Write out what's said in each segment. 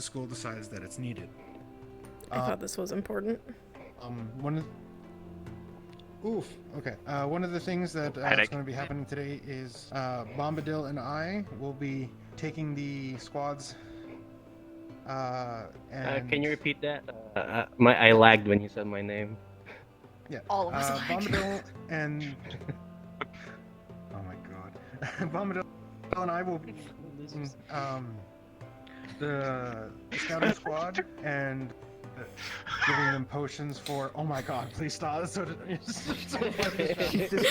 the school decides that it's needed. I thought this was important. One of the things that is going to be happening today is Bombadil and I will be taking the squads. Can you repeat that? I lagged when you said my name. Yeah. All of us Bombadil and oh my god, Bombadil and I will be the scouting squad and giving them potions for. Oh my god, please stop! Just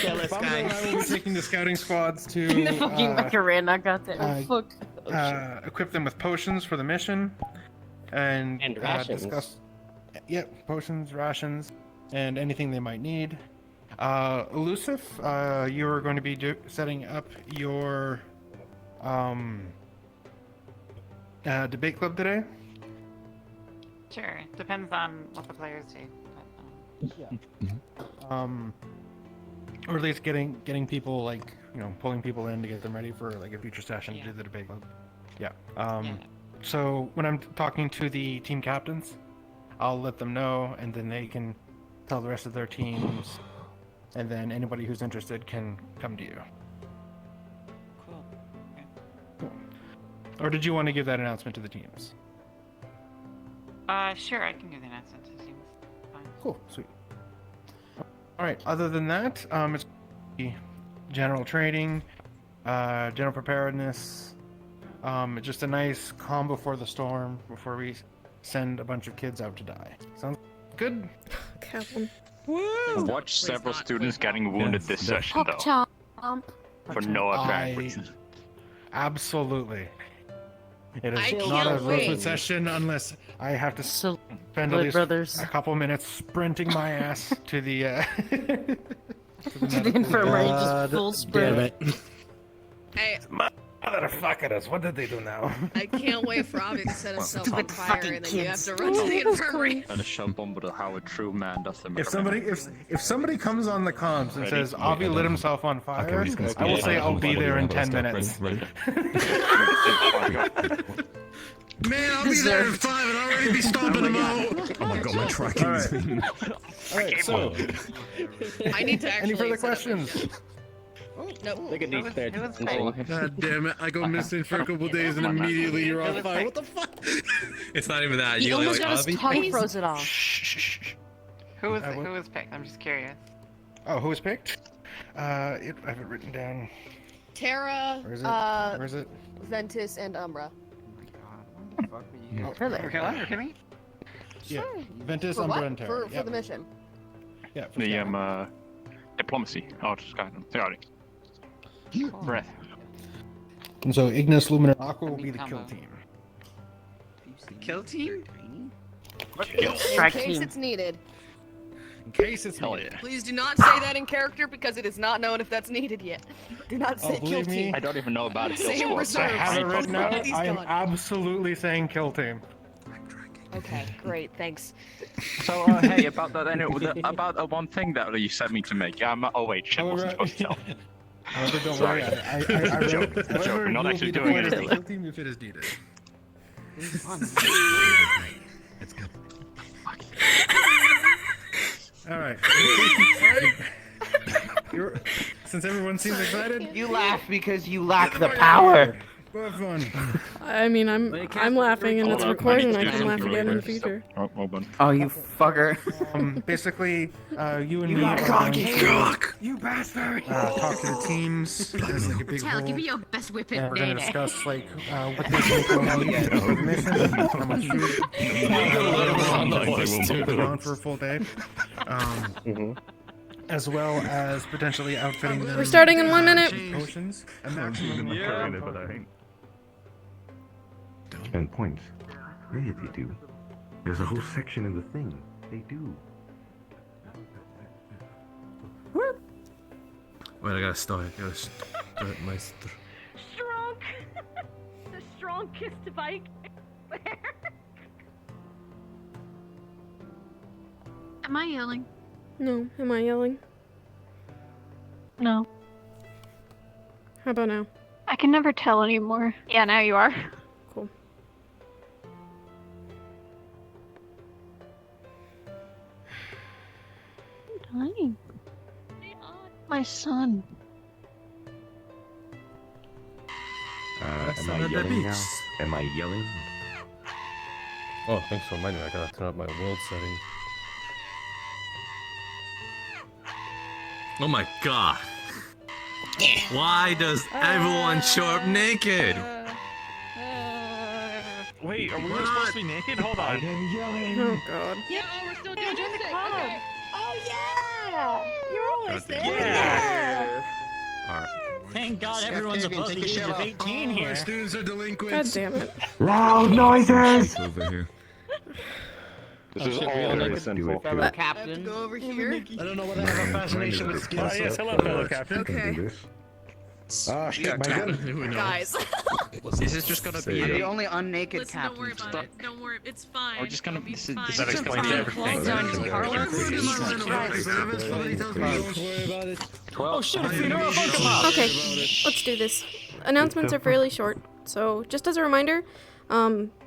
jealous, guys. I will be taking the scouting squads to The fucking Macarena got that. Oh, fuck. equip them with potions for the mission, and rations. discuss. Yep, potions, rations, and anything they might need. Elusive, you are going to be setting up your debate club today. Sure. Depends on what the players do. Yeah. Or at least getting people, like, pulling people in to get them ready for like a future session to do the debate club. Yeah. So when I'm talking to the team captains, I'll let them know, and then they can tell the rest of their teams, and then anybody who's interested can come to you. Cool. Okay. Cool. Or did you want to give that announcement to the teams? Sure, I can give the announcement to the teams. Fine. Cool, sweet. All right. Other than that, it's general training, general preparedness. Just a nice calm before the storm before we send a bunch of kids out to die. Sounds good? Captain. I've watched several students getting wounded this session, though, for no apparent reason. Absolutely. It I is not a can't wait. Rosewood session unless I have to spend at least brothers. a couple minutes sprinting my ass to the To the infirmary, just full sprint. Hey, motherfuckers, what did they do now? I can't wait for Avi to set himself on Stupid fire fucking and then you have kids. to run to the infirmary. And a shove bomb with how a true man does them. If somebody comes on the comms and says Avi lit himself on fire, Okay, we're just gonna I will speed say it. I'll be there in 10 Ready? minutes. Ready? Man, I'll be there in 5 and I'll already be stomping them out. Oh my god, my tracking All is right. Alright, so I need to actually. any further set up- questions? Oh, no. Look at these third. God damn it, I go missing for a couple days and immediately you're on fire. What the fuck? It's not even that. He You almost like got his Avi? tongue frozen off. Who was I will- who was picked? I'm just curious. Oh, who was picked? I have it written down. Tara, Where is it? Where is it? Ventus, and Umbra. Oh, Really? We're kidding? yeah. Ventus, For Umbra, what? and Terra. For Yep. the mission. Yeah, for The Terra. diplomacy. Oh, just got them. Breath. And so Ignis, Luminar, Aqua will be the kill Combo. team. Kill team? In Strike case team. it's needed. In case it's Hell needed. yeah. Please do not say that in character because it is not known if that's needed yet. Do not say kill believe me, team. I don't even know about a kill Say squad. reserve. I have it Reserves. written out. He's I am gone. absolutely saying kill team. Okay, great, thanks. So, hey, about that, about one thing that you sent me to make. Yeah, oh wait, shit, wasn't supposed to tell. Don't Sorry. worry. I wrote Joke, whoever we're not will actually be doing deployed as the anything. kill team if it is needed. It's good. All right. Since everyone seems excited, You laugh because you lack the power. go have fun. I mean, I'm laughing and it's Hold on, recorded and I I need to can do laugh something again in the really future. Oh, hold on. Oh, you fucker. Basically, you and me You are got going cocky to cock. you bastard. Talk to the teams as like a big Tell, whole. give me your best whipping, And we're going to Nene. discuss like what they think will need for the mission, how much food. We'll be gone for a full day. As well as potentially outfitting them. We're starting in 1 minute. Potions. A maximum And points. Yeah, they do. There's a whole section in the thing. They do. Wait, I gotta start. My Strong. The strong kiss bike. Am I yelling? No, am I yelling? No. How about now? I can never tell anymore. Yeah, now you are. Cool. crying? My son. Am I yelling now? Am I yelling? Oh, thanks for reminding me. I gotta turn up my world setting. Oh my god. Why does everyone show up naked? Wait, are we supposed to be naked? Hold on. Oh god. Yeah, we're still doing join the music. club. Okay. Oh yeah! You're always there. Yeah. Alright. Thank God everyone's supposed to be age of 18 here. Students are God delinquents. damn it. Loud noises! Over here. This is shit, all we all very naked? sinful. I Fellow have to captain. go over here. I don't know what I have a fascination with skin. Yes, hello, fellow captain. Okay. Ah, shit, my gun. Who knows? Guys. Is this just gonna be I'm a... the unnaked Listen, don't worry about it. Don't worry. It's fine. We're just gonna... It'll be This fine. that explains everything. Oh shit, a funeral! Come on! Okay, let's do this. Announcements are fairly short, so just as a reminder,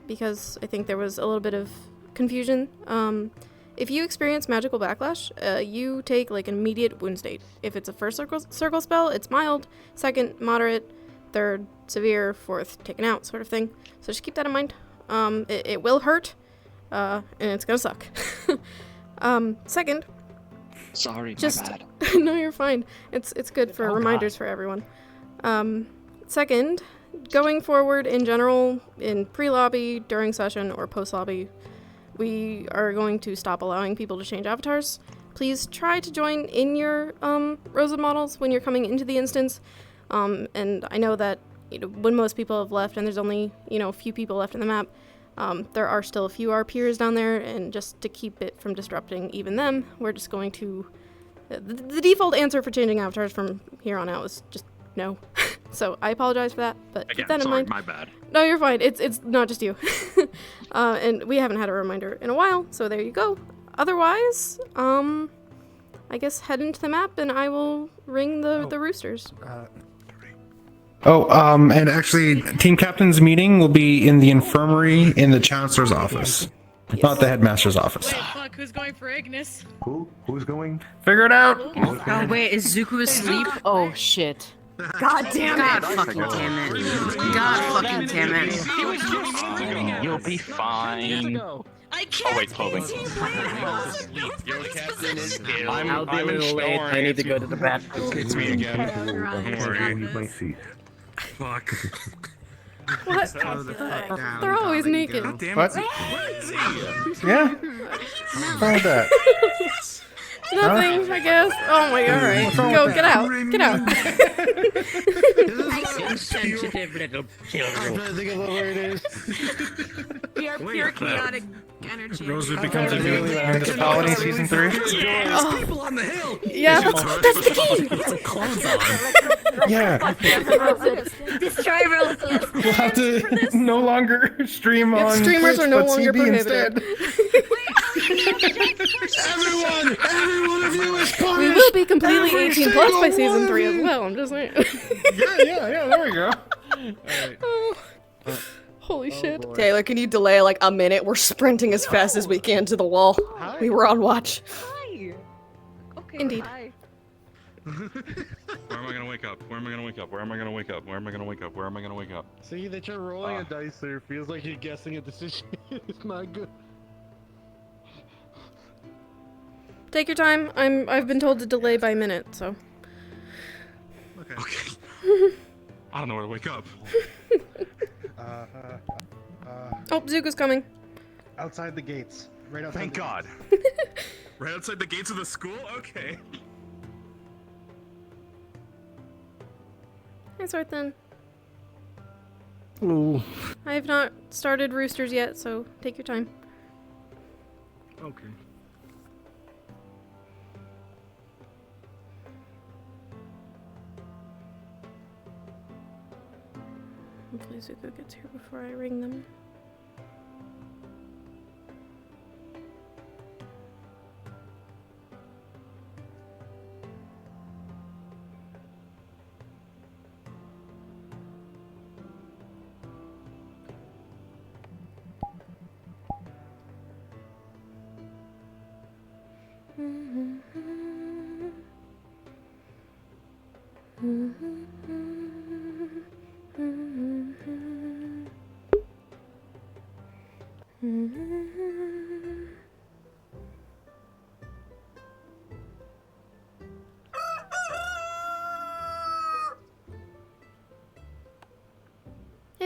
because I think there was a little bit of confusion, if you experience magical backlash, you take like an immediate wound state. If it's a first circle spell, it's mild, second, moderate, third, severe, fourth, taken out, sort of thing. So just keep that in mind. It will hurt, and it's gonna suck. Second, Sorry, just my bad. no, you're fine. It's good for reminders for everyone. Second, going forward in general, in pre-lobby, during session, or post-lobby, we are going to stop allowing people to change avatars. Please try to join in your Rosewood models when you're coming into the instance. And I know that when most people have left and there's only a few people left in the map, there are still a few our peers down there, and just to keep it from disrupting even them, we're just going to... The default answer for changing avatars from here on out is just no. So I apologize for that, but keep that in mind. My bad. No, you're fine. It's not just you. And we haven't had a reminder in a while, so there you go. Otherwise, I guess head into the map and I will ring the roosters. And actually, team captain's meeting will be in the infirmary in the chancellor's office, not the headmaster's office. Wait, fuck, who's going for Ignis? Who's going? Figure it out. Oh wait, is Zuko asleep? Oh shit. God damn it. God fucking damn it. God fucking damn it. You'll be fine. I can't. Oh wait, clothing. I'll be a little late. I need to go to the bathroom. It's me again. Leave my seat. Fuck. What? They're always naked. What? Yeah. What's wrong with that? Nothing, I guess. Oh my god, alright. Go, get out. Get out. Sensitive little children. We are pure chaotic energy. Rosewood becomes a new municipality, season 3. Oh. People on the hill. Yeah, that's the key. Put some clothes on. Yeah. Destroy Rosewood. We'll have to no longer stream Yep, on streamers Twitch, are no but longer CB prohibited. Everyone of you is punished. We will be completely Every 18 plus by single season one 3 of as you. well, I'm just saying. Yeah, there we go. Oh. Holy shit. Taylor, can you delay like a minute? We're sprinting as fast as we can to the wall. We were on watch. Hi. Okay. Indeed. Hi. Where am I gonna wake up? Where am I gonna wake up? Where am I gonna wake up? Where am I gonna wake up? Where am I gonna wake up? See that you're rolling a dice there feels like you're guessing a decision. It's not good. Take your time. I've been told to delay by minute, so. Okay. I don't know where to wake up. Oh, Zuko's coming. Outside the gates. Right outside. Thank God. Right outside the gates of the school? Okay. That's right then. Ooh. I have not started roosters yet, so take your time. Okay. Hopefully Zuko gets here before I ring them. Hey,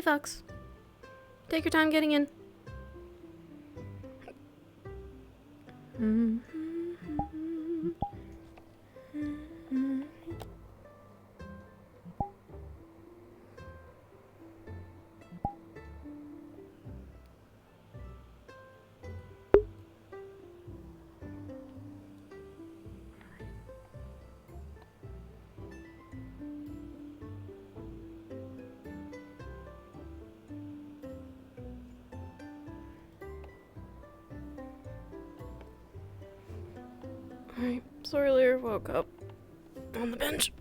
Fox. Take your time getting in. Alright, so earlier woke up on the bench.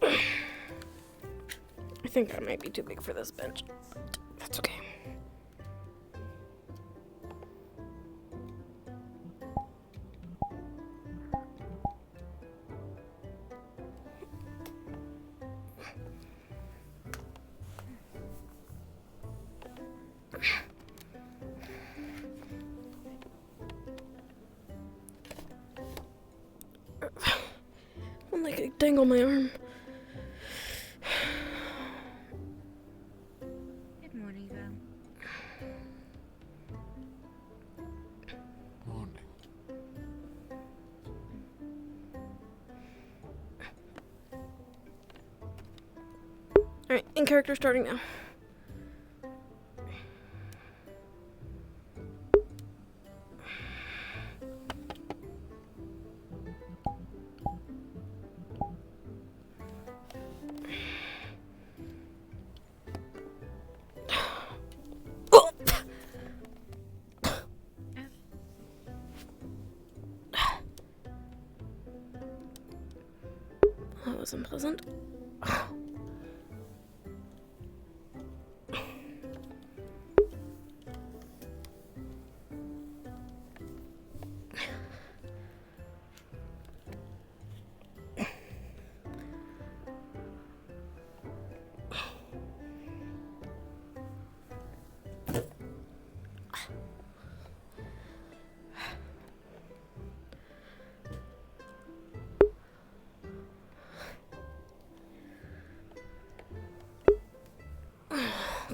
I think I might be too big for this bench, but that's okay. I'm like a dangle my arm. Good morning, Val. Morning. Alright, in character starting now. That was unpleasant.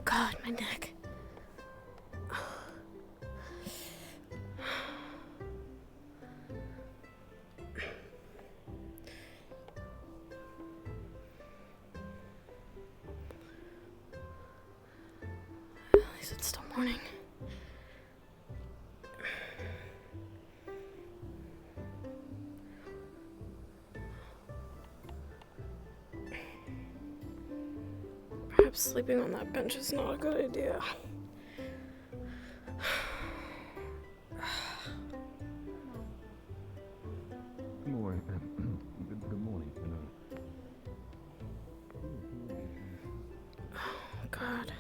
God, my neck. At least it's still morning. Perhaps sleeping on that bench is not a good idea. Good morning. Good morning. Oh, God.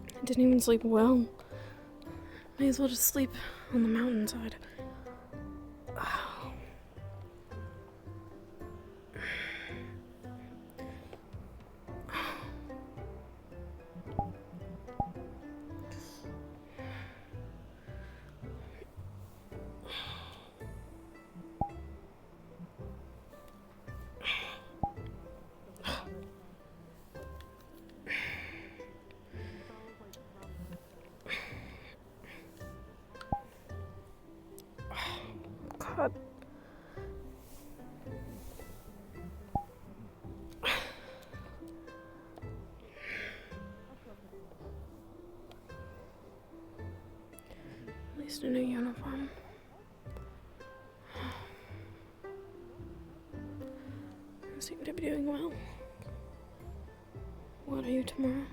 I didn't even sleep well. May as well just sleep on the mountainside. God. At least a new uniform. I seem to be doing well. What are you tomorrow?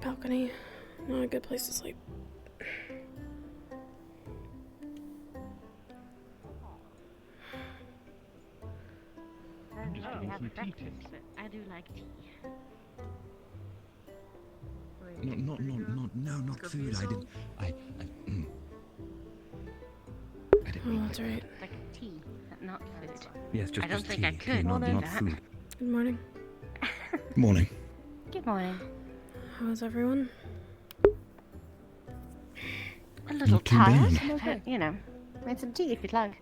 balcony. Not a good place to sleep. I do like tea. Not food. I didn't. Oh, that's right. Like tea, not food. Yes, just I don't just think tea. I could Not, do not that. food. Good morning. Morning. Good morning. How's everyone? A little Not too tired, bad. but you know, made some tea if you'd like.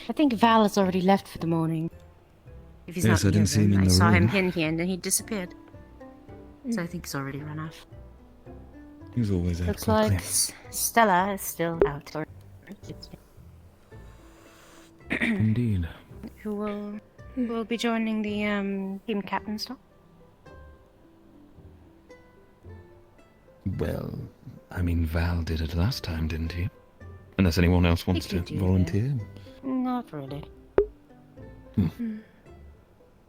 I think Val has already left for the morning. If he's Yes, not I didn't see him in I the saw him room. in here and then he disappeared. So I think he's already run off. He was always out Looks quickly. like Stella is still out. Indeed. Who will be joining the team captain stuff? Well, I mean, Val did it last time, didn't he? Unless anyone else wants to did do volunteer. Not really. Hmm.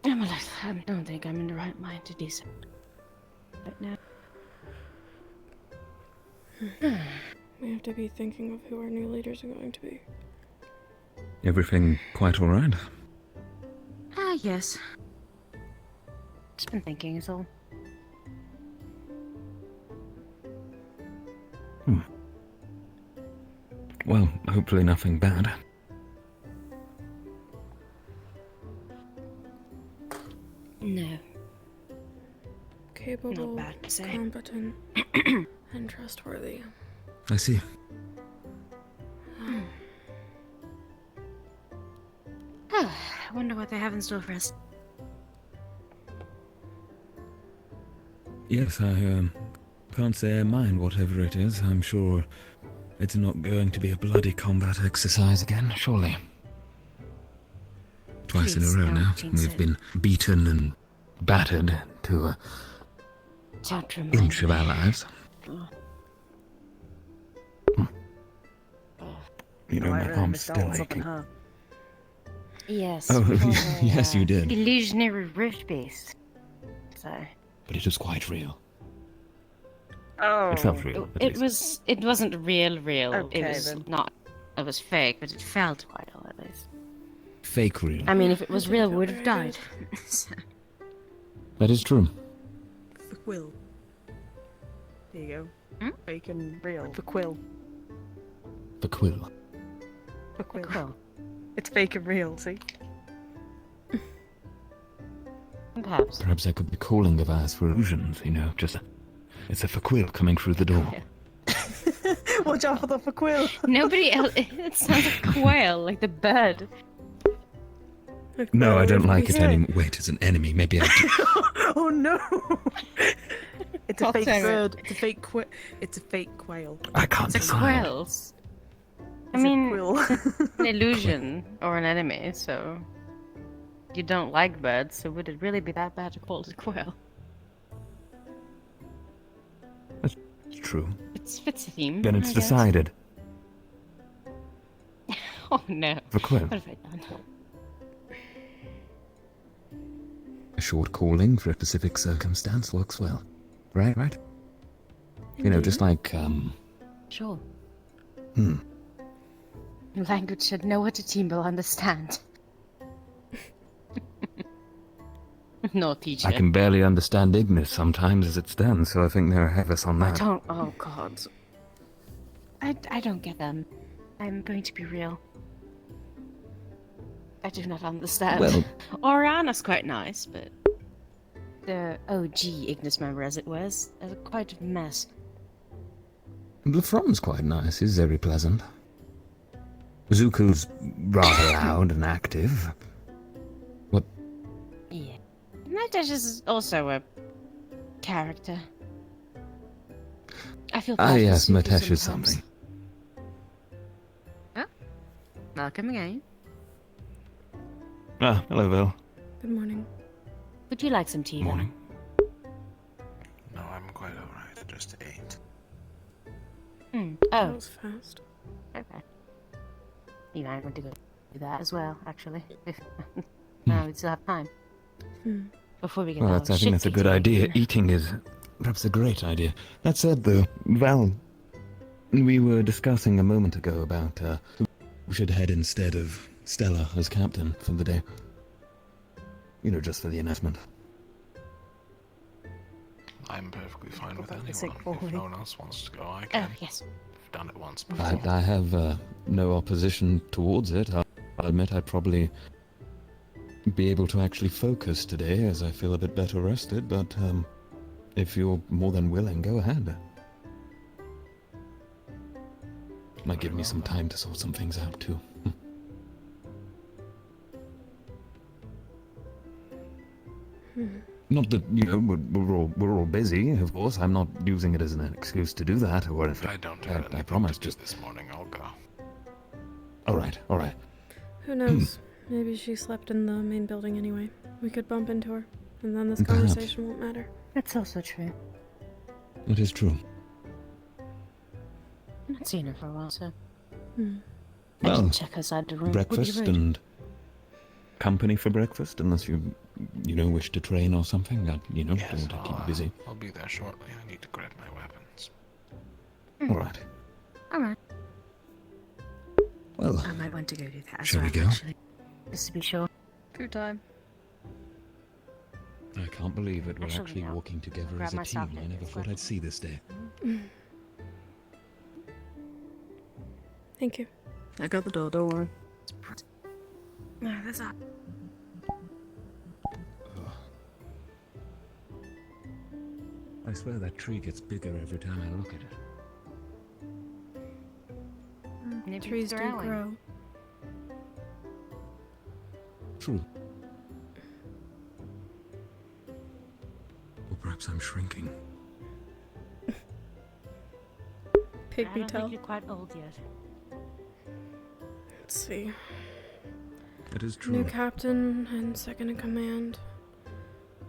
I don't think I'm in the right mind to do so. But now. We have to be thinking of who our new leaders are going to be. Everything quite all right? Ah, yes. Just been thinking is all. Well, hopefully nothing bad. No. Capable, Not bad to say. competent, and trustworthy. I see. I wonder what they have in store for us. Yes, I can't say I mind whatever it is. I'm sure it's not going to be a bloody combat exercise again, surely. Twice in a Please row don't now. jinx We've it. been beaten and battered to an Don't remind inch of me. our lives. You know, my arm's still aching. Yes. Oh, for yes, you did. Illusionary rift beast. So. But it was quite real. Oh. It felt real. at It least. was. It wasn't real. Okay, it was then. not. It was fake, but it felt quite real at least. Fake real. I mean, if it was That real, didn't we would feel have very died. So, That is true. The quill. There you go. Hmm? Fake and real. The quill. The quill. The quill. cool. It's fake and real, see? Perhaps. Perhaps I could be calling the vase for illusions, you know, just it's a faquill coming through the door. Watch out for the quill. Nobody else. It sounds like quail, like the bird. Like No, I don't bird like it beast. anymore. Wait, it's an enemy. Maybe I do. Oh no! It's a God fake damn it. bird. It's a fake It's a fake quail. I can't It's decide. quails. I It's a mean, quill. an illusion or an enemy, so you don't like birds, so would it really be that bad to call it a quail? It's true. It fits the theme. Then it's I guess. decided. Oh no. The quill. What have I done? A short calling for a specific circumstance works well. Right, right? You know, just like, Sure. hmm. Language that no other team will understand. No, teacher. I can barely understand Ignis sometimes as it stands, so I think they're ahead of us on I that. don't. Oh god. I don't get them. I'm going to be real. I do not understand. Well- Oriana's quite nice, but the OG Ignis member, as it was, is quite a mess. Lefron's quite nice. He's very pleasant. Zuko's rather loud and active. What? Yeah. Nadesh is also a character. I feel bad Ah, for yes, Zuko Matesh is sometimes. something. Oh, welcome again. Ah, hello, Val. Good morning. Would you like some tea? Morning. No, I'm quite alright. I just ate. Then? That Oh, was fast. okay. You know, I want to go do that as well, actually. If we still have time. Before we get Well, I think that's a good idea. Eating is perhaps a great idea. That said, though, Val, we were discussing a moment ago about who should head instead of Stella as captain for the day. You know, just for the announcement. I'm perfectly fine with About the sick anyone. If boy. no one else wants to go, I can. Oh, yes. I've done it once before. I have no opposition towards it. I'll admit I'd probably be able to actually focus today as I feel a bit better rested, but if you're more than willing, go ahead. Might give me some time to sort some things out too. Not that, you know, we're all busy, of course. I'm not using it as an excuse to do that or anything. I don't have anything I promise, to do just... this morning. I'll go. Alright. Who knows? Maybe she slept in the main building anyway. We could bump into her, and then this Perhaps. conversation won't matter. That's also true. It is true. I've not seen her for a while, so... I Well, can check outside the room. breakfast and company for breakfast, unless you know, wish to train or something. That, you know, Yes, don't want to keep you busy. I'll be there shortly. I need to grab my weapons. Alright. Alright. Well, I might want to go do that as shall well, we go? actually. Just to be sure. True time. I can't believe it. We're Actually, actually no. walking together Grab as a my team. socket I never as thought well. I'd see this day. Thank you. I got the door, don't worry. No, that's not. I swear that tree gets bigger every time I look at it. Maybe Trees do it's growing. grow. True. Or perhaps I'm shrinking. Pig I be don't tell. think you're quite old yet. Let's see. It is true. New captain and second in command.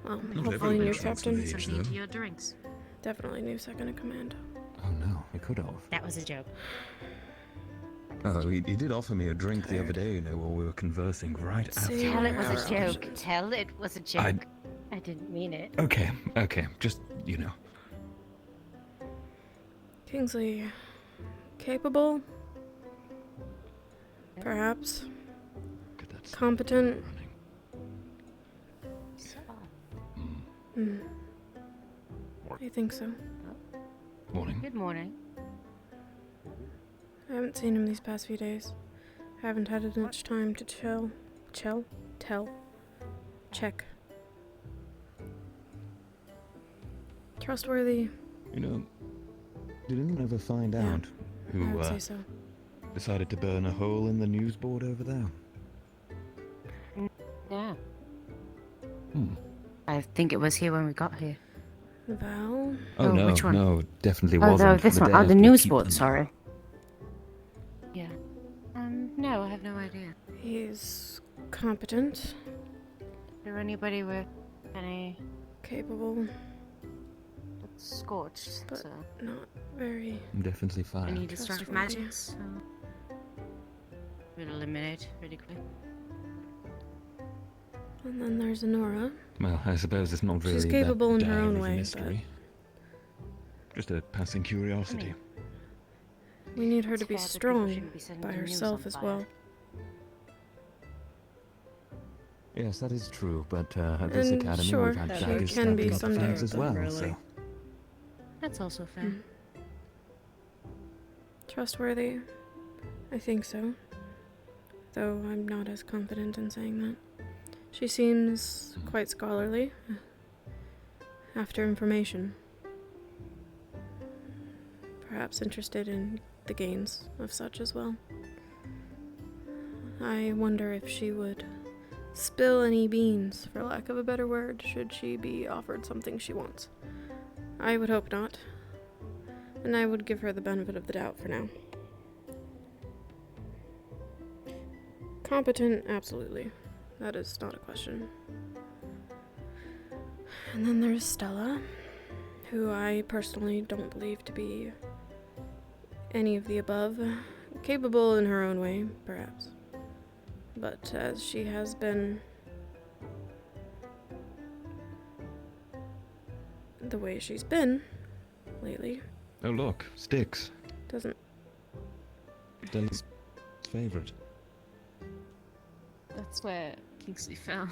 Well, Not hopefully new everybody shrinks with captain. age, Something though. to your drinks. Definitely new second in command. Oh no, we could have. That was a joke. Oh, he did offer me a drink the other day, you know, while we were conversing right Let's after. see. Tell it was Our a joke. options. Tell it was a joke. I didn't mean it. Okay, just, you know. Kingsley. Capable? Perhaps. Look at that Competent? running. I think so. Morning. Good morning. I haven't seen him these past few days. Haven't had much time to chill. Check. Trustworthy? You know, did anyone ever find Yeah, out I who would say so. decided to burn a hole in the news board over there? Yeah. Hmm. I think it was here when we got here. Val? Oh, no, which one? no, it definitely Oh, wasn't. no, this The one. day Oh, the after we news keep board, them. sorry. Yeah. No, I have no idea. He's competent, Is there anybody with any capable, scorched? But- So not very. Definitely fine. any destructive Trustworthy. magic? So we'll eliminate really quick. And then there's Honora. Well, I suppose it's not really She's capable that in her dire own of a way, mystery. Just a passing curiosity. We need her to It's be fair that people strong shouldn't be setting by the news herself on as fire. well. Yes, that is true, but at this And academy sure, we've had she daggers can stabbed be in other someday, things as but well, really- so... That's also fair. Mm. Trustworthy? I think so. Though I'm not as confident in saying that. She seems quite scholarly. After information. Perhaps interested in the gains of such as well. I wonder if she would spill any beans, for lack of a better word, should she be offered something she wants. I would hope not. And I would give her the benefit of the doubt for now. Competent, absolutely. That is not a question. And then there's Stella, who I personally don't believe to be any of the above. capable in her own way, perhaps. But as she has been the way she's been lately, Oh look, sticks. doesn't... Stella's favorite. That's where Kingsley fell.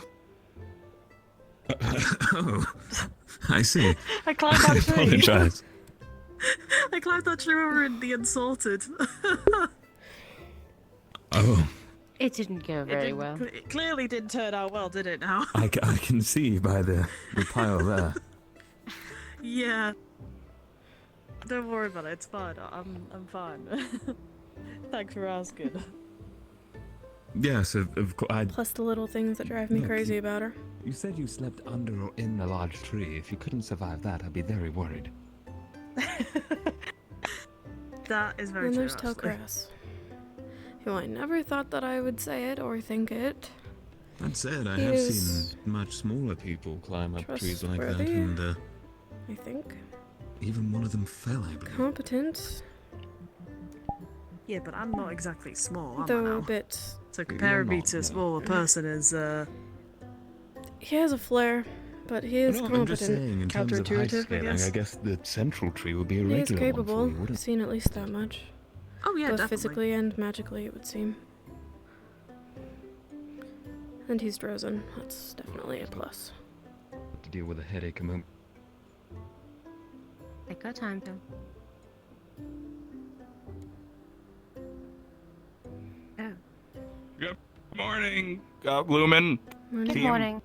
Oh, I see. I climbed that tree. Apologize. I climbed that tree over in the Insulted. Oh, It didn't go very well. It clearly didn't turn out well, did it now? I can see by the pile there. Yeah. Don't worry about it, it's fine. I'm fine. Thanks for asking. Yes, of course. Plus the little things that drive me Look, crazy about her. You said you slept under or in a large tree. If you couldn't survive that, I'd be very worried. That is very And true. there's Telcrass, who I never thought that I would say it or think it. That said, I He have is seen much smaller people climb up trees like that, trustworthy, and I think. even one of them fell, I believe. Competent, Yeah, but I'm not exactly small, am I though now? a bit... So comparing me not, to a no. smaller person is, He has a flair, but he is No, I'm competent. just saying, in terms of height Counterintuitive, I scaling, guess. I guess the central tree would be a He is regular one for capable. you, I've wouldn't seen at least that much. oh yeah, Both definitely. physically and magically, it would seem. And he's Drozen. That's definitely a plus. it? To deal with a headache a moment. Take our time, though. Good morning, Lumen. Morning. Good morning.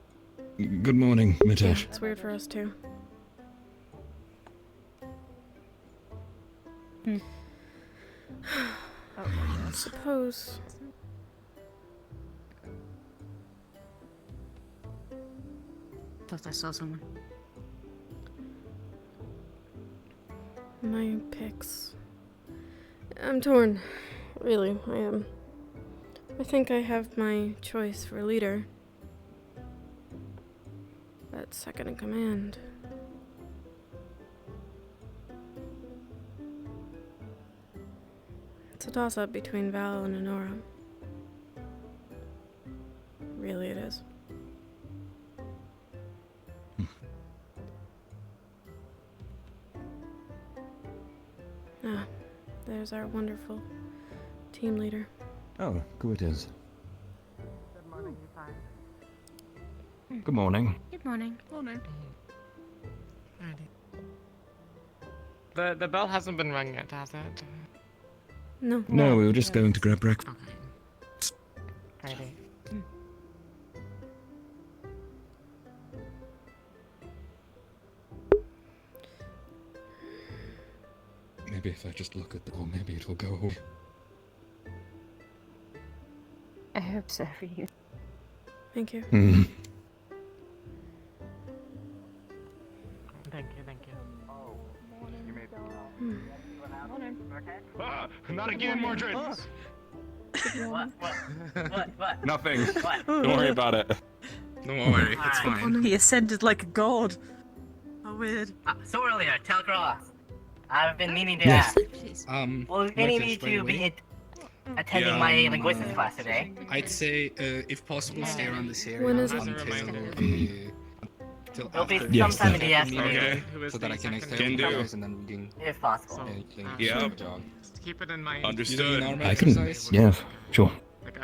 Good morning, Yeah, Mitesh. it's weird for us too. I suppose. Thought I saw someone. My picks. I'm torn. Really, I am. I think I have my choice for leader. But second in command. It's a toss-up between Val and Honora. Really it is. Ah, there's our wonderful team leader. Oh, good it is. Good morning, you fine. Good morning. Good morning. Morning. The bell hasn't been rung yet, has it? No. No, we were just going to grab breakfast. Okay. Righty. Maybe if I just look at the door, maybe it'll go away. I hope so for you. Thank you. Hmm. Thank you, thank you. Hmm. Ah, not again, Mordred! What? Nothing. What? Don't worry about it. Don't worry, it's fine. He ascended like a god. How weird. So earlier, Telcross. I've been meaning to Yes. ask. Will any need to be attending my linguistics class today? I'd say, if possible, stay around this area When is it? until It'll be Yes, sometime in the definitely. afternoon, Okay. Who is so that I the can second Can do. extend and then we can if possible. Yeah. Just keep it in mind. Understood. I can. Yes, sure.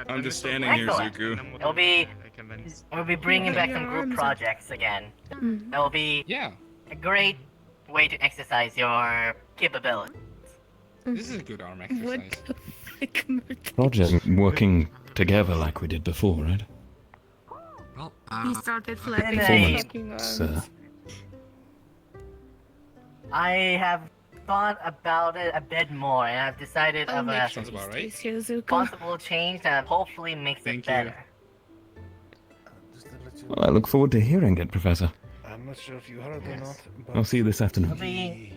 Understanding here, Excellent. Zuko. We'll be bringing back some group projects again. Mm. That will be Yeah, a great way to exercise your capability. this is a good arm exercise. Project working together like we did before, right? Well, He started flipping. Performance, Sir. I have thought about it a bit more, and I've decided of a sounds about right. possible change that hopefully makes Thank it you. better. Well, I look forward to hearing it, Professor. I'm not sure if you heard or not, but I'll see you this It'll afternoon. be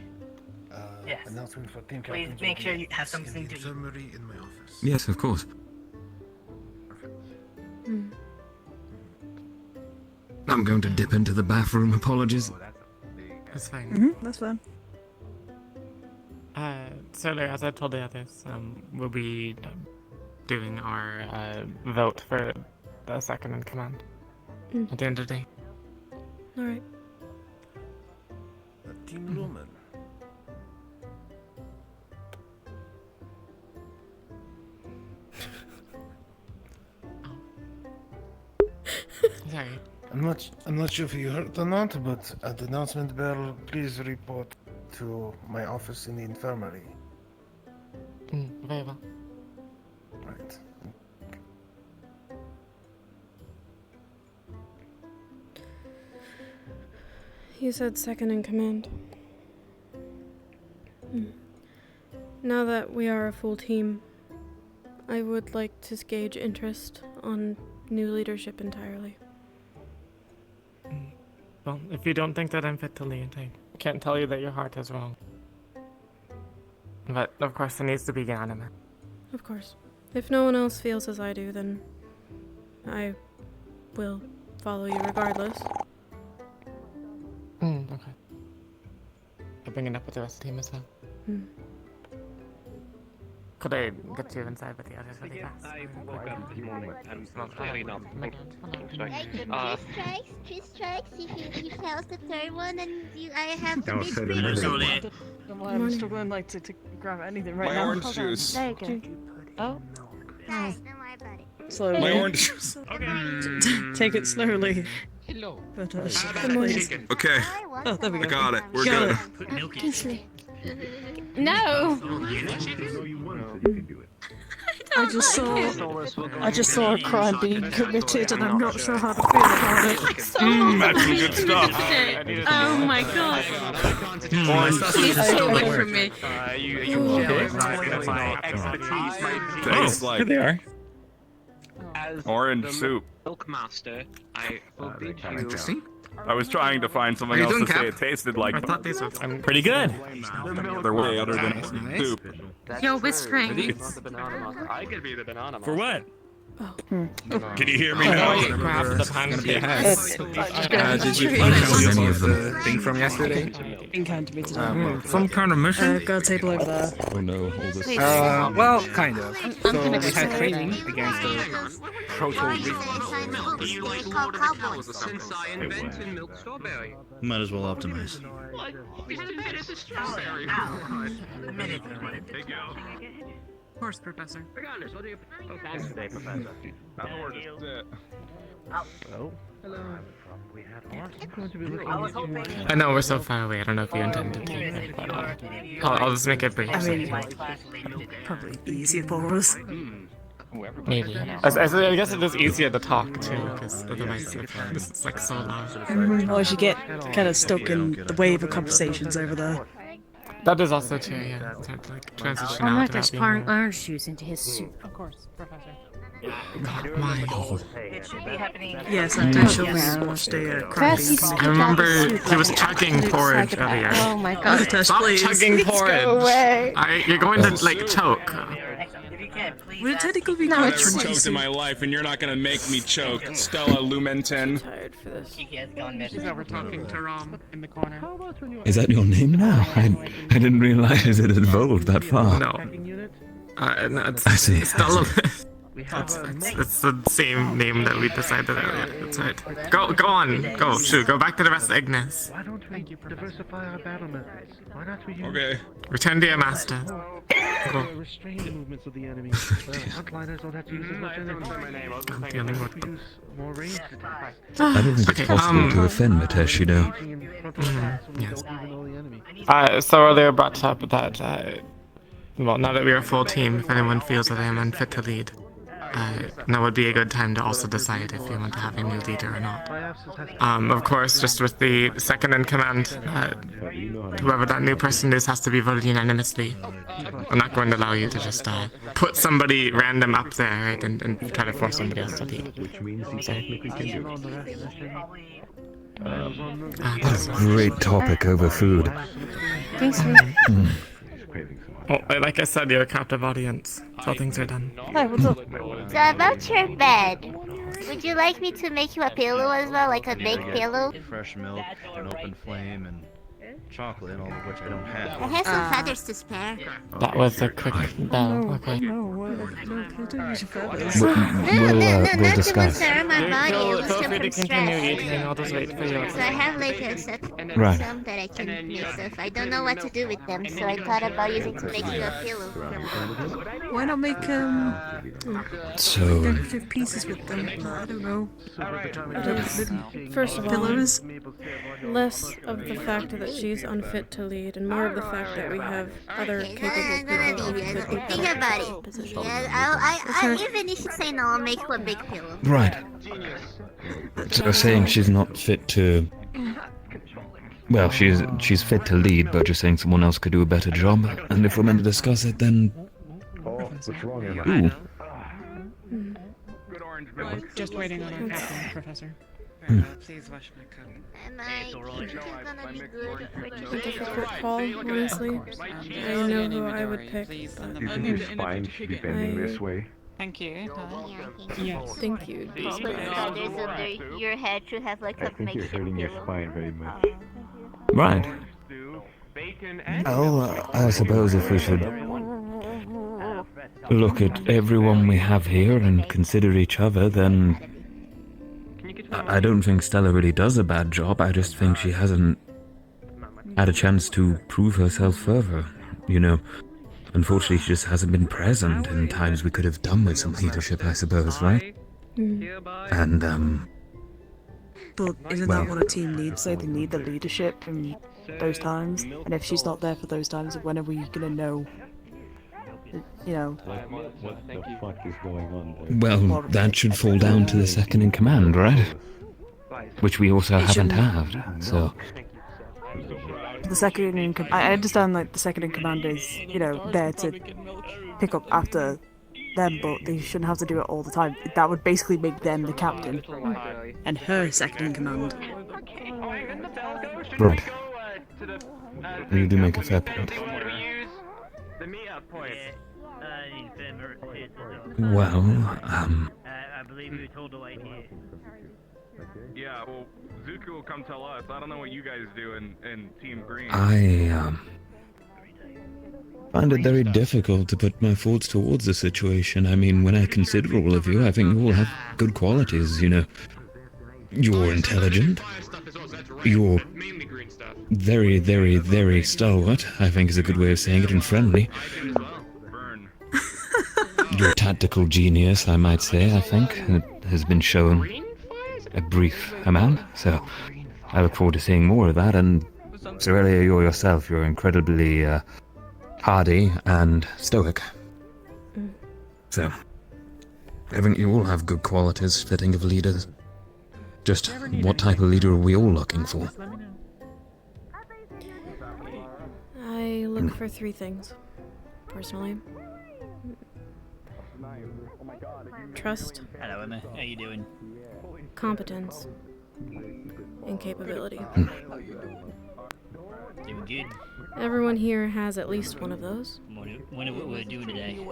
yes. announcement for team Please captains make will sure be you have something to eat. Infirmary in my office. Yes, of course. Mm. I'm going to dip into the bathroom. Apologies. That's fine. That's fine. That's fine. Mm-hmm. So as I told the others, we'll be doing our vote for the second in command at the end of the day. All right. Team Lumen. Sorry. I'm not sure if you heard or not, but at the announcement bell, please report to my office in the infirmary. Very well. Right. You said second in command. Now that we are a full team, I would like to gauge interest on new leadership entirely. Well, if you don't think that I'm fit to lead, I can't tell you that your heart is wrong. But, of course, it needs to be unanimous. Of course. If no one else feels as I do, then I will follow you regardless. Okay. I'll bring it up with the rest of the team as well. Could I get you inside with the others really fast? I woke up this morning. I'm clearly not Three strikes. He fails the third one, and I have to Don't be say the free. name. Don't worry, I'm struggling like to grab anything right now. orange juice. There you go. Oh. Nice, don't worry about it. Slowly. My orange juice. Take it slowly. Hello. But, Okay. Oh, there we go. I got it. We're Got good. it. No! I just saw a crime being committed, and I'm not sure how to feel about it. That's some good stuff. Oh my god. Please stay away from me. Tastes like they are. orange soup. Milkmaster, I forbid you. Interesting. I was trying to find something else to say it tasted like. I thought these were pretty good. They're way other than soup. You're whispering. I could be the banana. For what? Oh. Can you hear me now? Grab the pan. Did you find any of the thing from yesterday? Being kind to me today. Some kind of mission? Got a table over there. Oh no, all this. Well, kind of. So we had training against the proto Since I invented milk strawberry. Might as well optimize. We had a bit of strawberry. Of course, Professor. Regardless, what do you? Oh, thanks today, Professor. I know we're so far away. I don't know if you intend to take it, but I'll just make it brief. I mean, probably easier for us. Maybe. I guess it is easier to talk too, because otherwise this is like so loud. Or you get kind of stuck in the wave of conversations over there. That is also true, yeah. It's hard to like transition I'm out not without just being pouring rude. orange juice into his soup. Of course, Professor. God, why? It should be happening. Yes, I'm pretty sure we watched a crime being First, I remember he was chugging porridge earlier. Oh my god. Stop chugging porridge! You're going to like choke. We're technically being I've never choked in my life, and you're not gonna make me choke, Stella Lumenton. Tired for this. She's over talking to Rom in the corner. Is that your name now? I didn't realize it had evolved that far. No. No, it's I see. Stella. It's the same name that we decided earlier. That's right. Go on. Go. Shoot. Go back to the rest of Ignis. Why don't we diversify our battle methods? Why not we use Okay. Return to your master. Go. restrain the movements of the enemy? Frontliners don't have to use as much energy. I'm dealing with We use more ranged attacks. I don't think it's possible to offend Mitesh, you know. Yes. So earlier brought up that, well, now that we are a full team, if anyone feels that I am unfit to lead, now would be a good time to also decide if you want to have a new leader or not. Of course, just with the second in command, whoever that new person is has to be voted unanimously. I'm not going to allow you to just put somebody random up there, right, and try to force somebody else to lead. Which means he technically can do What a great topic over food. Thanks, Well, like I said, you're a captive audience, so things are done. Hi, what's up? So about your bed, would you like me to make you a pillow as well, like a big pillow? Fresh milk, an open flame, and chocolate, and all of which I don't I have. have some feathers to spare. That was a quick bell. Okay. We'll discuss. That are my body. I Feel lose them free to from continue stress. eating. I'll just wait for you. So I have like a set Right. some that I can make stuff. I don't know what to do with them, so I thought about using to make you a pillow. Why not make So, decorative pieces with them? I don't know. First of all, Pillows. less of the fact that she's unfit to lead, and more of the fact that we have other capable people who could be Think about it. positioned. Yeah, even if you say no, I'll make you a big pillow. right. So saying she's not fit to... Well, she's fit to lead, but you're saying someone else could do a better job. And if we're meant to discuss it, then... Ooh. Just waiting on our captain, Professor. Please wash my coat. Am I gonna be good for A difficult call, honestly. I know who I would pick, but Your spine should be bending this way. Thank you. yes, thank you. Put feathers under your head to have like I a think you're makeshift hurting your pillow. spine very much. Right. Well, I suppose if we should look at everyone we have here and consider each other, then I don't think Stella really does a bad job. I just think she hasn't had a chance to prove herself further, you know. Unfortunately, she just hasn't been present in times we could have done with some leadership, I suppose, right? And, But isn't that what a team needs? Though they need the leadership in those times. And if she's not there for those times, when are we gonna know? You know. What the fuck is going on there? well, that should fall down to the second in command, right? Which we also haven't had, so... The second in I understand like the second in command is, you know, there to pick up after them, but they shouldn't have to do it all the time. That would basically make them the captain and her second in command. Right. You do make a fair point. Well, I believe you told the way here. Yeah, well, Zuko will come tell us. I don't know what you guys do in Team Green. I find it very difficult to put my thoughts towards the situation. I mean, when I consider all of you, I think you all have good qualities, you know. You're intelligent. You're very, very, very stalwart, I think is a good way of saying it, and friendly. You're a tactical genius, I might say, I think. It has been shown a brief amount, so I look forward to seeing more of that. And Zorelia, you're yourself, you're incredibly hardy and stoic. So, I think you all have good qualities fitting of leaders. Just what type of leader are we all looking for? I look for three things, personally. Trust, Hello, Emma. How you doing? competence, and capability. Doing good. Everyone here has at least one of those. What are we doing today?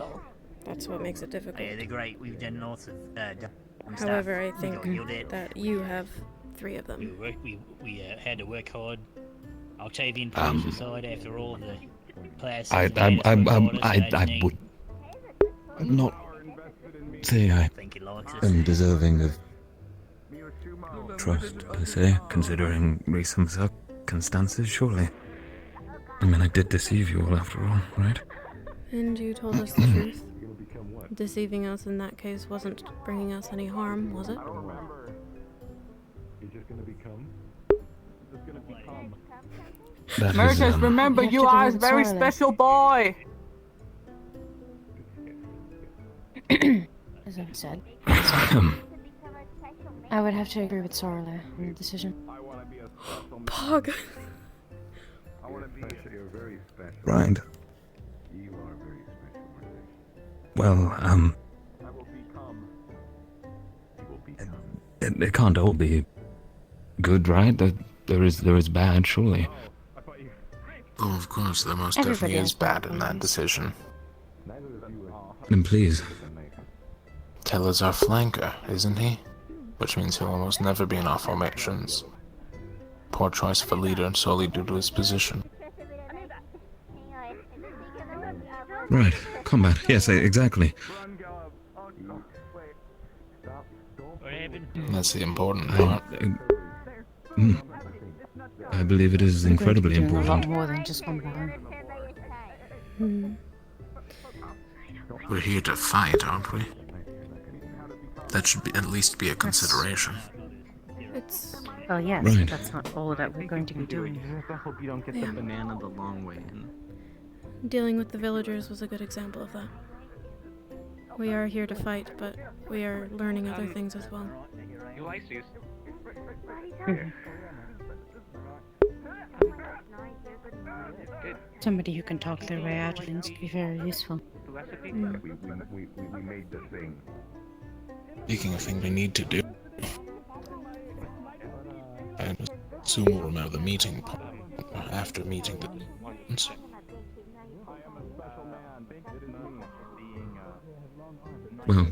That's what makes it difficult. Yeah, they're great. We've done lots of stuff. However, I We think got yelled at. that you have three of them. We had to work hard. Octavian pushed aside after all of the classes. I would not say I am deserving of trust, per se, considering recent circumstances, surely. I mean, I did deceive you all after all, right? And you told us the truth. Deceiving us in that case wasn't bringing us any harm, was it? That Merchants, is, remember you are a very special boy. As I said, I would have to agree with Sorla on the decision. Pog. right. Well, it can't all be good, right? There is bad, surely. Oh, of course, there most definitely is bad in that decision. Then please. Teller's our flanker, isn't he? Which means he'll almost never be in our formations. poor choice of a leader solely due to his position. Right, combat. Yes, exactly. That's the important part. I believe it is incredibly doing a lot important. more than just one battle. We're here to fight, aren't we? That should at least be a consideration. Well, yes, Right. but that's not all that we're going to be doing. I hope you don't get Yeah. the banana the long way in. Dealing with the villagers was a good example of that. We are here to fight, but we are learning other things as well. Somebody who can talk their way out of things could be very useful. We made the thing. Speaking of things we need to do, I assume we'll remember the meeting after meeting the. Well,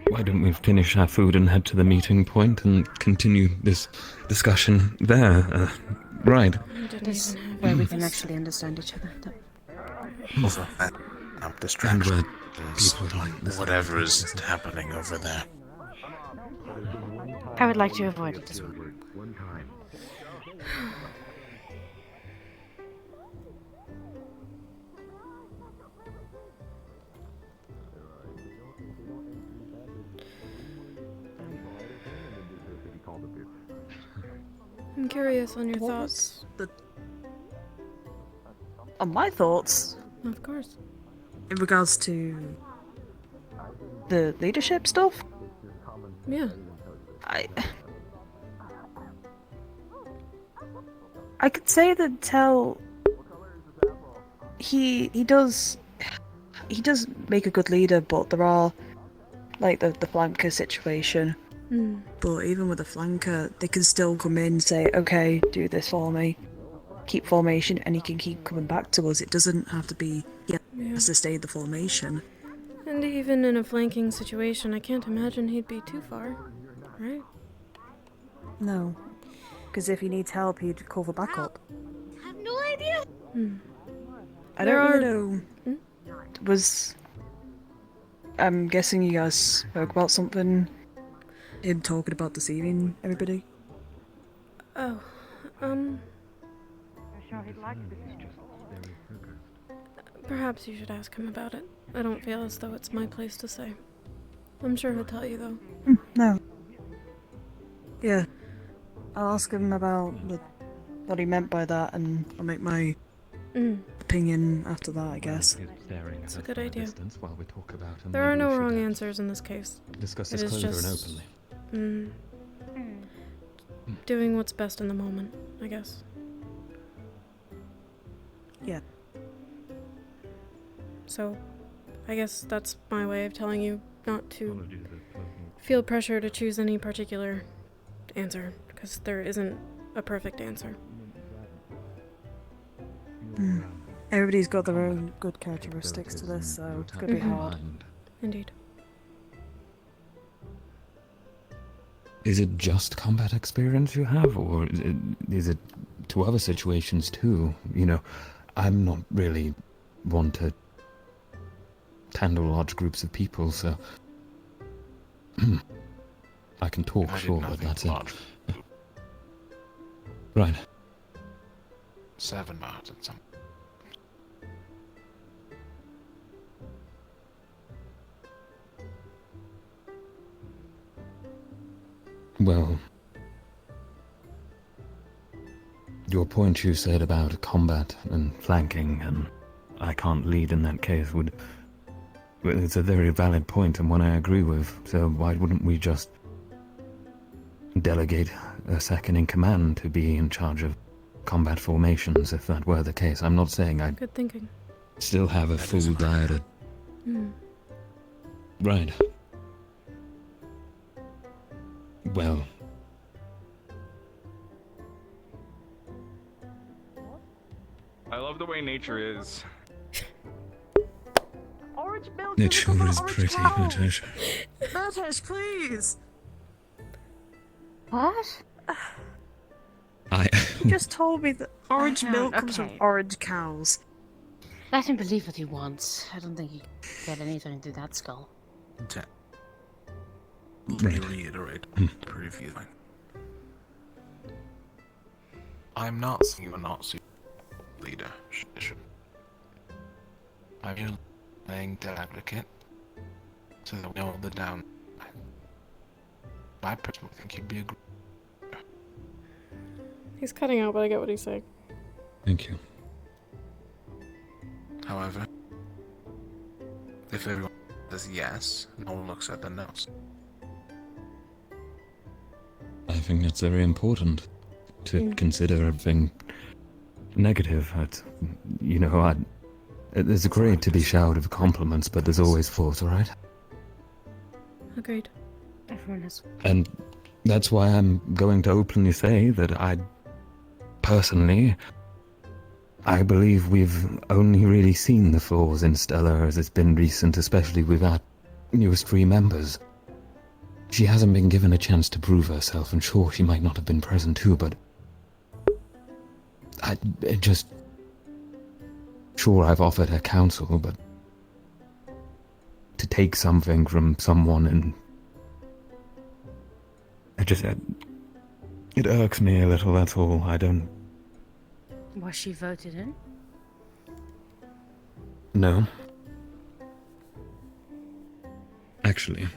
why don't we finish our food and head to the meeting point and continue this discussion there? Right. This where we can actually understand each other. Over that distraction. Whatever is happening over there. I would like to avoid it as well. I'm curious on your thoughts. On my thoughts, Of course. in regards to the leadership stuff, Yeah. I could say that Tell he does make a good leader, but there are like the flanker situation. Hmm. But even with a flanker, they can still come in and say, okay, do this for me, keep formation, and he can keep coming back to us. It doesn't have to be he has to stay in the formation. And even in a flanking situation, I can't imagine he'd be too far, right? No, because if he needs help, he'd call for backup. I have no idea. I There don't really are- know. I'm guessing you guys spoke about something. Him talking about deceiving everybody. Oh, perhaps you should ask him about it. I don't feel as though it's my place to say. I'm sure he'll tell you, though. No. Yeah. I'll ask him about what he meant by that, and I'll make my opinion after that, I guess. It's a good idea. While we talk about him, There are maybe no we should wrong answers in this case. discuss It this is closer and just openly. doing what's best in the moment, I guess. Yeah. So, I guess that's my way of telling you not to feel pressure to choose any particular answer, because there isn't a perfect answer. Everybody's got their own good characteristics to this, so it's gonna be hard. Indeed. Is it just combat experience you have, or is it to other situations too? You know, I'm not really one to handle large groups of people, so I can talk, sure, but that's it. Right. 7 bars and some. Well, your point you said about combat and flanking, and I can't lead in that case, it's a very valid point and one I agree with, so why wouldn't we just delegate a second in command to be in charge of combat formations, if that were the case? I'm not saying I'd Good thinking. still have a full diet. Right. Well, I love the way nature is. nature is pretty, Natasha. Natasha, please! What? You just told me that orange milk comes from okay. orange cows. Let him believe what he wants. I don't think he can get anything through that skull. Let me reiterate previously. I'm not saying you're not suited leader. I'm just playing devil's advocate so that we know the down. I personally think you'd be a good. He's cutting out, but I get what he's saying. Thank you. However, if everyone says yes, no one looks at the notes. I think that's very important to consider everything negative. It's great to be showered with compliments, but there's always flaws, right? Agreed. Everyone is. And that's why I'm going to openly say that I believe we've only really seen the flaws in Stella as it's been recent, especially with our newest 3 members. She hasn't been given a chance to prove herself, and sure, she might not have been present too, but Sure, I've offered her counsel, but to take something from someone and it irks me a little, that's all. Was she voted in? No. Actually,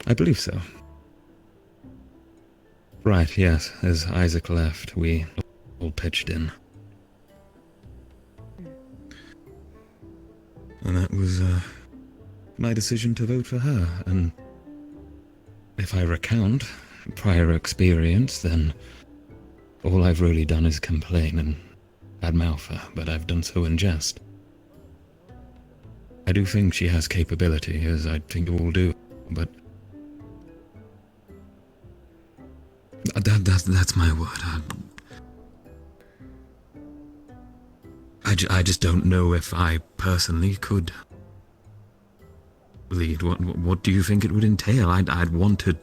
I believe so. Right, yes, as Isaac left, we all pitched in. And that was my decision to vote for her, and if I recount prior experience, then all I've really done is complain and badmouth her, but I've done so in jest. I do think she has capability, as I think you all do, but that's my word. I just don't know if I personally could lead. What do you think it would entail? I'd want to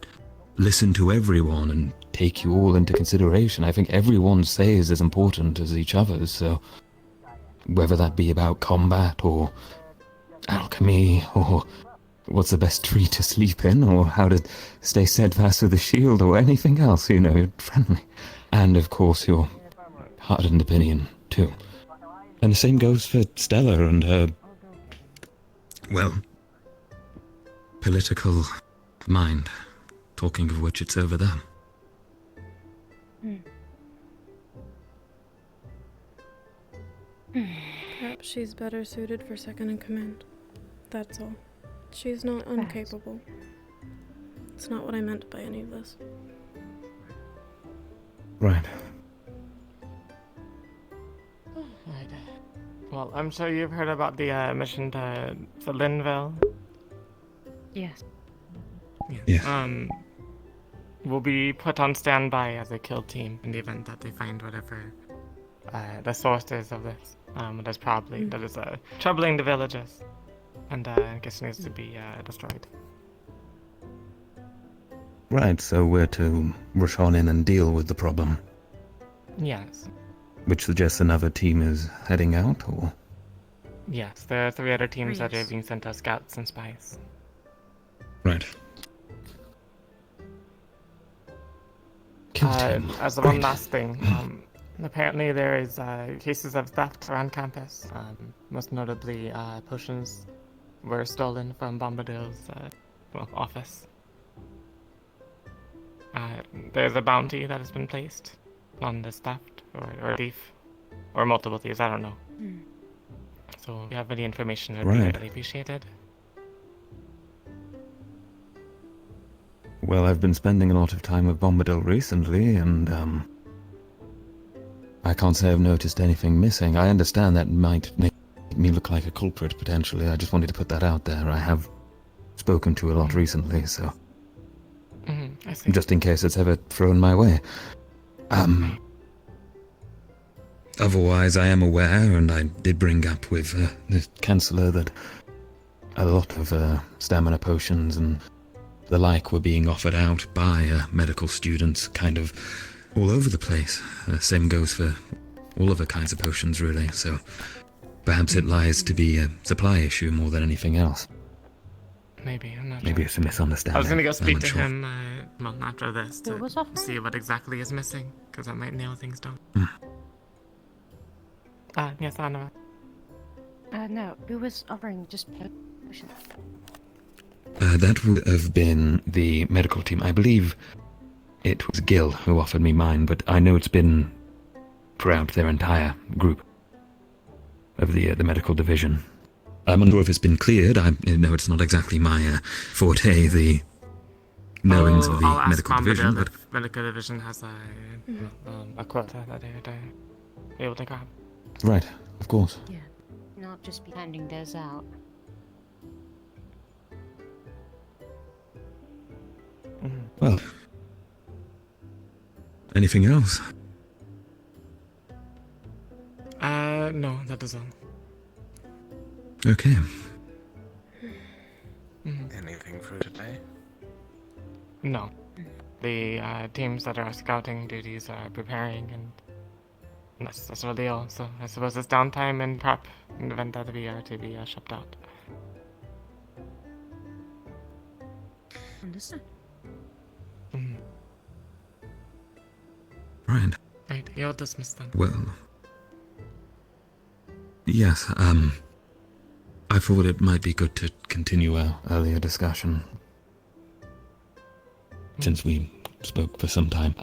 listen to everyone and take you all into consideration. I think everyone's say is as important as each other's, so whether that be about combat or alchemy or what's the best tree to sleep in or how to stay steadfast with the shield or anything else, friendly. And of course your hardened opinion too. And the same goes for Stella and her, well, political mind. Talking of which, it's over there. Perhaps she's better suited for second in command. That's all. She's not incapable. It's not what I meant by any of this. Right. Right. Well, I'm sure you've heard about the mission to Linville. Yes. Yes. We'll be put on standby as a kill team in the event that they find whatever the source is of this. That is troubling the villagers, and I guess needs to be destroyed. Right, so we're to rush on in and deal with the problem. Yes. Which suggests another team is heading out, or? Yes, there are 3 other teams that are being sent as scouts and spies. Right. As one last thing, apparently there is cases of theft around campus. Most notably, potions were stolen from Bombadil's office. There's a bounty that has been placed on this theft or thief, or multiple thieves. I don't know. So if you have any information, it would be really appreciated. Well, I've been spending a lot of time with Bombadil recently, and I can't say I've noticed anything missing. I understand that might make me look like a culprit, potentially. I just wanted to put that out there. I have spoken to a lot recently, so... I see. Just in case it's ever thrown my way. Otherwise, I am aware, and I did bring up with the Chancellor that a lot of stamina potions and the like were being offered out by medical students kind of all over the place. Same goes for all other kinds of potions, really, so perhaps it lies to be a supply issue more than anything else. Maybe, I'm not Maybe sure. it's a misunderstanding. I was gonna go speak I'm to unsure. him, well, after this, Who to was offering? see what exactly is missing, because that might nail things down. Yes, Anna. No, who was offering just potions? That would have been the medical team. I believe it was Gil who offered me mine, but I know it's been throughout their entire group of the medical division. I'm unsure if it's been cleared. I know it's not exactly my forte, the knowings of the I'll ask medical division, Bombadil but if medical division has a quota that they'd be able to grab. right, of course. Yeah, not just be handing those out. Well, anything else? No, that is all. Okay. Anything for today? No. The teams that are scouting duties are preparing, and that's really all. So I suppose it's downtime and prep in the event that we are to be shipped out. Understood. Right. Right, you're dismissed then. Well, yes, I thought it might be good to continue our earlier discussion, since we spoke for some time.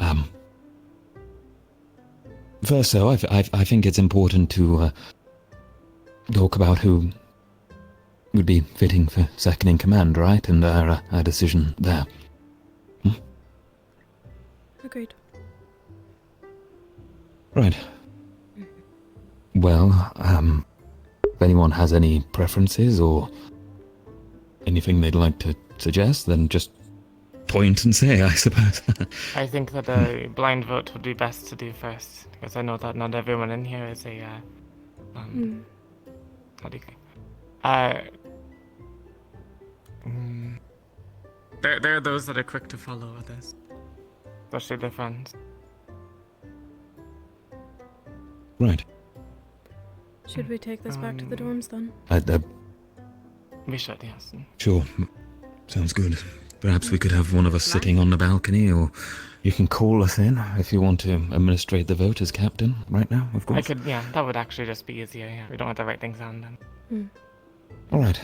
First, though, I think it's important to talk about who would be fitting for second in command, right? And our decision there. Agreed. Right. Well, if anyone has any preferences or anything they'd like to suggest, then just point and say, I suppose. I think that a blind vote would be best to do first, because I know that not everyone in here is a, how do you there are those that are quick to follow others, especially their friends. Right. Should we take this back to the dorms then? We should, yes. Sure. Sounds good. Perhaps we could have one of us sitting on the balcony, or you can call us in if you want to administrate the vote as captain right now, of course. I could, yeah, that would actually just be easier, yeah. We don't have to write things down then. All right.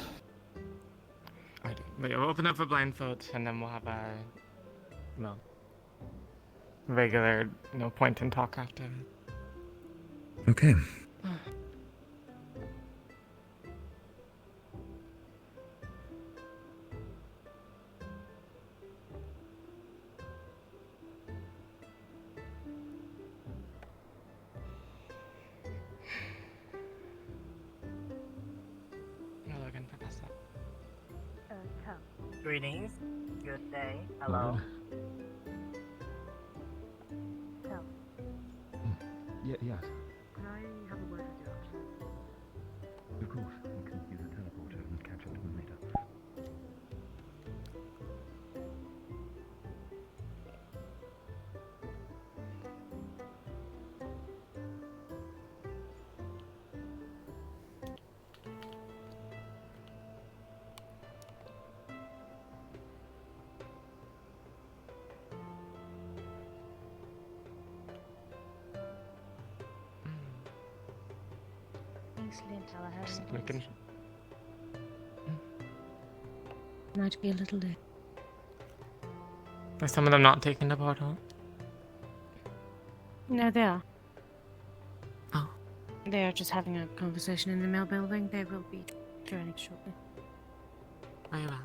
Right. But we'll open up for blind vote, and then we'll have a, regular, point and talk after. Okay. Hello again, Professor. Greetings. Good day. Hello. Yes. Can I have a word with you, actually? Of course. You can use a teleporter and catch up to them later. Thanks, Lintella. Just making. Might be a little late. Are some of them not taking the portal? No, they are. Oh. They are just having a conversation in the mail building. They will be joining shortly. Very well.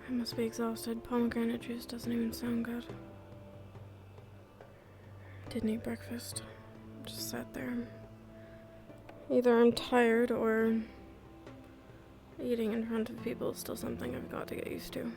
I must be exhausted. Pomegranate juice doesn't even sound good. Didn't eat breakfast. Just sat there. Either I'm tired or eating in front of people is still something I've got to get used to.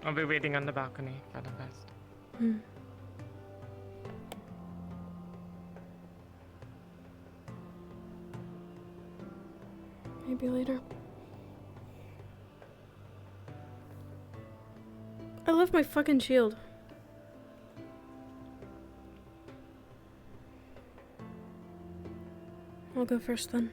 I'll be waiting on the balcony for the best. Maybe later. I left my fucking shield. I'll go first then.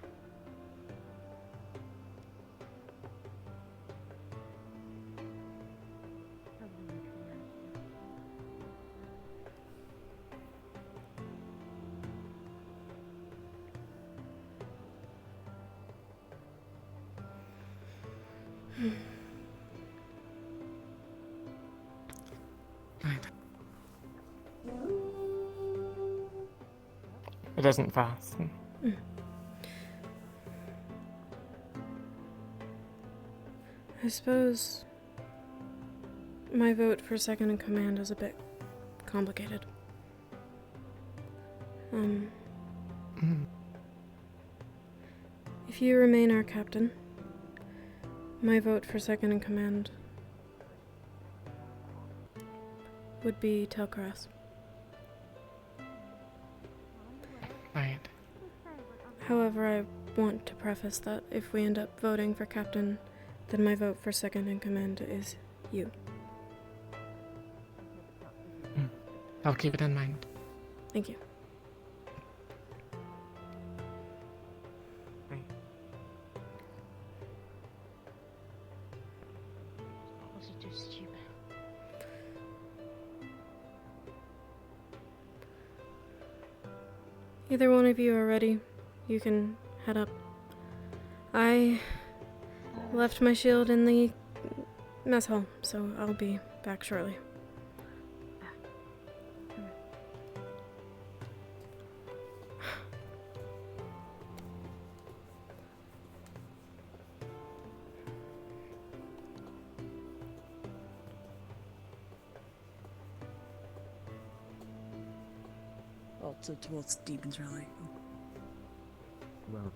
It isn't fast. I suppose my vote for second in command is a bit complicated. If you remain our captain, my vote for second in command would be Telcrass. Right. However, I want to preface that if we end up voting for captain, then my vote for second in command is you. I'll keep it in mind. Thank you. Was it too stupid? Either one of you are ready, you can head up. I left my shield in the mess hall, so I'll be back shortly. Oh, towards Demon's Rally. Well.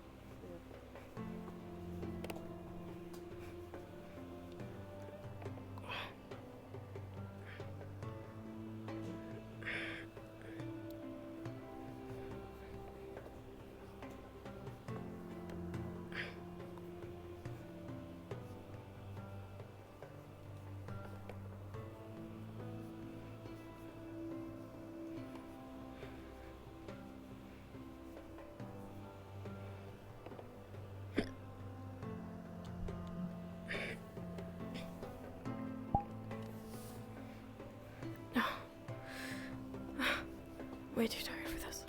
Way too tired for this.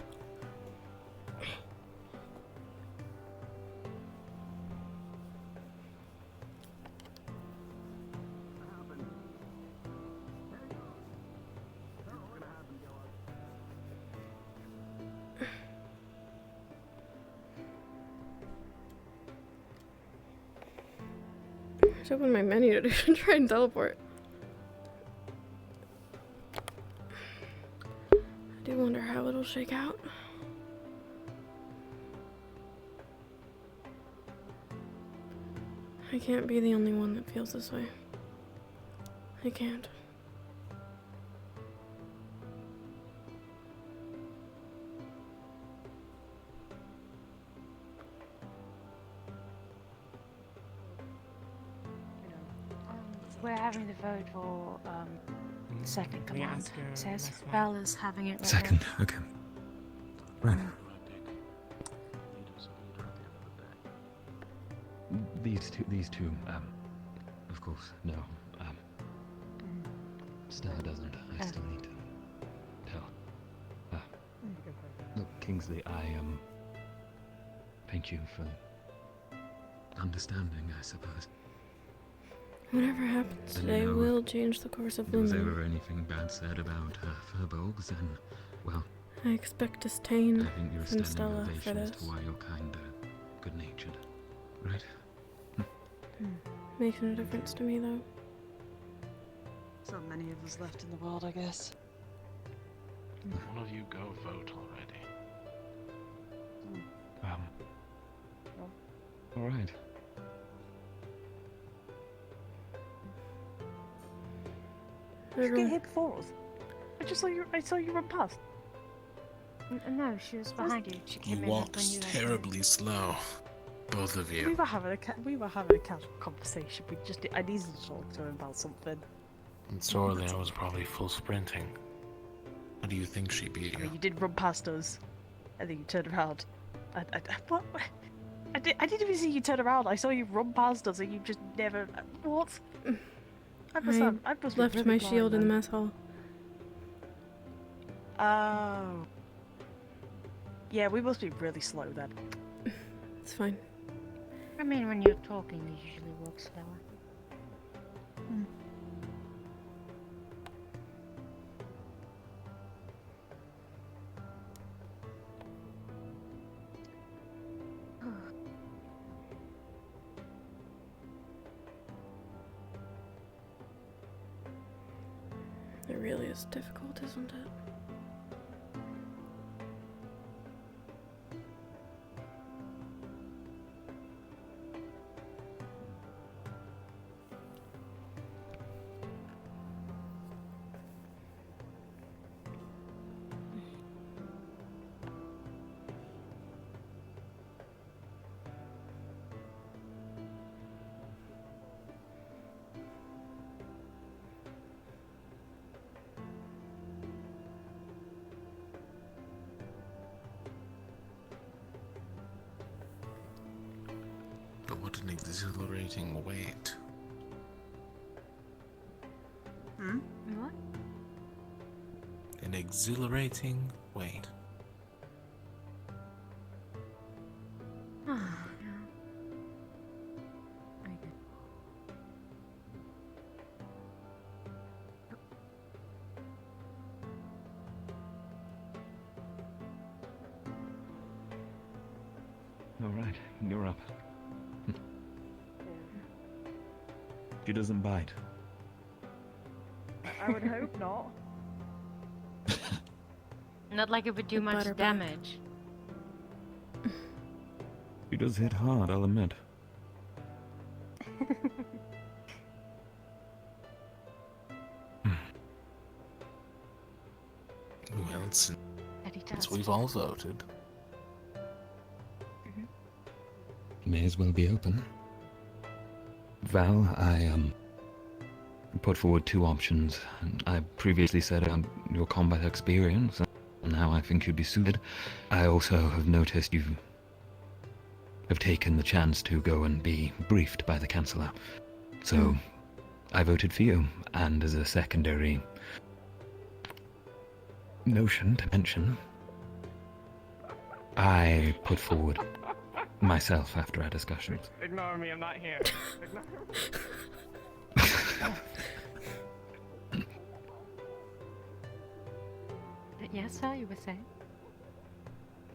I should open my menu to try and teleport. I do wonder how it'll shake out. I can't be the only one that feels this way. I can't. We're having the vote for second Can we command. ask, It says next one? Bella's having it right Second, there. okay. Right. These two, of course, no. Stella doesn't. I still need to tell. Look, Kingsley, thank you for understanding, I suppose. Whatever happens And today will change the course of was Lumen. ever anything bad said about Furbolgs, then, well, I expect disdain I think you're a from standing Stella for ovation as this. to why you're kind, good-natured, right? Makes no difference to me, though. So many of us left in the world, I guess. One of you go vote already. All right. Did you get hit before us? I saw you run past. No, she was behind you. She came You in when walked you terribly slow, both of you. We were having a casual conversation. I needed to talk to him about something. And Sorley was probably full sprinting. How do you think she beat I you? mean, you did run past us, and then you turned around. What? I didn't even see you turn around. I saw you run past us, and you just never. What? I must be left really my blind, shield in the then. mess hall. Oh. Yeah, we must be really slow then. It's fine. I mean, when you're talking, you usually walk slower. It really is difficult, isn't it? But what an exhilarating wait. What? An exhilarating wait. All right, you're up. She doesn't bite. I would hope not. Not like it would do much damage. She does hit hard, I'll admit. Well, since we've all voted. May as well be open. Val, I put forward two options. I previously said your combat experience and how I think you'd be suited. I also have noticed you have taken the chance to go and be briefed by the Chancellor. So I voted for you, and as a secondary notion to mention, I put forward myself after our discussions. Ignore me, I'm not here. Yes, sir, you were saying?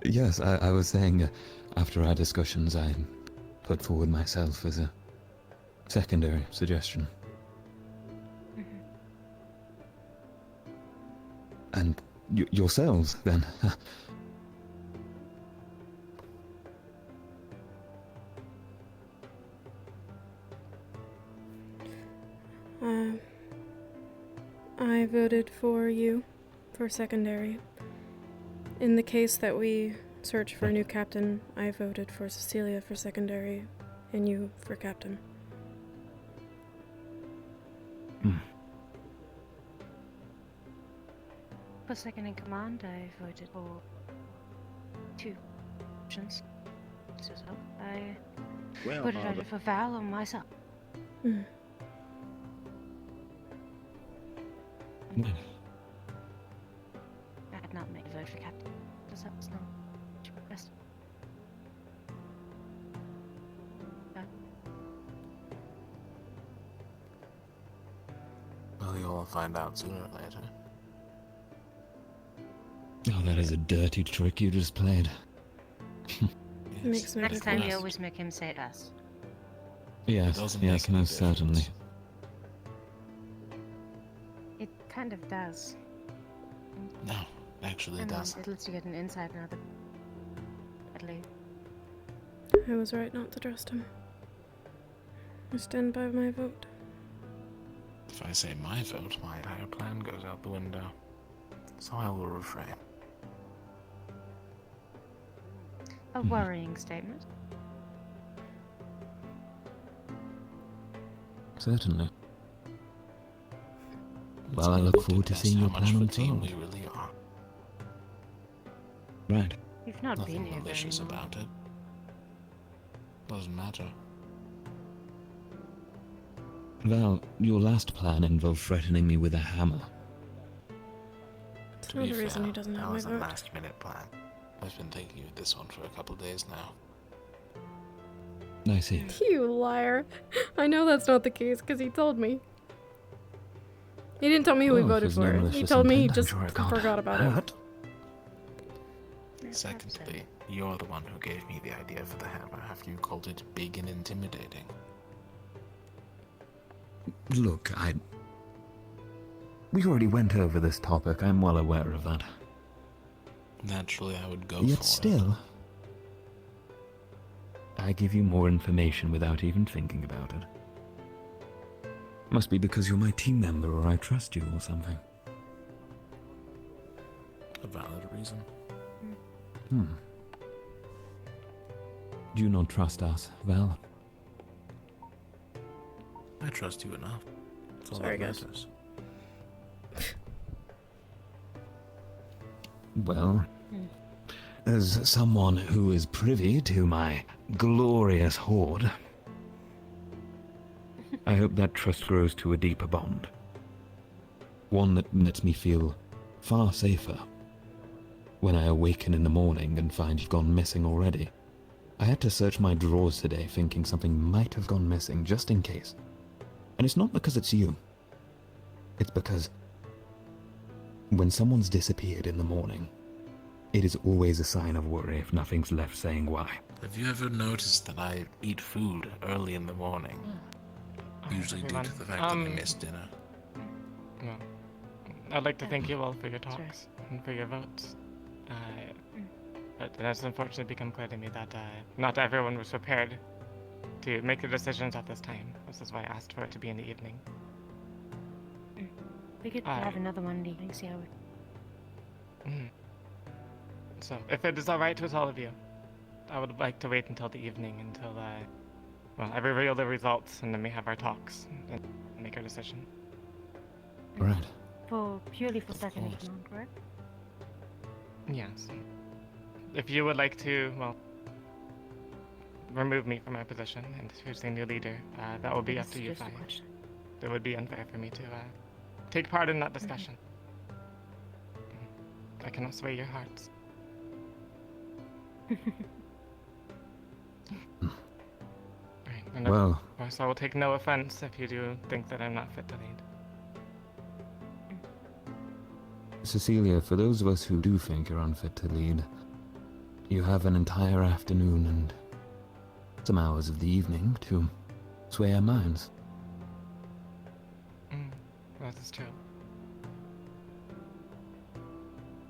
Yes, I was saying after our discussions I put forward myself as a secondary suggestion. And yourselves, then. I voted for you for secondary. In the case that we search for a new captain, I voted for Cecilia for secondary, and you for captain. For second in command, I voted for two options. So I voted either for Val or myself. I had not made a vote for captain, because that was not requested. Well, you'll all find out sooner or later. Oh, that is a dirty trick you just played. Next time you always make him say it us. Yes, yes, most certainly. It kind of does. No, actually it does. It lets you get an insight now that... At least. I was right not to trust him. I stand by my vote. If I say my vote, my entire plan goes out the window. So I will refrain. A worrying statement. Certainly. Well, I look forward to seeing your plan unfold. We really are. Right. You've not Nothing been here very malicious long. about it. Doesn't matter. Val, your last plan involved threatening me with a hammer. That's another reason he doesn't have that my was a vote. last-minute plan. I've been thinking of this one for a couple days now. I see. You liar. I know that's not the case because he told me. He didn't tell me who he Well, if voted there's no for. He malicious told me he intent, I'm just sure I can't forgot about hurt. it. Secondly, you're the one who gave me the idea for the hammer after you called it big and intimidating. Look, we already went over this topic. I'm well aware of that. Naturally, I would go Yet for still, I give you more information without even thinking about it. Must be because you're my team member or I trust you or something. a valid reason. Do you not trust us, Val? I trust you enough. That's all Sorry, that guys. matters. Well, as someone who is privy to my glorious hoard, I hope that trust grows to a deeper bond. One that lets me feel far safer when I awaken in the morning and find you've gone missing already. I had to search my drawers today thinking something might have gone missing just in case. And it's not because it's you. It's because when someone's disappeared in the morning, it is always a sign of worry if nothing's left saying why. Have you ever noticed that I eat food early in the morning? Usually due to the fact that I missed dinner. Well, I'd like to thank you all for your talks and for your votes. But it has unfortunately become clear to me that not everyone was prepared to make the decisions at this time. This is why I asked for it to be in the evening. We could have another one in the evening, see how we... So, if it is alright with all of you, I would like to wait until the evening until, I reveal the results and then we have our talks and make our decision. Right. Purely for second in command, correct? Yes. If you would like to, remove me from my position and choose a new leader, that will be up to you five. It would be unfair for me to take part in that discussion. I cannot sway your hearts. Right, and Well. of course, I will take no offense if you do think that I'm not fit to lead. Cecilia, for those of us who do think you're unfit to lead, you have an entire afternoon and some hours of the evening to sway our minds. That is true.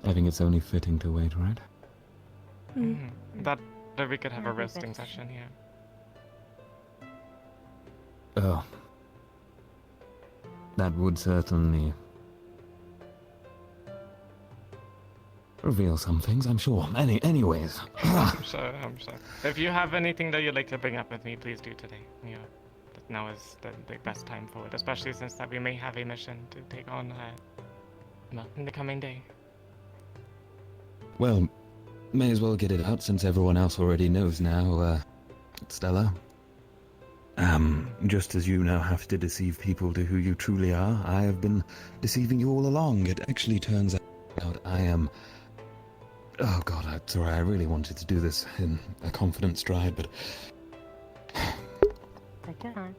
I think it's only fitting to wait, right? That we could have a roasting session here. Oh. That would certainly reveal some things, I'm sure. Anyways. I'm sure. If you have anything that you'd like to bring up with me, please do today. Yeah, that now is the best time for it, especially since that we may have a mission to take on in the coming day. Well, may as well get it out since everyone else already knows now, Stella. Just as you now have to deceive people to who you truly are, I have been deceiving you all along. It actually turns out I am... Oh god, I'm sorry, I really wanted to do this in a confident stride, but... Take your time.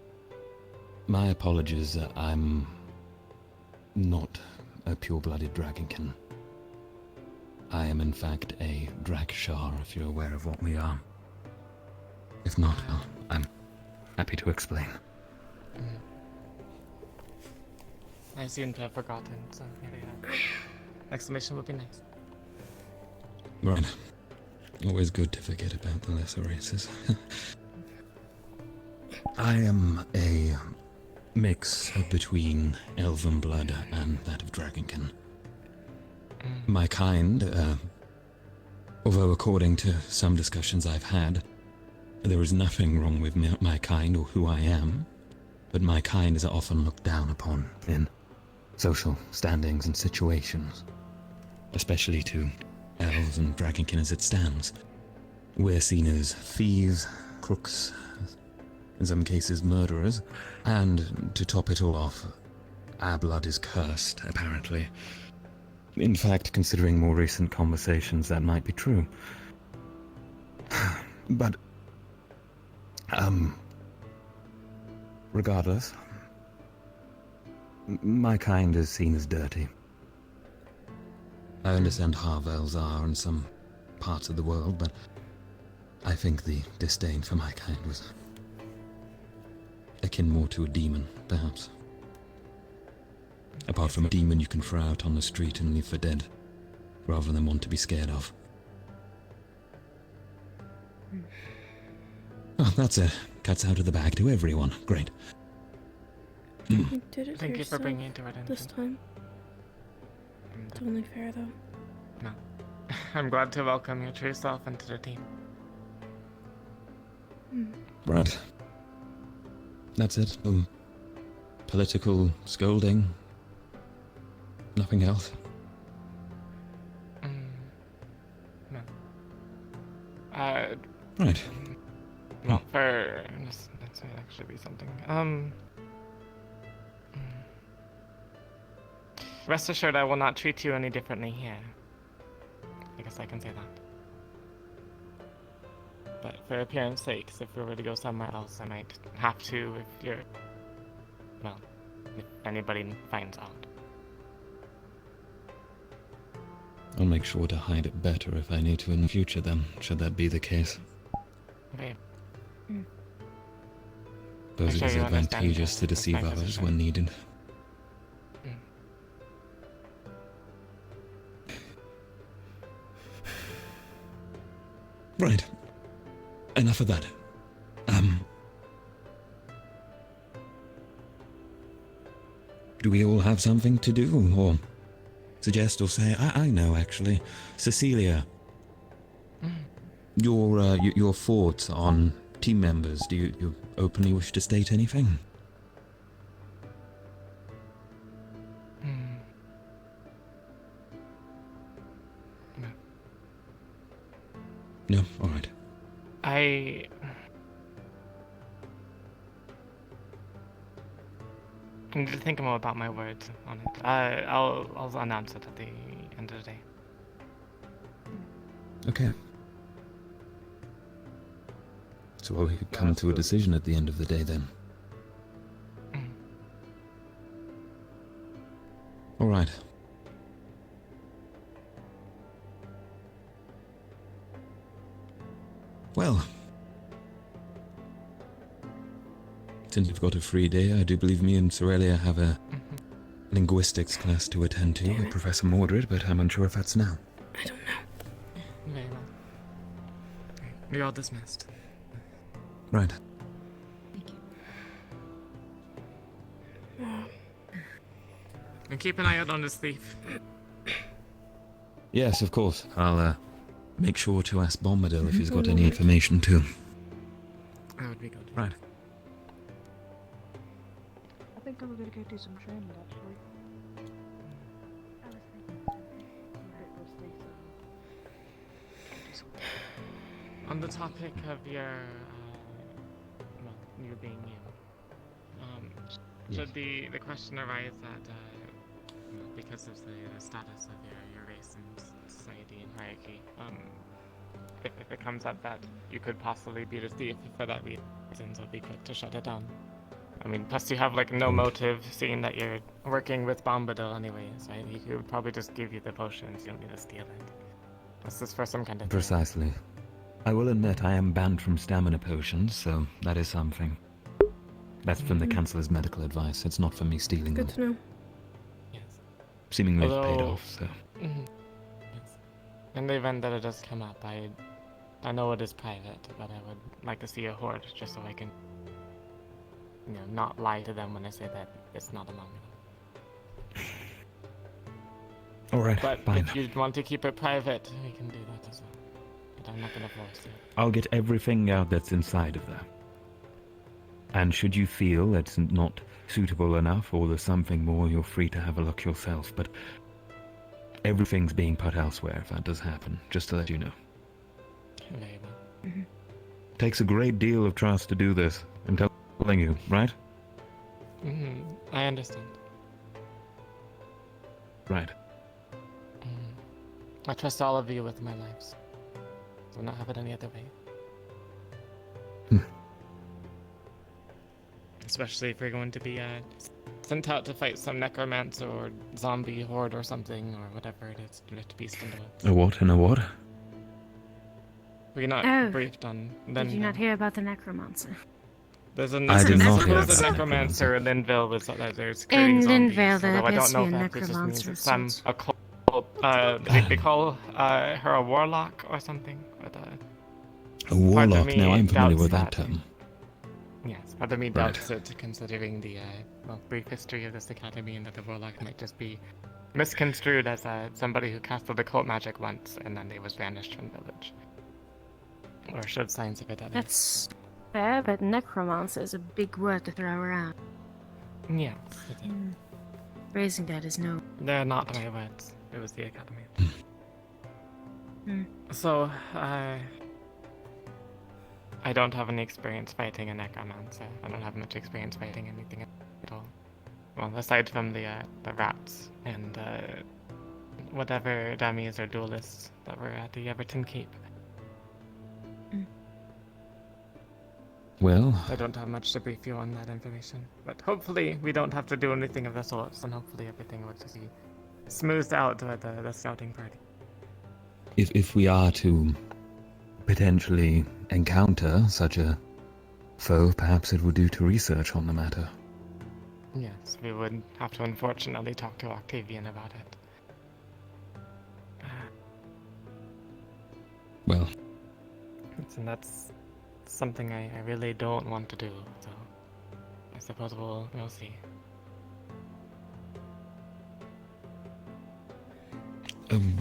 My apologies, I'm not a pure-blooded dragonkin. I am in fact a Drakshar, if you're aware of what we are. If not, well, I'm happy to explain. I seem to have forgotten, so here we are. Explanation would be nice. Right. Always good to forget about the lesser races. I am a mix between elven blood and that of dragonkin. My kind, although according to some discussions I've had, there is nothing wrong with my kind or who I am, but my kind is often looked down upon in social standings and situations, especially to elves and dragonkin as it stands. We're seen as thieves, crooks, in some cases murderers, and to top it all off, our blood is cursed, apparently. In fact, considering more recent conversations, that might be true. But, regardless, my kind is seen as dirty. I understand half-elves are in some parts of the world, but I think the disdain for my kind was akin more to a demon, perhaps. Apart from a demon you can throw out on the street and leave for dead, rather than one to be scared of. Oh, that's it. Cat's out of the bag to everyone. Great. You did it Thank you for yourself bringing it to our attention. this time. It's only fair, though. No. I'm glad to welcome your true self into the team. Right. That's it. Political scolding. Nothing else. No. Right. Well, for... This might actually be something. Rest assured I will not treat you any differently here. I guess I can say that. But for appearance sakes, if we were to go somewhere else, I might have to if you're... Well, if anybody finds out. I'll make sure to hide it better if I need to in the future then, should that be the case. Okay. Suppose it is advantageous to deceive others when needed. Right. Enough of that. Do we all have something to do, or suggest or say? I know, actually. Cecilia, your thoughts on team members. Do you openly wish to state anything? No? Alright. I need to think more about my words on it. I'll announce it at the end of the day. Okay. So we could come to a decision at the end of the day then. Alright. Well, since you've got a free day, I do believe me and Sorelia have a linguistics class to attend to with Professor Mordred, but I'm unsure if that's now. I don't know. Very well. You're all dismissed. Right. And keep an eye out on this thief. Yes, of course. I'll make sure to ask Bombadil if he's got any information too. That would be good. Right. I think I'm gonna go do some training actually. On the topic of your you being you. Should the question arise that, because of the status of your race and society and hierarchy, if it comes up that you could possibly be the thief for that reason, I'll be quick to shut it down. I mean, plus you have, like, no motive, seeing that you're working with Bombadil anyway, so he could probably just give you the potions, you don't need to steal it. This is for some kind of... Precisely. I will admit I am banned from stamina potions, so that is something. That's from the Chancellor's medical advice. It's not for me stealing Good them. to know. Yes. Seemingly it's paid off, so... Yes. In the event that it does come up, I know it is private, but I would like to see a horde, just so I can, you know, not lie to them when I say that it's not among them. Alright, But fine. if you want to keep it private, we can do that as well. But I'm not gonna force you. I'll get everything out that's inside of there. And should you feel it's not suitable enough, or there's something more, you're free to have a look yourself, but everything's being put elsewhere if that does happen, just to let you know. Very well. Takes a great deal of trust to do this, I'm telling you, right? I understand. Right. I trust all of you with my lives. I will not have it any other way. Especially if you're going to be sent out to fight some necromancer or zombie horde or something, or whatever it is to be spent with. A what and a what? We're not briefed on. Did you not hear about the necromancer? There's a I did not hear there's a about necromancer in Linville with there's In creating zombies. Linville, there Although I appears don't to know be a if that just means necromancer that of some sorts. occult. They call her a warlock or something. But A warlock, me now I'm familiar doubts with that that. term. Yes, part of me doubts it, considering the brief history of this academy, and that the warlock might just be misconstrued as somebody who casted occult magic once, and then they was banished from the village. Or showed signs of it at least. That's fair, but necromancer is a big word to throw around. Yes. Raising that is no... They're not my words. It was the academy. Hmm. So, I don't have any experience fighting a necromancer. I don't have much experience fighting anything at all. Well, aside from the rats and whatever dummies or duelists that were at the Everton Keep. Well... I don't have much to brief you on that information. But hopefully we don't have to do anything of the sorts, and hopefully everything will just be smoothed out at the scouting party. If we are to potentially encounter such a foe, perhaps it would do to research on the matter. Yes, we would have to unfortunately talk to Octavian about it. Well... And that's something I really don't want to do, so I suppose we'll see.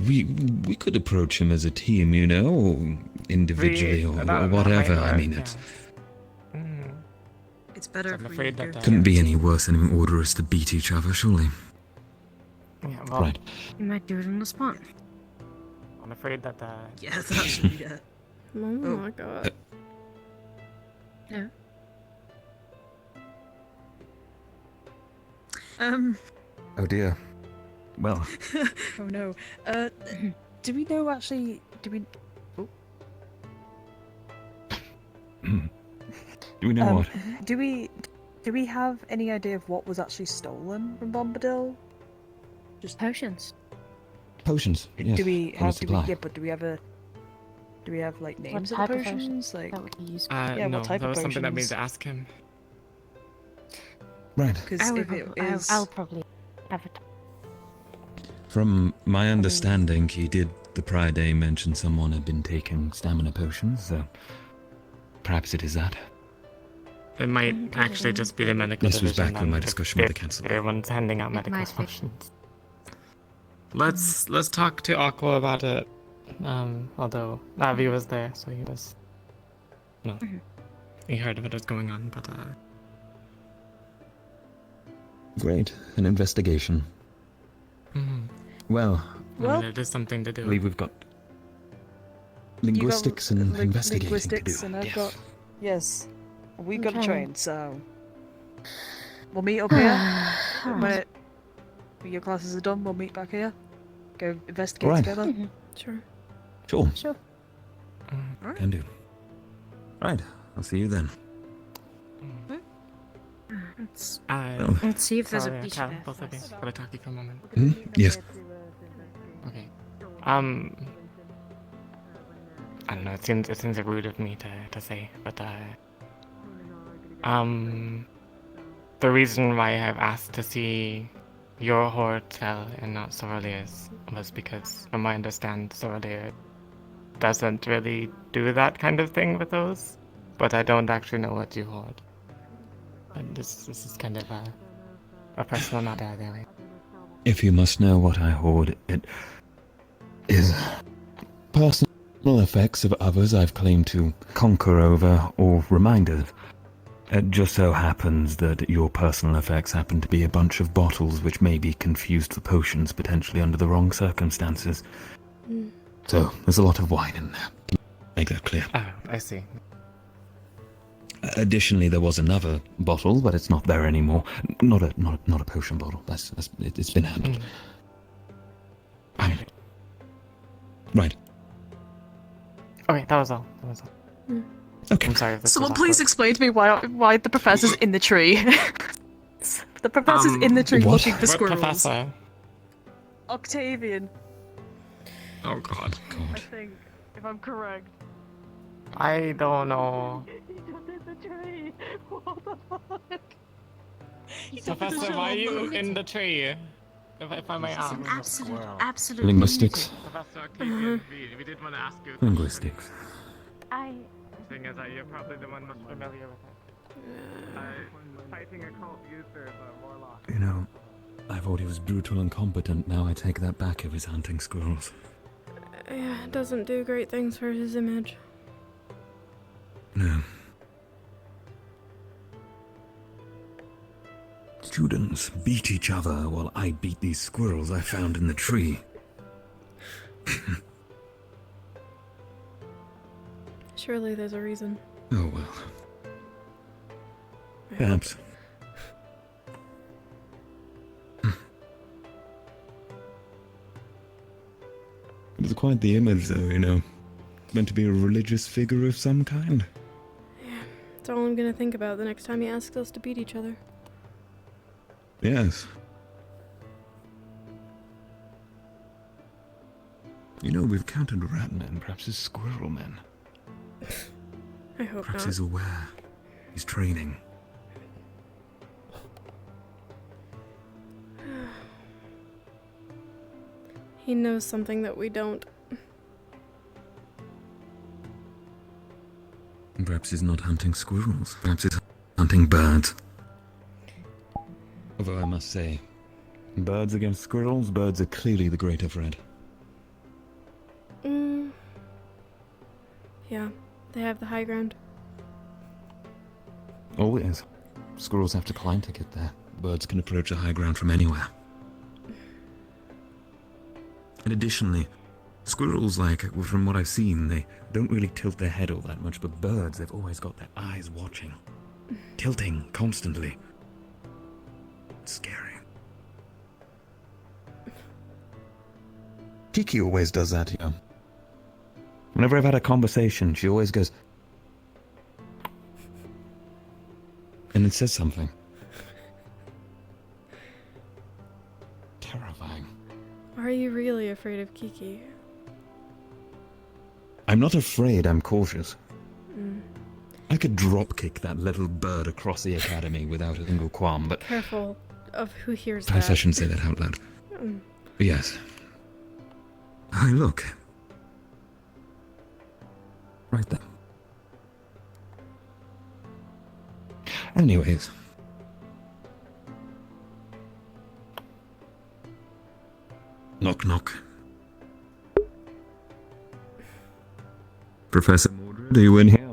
We could approach him as a team, you know, or individually, or whatever. I mean, it's... It's better I'm if afraid we that, go Couldn't be any worse than an order us to beat each other, surely. Yeah, well, Right. You might do it on the spot. I'm afraid that Yeah, that's actually, yeah. Oh my god. Yeah. Oh dear. Well, Oh no. Do we know actually? Do we? Oh. do we know what? Do we have any idea of what was actually stolen from Bombadil? Just potions. Potions. Yes. Do we on a have? supply. Yeah, but do we have like names of type the of potions? potions? Like, That would be useful. yeah, no, what type that of was something that we need potions? to ask him. Right. Because I if would it prob- is, I'll probably have it. From my understanding, he did the prior day mention someone had been taking stamina potions, so perhaps it is that. It might actually just be the medical This was division back when my then, if discussion with the council. Everyone's handing out It medical might be. potions. Let's talk to Aqua about it. Although Avi was there, so he was. No, he heard of what was going on, but Great. An investigation. Well, I mean, it is something to I do. believe we've got linguistics and investigating to do. and I've got yes, We got a Okay. train, so we'll meet up here. when your classes are done, we'll meet back here. Go investigate Right. together. Sure. Sure. Sure. Can do. Right. I'll see you then. Let's see if there's a sorry, beach Cal, there both of you. first. Could I talk to you for a moment? Yes. Okay. I don't know. It seems rude of me to say, but the reason why I've asked to see your hotel and not Sorelia's was because, from what I understand, Sorelia doesn't really do that kind of thing with those, but I don't actually know what you hold. And this is kind of a personal matter, really. If you must know what I hoard, it is personal effects of others I've claimed to conquer over, or reminders. It just so happens that your personal effects happen to be a bunch of bottles which may be confused for potions, potentially under the wrong circumstances. So, there's a lot of wine in there. Make that clear. Oh, I see. Additionally, there was another bottle, but it's not there anymore. Not a potion bottle. It's been handled. Right. Okay, that was all. Okay. I'm sorry if this Someone was please awkward. explain to me why the professor's in the tree. The professor's in the tree what? looking for What squirrels. professor? Octavian, Oh god. I think, if I'm correct. I don't know. Professor, why are you in the tree? If I may ask. Absolute Linguistics. Professor Octavian, we did want to ask you. Linguistics. Thing is that you're probably the one most familiar with it. Fighting a cult user is a warlock. You know, I thought he was brutal and competent. Now I take that back if he's hunting squirrels. Yeah, it doesn't do great things for his image. No. Students beat each other while I beat these squirrels I found in the tree. Surely there's a reason. Oh well. Perhaps. It was quite the image, though, you know. Meant to be a religious figure of some kind. That's all I'm gonna think about the next time he asks us to beat each other. Yes. You know, we've counted rat men, perhaps he's squirrel men. I hope Perhaps not. he's aware. He's training. He knows something that we don't. Perhaps he's not hunting squirrels. Perhaps he's hunting birds. Although I must say, birds against squirrels, birds are clearly the greater threat. Yeah, they have the high ground. Always. Squirrels have to climb to get there. Birds can approach the high ground from anywhere. And additionally, squirrels, from what I've seen, they don't really tilt their head all that much, but birds, they've always got their eyes watching. Tilting constantly. It's scary. Kiki always does that, you know. Whenever I've had a conversation, she always goes... and it says something. Terrifying. Are you really afraid of Kiki? I'm not afraid, I'm cautious. I could drop-kick that little bird across the academy without a single qualm, but... Careful of who hears Perhaps that. I shouldn't say that out loud. Mm. But yes. Hey, look. Right there. Anyways. Knock, knock. Professor Mordred, are you in here?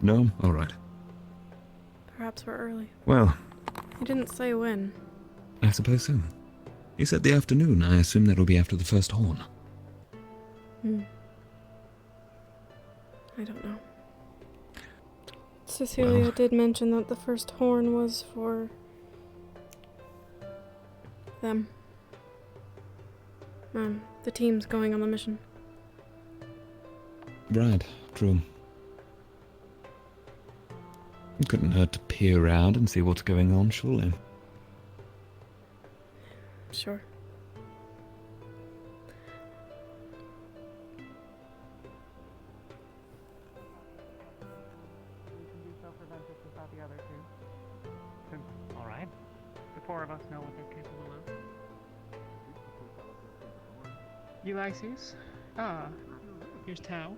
No? Alright. Perhaps we're early. Well, He didn't say when. I suppose so. You said the afternoon. I assume that'll be after the first horn. I don't know. Cecilia did mention that the first horn was for them. The team's going on the mission. Right, true. It couldn't hurt to peer around and see what's going on, surely. Sure. Alright. The four of us know what they're capable of. Ulysses? Here's Tao.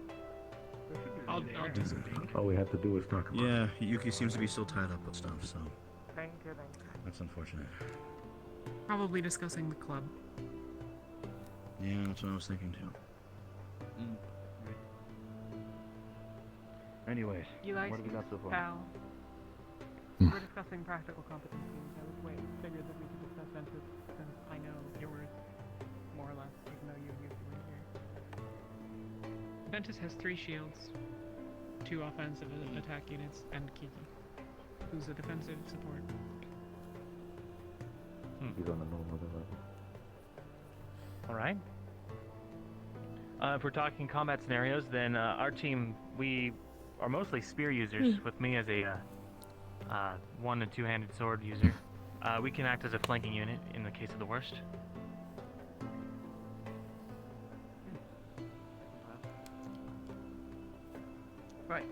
I'll just... All we have to do is talk about it. Yeah, Yuki seems to be still tied up with stuff, so Thank you. that's unfortunate. Probably discussing the club. Yeah, that's what I was thinking too. Anyways, Ulysses, what have we got so far? Tao. We're discussing practical competencies. I figured that we could discuss Ventus since I know yours, more or less, even though you used to be here. Ventus has 3 shields, 2 offensive attack units, and Kiki, who's a defensive support. He's on a normal level. Alright. If we're talking combat scenarios, then our team, we are mostly spear users, with me as a 1- and 2-handed sword user. We can act as a flanking unit in the case of the worst. Right.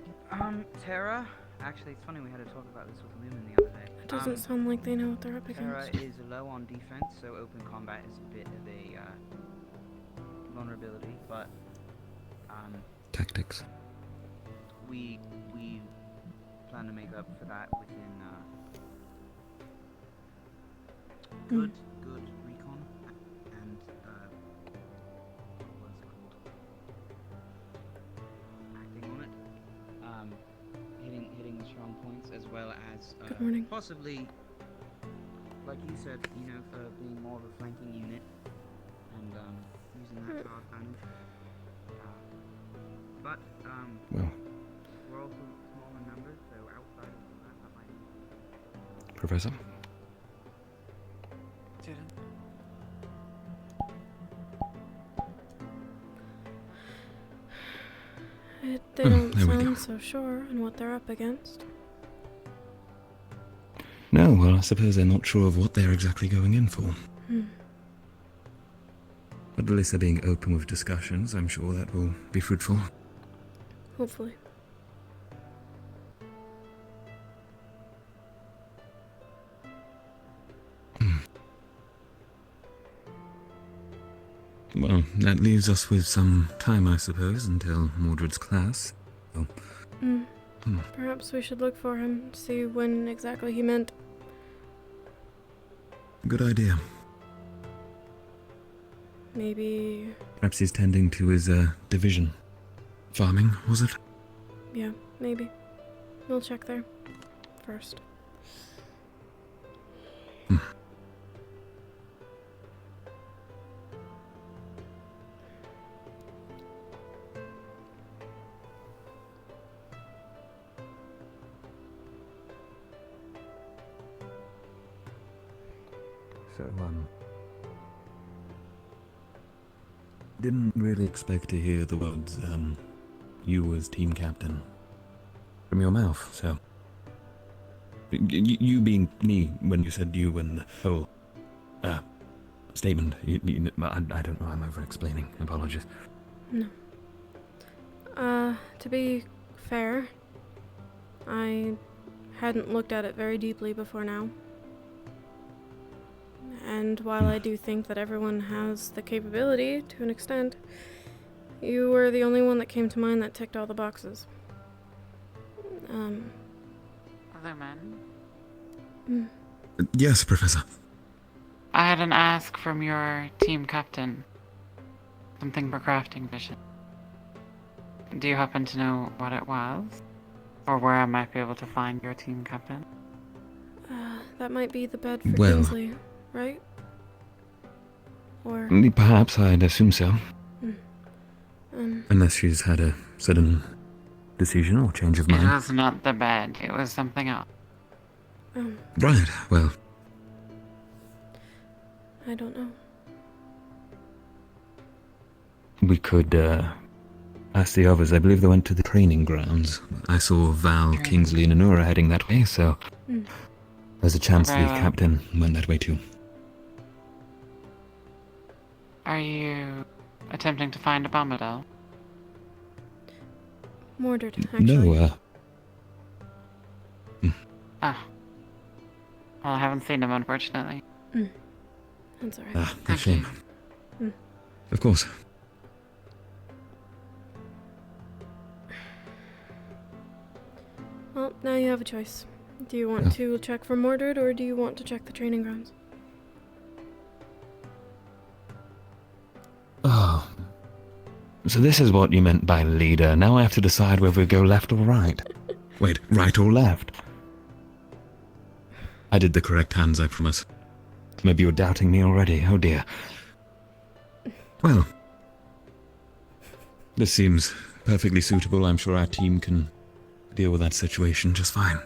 Tara. Actually, it's funny we had a talk about this with Lumen the other day. It doesn't sound like they know what they're up Tara against. is low on defense, so open combat is a bit of a vulnerability. But Tactics. we plan to make up for that within good recon and what's it called? Acting on it. Hitting the strong points as well as Good morning. possibly, like you said, for being more of a flanking unit and using that to our advantage. But Well, we're also small in numbers, so outside of that might be. Professor? They don't there we go. sound so sure on what they're up against. No, well, I suppose they're not sure of what they're exactly going in for. But at least they're being open with discussions. I'm sure that will be fruitful. Hopefully. Well, that leaves us with some time, I suppose, until Mordred's class. So, Perhaps we should look for him, see when exactly he meant. good idea. Maybe... Perhaps he's tending to his division. Farming, was it? yeah, maybe. We'll check there. First. So, didn't really expect to hear the words, you as team captain from your mouth, so. You being me when you said you and the whole, statement. I don't know, I'm over-explaining. Apologies. No. To be fair, I hadn't looked at it very deeply before now. And while I do think that everyone has the capability, to an extent, you were the only one that came to mind that ticked all the boxes. Other men? Yes, Professor. I had an ask from your team captain. Something for crafting vision. Do you happen to know what it was? Or where I might be able to find your team captain? That might be the bed for Well. Kingsley, right? Or... Perhaps, I'd assume so. Um, Unless she's had a sudden decision or change of It mind? was not the bed, it was something else. Right, well, I don't know. we could, ask the others. I believe they went to the training grounds. I saw Val, Kingsley, and Anura heading that way, so there's a chance the captain went that way too. Are you attempting to find Abomadel? Mordred, actually. No, Ah. Well, I haven't seen him, unfortunately. That's alright. Ah, a shame. Mm. Of course. Well, now you have a choice. Do you want to check for Mordred, or do you want to check the training grounds? Oh. So this is what you meant by leader. Now I have to decide whether we go left or right. Wait, right or left? I did the correct hands, I promise. Maybe you're doubting me already. Oh dear. Well, this seems perfectly suitable. I'm sure our team can deal with that situation just fine.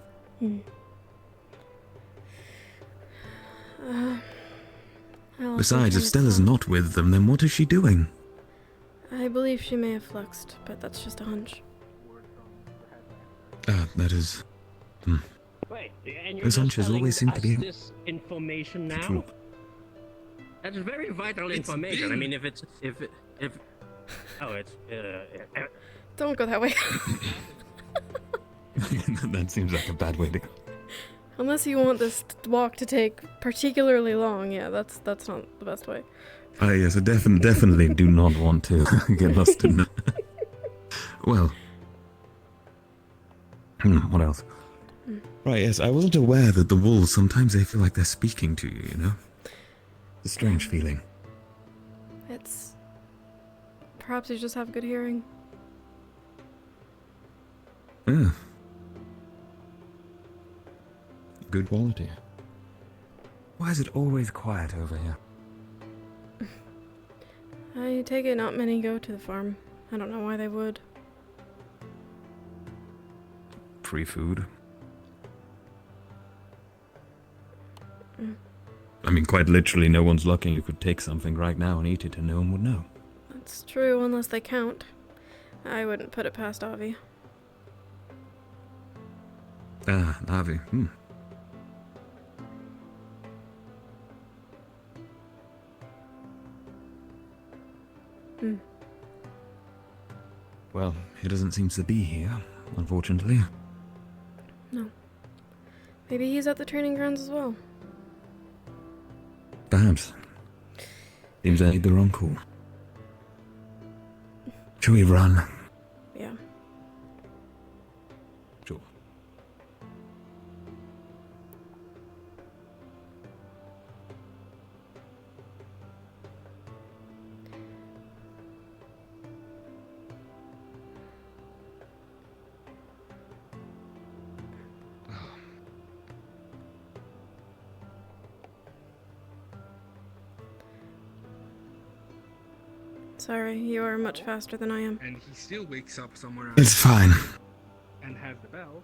Besides, if Stella's not with them, then what is she doing? I believe she may have fluxed, but that's just a hunch. That is... Wait, and you're Those just hunches telling always seem to us be... this information now? True. That's very vital information. I mean, if Don't go that way. That seems like a bad way to go. Unless you want this walk to take particularly long, yeah, that's not the best way. Yes, I definitely do not want to get lost in that. Well... what else? Right, yes, I wasn't aware that the wolves, sometimes they feel like they're speaking to you, you know? It's a strange feeling. It's... Perhaps you just have good hearing. Yeah. Good quality. Why is it always quiet over here? I take it not many go to the farm. I don't know why they would. Free food. I mean, quite literally, no one's looking. You could take something right now and eat it and no one would know. That's true, unless they count. I wouldn't put it past Avi. Avi. Well, he doesn't seem to be here, unfortunately. No. Maybe he's at the training grounds as well. Perhaps. Seems I made the wrong call. Shall we run? Yeah. Sure. Sorry, you are much faster than I am. And he still wakes up somewhere else. It's fine. And has the bell.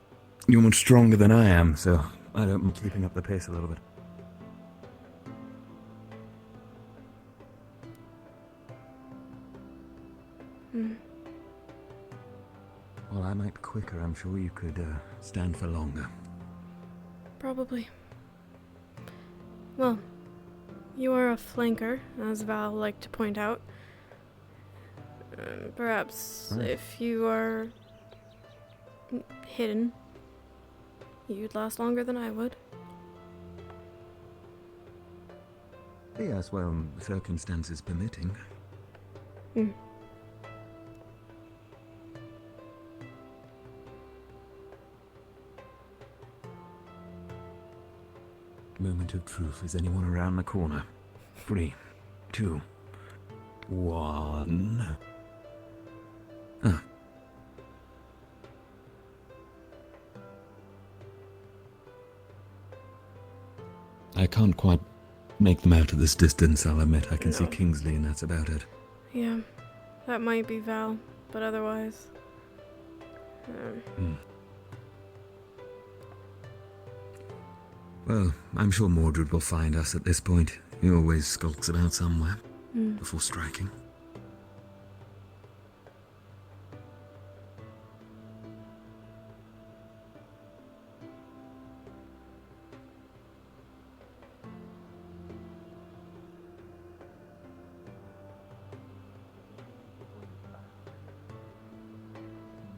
You're much stronger than I am, so I don't mind keeping up the pace a little bit. Well, I might be quicker. I'm sure you could stand for longer. Probably. Well, you are a flanker, as Val liked to point out. Perhaps if you are hidden, you'd last longer than I would. Yes, well, circumstances permitting. Moment of truth. Is anyone around the corner? 3, 2, 1. I can't quite make them out at this distance, I'll admit. I can see Kingsley and that's about it. Yeah, that might be Val, but otherwise... Well, I'm sure Mordred will find us at this point. He always skulks about somewhere before striking.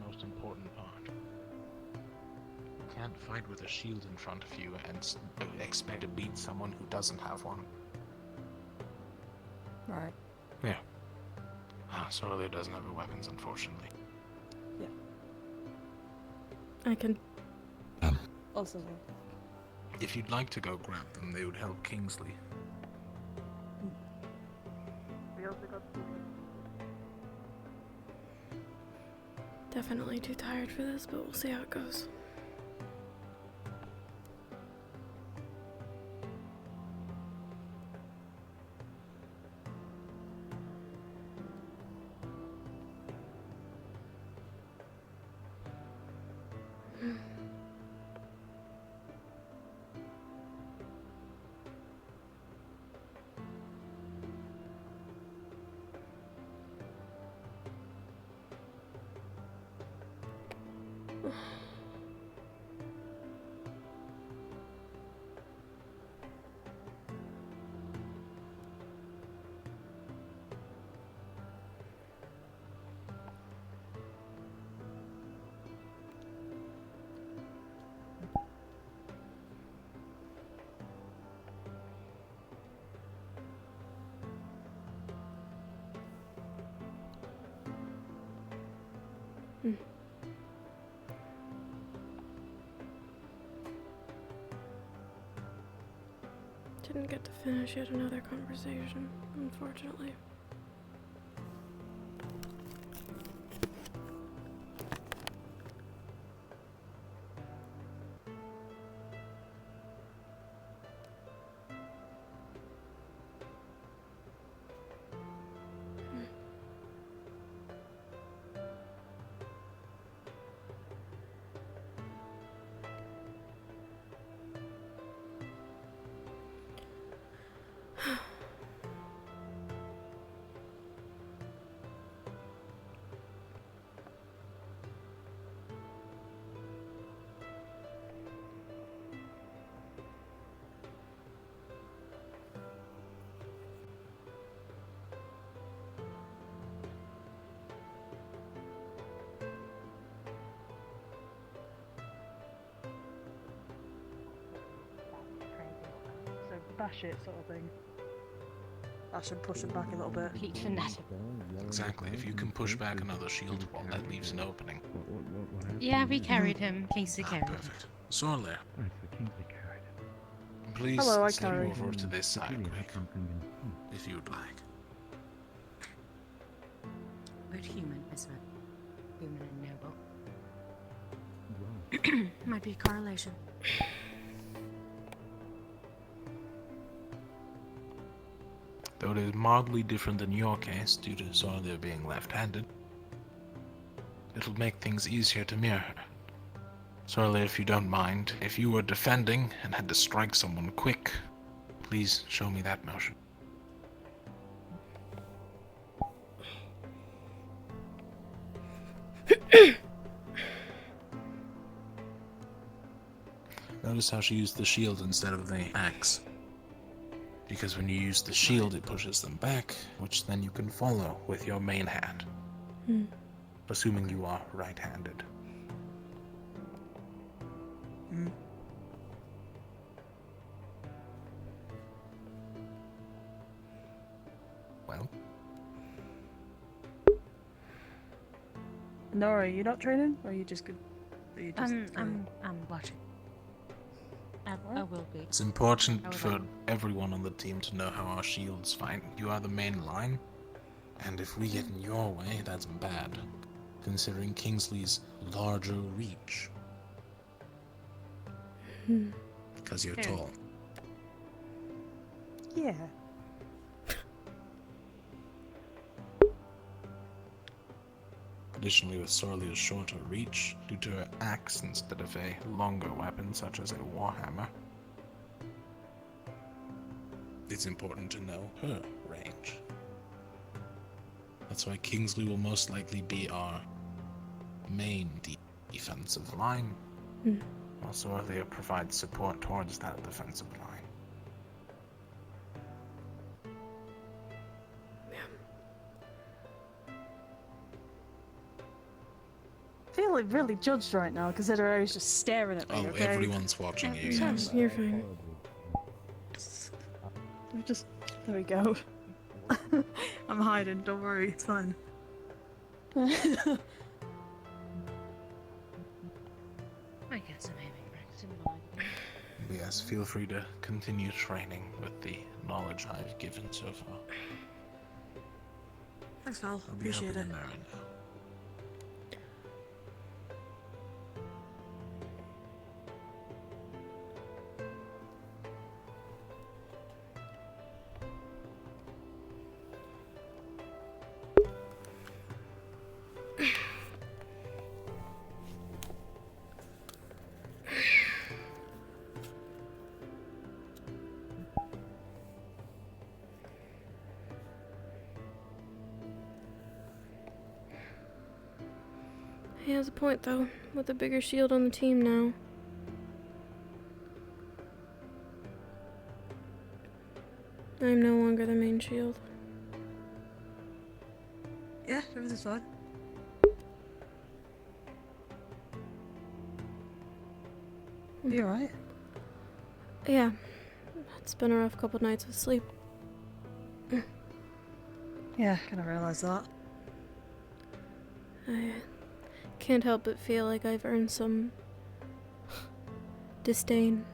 Most important part. You can't fight with a shield in front of you and expect to beat someone who doesn't have one. Right. Yeah. Sorley doesn't have weapons, unfortunately. Yeah. I can. Also. If you'd like to go grab them, they would help Kingsley. Definitely too tired for this, but we'll see how it goes. Didn't get to finish yet another conversation, unfortunately. So bash it, sort of thing. I should push him back a little bit. Exactly. If you can push back another shield wall, that leaves an opening. Yeah, we carried him. Kingsley carried him. Perfect. Sorley. Please Hello, I step carry. over to this side quick, if you'd like. But human, isn't it? Human and noble. Might be a correlation. Though it is mildly different in your case, due to Sorley being left-handed, it'll make things easier to mirror her. Sorley, if you don't mind, if you were defending and had to strike someone quick, please show me that motion. Notice how she used the shield instead of the axe. Because when you use the shield, it pushes them back, which then you can follow with your main hand. Assuming you are right-handed. Well? Nora, are you not training? Or are you just good? Are you just I'm watching. I will be. It's important for everyone on the team to know how our shields fight. You are the main line, and if we get in your way, that's bad, considering Kingsley's larger reach. Because you're tall. Yeah. Additionally, with Sorley's shorter reach, due to her axe instead of a longer weapon such as a warhammer, it's important to know her range. That's why Kingsley will most likely be our main defensive line, while Sorley provides support towards that defensive line. I feel like really judged right now, considering I was just staring at me. Oh, okay? everyone's watching you, yes. You're fine. Just there we go. I'm hiding. Don't worry, it's fine. I get some aiming practice in mind. Yes, feel free to continue training with the knowledge I've given so far. Thanks, Val. I'll be Appreciate helping it. in there right now. He has a point, though, with a bigger shield on the team now. I'm no longer the main shield. Yeah, everything's fine. You alright? Yeah. It's been a rough couple nights of sleep. Yeah, kind of realised that. I can't help but feel like I've earned some disdain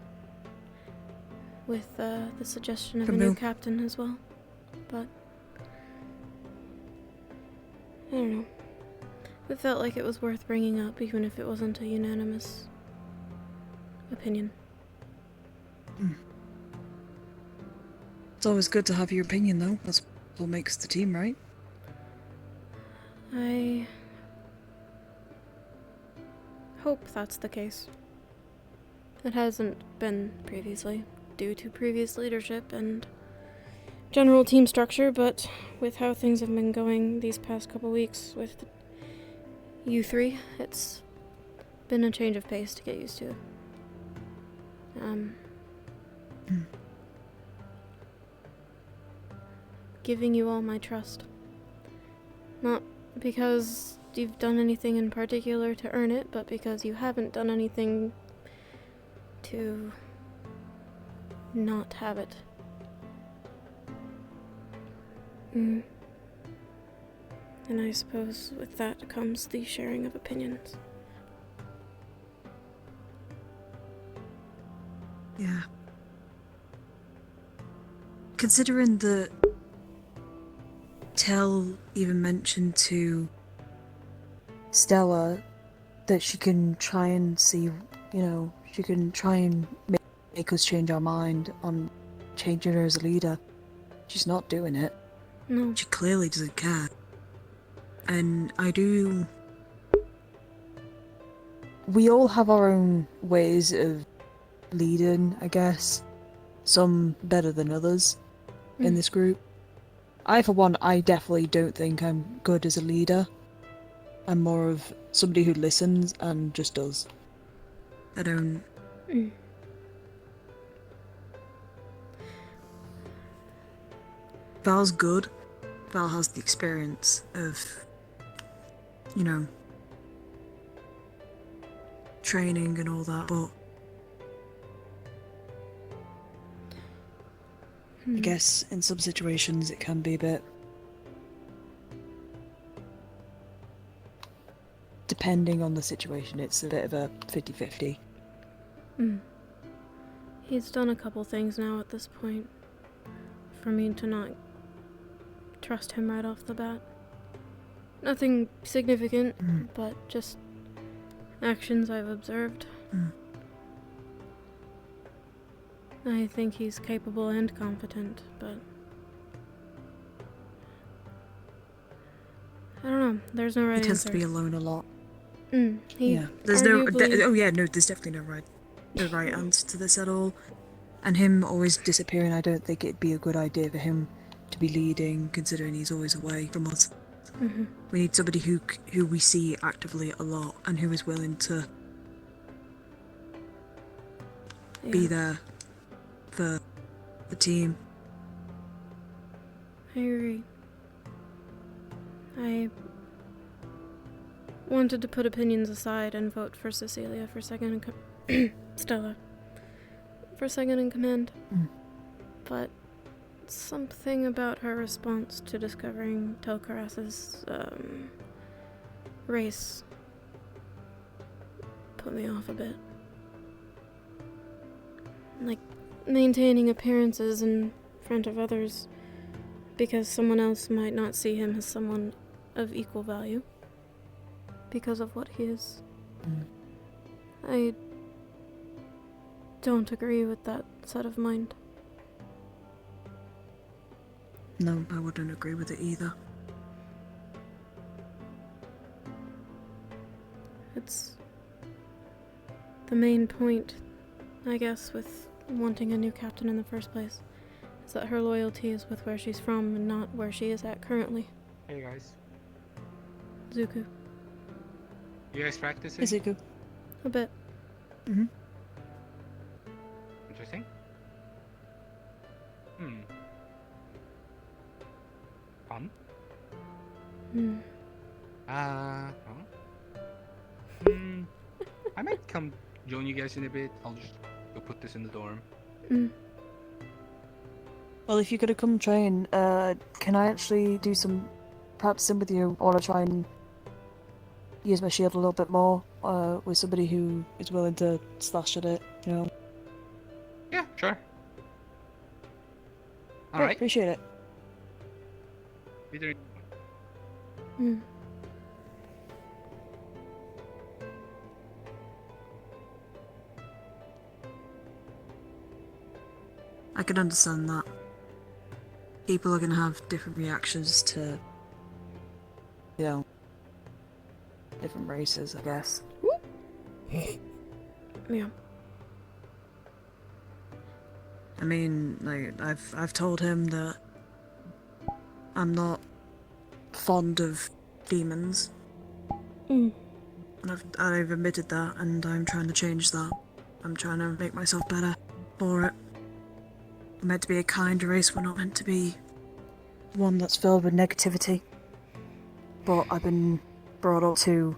with the suggestion of a From new who? captain as well. But I don't know. It felt like it was worth bringing up, even if it wasn't a unanimous opinion. It's always good to have your opinion, though. That's what makes the team, right? I hope that's the case. It hasn't been previously, due to previous leadership and general team structure, but with how things have been going these past couple weeks with you three, it's been a change of pace to get used to. Giving you all my trust. Not because you've done anything in particular to earn it, but because you haven't done anything to not have it. And I suppose with that comes the sharing of opinions. Yeah. Considering that Tell even mentioned to Stella that she can try and see, she can try and make us change our mind on changing her as a leader. She's not doing it. No. She clearly doesn't care. And we all have our own ways of leading, I guess. Some better than others in this group. I, for one, I definitely don't think I'm good as a leader. I'm more of somebody who listens and just does. I don't... Val's good. Val has the experience of, training and all that, but I guess in some situations it can be a bit... Depending on the situation, it's a bit of a 50-50. He's done a couple things now at this point for me to not trust him right off the bat. Nothing significant, but just actions I've observed. I think he's capable and competent, but I don't know. There's no right He tends answer. to be alone a lot. He There's arguably... oh yeah, no, there's definitely no right answer to this at all. And him always disappearing, I don't think it'd be a good idea for him to be leading, considering he's always away from us. Mhm. We need somebody who we see actively a lot and who is willing to be there for the team. I agree. I wanted to put opinions aside and vote for Cecilia for second in Stella for second in command. But something about her response to discovering Telkaras's race put me off a bit. Like, maintaining appearances in front of others because someone else might not see him as someone of equal value because of what he is. I don't agree with that set of mind. No, I wouldn't agree with it either. It's the main point, I guess, with wanting a new captain in the first place, is that her loyalty is with where she's from and not where she is at currently. Hey guys. Zuko. You guys practicing? Hey, Zuko. A bit. Interesting. Fun. I might come join you guys in a bit. I'll just go put this in the dorm. Well, if you're gonna come train, can I actually do some practicing with you? I wanna try and use my shield a little bit more, with somebody who is willing to slash at it, you know? Yeah, sure. Yeah, Alright. appreciate it. Either I can understand that. People are gonna have different reactions to, you know, different races, I guess. Yeah. I mean, like, I've told him that I'm not fond of demons. And I've admitted that, and I'm trying to change that. I'm trying to make myself better for it. We're meant to be a kind race, we're not meant to be one that's filled with negativity. But I've been brought up to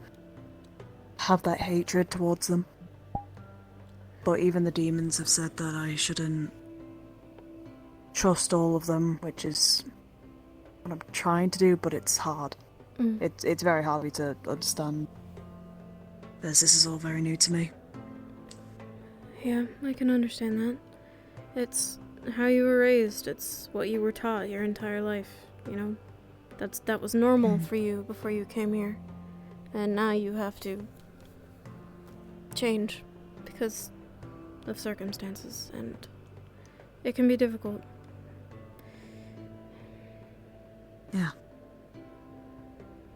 have that hatred towards them. But even the demons have said that I shouldn't trust all of them, which is what I'm trying to do, but it's hard. It's very hard for me to understand, as this is all very new to me. Yeah, I can understand that. It's how you were raised, it's what you were taught your entire life, you know? That was normal for you before you came here. And now you have to change because of circumstances, and it can be difficult. Yeah.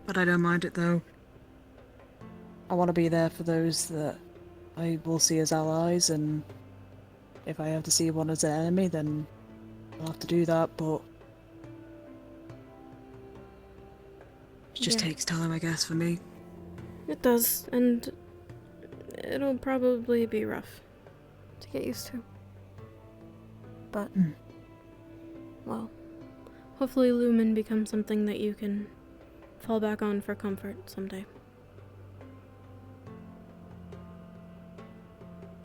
But I don't mind it though. I want to be there for those that I will see as allies, and if I have to see one as an enemy, then I'll have to do that, but it just takes time, I guess, for me. It does, and it'll probably be rough to get used to. But, well, hopefully Lumen becomes something that you can fall back on for comfort someday.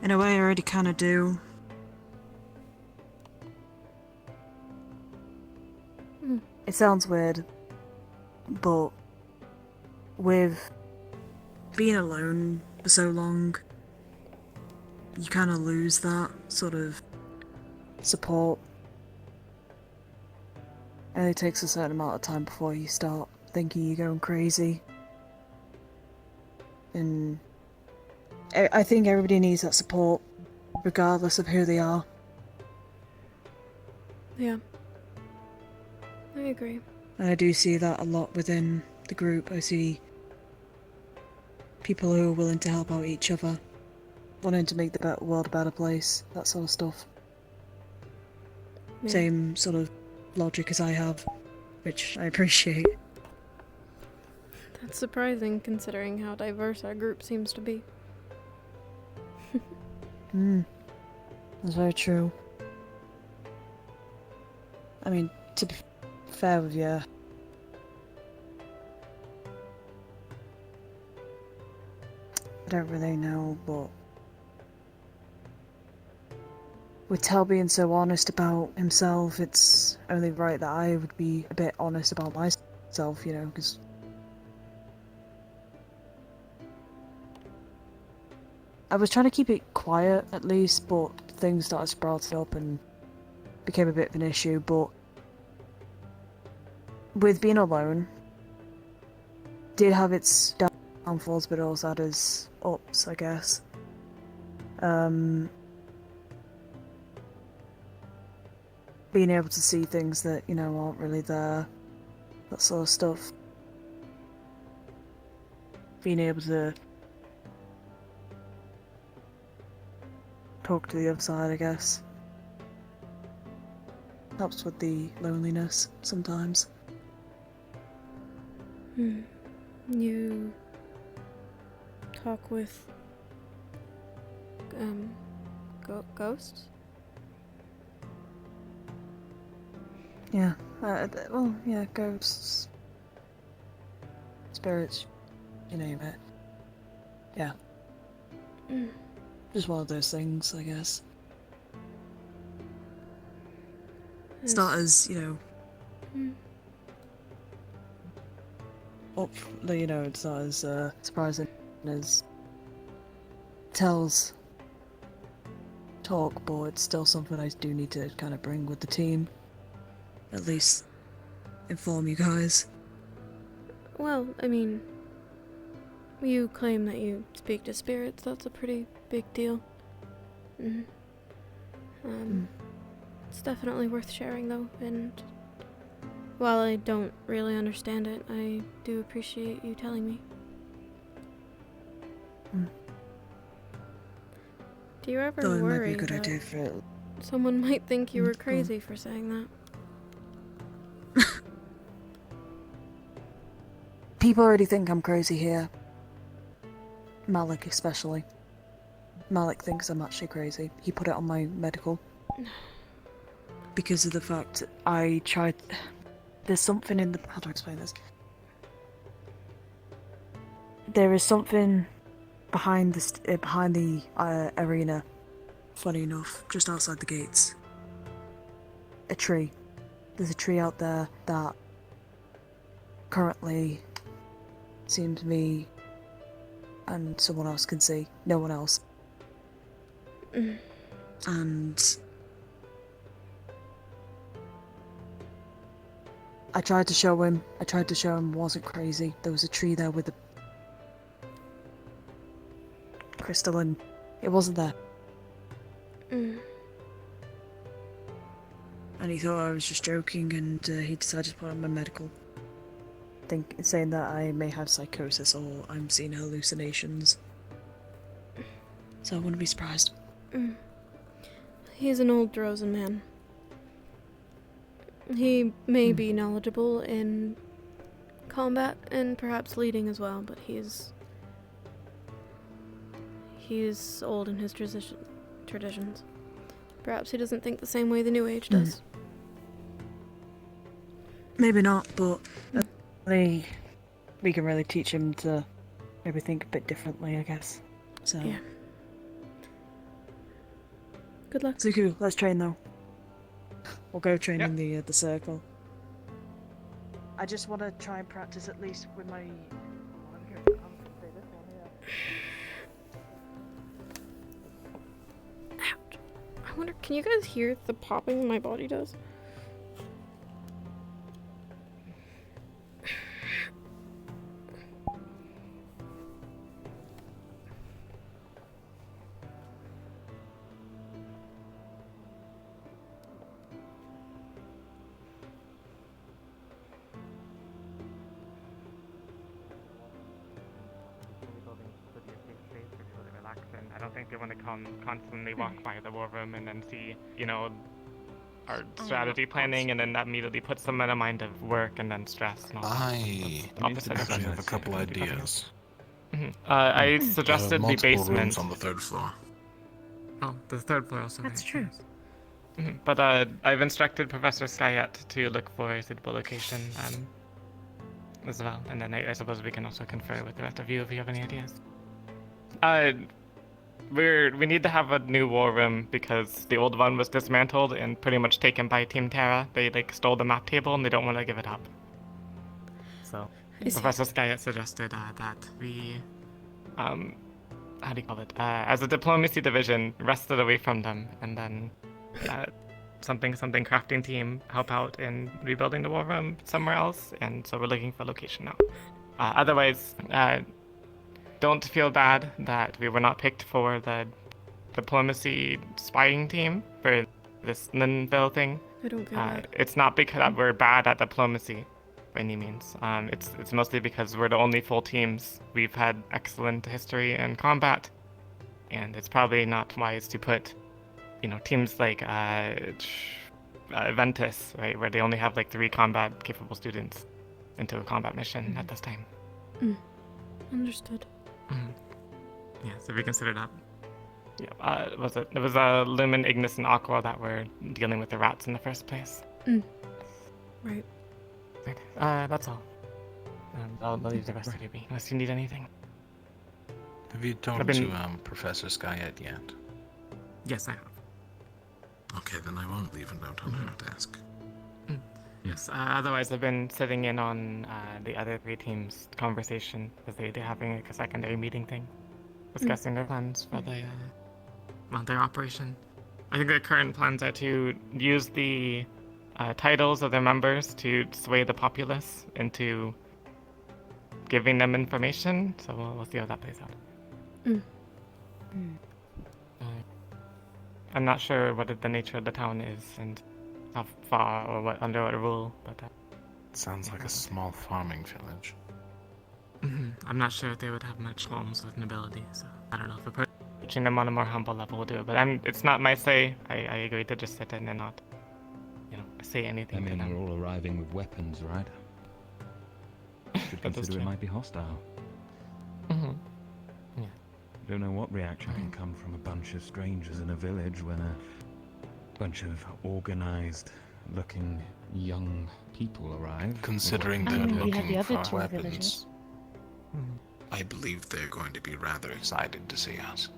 In a way, I already kind of do. It sounds weird, but with being alone for so long, you kind of lose that sort of support. And it takes a certain amount of time before you start thinking you're going crazy. And I think everybody needs that support, regardless of who they are. Yeah. I agree. And I do see that a lot within the group. I see people who are willing to help out each other, wanting to make the world a better place, that sort of stuff. Yeah. Same sort of logic as I have, which I appreciate. That's surprising considering how diverse our group seems to be. That's very true. I mean, to be fair with you, I don't really know, but with Tel being so honest about himself, it's only right that I would be a bit honest about myself, you know, because I was trying to keep it quiet at least, but things started sprouting up and became a bit of an issue. But with being alone, did have its downfalls, but also had its ups, I guess. Being able to see things that, you know, aren't really there, that sort of stuff. Being able to talk to the other side, I guess. Helps with the loneliness sometimes. You talk with ghosts? Yeah, well, yeah, ghosts, spirits, you name it. Yeah. Just one of those things, I guess. It's not as, you know, you know, it's not as surprising as Tel's talk, but it's still something I do need to kind of bring with the team. At least inform you guys. Well, I mean, you claim that you speak to spirits. That's a pretty big deal. It's definitely worth sharing, though, and while I don't really understand it, I do appreciate you telling me. Do you ever Thought it might be worry a good that idea for it. someone might think you were Go on. crazy for saying that? People already think I'm crazy here. Malik especially. Malik thinks I'm actually crazy. He put it on my medical. Because of the fact I tried... There's something in the... How do I explain this? There is something behind the arena, funny enough, just outside the gates. A tree. There's a tree out there that currently seems me and someone else can see. No one else. And I tried to show him I wasn't crazy. There was a tree there with a crystal and it wasn't there. And he thought I was just joking and he decided to put on my medical. Saying that I may have psychosis or I'm seeing hallucinations. So I wouldn't be surprised. He's an old Drozen man. He may be knowledgeable in combat and perhaps leading as well, but he's old in his traditions. Perhaps he doesn't think the same way the New Age does. Maybe not, but we can really teach him to maybe think a bit differently, I guess. So yeah. Good luck. Zuku, let's train though. We'll go train in the circle. I just want to try and practice at least with my. I wonder, can you guys hear the popping my body does? I don't think they want to constantly walk by the war room and then see, you know, our strategy planning, and then that immediately puts them in a mind of work and then stress and all that. I actually have a couple ideas. I There suggested are the multiple basement. rooms on the 3rd floor. Oh, the 3rd floor also. That's right, true. yes. But I've instructed Professor Skyette to look for a suitable location as well, and then I suppose we can also confer with the rest of you if you have any ideas. We need to have a new war room because the old one was dismantled and pretty much taken by Team Terra. They stole the map table and they don't want to give it up. So Professor Skyette suggested that we, how do you call it? As a diplomacy division, wrest it away from them, and then something crafting team help out in rebuilding the war room somewhere else. And so we're looking for a location now. Otherwise, don't feel bad that we were not picked for the diplomacy spying team for this Linville thing. I don't feel bad. It's not because we're bad at diplomacy by any means. It's mostly because we're the only full teams. We've had excellent history in combat, and it's probably not wise to put, you know, teams like Ventus, right, where they only have like 3 combat capable students into a combat mission at this time. Understood. Yeah, so we consider that. Yeah, it was Lumen, Ignis, and Aqua that were dealing with the rats in the first place. Right. That's all. I'll leave the rest to you be, unless you need anything. Have you talked to Professor Skyette yet? Yes, I have. Okay, then I won't leave a note on her desk. Yes, otherwise I've been sitting in on the other 3 teams' conversation as they're having like a secondary meeting thing, discussing their plans for their operation. I think their current plans are to use the titles of their members to sway the populace into giving them information, so we'll see how that plays out. I'm not sure what the nature of the town is and how far or under what rule, but sounds like a small farming village. I'm not sure if they would have much homes with nobility, so I don't know if approaching them on a more humble level will do it. But it's not my say. I agree to just sit in and not, you know, say anything. I mean, to them. we're all arriving with weapons, right? Should consider it might be hostile. Yeah. Don't know what reaction can come from a bunch of strangers in a village when a bunch of organized-looking young people arrive. Considering they're looking for weapons, I believe they're going to be rather excited to see us.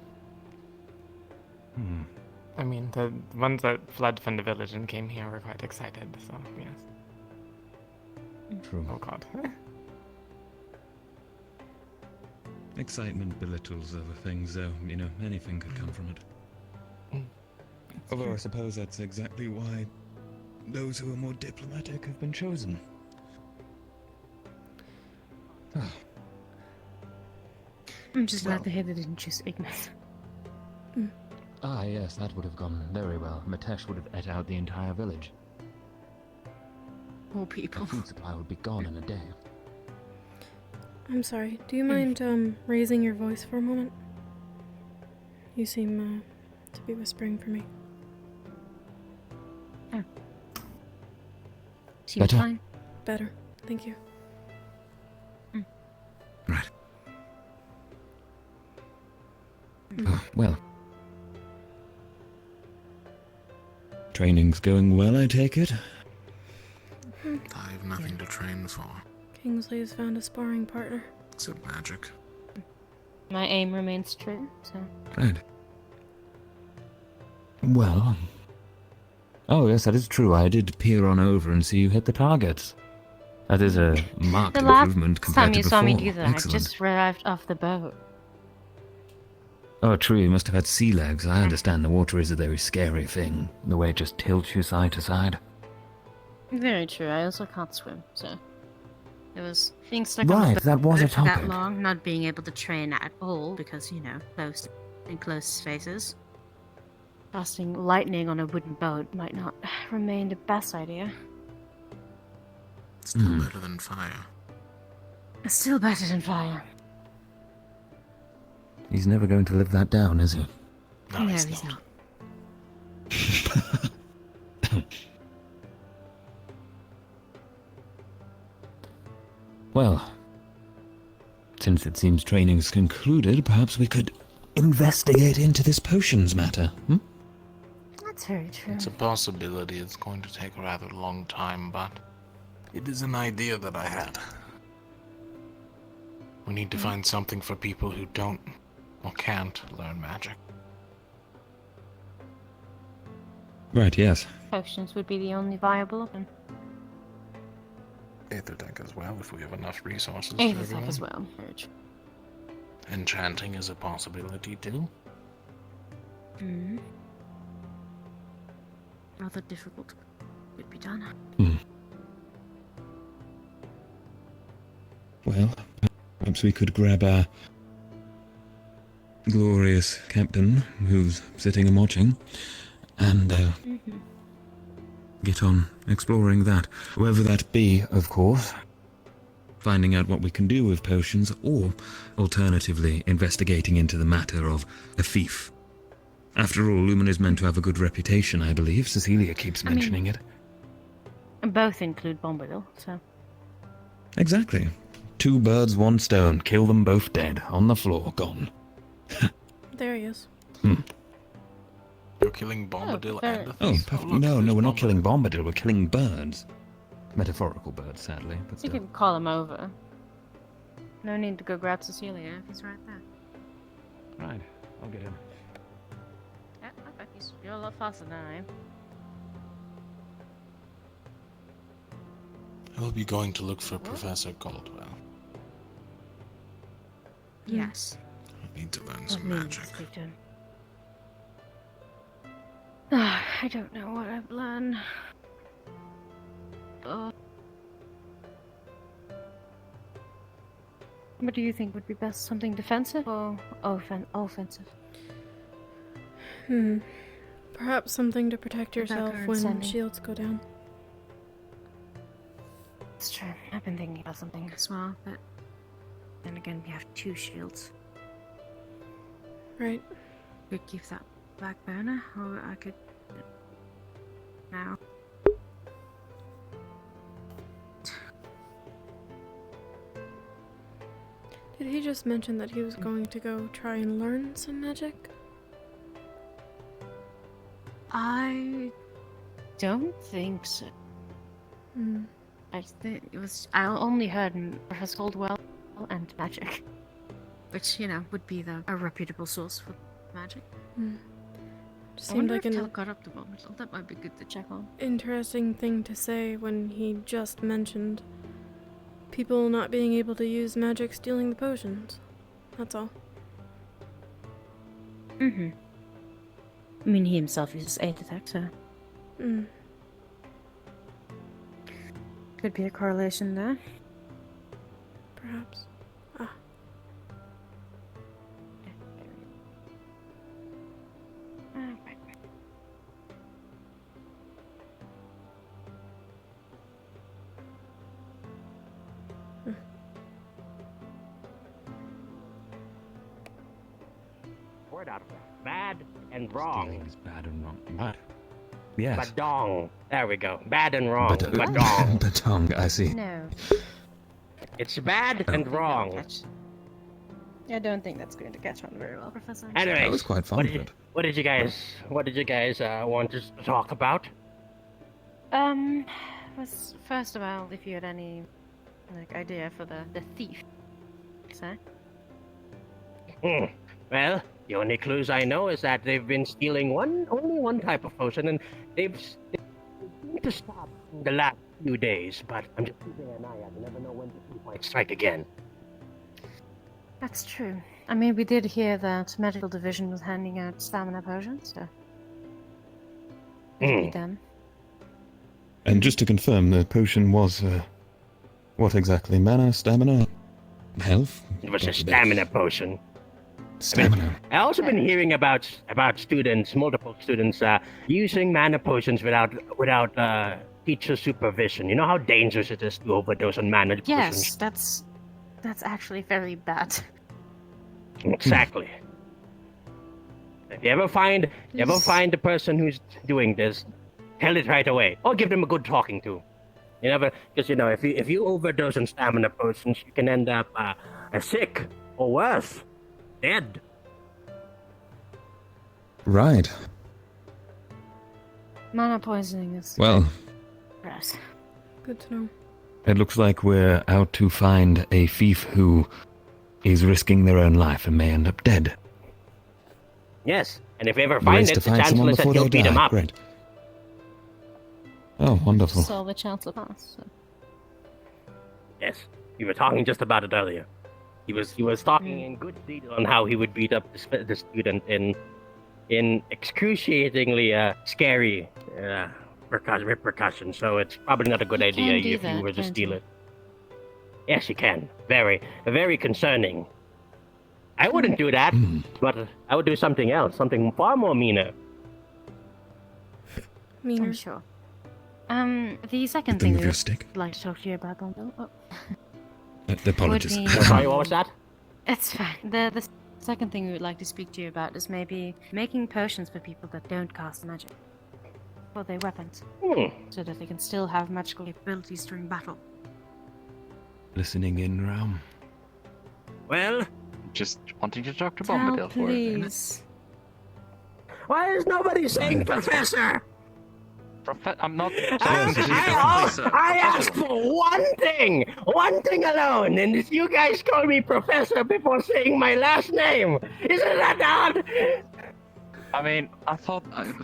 I mean, the ones that fled from the village and came here were quite excited, so yes. True. Oh god. Excitement belittles other things, though. You know, anything could come from it. Although I suppose that's exactly why those who are more diplomatic have been chosen. I'm just glad to hear they didn't choose Ignis. Ah, yes, that would have gone very well. Matesh would have ate out the entire village. More people. The food supply would be gone in a day. I'm sorry. Do you mind raising your voice for a moment? You seem to be whispering for me. Oh. Seems fine. Better. Thank you. Right. Oh, well. Training's going well, I take it? I have nothing to train for. Kingsley has found a sparring partner. Except magic. My aim remains true, so... Right. Well... Oh, yes, that is true. I did peer on over and see you hit the targets. That is a marked improvement compared to before. The last time you saw me do that, Excellent. I just arrived off the boat. Oh, true, you must have had sea legs. I understand the water is a very scary thing. The way it just tilts you side to side. Very true. I also can't swim, so... It was being stuck on the boat that was a for that topic. long, not being able to train at all because, you know, close spaces. Casting lightning on a wooden boat might not remain the best idea. Still better than fire. Still better than fire. He's never going to live that down, is he? No, he's not. Well, since it seems training's concluded, perhaps we could investigate into this potions matter, hmm? That's very true. It's a possibility. It's going to take a rather long time, but it is an idea that I had. We need to find something for people who don't or can't learn magic. Right, yes. Potions would be the only viable option. Aetherdeck as well, if we have enough resources for Aetherdeck everyone. as well. Very true. Enchanting is a possibility too. Mm. Rather difficult. Could be done. Well, perhaps we could grab our glorious captain, who's sitting and watching, and get on exploring that. Whether that be, of course, finding out what we can do with potions, or alternatively investigating into the matter of a thief. After all, Lumen is meant to have a good reputation, I believe. Cecilia keeps mentioning it. Both include Bombadil, so... Exactly. 2 birds, 1 stone. Kill them both dead. On the floor, gone. There he is. You're killing Bombadil and a Oh, thief. perfect. Look, No, there's we're not Bombadil. killing Bombadil, we're killing birds. Metaphorical birds, sadly, but You still. can call him over. No need to go grab Cecilia if he's right there. Right, I'll get him. Yeah, I bet you're a lot faster than I am. I will be going to look for Professor Caldwell. Yes. I need to learn some magic. I don't know what I've learned. What do you think would be best? Something defensive or offensive? Perhaps something to protect yourself current when sending. shields go down. It's true. I've been thinking about something as well, but then again, we have 2 shields. Right. Could keep that back burner, or I could now. Did he just mention that he was going to go try and learn some magic? I don't think so. I think it was. I only heard Professor Caldwell and magic, which would be a reputable source for magic. Just I seemed wonder like if an Tel got up the moment. That might be good to check on. interesting thing to say when he just mentioned people not being able to use magic stealing the potions. That's all. I mean, he himself uses Aetherdeck, so could be a correlation there. Perhaps. Word out of that. Bad and wrong. Stealing is bad and wrong. What? Yes. Badong. There we go. Bad and wrong. But, Badong. Batong, I see. No. It's bad and wrong. I don't think that's going to catch on very well, Professor. Anyway, I was quite fond of it. What did you guys want to talk about? Was first of all, if you had any idea for the thief, sir? Well, the only clues I know is that they've been stealing only one type of potion, and they've seemed to stop in the last few days. But I'm just keeping an eye out. You never know when the thief might strike again. That's true. I mean, we did hear that medical division was handing out stamina potions, so could be them. And just to confirm, the potion was, what exactly? Mana, stamina, health? It was a stamina potion. Stamina. I also been hearing about students, multiple students, using mana potions without teacher supervision. You know how dangerous it is to overdose on mana potions? Yes, that's actually very bad. Exactly. If you ever find the person who's doing this, tell it right away, or give them a good talking to. You never, because if you overdose on stamina potions, you can end up sick or worse, dead. Right. Mana poisoning is Well, gross. Good to know. it looks like we're out to find a thief who is risking their own life and may end up dead. Yes, and if you ever The find race it, to the find someone Chancellor said before he'll they beat him die. up. Great. Oh, wonderful. Saw the Chancellor pass. So. Yes, we were talking just about it earlier. He was talking in good detail on how he would beat up the student in excruciatingly scary repercussions. So it's probably not a good idea if you were to steal it. Yes, you can. Very, very concerning. I wouldn't do that, but I would do something else, something far more meaner. Meaner. I'm sure. The second With the thing move your I'd stick. like to talk to you about, Bondo. Oh. Apologies. Would be- Sorry, what was that? It's fine. The second thing we would like to speak to you about is maybe making potions for people that don't cast magic. For their weapons. So that they can still have magical capabilities during battle. Listening in, Ram. Well, just wanting to talk to Tell, Bombadil for it. please. Why is nobody saying Professor? I'm not. I asked for one thing alone, and if you guys call me Professor before saying my last name, isn't that odd? I mean,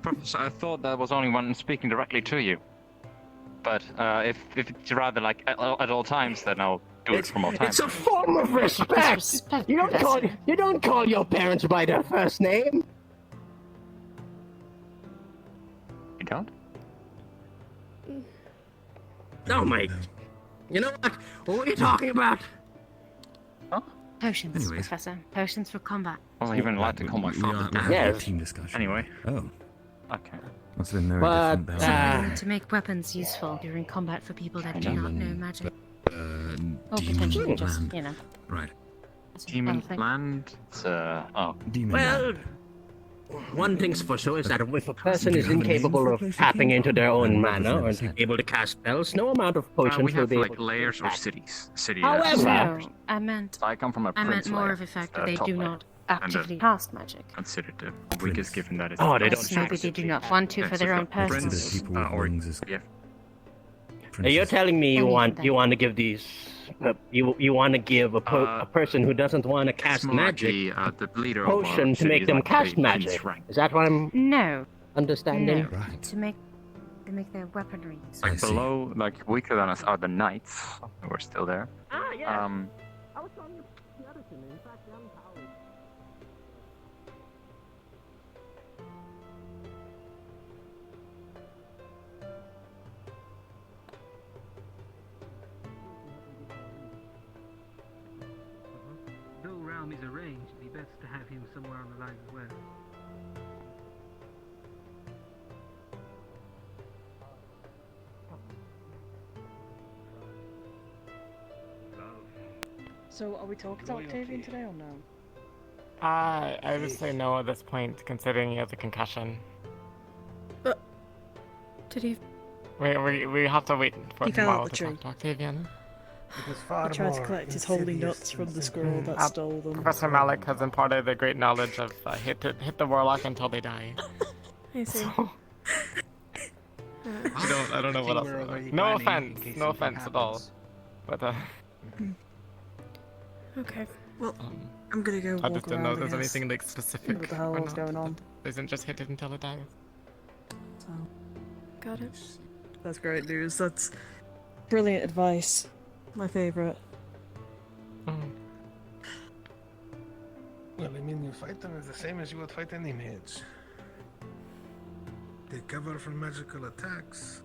Professor, I thought that was only one speaking directly to you. But if it's rather like at all times, then I'll do it from all times. It's a form of respect. You don't call your parents by their first name. You don't? Oh my! You know what? What were you talking about? Potions, Anyways. Professor. Potions for combat. I wasn't even allowed to call my father Dad. Yes. Team discussion. Anyway. Oh. Okay. Must have been very But, different there. To make weapons useful during combat for people that do not know magic. Or Demon potentially just, land. you know. Right. Demon thing. land? Demon Well, land. one thing's for sure is that if a person is incapable of tapping into their own mana or able to cast spells, no amount of potions we will have be like able to layers do or that. cities. However, No, I meant I come from a prince more layer, of the fact that the they top do layer, not and actively cast magic. considered the weakest, given that it's. Oh, they As maybe they do not want to for their own personal Prince, reasons. or wings is yeah. You're telling me you Anything want want to give these you want to give a person who doesn't want to cast magic the leader potion of to make them cast magic. Is that what I'm No. understanding? No. To make their weaponry. Like below, like weaker than us are the knights who are still there. Ah, yes. I was telling you the other thing. In fact, I'm powered. Though Realm is arranged, it'd be best to have him somewhere on the line as well. So, are we talking to Octavian today or no? I would say no at this point, considering he has a concussion. Did he? We have to wait for He fell tomorrow out the to tree. talk to Octavian. It was far He tried to more collect his holy nuts insidious from and the squirrel that Uh, stole them. Professor Malik has imparted the great knowledge of hit the warlock until they die. I see. I don't know what else. No offense at all. But Okay. Well, I'm gonna go I walk just didn't know around, if there's I guess. anything like specific. What the hell or was not. going on? Isn't just hit it until it dies. So, Got it. that's great news. That's brilliant advice. My favourite. Well, I mean, you fight them as the same as you would fight any mage. They cover from magical attacks,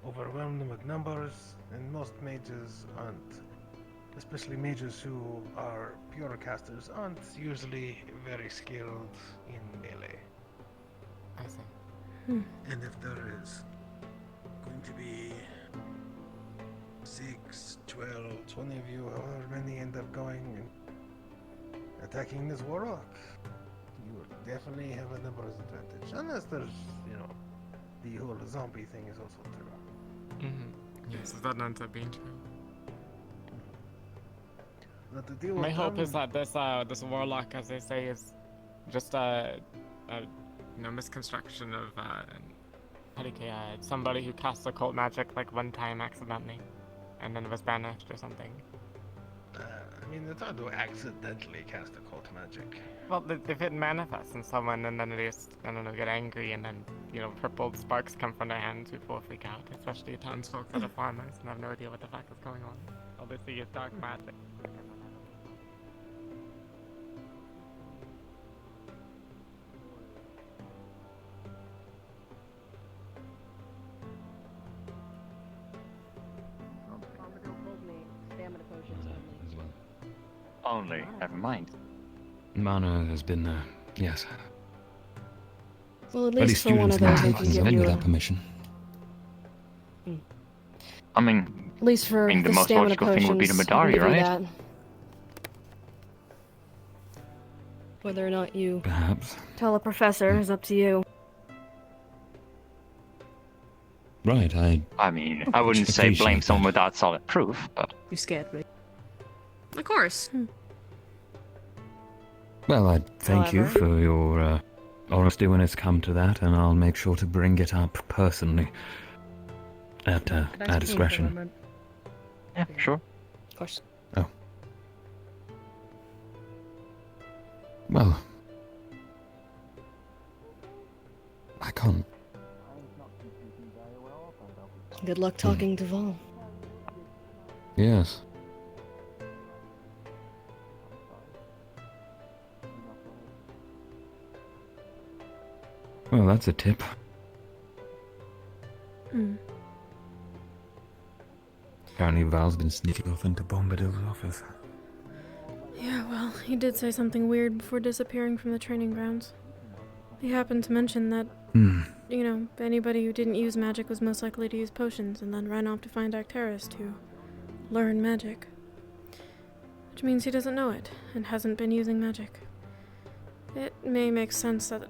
overwhelm them with numbers, and most mages aren't, especially mages who are pure casters, aren't usually very skilled in melee. I see. And if there is going to be 6, 12, 20 of you, however many end up going, and attacking this warlock, you would definitely have a numbers advantage. Unless there's, the whole zombie thing is also true. Yes, that ends up being true. But the deal My with hope them- is that this warlock, as they say, is just a misconstruction of how do you say, somebody who casts occult magic like one time accidentally, and then was banished or something. I mean, it's hard to accidentally cast occult magic. Well, if it manifests in someone and then they just, I don't know, get angry and then, purple sparks come from their hands, people freak out, especially townsfolk that are farmers and have no idea what the fuck is going on. All they see is dark magic. Only, never mind. Mana has been, yes. Well, at At least least for one students of may those, I take can things give only you without a... permission. I mean, At least for the the most stamina logical thing would be the potions, I can Madari, give you right? that. Whether or not you Perhaps. tell a professor is up to you. Right, I mean, I wouldn't say blame appreciate someone without solid proof, but... You scared me. Of course. Well, I thank you However- for your honesty when it's come to that, and I'll make sure to bring it up personally at our discretion. Yeah, sure. Of course. Oh. Well, I can't. Good luck talking to Vol. Yes. Well, that's a tip. Apparently Val's been sneaking off into Bombadil's office. Yeah, well, he did say something weird before disappearing from the training grounds. He happened to mention that, anybody who didn't use magic was most likely to use potions, and then ran off to find Acteris to learn magic. Which means he doesn't know it, and hasn't been using magic. It may make sense that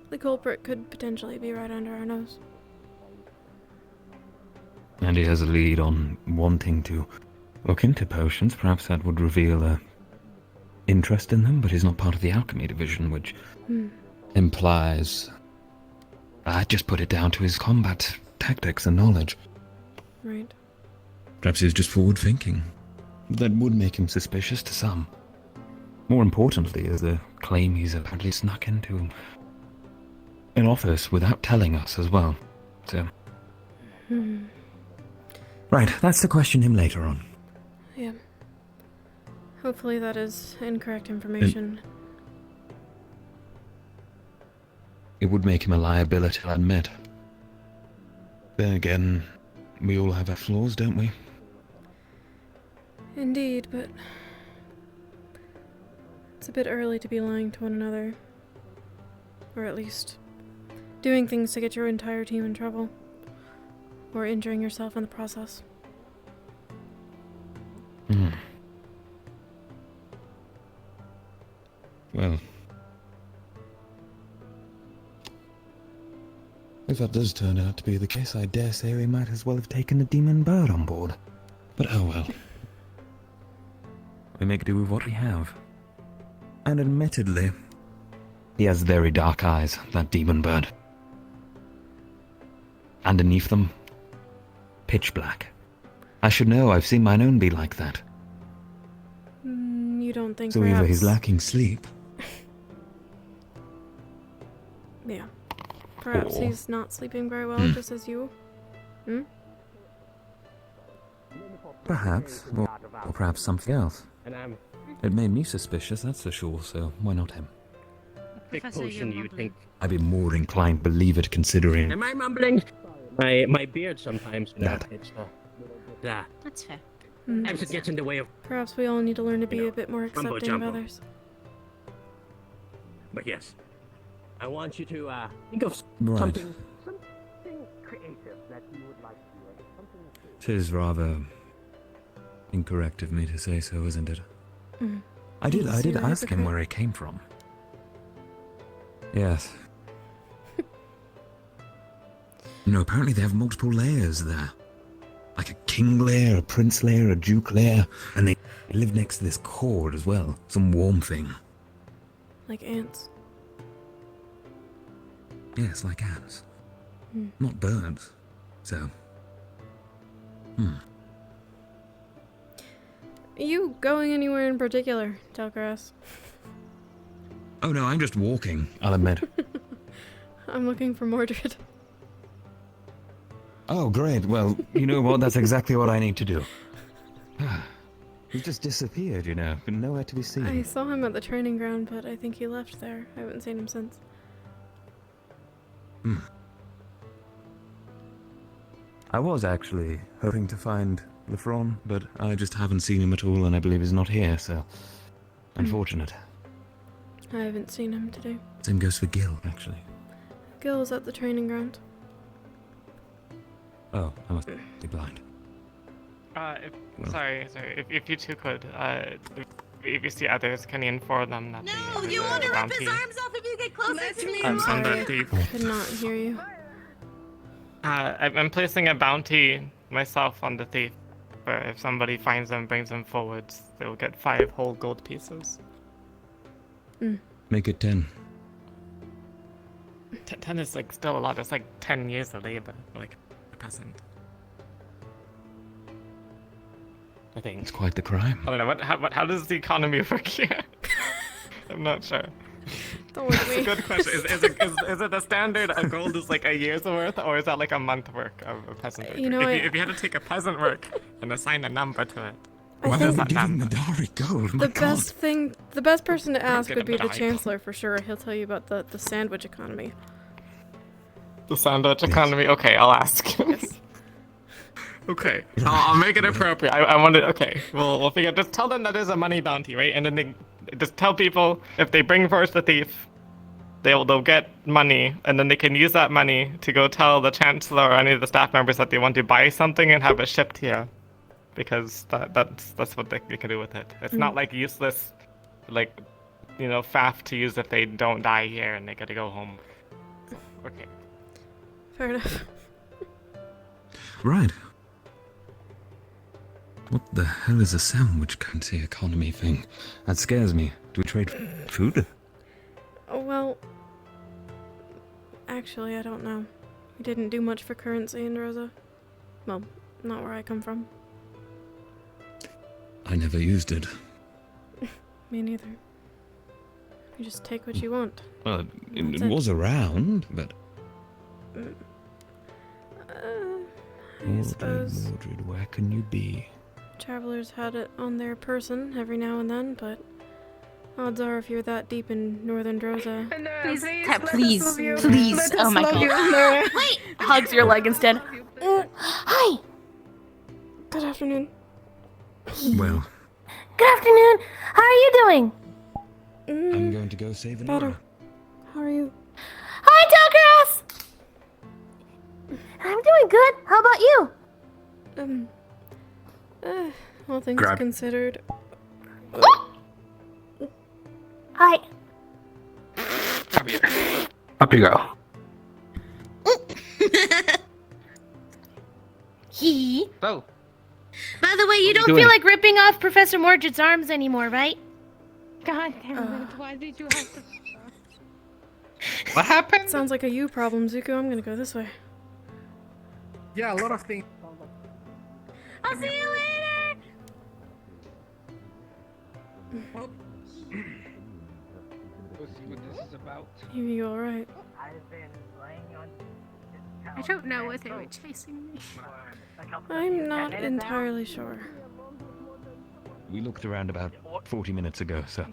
the culprit could potentially be right under our nose. And he has a lead on wanting to look into potions. Perhaps that would reveal a interest in them, but he's not part of the alchemy division, which implies... I just put it down to his combat tactics and knowledge. Right. Perhaps he's just forward-thinking. That would make him suspicious to some. More importantly is the claim he's apparently snuck into an office without telling us as well. So... Right, that's to question him later on. Yeah. Hopefully that is incorrect information. It would make him a liability, I'll admit. Then again, we all have our flaws, don't we? Indeed, but it's a bit early to be lying to one another. Or at least doing things to get your entire team in trouble. Or injuring yourself in the process. Well, if that does turn out to be the case, I dare say we might as well have taken the demon bird on board. But oh well. We make do with what we have. And admittedly, he has very dark eyes, that demon bird. Underneath them, pitch black. I should know, I've seen mine own be like that. You don't think So perhaps... either he's lacking sleep. Yeah. Perhaps Or- he's not sleeping very well, just as you. Perhaps, or perhaps something else. And I'm It made me suspicious, that's for sure, so why not him? big potion. You think? I'd be more inclined to believe it, considering... Am I mumbling? My beard sometimes, it's yeah. That's fair. Sometimes it gets in the way of. Perhaps we all need to learn to be a bit more mumbo accepting of jumbo. others. But yes, I want you to think of Right. something creative that you would like to do. Something. Tis rather incorrect of me to say so, isn't it? I did You're a ask him hypocrite. where he came from. Yes. Apparently they have multiple layers there. Like a king layer, a prince layer, a duke layer, and they live next to this cord as well. Some warm thing. Like ants. Yes, like ants. Hmm. Not birds. So. Are you going anywhere in particular, Telgrass? Oh no, I'm just walking, I'll admit. I'm looking for Mordred. Oh, great. Well, you know what? That's exactly what I need to do. He's just disappeared, but nowhere to be seen. I saw him at the training ground, but I think he left there. I haven't seen him since. I was actually hoping to find Lefron, but I just haven't seen him at all, and I believe he's not here, so... Unfortunate. I haven't seen him today. Same goes for Gil, actually. Gil's at the training ground. Oh, I must be blind. Sorry. If you two could, if you see others, can you inform them that you want to rip his arms off if you get closer to me. I'm sorry, that thief. I could not hear you. I'm placing a bounty myself on the thief. Where if somebody finds them, brings them forwards, they will get 5 whole gold pieces. Make it 10. 10 is like still a lot. It's like 10 years of labor, like a peasant. I think. It's quite the crime. I don't know. How does the economy work here? I'm not sure. Don't look at It's me. a good question. Is it the standard of gold is like a year's worth, or is that like a month work of a peasant work? You know, if you had to take a peasant work and assign a number to it, I what think is that number? The best person to ask get would be a the Medari. Chancellor for sure. He'll tell you about the sandwich economy. The sandwich economy. Okay, I'll ask. Okay, I'll make it appropriate. I wanted. Okay, we'll figure. Just tell them that there's a money bounty, right? And then they just tell people if they bring first the thief, they'll get money, and then they can use that money to go tell the Chancellor or any of the staff members that they want to buy something and have it shipped here, because that's what they can do with it. It's not like useless, like faff to use if they don't die here and they gotta go home. So, okay. Fair enough. Right. What the hell is a sandwich currency economy thing? That scares me. Do we trade food? Oh, well, actually, I don't know. We didn't do much for currency in Rosa. Well, not where I come from. I never used it. Me neither. You just take what you want. Well, it That's it. was around, but... I suppose Mordred, where can you be? travelers had it on their person every now and then, but odds are if you're that deep in northern Droza... Please. Oh my god. Wait! Hugs your leg instead. Hi! Good afternoon. Well, Good afternoon! How are you doing? I'm going to go save an Better. How are you? Hi, Tellgrass! I'm doing good. How about you? All things Grab. considered... Hi. Up you go. He. Oh. By the way, you don't doing? feel like ripping off Professor Mordred's arms anymore, right? God damn it, why did you have to... What happened? Sounds like a you problem, Zuko. I'm gonna go this way. Yeah, a lot of things. I'll see you later! Let's see what this is about. You alright? I don't know what they were chasing me. I'm not entirely sure. We looked around about 40 minutes ago, so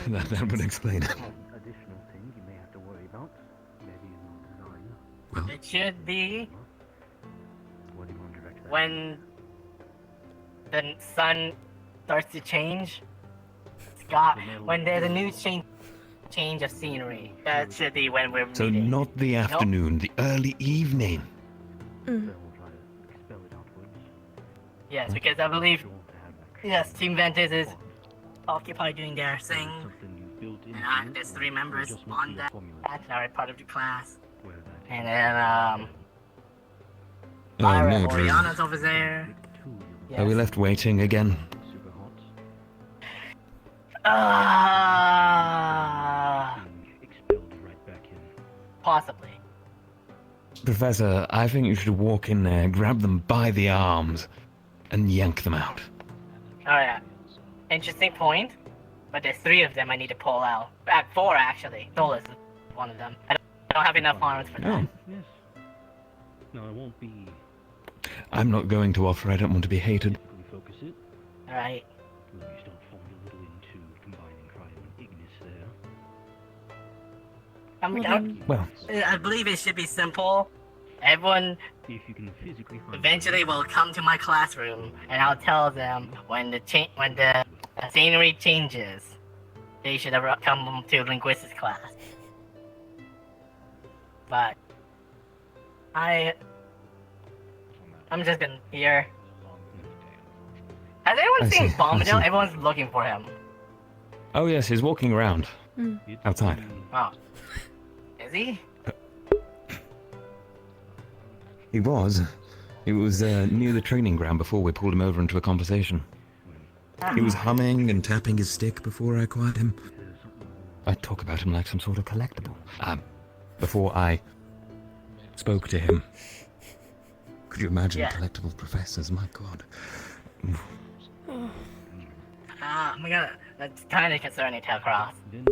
that would explain it. Additional thing you may have to worry about. Maybe in your design. Well, It should be What do you want to direct that? when the sun starts to change. Scott, when there's a new change of scenery. That should be when we're so meeting. not the afternoon, the early evening. Yes, because I believe yes, Team Ventus is occupied doing their thing. And there's 3 members on that are part of the class. And then Myra and Mordred. Oriana's over there. Are we left waiting again? Possibly. Professor, I think you should walk in there, grab them by the arms, and yank them out. Oh yeah. Interesting point. But there's 3 of them I need to pull out. 4 actually. Dolus is one of them. I don't have enough arms for that. Yes. No, it won't be. I'm not going to offer. I don't want to be hated. Focus it. Alright. Will you start falling a little into combining cryo and Ignis there? Well, I believe it should be simple. Everyone eventually will come to my classroom, and I'll tell them when the scenery changes, they should have come to linguistics class. But I'm just gonna here. Has anyone seen Bombadil? Everyone's looking for him. oh yes, he's walking around. Outside. Oh. Is he? He was. He was near the training ground before we pulled him over into a conversation. He was humming and tapping his stick before I acquired him. I talk about him like some sort of collectible. Before I spoke to him. Could you imagine collectible professors? My God. Oh my god, that's kind of concerning to across. He'd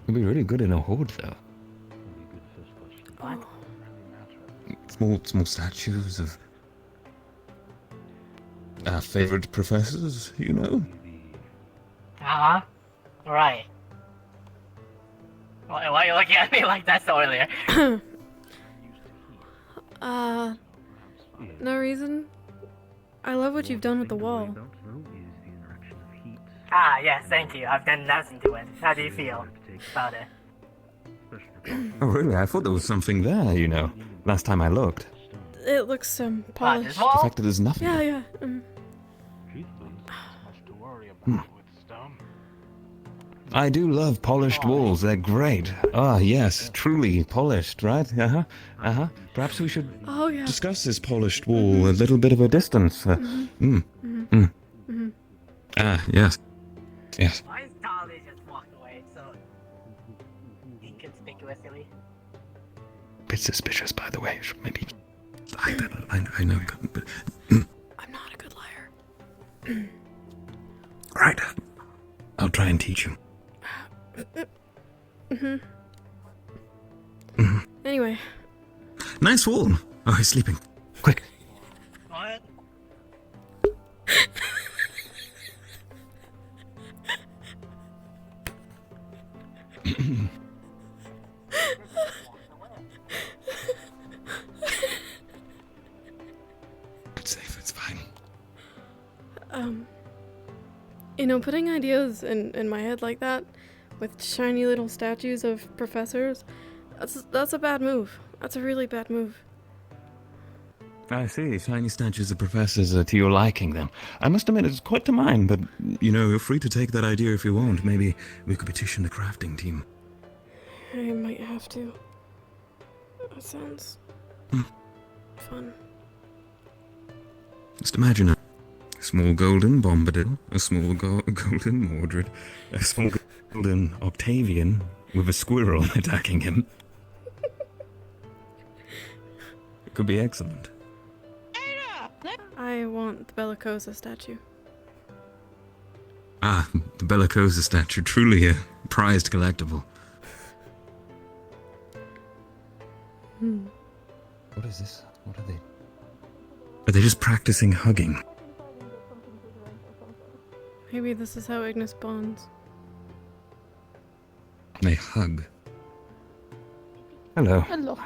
be really good in a horde, though. What? Small statues of our favorite professors, you know? Uh-huh. Right. Why are you looking at me like that so earlier? No reason. I love what you've done with the wall. Ah, yes, thank you. I've done nothing to it. How do you feel about it? Oh, really? I thought there was something there, you know. Last time I looked. It looks polished. The fact that there's nothing. Yeah. I do love polished walls. They're great. Ah, yes, truly polished, right? Perhaps we should discuss this polished wall a little bit of a distance. Ah, yes. Yes. Why is Dolly just walked away so inconspicuously? Bit suspicious, by the way. Maybe hide that. I know, but I'm not a good liar. Right. I'll try and teach you. Anyway. Nice wall. Oh, he's sleeping. Quick. What? It's safe. It's fine. You know, putting ideas in my head like that, with shiny little statues of professors, that's a bad move. That's a really bad move. I see. Shiny statues of professors are to your liking, then. I must admit, it's quite to mine, but, you know, you're free to take that idea if you want. Maybe we could petition the crafting team. I might have to. That sounds fun. Just imagine a small golden Bombadil, a small golden Mordred, a small golden Octavian with a squirrel attacking him. It could be excellent. I want the Bellicosa statue. Ah, the Bellicosa statue, truly a prized collectible. What is this? What are they? Are they just practicing hugging? Maybe this is how Ignis bonds. They hug. Hello. Hello.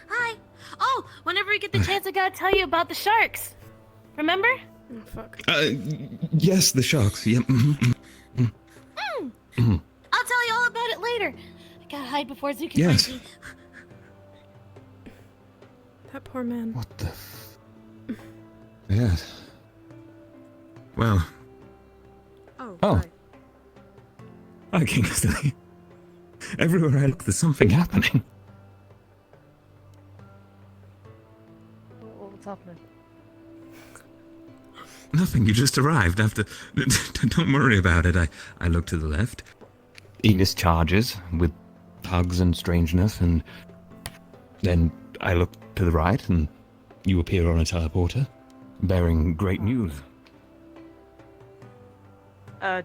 Hi. Oh, whenever we get the chance, I gotta tell you about the sharks. Remember? Oh, fuck. Yes, the sharks. Yep. I'll tell you all about it later. I gotta hide before Zuki Yes. finds me. That poor man. What the Yes. Well. Oh, Oh, Hi, Kingsley. Everywhere I look, there's something happening. What's happening? Nothing, you just arrived after... Don't worry about it. I look to the left. Ignis charges with hugs and strangeness, and then I look to the right, and you appear on a teleporter, bearing great news. I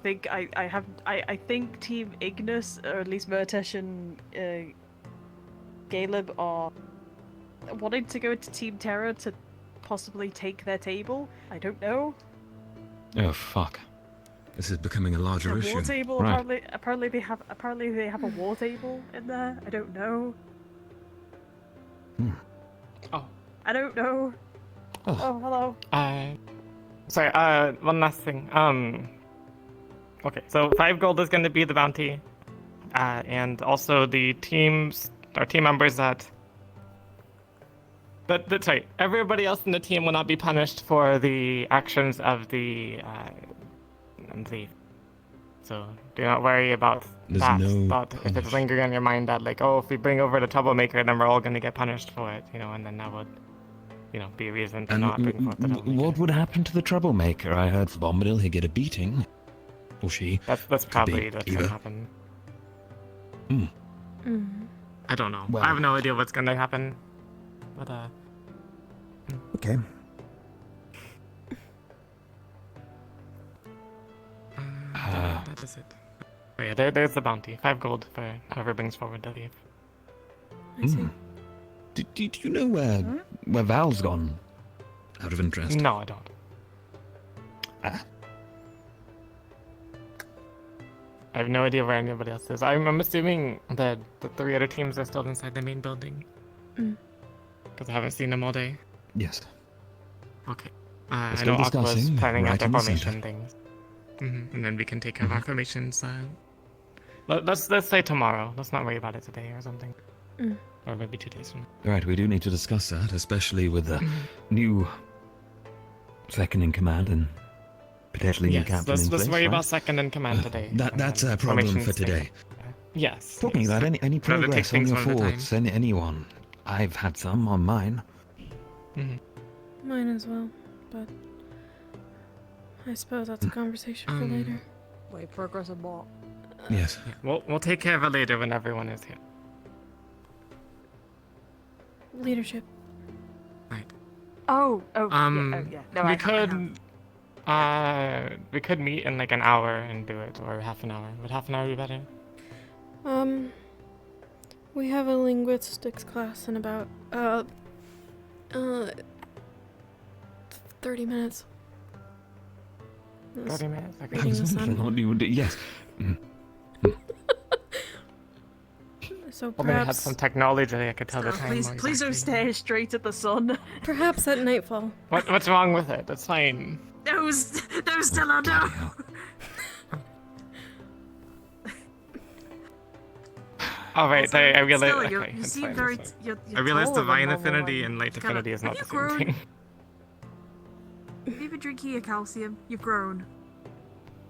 think I think Team Ignis, or at least Murtesh and Caleb, are wanting to go to Team Terra to possibly take their table. I don't know. Oh, fuck. This is becoming a larger issue. War table. Right. Apparently they have a war table in there. I don't know. Oh. I don't know. Oh, hello. Sorry, one last thing. Okay, so 5 gold is going to be the bounty. And also the team members sorry, everybody else in the team will not be punished for the actions of the thief. So do not worry about that. But if it's lingering on your mind that, like, oh, if we bring over the troublemaker, then we're all going to get punished for it, and then that would, be a reason to not bring forth the troublemaker. What would happen to the troublemaker? I heard from Bombadil he'd get a beating. Or she. That's probably what's going to happen. I don't know. Well, I have no idea what's going to happen. But, Okay. that is it. Oh yeah, there's the bounty. 5 gold for whoever brings forward the thief. I see. Do you know where Val's gone? Out of interest. No, I don't. I have no idea where anybody else is. I'm assuming that the 3 other teams are still inside the main building. Because I haven't seen them all day. Yes. Okay. Let's I go know Aqua was discussing planning out right their in the formation center. things. And then we can take care of our formations. Let's say tomorrow. Let's not worry about it today or something. Or maybe 2 days from now. Right, we do need to discuss that, especially with the new second in command and potentially new captain in place. Let's worry right? about second in command today. That's a problem for formations today. Yes. Talking about any Rather take progress on things your one at a time. forts, anyone. I've had some on mine. Mine as well, but I suppose that's a conversation for later. Wait, progress on what? Yes. We'll take care of it later when everyone is here. Leadership. Oh, yeah. No, we could meet in like an hour and do it, or half an hour. Would half an hour be better? We have a linguistics class in about 30 minutes. 30 minutes. Okay. Reading the sun. Yes. So Well, maybe I had perhaps some technology I could tell the time. Please don't stare straight at the sun. Perhaps at nightfall. What's wrong with it? That's fine. No, Stella, no. Oh right, I realized. Stella, Okay, you it's seem fine, very. it's fine. You're I realized taller than divine normal, affinity like, and light kinda- affinity is not the have same you thing. Have you been drinking your calcium? You've grown.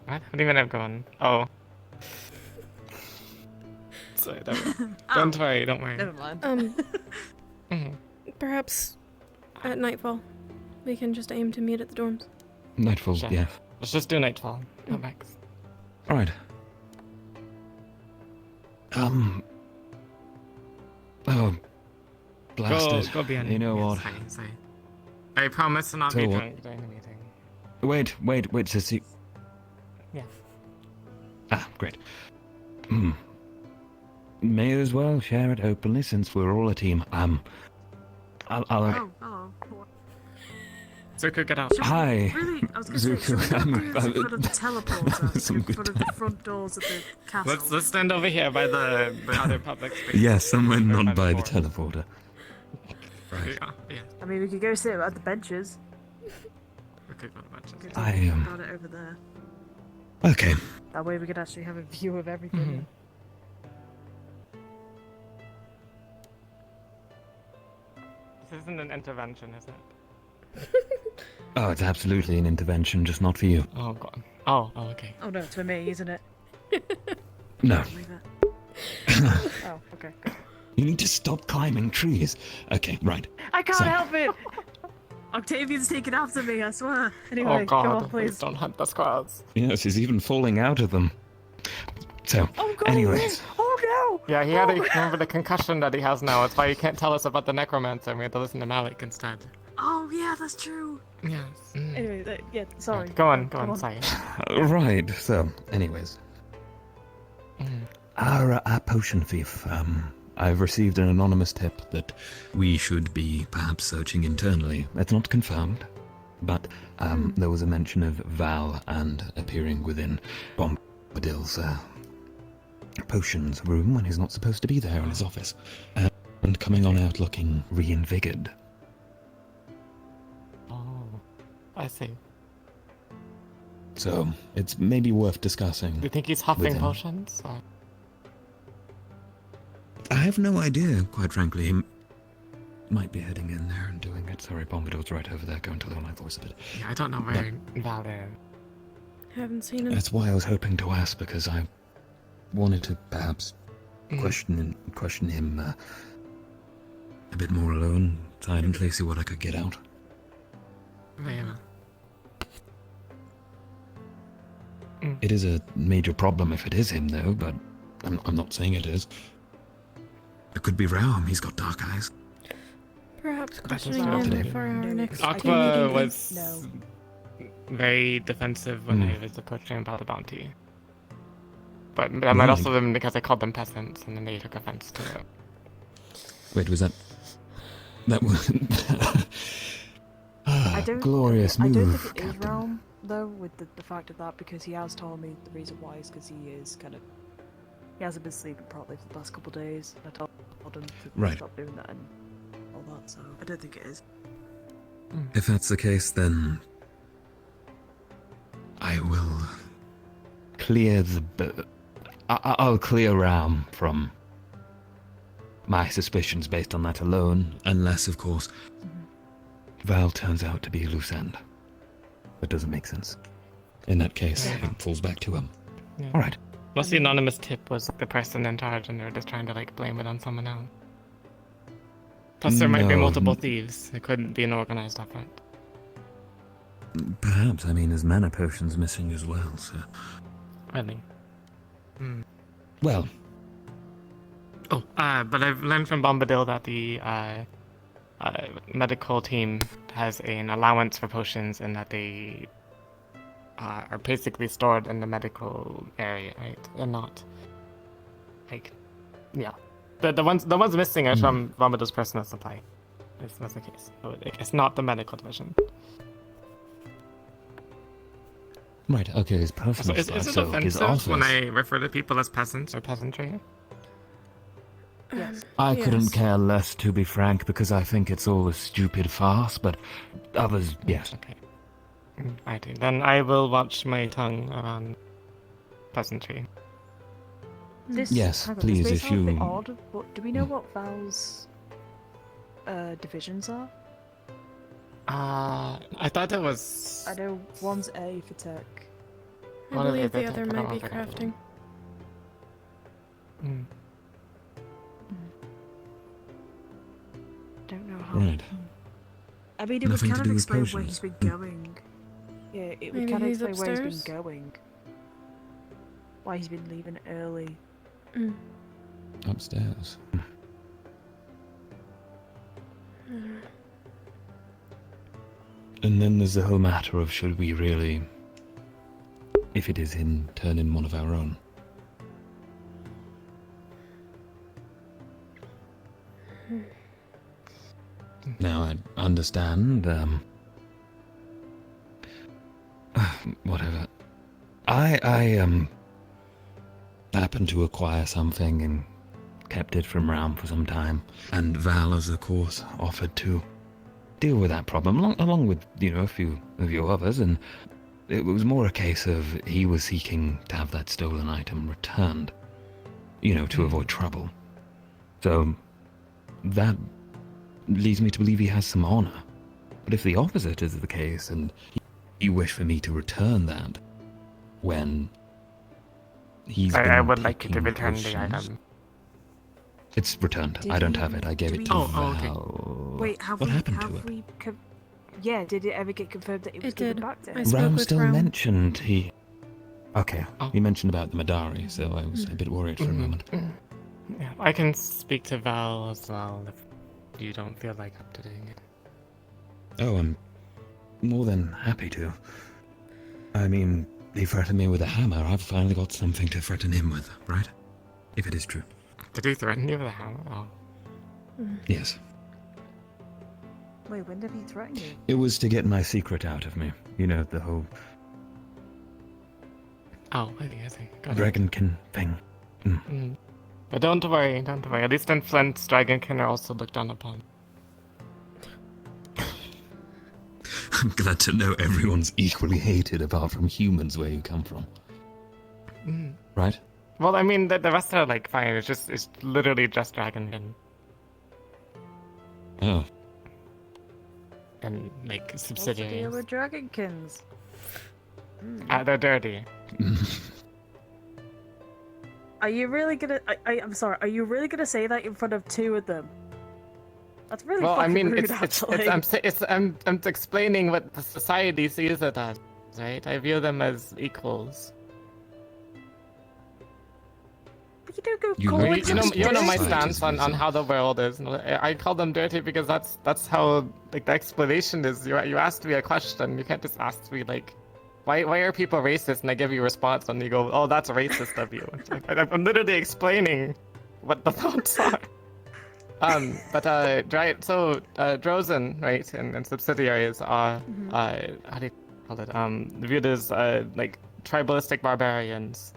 What? What do you mean I've gone? Oh. Sorry, don't worry, don't worry. Never mind. Perhaps at nightfall, we can just aim to meet at the dorms. Nightfall, Sure. yeah. Let's just do nightfall. Max. Alright. Oh. Blasted. Go be on. You know what? Sorry. I promise to not So be what? drunk during the meeting. Wait, Sissy. Yeah. Great. May as well share it openly since we're all a team. Oh, hello. Zuko, get out. Hi. Really? I was going to say, should we Zuko, not do this in front of the teleporter? Some In good front of the front doors of the castle? Let's stand over here by the other public space. Yes, somewhere not by the teleporter. Right. Yeah. I mean, we could go sit at the benches. We could go to benches. Got it over there. Okay. That way we could actually have a view of everything. This isn't an intervention, is it? Oh, it's absolutely an intervention, just not for you. Oh god. Oh, okay. Oh no, it's for me, isn't it? No. Oh, okay, good. You need to stop climbing trees. Okay, right. I can't So- help it! Octavian's taking after me, I swear. Anyway, Oh god, go on, please. don't hunt the squirrels. Yes, he's even falling out of them. So, anyways. Oh Yeah, he had remember the concussion that he has now. That's why he can't tell us about the necromancer. We had to listen to Malik instead. Oh, yeah, that's true. Yes. Anyway, yeah, sorry. Go on, sorry. Right, so, anyways. Our potion thief, I've received an anonymous tip that we should be perhaps searching internally. It's not confirmed, but there was a mention of Val and appearing within Bombadil's potions room when he's not supposed to be there in his office, and coming on out looking reinvigorated. Oh, I see. So, it's maybe worth discussing. Do you think he's with huffing him. potions? Or? I have no idea, quite frankly. He might be heading in there and doing it. Sorry, Bombadil's right over there. Going to lower my voice a bit. Yeah, I don't know where Val is. Haven't seen him. That's why I was hoping to ask, because I wanted to perhaps question him a bit more alone, silently, see what I could get out. Yeah. It is a major problem if it is him, though, but I'm not saying it is. It could be Raum. He's got dark eyes. Perhaps That is questioning true. him for our next Aqua meeting. was very defensive when I was approaching about the bounty. But that might also have been because I called them peasants and then they took offense to it. Wait, was that... That was... I don't, glorious I don't move, think it is Realm, though, with the fact of that, because he has told me the reason why is because he is kind of... He hasn't been sleeping properly for the last couple of days. I told him to Right. stop doing that and all that, so I don't think it is. If that's the case, then... I will... clear the... I'll clear Raum from my suspicions based on that alone, unless, of course, Val turns out to be loose end. That doesn't make sense. In that case, it falls back to him. Yeah. Alright. Plus the anonymous tip was the person in charge and they're just trying to like blame it on someone else. Plus there might be No. multiple thieves. It couldn't be an organized effort. Perhaps, I mean, his mana potion's missing as well, so... Really? Well... Oh, but I've learned from Bombadil that the medical team has an allowance for potions and that they are basically stored in the medical area, right? And not like, yeah. The ones missing are from Bombadil's personal supply. That's the case. So it's not the medical division. Right, okay, his personal Is stuff, it so his offensive office... when I refer to people as peasants or peasantry? Yes. I couldn't care less, to be frank, because I think it's all a stupid farce, but others, yes. Okay. I do. Then I will watch my tongue around peasantry. This, Yes, hang on, please, this may if sound a bit you- odd, but do we know what Val's divisions are? I thought it was... I know one's A for tech. I What are believe they the other tech? I might be don't know. crafting. Don't know how. Right. I mean, it Nothing would to kind do of with explain where potions. he's been going. Yeah, it would Maybe kind of he's explain where he's upstairs? been going. Why he's been leaving early. Upstairs. And then there's the whole matter of should we really, if it is him, turn in one of our own. Now, I understand, whatever. I happened to acquire something and kept it from Raum for some time, and Val has, of course, offered to deal with that problem, along with, a few of your others, and it was more a case of he was seeking to have that stolen item returned, to avoid trouble. So, that leads me to believe he has some honor. But if the opposite is the case, and you wish for me to return that, when he's I been would like you to taking return the potions. item. It's returned. Did I don't he- have it. I gave do it to we- okay. Val. Wait, have what we? happened Have to it? we? Yeah, did it ever get confirmed that it was It given did. back to I him? spoke Ram with still Ram. mentioned he. Okay, Oh. he mentioned about the Madari, so I was a bit worried for a moment. Yeah, I can speak to Val as well if you don't feel like updating it. Oh, I'm more than happy to. I mean, he threatened me with a hammer. I've finally got something to threaten him with, right? If it is true. Did he threaten you with a hammer? Oh. Yes. Wait, when did he threaten you? It was to get my secret out of me. You know, the whole Oh, I see. Got it. dragonkin thing. But don't worry. At least in Flint, Dragonkin are also looked down upon. I'm glad to know everyone's equally hated apart from humans where you come from. Right? Well, I mean, the rest are like fine. It's literally just Dragonkin Oh. and like What's the deal subsidiaries. with Dragonkins? They're dirty. Are you really gonna? I'm sorry. Are you really gonna say that in front of two of them? That's really Well, I fucking mean, rude, actually. I'm explaining what the society sees it as, right? I view them as equals. But you don't go You calling look You know, them you know my dirty. stance on how the world is. I call them dirty because that's how like the explanation is. You asked me a question. You can't just ask me like, why are people racist? And I give you a response, and you go, oh, that's racist of you. I'm literally explaining what the thoughts are. Drozen, right, and subsidiaries are how do you call it? Viewed as like tribalistic barbarians.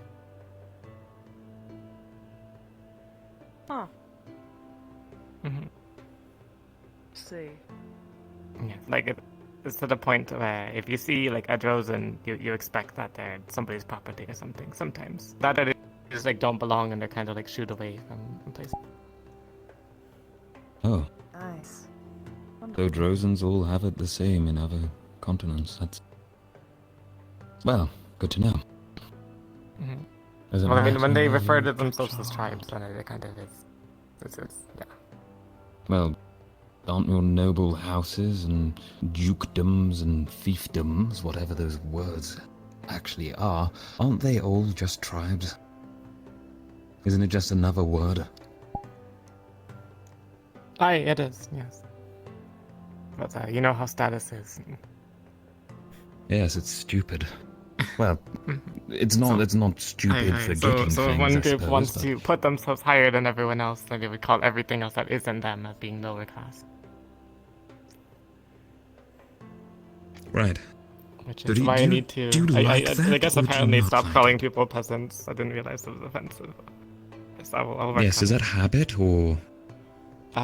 Huh. Mm-hmm. See. Yeah, like it's to the point where if you see like a Drozen, you expect that they're somebody's property or something. Sometimes that they just like don't belong and they're kind of like shooed away from places. Oh. Nice. So Drozens all have it the same in other continents. That's... Well, good to know. Mm-hmm. As a Well, I mean, when they matter refer to of themselves as tribes, then it kind of is. It's yeah. Well, aren't your noble houses and dukedoms and fiefdoms, whatever those words actually are, aren't they all just tribes? Isn't it just another word? Aye, it is, yes. But you know how status is. Yes, it's stupid. Well, it's not stupid for getting so if things, one I group suppose, wants but- to put themselves higher than everyone else, then they would call everything else that isn't them as being lower class. Right. Which So is do you- why do I you- need to. do you like I that, guess or do you apparently not stop like calling people peasants. I didn't realize it was offensive. Yes, I'll work Yes, on is it. that habit, or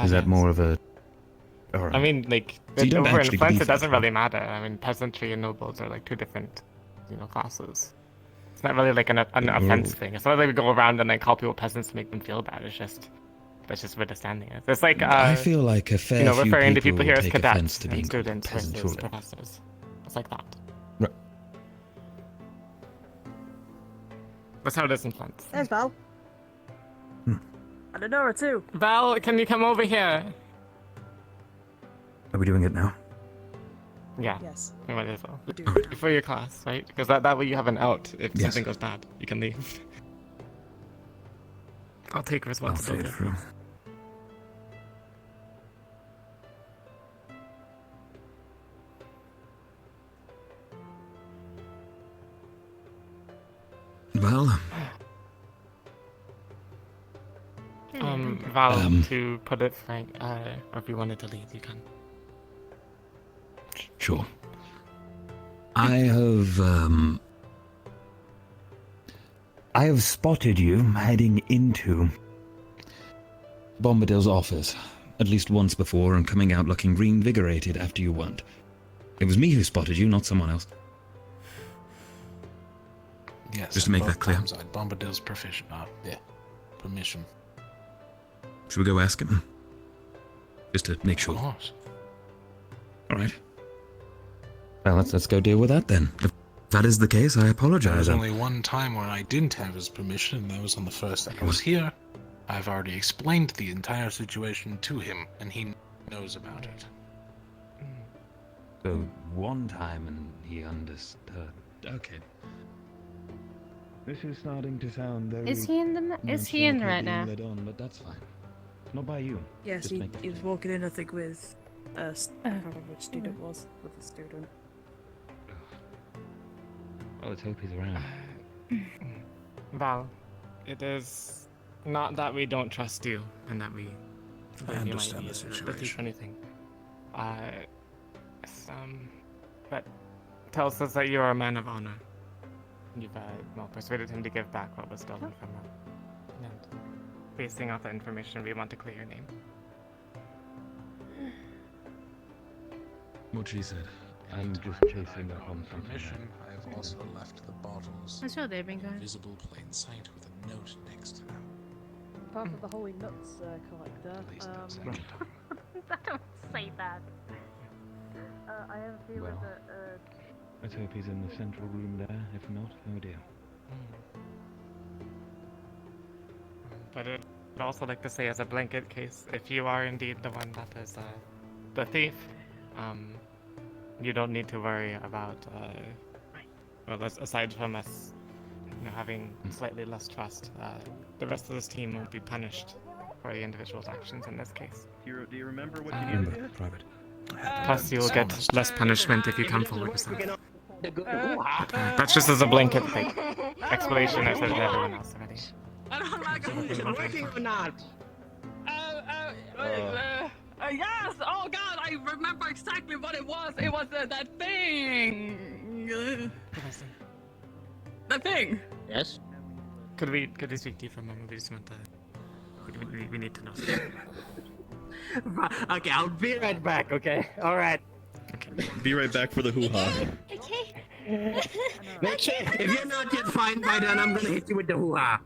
is that yes. more of a... Alright. I mean, like, So you don't over in actually Flint, believe it doesn't that, really matter. I mean, peasantry and nobles are like two different, classes. It's not really like an offense thing. It's not like we go around and like call people peasants to make them feel bad. That's just where the standing is. It's like I feel like a fair few referring to people people here as take offense cadets to being and called students peasant, versus surely. professors. It's like that. Right. That's how it is in Flint. There's Val. And Nora too. Val, can you come over here? Are we doing it now? Yeah. Yes. We might as well. We do. Before your class, right? Because that way you have an out if Yes. something goes bad. You can leave. I'll take I'll see responsibility. it through. Well, Val, to put it frank, if you wanted to leave, you can. sure. I have spotted you heading into Bombadil's office at least once before and coming out looking reinvigorated after you weren't. It was me who spotted you, not someone else. Yes. Just to make both that clear. times I had Bombadil's permission. Should we go ask him? Just to make sure. Of course. Alright. Well, let's go deal with that then. that is the case, I There apologize. was only one time where I didn't have his permission, and that was on the first day I was here. I've already explained the entire situation to him, and he knows about it. So, one time and he understood. Okay. This is starting to sound very... Is he in right now? led on, but that's fine. Not by you. Yes, Just he making was sure. walking in, I think, with I can't remember which student it was, with the student. Oh, let's hope he's around. Val, it is not that we don't trust you and that we I believe you might understand be the the thief situation. or anything. But Tel says that you are a man of honor. You've persuaded him to give back what was stolen from him. And basing off that information, we want to clear your name. What she said. I'm just chasing up on something. Permission, I have also left the bottles How's your day been going? in visible plain sight with a note next to them. Apart from the Holy Nuts collector. Please don't say it. Don't say that. I have a feeling Well. that. Let's hope he's in the central room there. If not, oh dear. But I'd also like to say, as a blanket case, if you are indeed the one that is the thief, you don't need to worry about, well, aside from us having slightly less trust, the rest of this team won't be punished for the individual's actions in this case. Do you remember what you did? Private. Plus, you'll get less punishment if you come forward yourself. That's just as a blanket explanation I said to everyone else already. I don't like it. Working or not? Yes! Oh god, I remember exactly what it was. It was that thing. That thing. Yes? Could we speak to you for a moment? We just want to... We need to know something. Okay, I'll be right back, okay? Alright. Be right back for the hoo-ha. Okay. Make sure, if you're not yet fine by then, I'm gonna hit you with the hoo-ha.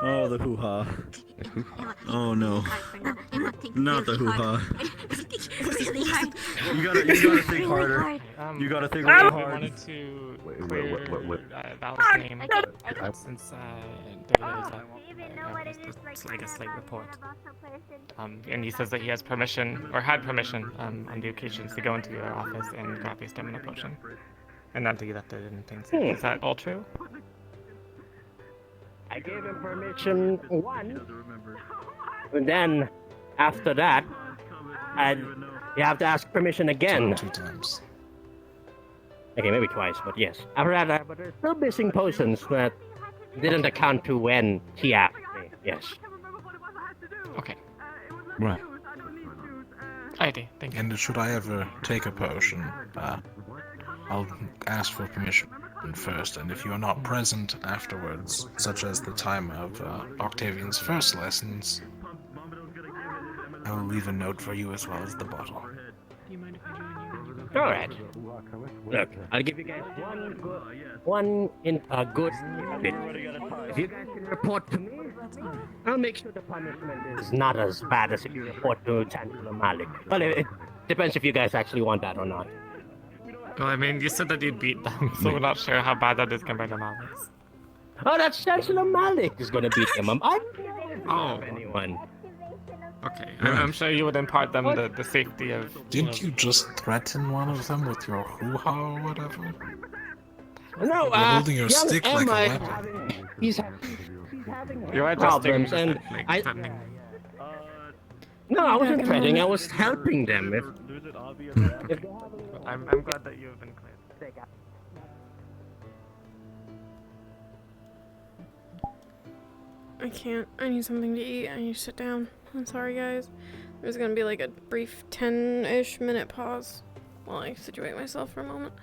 Oh, the hoo-ha. Oh no. Not the hoo-ha. You gotta think harder. You gotta think really We hard. wanted to clear Val's name since it's like a slight report. And he says that he has permission, or had permission, on the occasions to go into your office and grab a stamina potion. And not to get up there and things. Is that all true? I gave him permission once, and then after that, you have to ask permission again. Two times. Okay, maybe twice, but yes. After that, but there's still missing potions that didn't account to when he asked me. Yes. Okay. Right. Alrighty, thank you. And should I ever take a potion, I'll ask for permission first, and if you are not present afterwards, such as the time of Octavian's first lessons, I will leave a note for you as well as the bottle. Alright. Look, I'll give you guys one good bit. If you guys can report to me, I'll make sure the punishment is not as bad as if you report to Chancellor Malik. Well, it depends if you guys actually want that or not. Well, I mean, you said that you beat them, so we're not sure how bad that is compared to Malik's. Oh, that's Chancellor Malik is gonna beat them. I Oh. anyone. Okay, I'm sure you would impart them the safety of... Didn't you just threaten one of them with your hoo-ha or whatever? No, You're holding your young stick like a Emma, weapon. he's having You are just problems, and threatening. No, I wasn't threatening. I was helping them. I'm glad that you have been clear. I can't. I need something to eat. I need to sit down. I'm sorry, guys. There's gonna be like a brief 10-ish minute pause while I situate myself for a moment.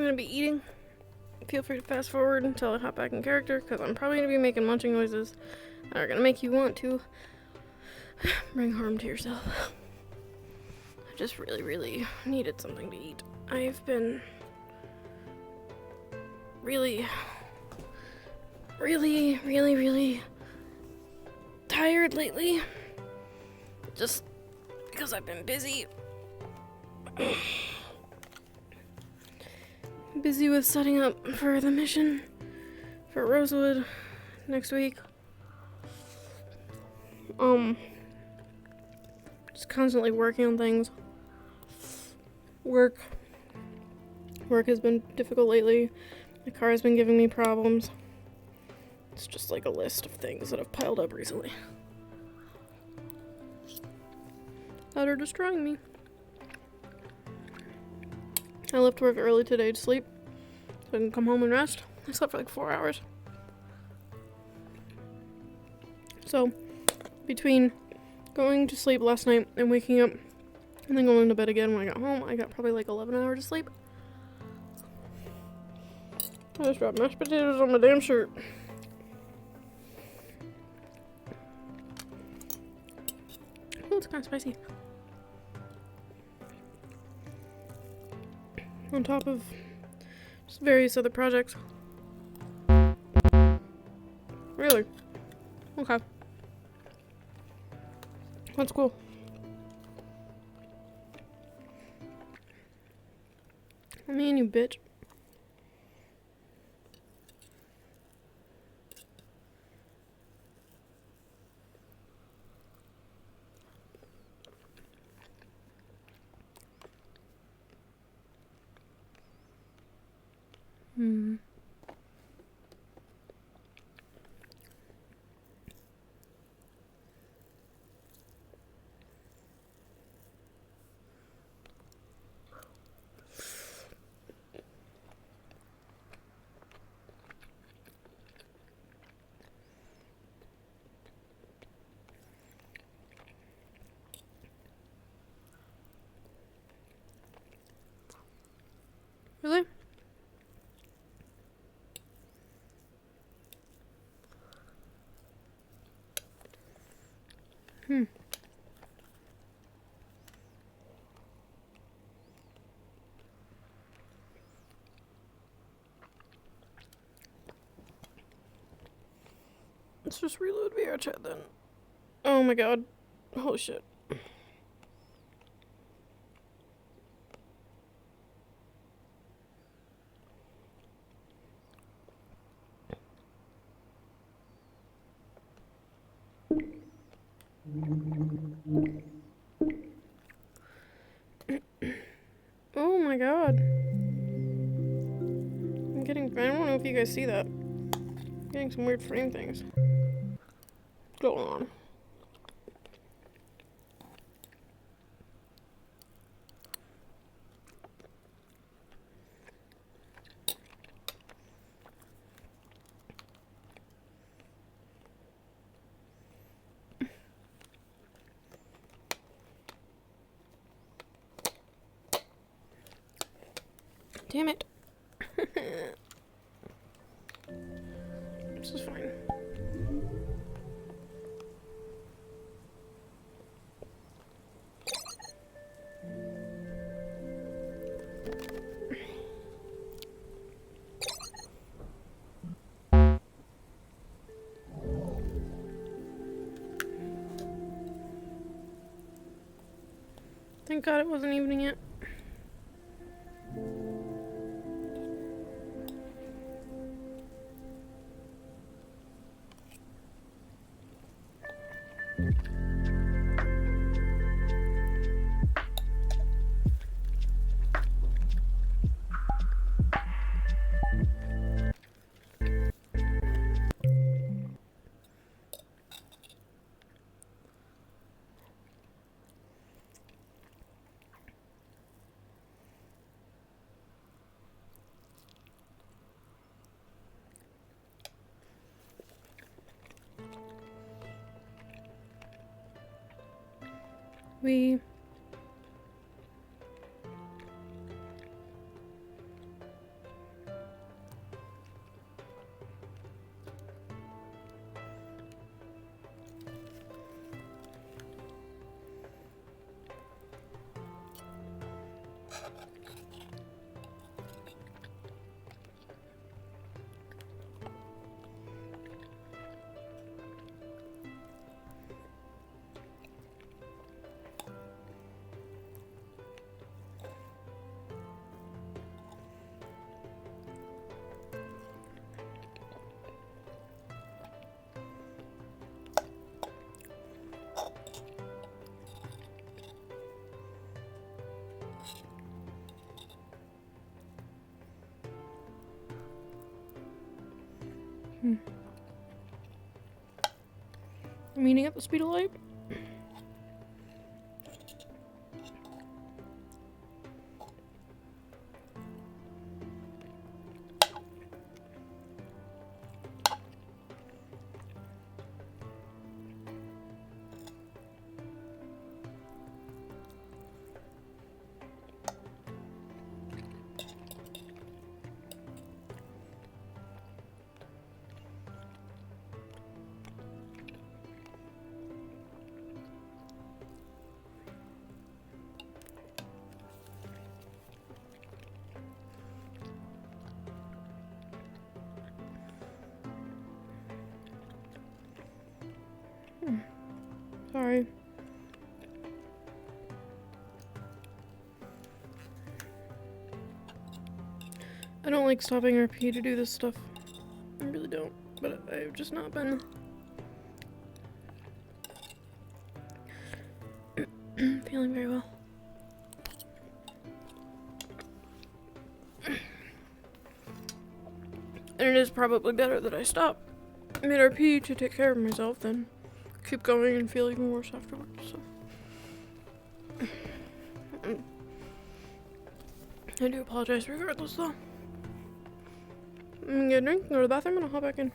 gonna be eating. Feel free to fast forward until I hop back in character, because I'm probably gonna be making munching noises that are gonna make you want to bring harm to yourself. I just really, really needed something to eat. I've been really, really, really, really tired lately. Just because I've been busy. Busy with setting up for the mission for Rosewood next week. Just constantly working on things. Work has been difficult lately. My car has been giving me problems. It's just like a list of things that have piled up recently that are destroying me. I left work early today to sleep, so I can come home and rest. I slept for like 4 hours. So, between going to sleep last night and waking up and then going to bed again when I got home, I got probably like 11 hours of sleep. I just dropped mashed potatoes on my damn shirt. Oh, it's kind of spicy. On top of just various other projects. Really? Okay. That's cool. Me and you, bitch. Really? Let's just reload VR chat then. Oh my god. Holy shit. Oh my god. I don't know if you guys see that. I'm getting some weird frame things. What's going on? Damn it. This is fine. Thank God it wasn't evening yet. We Meeting at the speed of light? Sorry. I don't like stopping RP to do this stuff. I really don't, but I've just not been feeling very well. And it is probably better that I stop mid-RP to take care of myself than keep going and feel even worse afterwards, so. I do apologize regardless, though. I'm gonna get a drink, go to the bathroom, and I'll hop back in.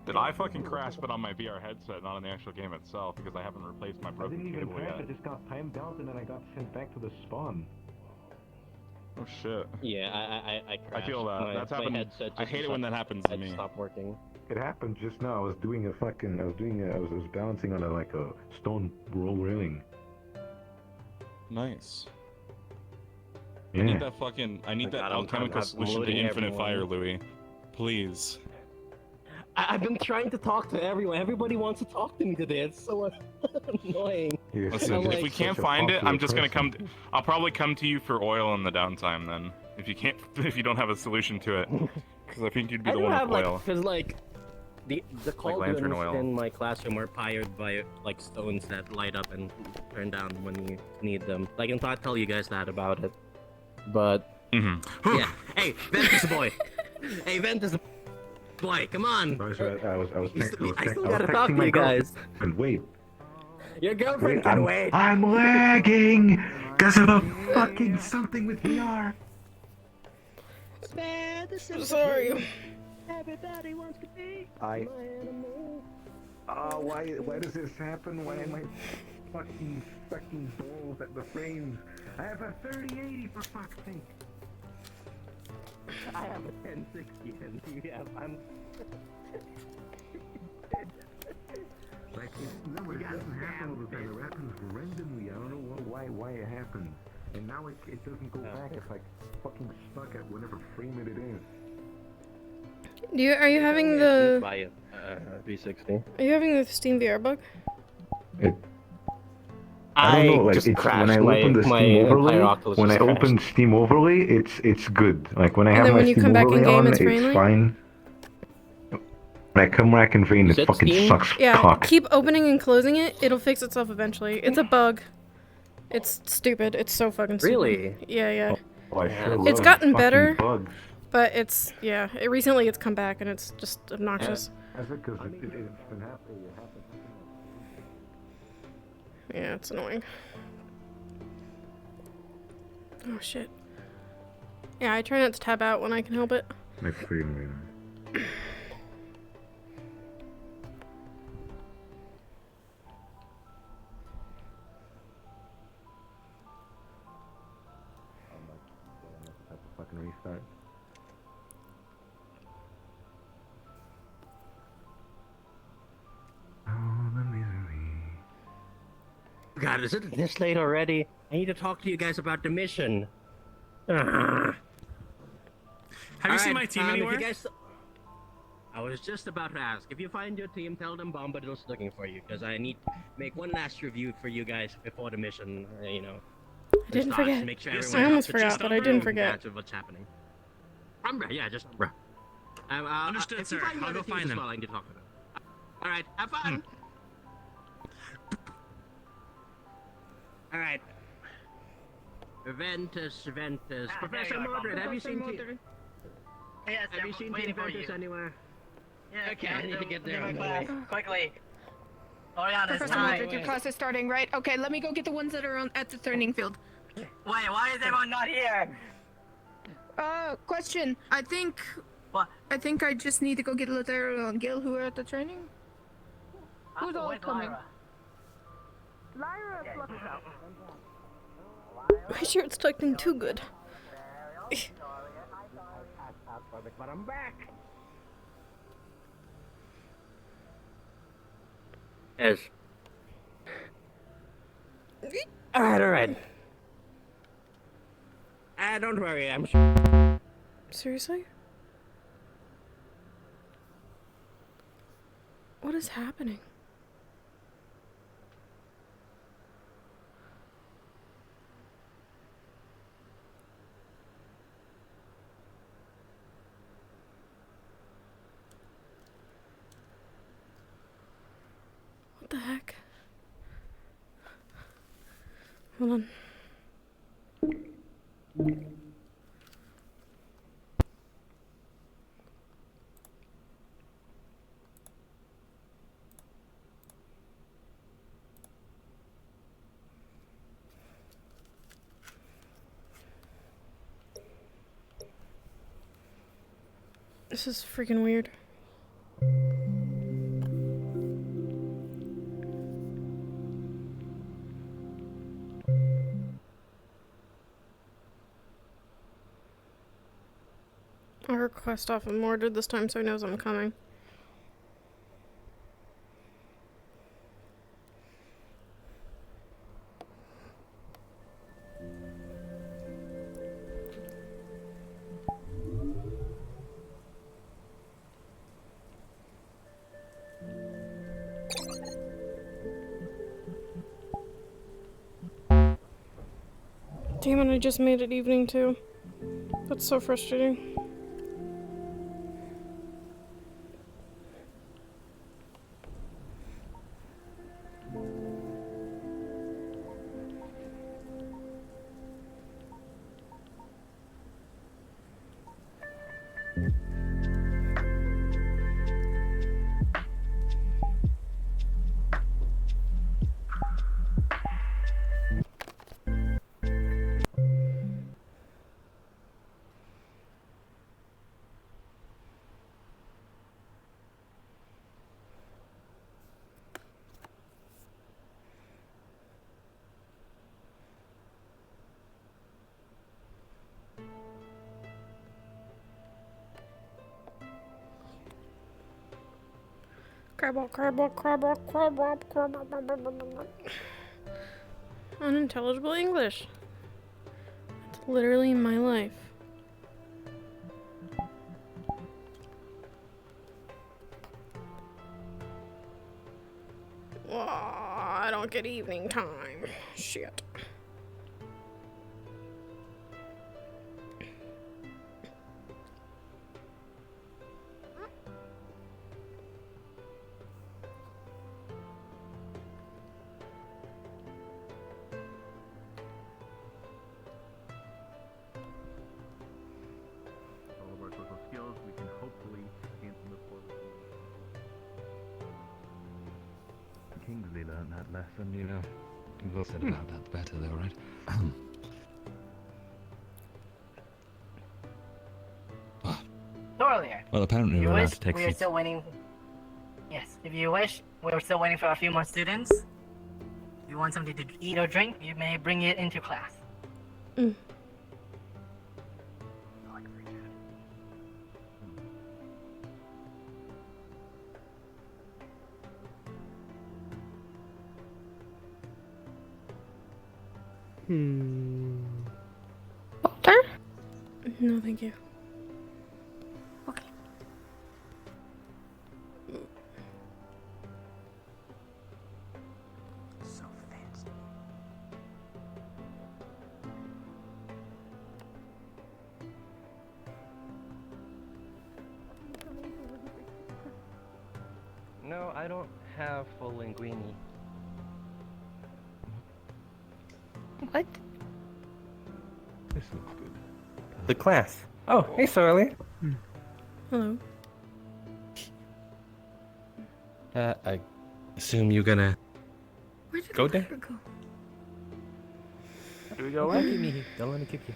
Did I fucking crash but on my VR headset, not on the actual game itself, because I haven't replaced my broken I didn't even cable crash, yet? I just got timed out and then I got sent back to the spawn. Oh shit. Yeah, I crashed. I feel that. That's my happened. headset I just hate it when that happens to me. Stopped working. It happened just now. I was doing a fucking, I was balancing on like a stone roll railing. Nice. Yeah. I need that fucking. I need Oh that God, alchemical I'm solution to loading infinite everyone. fire, Louis. Please. I've been trying to talk to everyone. Everybody wants to talk to me today. It's so annoying. Listen, if we can't find it, I'm just gonna come. I'll probably come to you for oil in the downtime then. If you can't, if you don't have a solution to it, because I think you'd be I the do one have with oil. because the lantern cauldrons oil. in my classroom are powered by like stones that light up and turn down when you need them. I can not tell you guys that about it, but yeah. Hey, Ventus boy. Hey, Ventus boy, come on. I was I still gotta talk to you guys. And wait. Your girlfriend Wait, can I'm, wait. I'm lagging because of a fucking something with VR. Man, this is sorry. Everybody wants to be why does this happen? Why am I fucking balls at the frames? I have a 3080 for fuck's sake. I have a 1060 and you have Like, it doesn't happen all the time. It happens randomly. I don't know why it happens. And now it doesn't go back. It's like fucking stuck at whatever frame it is. Are you having the? Buy a 360. Are you having the Steam VR bug? I don't know, like just it's when crashed I open the my Steam overlay. entire Oculus When I just open Steam overlay, it's good. Like when I And have then my when you Steam come back in overlay game, on, it's it's friendly? fine. When I come back in vein, it fucking Steam? sucks Yeah, cock. keep opening and closing it. It'll fix itself eventually. It's a bug. It's stupid. It's so fucking stupid. Really? Yeah. Oh, I sure It's love gotten fucking better, bugs. but it's recently it's come back and it's just obnoxious. That's it, because it's been happening. Yeah, it's annoying. Oh shit. Yeah, I try not to tab out when I can help it. Next screen, man. Fucking restart. Oh, the misery. God, is it this late already? I need to talk to you guys about the mission. Have you seen my team anywhere? I was just about to ask. If you find your team, tell them Bombadil's looking for you, because I need to make one last review for you guys before the mission, I didn't forget. Make sure I almost forgot, but I didn't forget. What's happening. Umbra, yeah, just Umbra. Understood, if you sir. find I'll other go teams find as them. well, I can talk to them. Alright, have fun! Alright. Ventus. Professor Mordred, have you seen Yes, Have you seen waiting for Ventus you. anywhere? Yeah, Okay, I need to get there. My class. Quickly. Oriana, it's Professor time. Mordred, your class is starting, right? Okay, let me go get the ones that are at the turning field. Wait, why is everyone not here? Question. I think I just need to go get Lothario and Gil who are at the training. Who's all coming? Lyra fluffs out. My shirt's tucked in too good. But I'm back. Yes. Alright. Don't worry, I'm sure. Seriously? What is happening? What the heck? Hold on. This is freaking weird. I'll request off of Mordred this time so he knows I'm coming. Damn it, I just made it evening too. That's so frustrating. Crabble. Unintelligible English. That's literally my life. Oh, I don't get evening time. Shit. All of our social skills, we can hopefully move forward. Kingsley learned that lesson, you know. We've all said about that better, though, right? Earlier. Well, apparently If you we're allowed wish, to take we are seats. still waiting. Yes, if you wish, we're still waiting for a few more students. If you want something to eat or drink, you may bring it into class. No, thank you. No, I don't have full linguini. What? This looks good. The class. Oh, hey, Sorley. Hello. I assume you're gonna Where did go the there? bird go? Here we go. Don't kick me. Don't let me kick you.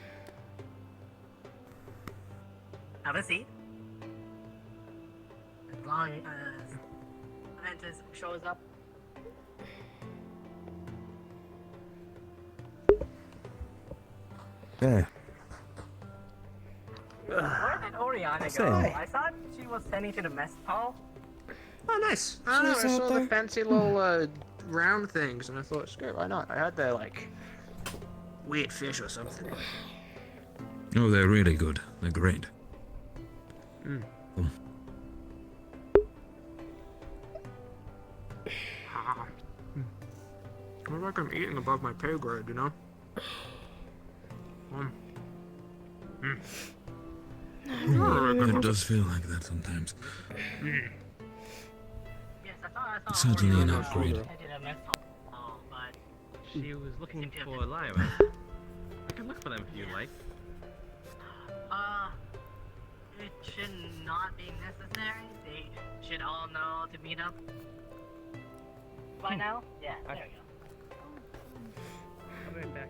Have a seat. As long as Ventus shows up. Yeah. Where did Oriana go? Same. I thought she was heading to the mess hall. Oh, nice. I don't know. She's I out saw there. the fancy little round things, and I thought, screw it, why not? I had the like weird fish or something. Oh, they're really good. They're great. Mm. Ah. I feel like I'm eating above my pay grade, you know? It does feel like that sometimes. Yes, I saw Certainly an Oriana upgrade. headed to the mess hall, but She was looking for Lyra. I can look for them if you like. it should not be necessary. They should all know to meet up by now. Yeah, there we go. I'll be right back.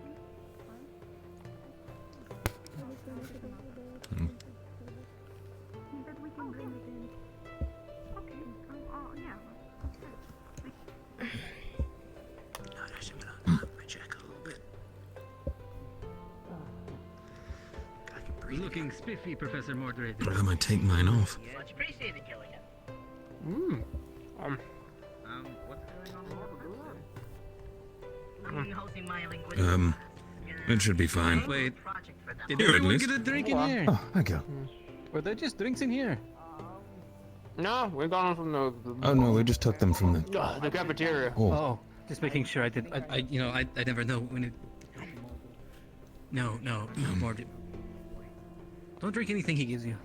Looking spiffy, Professor Mordred. I might take mine off. Much appreciated, Gilligan. What's going on? I'm hosting my linguistic It should be fine. Wait, did Here, at everyone least. get a drink in here? Oh, thank you. Were there just drinks in here? No, we got them from the Oh no, we just took them from the. the cafeteria. Oh. Just making sure I did. I never know when it. No, Mordred. Don't drink anything he gives you,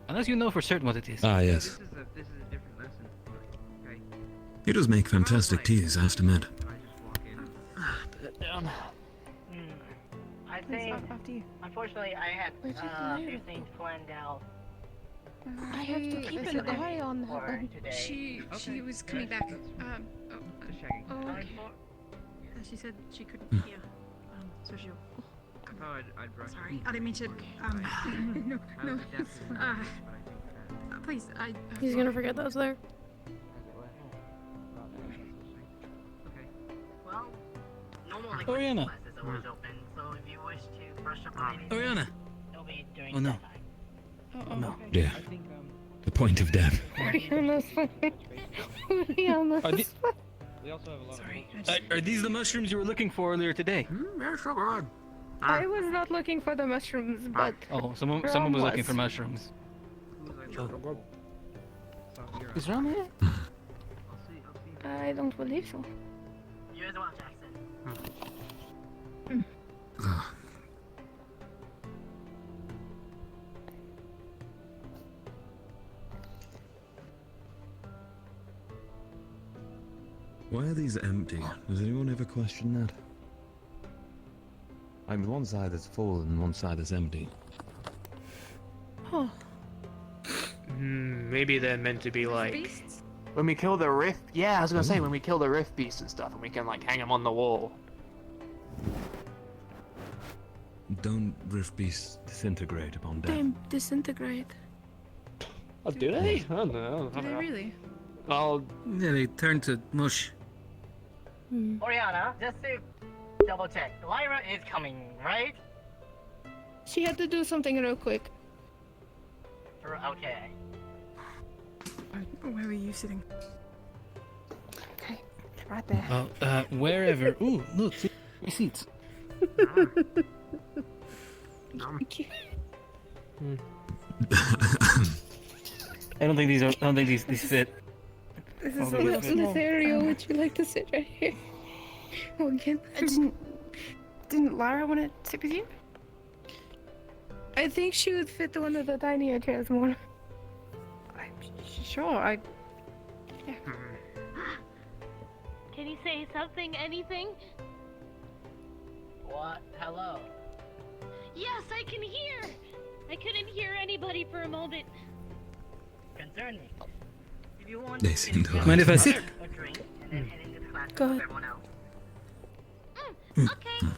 unless you know for certain what it is. Ah, yes. This is a different lesson. Okay. He does make fantastic teas, I have to admit. Put it down. I think, unfortunately, I had a few things planned out. I have to keep an eye on for her. today. She was coming back. Just checking. She said she couldn't hear. So she'll. I thought I'd brush. Sorry, I didn't mean to. No. Please, He's gonna forget that was there. Well, normal Oriana. class is always open, so if you wish to brush up on anything, Oriana. it'll be during Oh no. that time. No. Yeah. The point of death. Oriana's fine. Oriana's Are the- fine. We also have a lot Sorry. Are these the mushrooms you were looking for earlier today? Yeah, so good. I was not looking for the mushrooms, but Oh, someone was looking for mushrooms. Is Ron here? I don't believe so. You as well, Jackson. Why are these empty? Does anyone ever question that? I mean, one side is full and one side is empty. Oh. Maybe they're meant to be like when we kill the rift. Yeah, I was gonna say when we kill the rift beasts and stuff, and we can like hang them on the wall. Don't rift beasts disintegrate upon death? They disintegrate. Oh, do they? I don't know. Do they really? I'll. Yeah, they turn to mush. Oriana, just to double check, Lyra is coming, right? She had to do something real quick. Okay. Where were you sitting? Okay, right there. Oh, wherever. Ooh, look, receipts. I don't think these fit. This Oh, is they a look little fit. small. Nathaniel, would you like to sit right here? Oh, again? Didn't Lara want to sit with you? I think she would fit the one with the tinier chairs more. Sure, yeah. Can you say something, anything? What? Hello? Yes, I can hear! I couldn't hear anybody for a moment. Concern me. If you want They seem to like Mind if I it. sit? a drink and then head into the class Go with ahead. everyone else. Okay.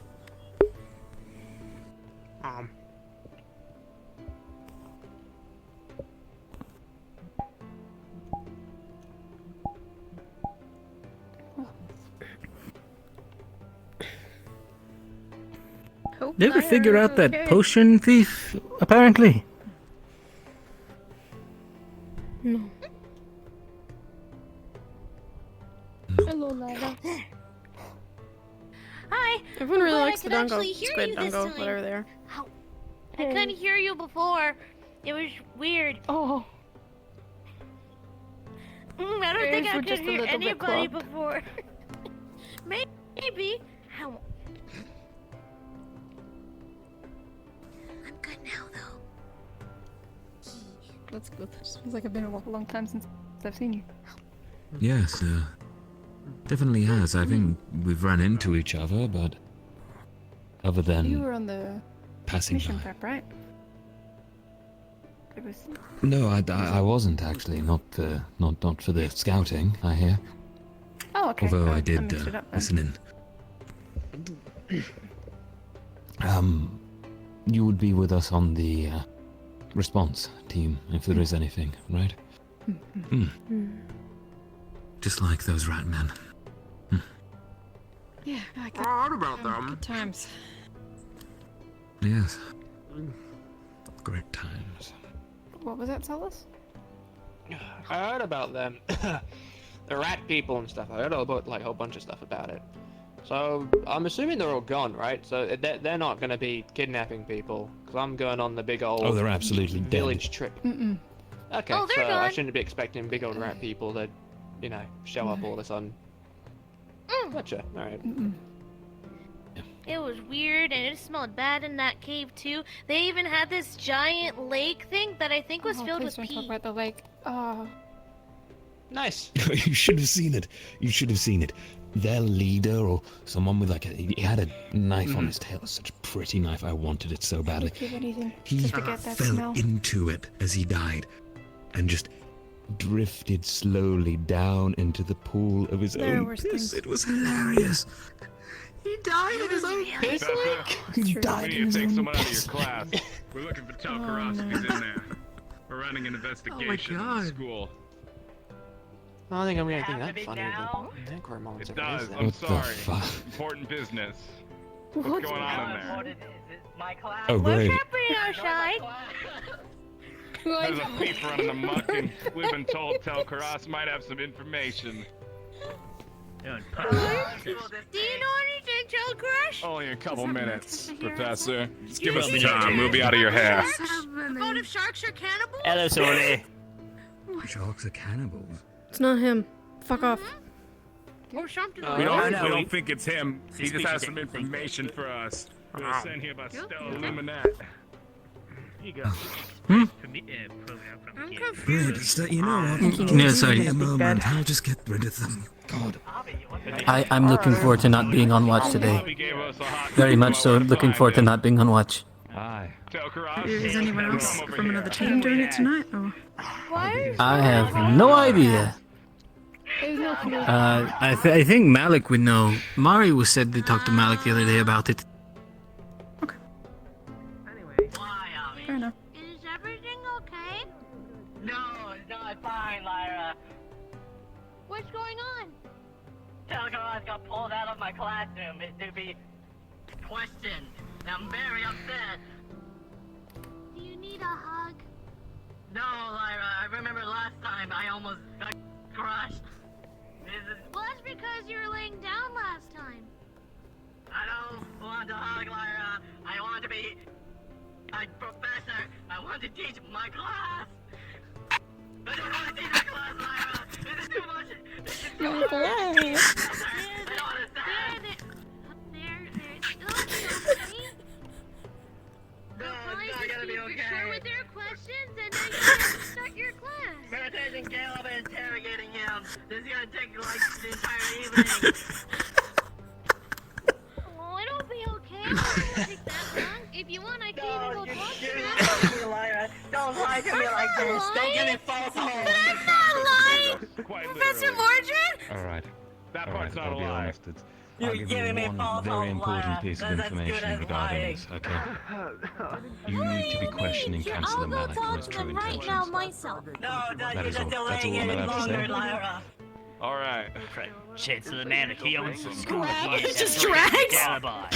Hope Did we they're figure out that okay. potion thief, apparently? No. Hello, Lila. Hi. Everyone really But likes I the could Dungo. actually hear Squid you this Dungo, time. whatever they are. I couldn't hear you before. It was weird. Oh. I don't Ears think I were could just a hear little bit anybody clogged. before. Maybe. How? I'm good now, though. That's good. Seems like it's been a long time since I've seen you. Yes, definitely has. I think we've run into each other, but other You than were on the passing mission by. prep, right? It was. No, I wasn't actually. Not for the scouting. I hear. Oh, okay. Although I I did mixed it up then. listen in. You would be with us on the response team if there is anything, right? Just like those rat men. Yeah, I heard about them. Good times. Yes. Great times. What was that, tell us? I heard about them. The rat people and stuff. I heard about like a whole bunch of stuff about it. So I'm assuming they're all gone, right? So they're not going to be kidnapping people because I'm going on the big old Oh, they're absolutely dead. village trip. Mm-mm. Okay, Oh, they're so I gone. shouldn't be expecting big old rat people to, you know, show up all of a sudden. Gotcha. All right. It was weird, and it smelled bad in that cave too. They even had this giant lake thing that I think was filled with Please don't talk pee. about the lake. Oh. Nice. You should have seen it. You should have seen it. Their leader or someone with like he had a knife on his tail. Such a pretty knife. I wanted it so badly. Give anything He just to get that fell smell. into it as he died and just drifted slowly down into the pool of his There are own worse piss. things. It was hilarious. He died in his own piss lake. He We died need in to his take own someone out of your piss. class. We're looking for Telkaros if he's in there. We're running an investigation in the school. I don't think I'm gonna think Have to that be funny. now? But necromancer. It does. What I'm is that? What the sorry. fuck? Important business. What's going on How in there? important is it? My class? Oh, great. Happening outside? There's a thief running amok, and we've been told Telkaros might have some information. Do you know anything, Joe Crush? Only a couple minutes, Professor. Just You give us should time. We'll be out of your hair. What if sharks are cannibals? Hello, Soli. Sharks are cannibals. It's not him. Fuck off. Or something We like don't, that. we don't think it's him. He just has some information for us. We were sent here by Stella Luminat. You go. Hmm? Program from I'm the Great. So, you know what? Yeah, sorry. Give me a moment. I'll just get rid of them. God. I'm looking forward to not being on watch today. Very much so. Looking forward to not being on watch. Hi. Is anyone else from another team doing it tonight? Or? I have no idea. There's no clue. I think Malik would know. Mari was said they talked to Malik the other day about it. Fair enough. Is everything okay? No, it's not fine, Lyra. What's going on? Telkaros got pulled out of my classroom to be questioned. And I'm very upset. Do you need a hug? No, Lyra, I remember last time I almost got crushed. Well, that's because you were laying down last time. I don't want to hug Lyra. I want to be a professor. I want to teach my class. I don't want to teach my class, Lyra. This is too much. This is too much. I don't understand. They're still okay. No, it's not gonna gonna be okay. Sure with their questions, and then you can start your class. Meritage and Caleb are interrogating him. This is gonna take like the entire evening. Oh, it'll be okay. It won't take that long. If you want, I can even go talk to him. Lyra, don't lie to me like this. Don't give me false hope. But I'm not lying, Professor Mordred. All right. That All part's right, not I'll a be lie. honest. You're I'll give giving me you one false very hope, important Lyra. piece of That's as good information as regarding lying. this, okay? You need to be questioning Chancellor I'll go Malik on talk his to true them right now intentions. myself. No, That you're is just all- that's all delaying I'm it allowed to say. longer, Lyra. Alright. Chancellor Malik, he owns the school. Drag? He has Just a drags? alibi.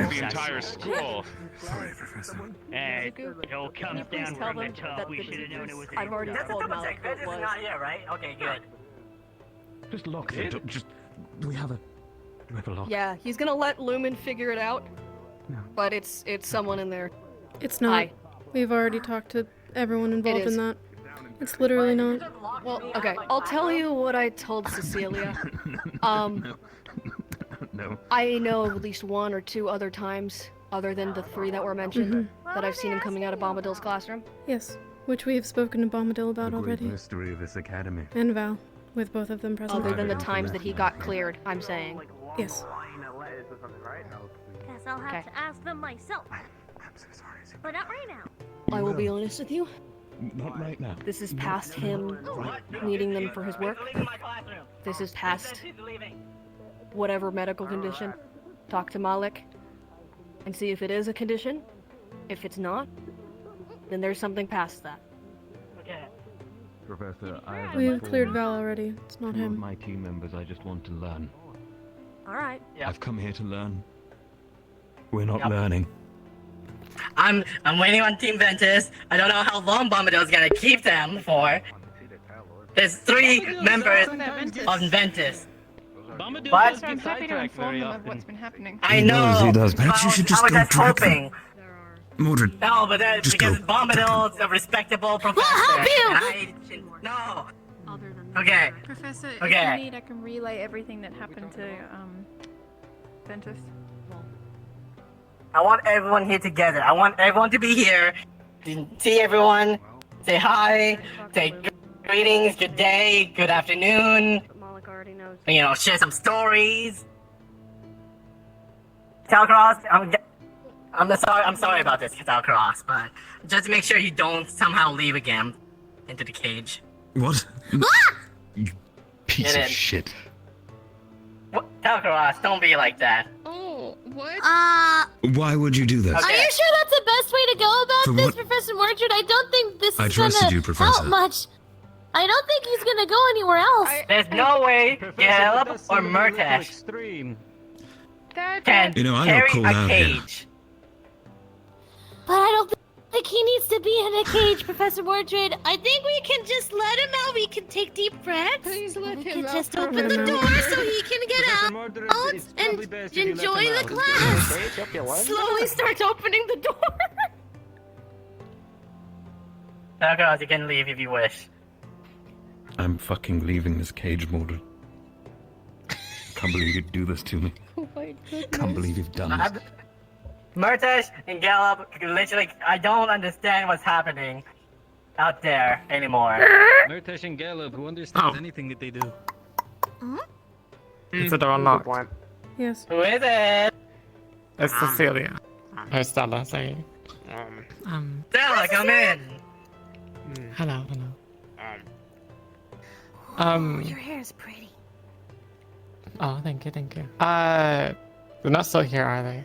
The entire school. Sorry, Professor. It all comes down from the top. We should have known it was an I've already told Malik who it was. Not here, right? Okay, good. Just lock the door. Just. Do we have a lock? Yeah, he's gonna let Lumen figure it out. But it's someone in there. It's not. Hi. We've already talked to everyone involved is. in that. It's literally not. Well, okay, I'll tell you what I told Cecilia. No. I know of at least one or two other times, other than the three that were mentioned, that I've seen him coming out of Bombadil's classroom. Yes, which we have spoken to Bombadil about The great already. mystery of this academy. And Val, with both of them present. Other than the times that he got cleared, I'm saying. Yes. Guess I'll have to ask them myself. I'm so sorry. But not right now. I will be honest with you. Not right now. This is past him needing them for his work. This is past whatever medical condition. Talk to Malik and see if it is a condition. If it's not, then there's something past that. Okay. Professor, I We've cleared Val already. It's not Two of him. my team members, I just want to learn. Alright. I've come here to learn. We're not learning. I'm waiting on Team Ventus. I don't know how long Bombadil's gonna keep them for. There's 3 members of Ventus. Bombadil What? does get sidetracked very often. happening. I He know. does, he does. Perhaps you should just I was go just track them. hoping. Mordred. No, but that's Just because go. Bombadil's a respectable professor. help you! and I should- No. Okay. Professor, if Okay. you need, I can relay everything that happened to Ventus. I want everyone here together. I want everyone to be here. To see everyone. Say hi. Say greetings. Good day. Good afternoon. Malik already knows. You know, share some stories. Talcross, I'm sorry about this, Talcross, but just make sure you don't somehow leave again into the cage. What? You piece Get of in. shit. What? Talcross, don't be like that. Oh, what? Why would you do this? Okay. Are you sure that's the best way to go about For this, what- Professor Mordred? I don't think this I is trusted gonna you, Professor. help much. I don't think he's gonna go anywhere else. There's no way Caleb or Murtash Extreme. can You know, I got carry called a out here. cage. But I don't think he needs to be in a cage, Professor Mordred. I think we can just let him out. We can take deep breaths. Please let We him can out, just open Professor. the door so he can get out and enjoy the class. Slowly starts opening the door. Talcross, you can leave if you wish. I'm fucking leaving this cage, Mordred. Can't believe you'd do this to me. Oh my goodness. Can't believe you've done this. Murtash and Gallup, literally, I don't understand what's happening out there anymore. Murtash and Gallup, who understands anything that they do. Is the door unlocked? Yes. Who is it? It's Cecilia. Or Stella, sorry. Stella, come in. Hello. Your hair is pretty. Oh, thank you. They're not still here, are they?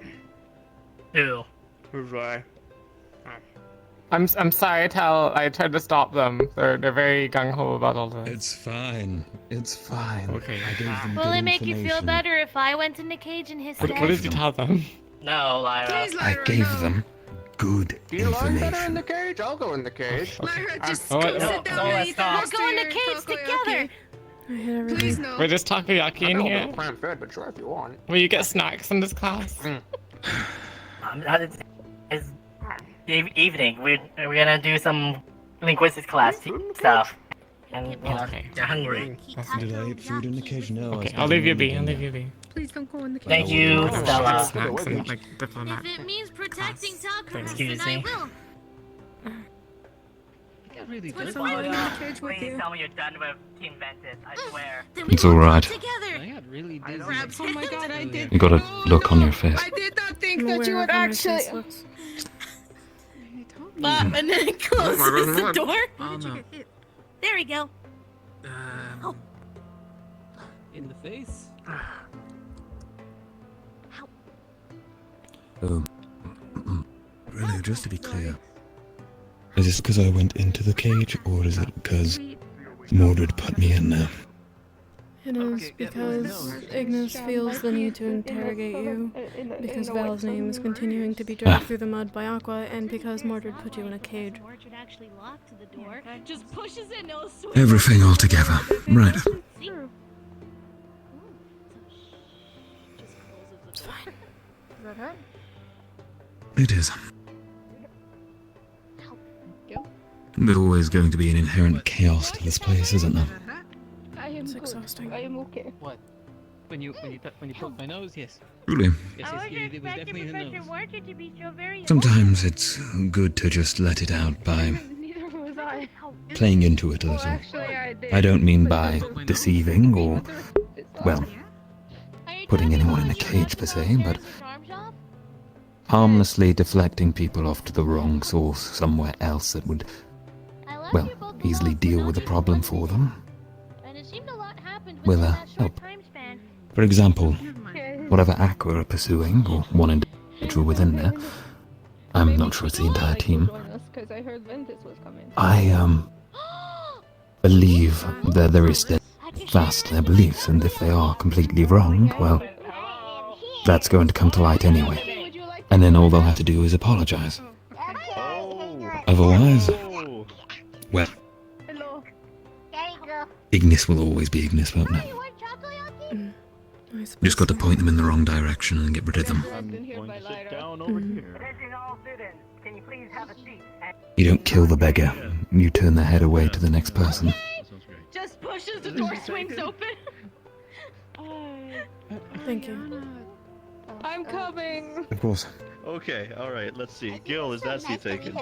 Who? Who's I? I'm sorry, I tried to stop them. They're very gung-ho about all this. It's fine. It's fine. Okay. I gave them Will good it make you feel information. better if I went in the cage in his What stead? did you tell them? No, Lyra. I gave them good Do you learn better in information. the cage? I'll go in the cage. Lyra, just Oh, go wait, sit down and eat the We'll rest go of in the your cage takoyaki. together. I hit everything. Please no. We're just takoyaki in here. Cram fed, but sure if you want. Will you get snacks in this class? It's evening. We're gonna do some linguistics class stuff. And, you know, Okay. they're hungry. Did I eat food in the cage? No. I Okay, was I'll leave you having be. dinner. Please don't go in the cage. Thank you, Stella. Snacks and like diplomat. If it means protecting Talcum, Excuse then I me. will. That really Please does. don't go in the cage with Please you. tell me you're done with Team Ventus, I swear. It's alright. I got really dizzy. Oh my god, I did. You got a look on your face. I did not think I'm that aware you would of how my actually. face looks. Bop, and then it closes the door. Oh no. There we go. In the face? Really, just to be clear. Is this because I went into the cage, or is it because Mordred put me in there? It is because Ignis feels the need to interrogate you, because Val's name is continuing to be dragged through the mud by Aqua, and because Mordred put you in a cage. Mordred actually locked the door. Just pushes it, no swing. Everything all together. Right. It's fine. Is that her? It is. There's always going to be an inherent chaos to this place, isn't there? It's exhausting. I am okay. What? When you poked my nose, yes. Really? Yes, it was definitely the nose. Mordred to be so very Sometimes it's good to just let it out by Neither was I. playing into it a little. I don't mean by deceiving or, well, putting anyone in a cage per se, but harmlessly deflecting people off to the wrong source somewhere else that would, well, easily deal with the problem for them. Will help. For example, whatever Aqua are pursuing, or one individual within there, I'm not sure it's the entire team. Because I heard Ventus was coming. I believe they're very steadfast in their beliefs, and if they are completely wrong, well, that's going to come to light anyway. And then all they'll have to do is apologize. Otherwise, well, Ignis will always be Ignis, won't it? Just got to point them in the wrong direction and get rid of them. You don't kill the beggar, you turn their head away to the next person. Just pushes the door, swings open. Thank you. I'm coming. Of course. Okay, alright, let's see. Gil, is that seat taken?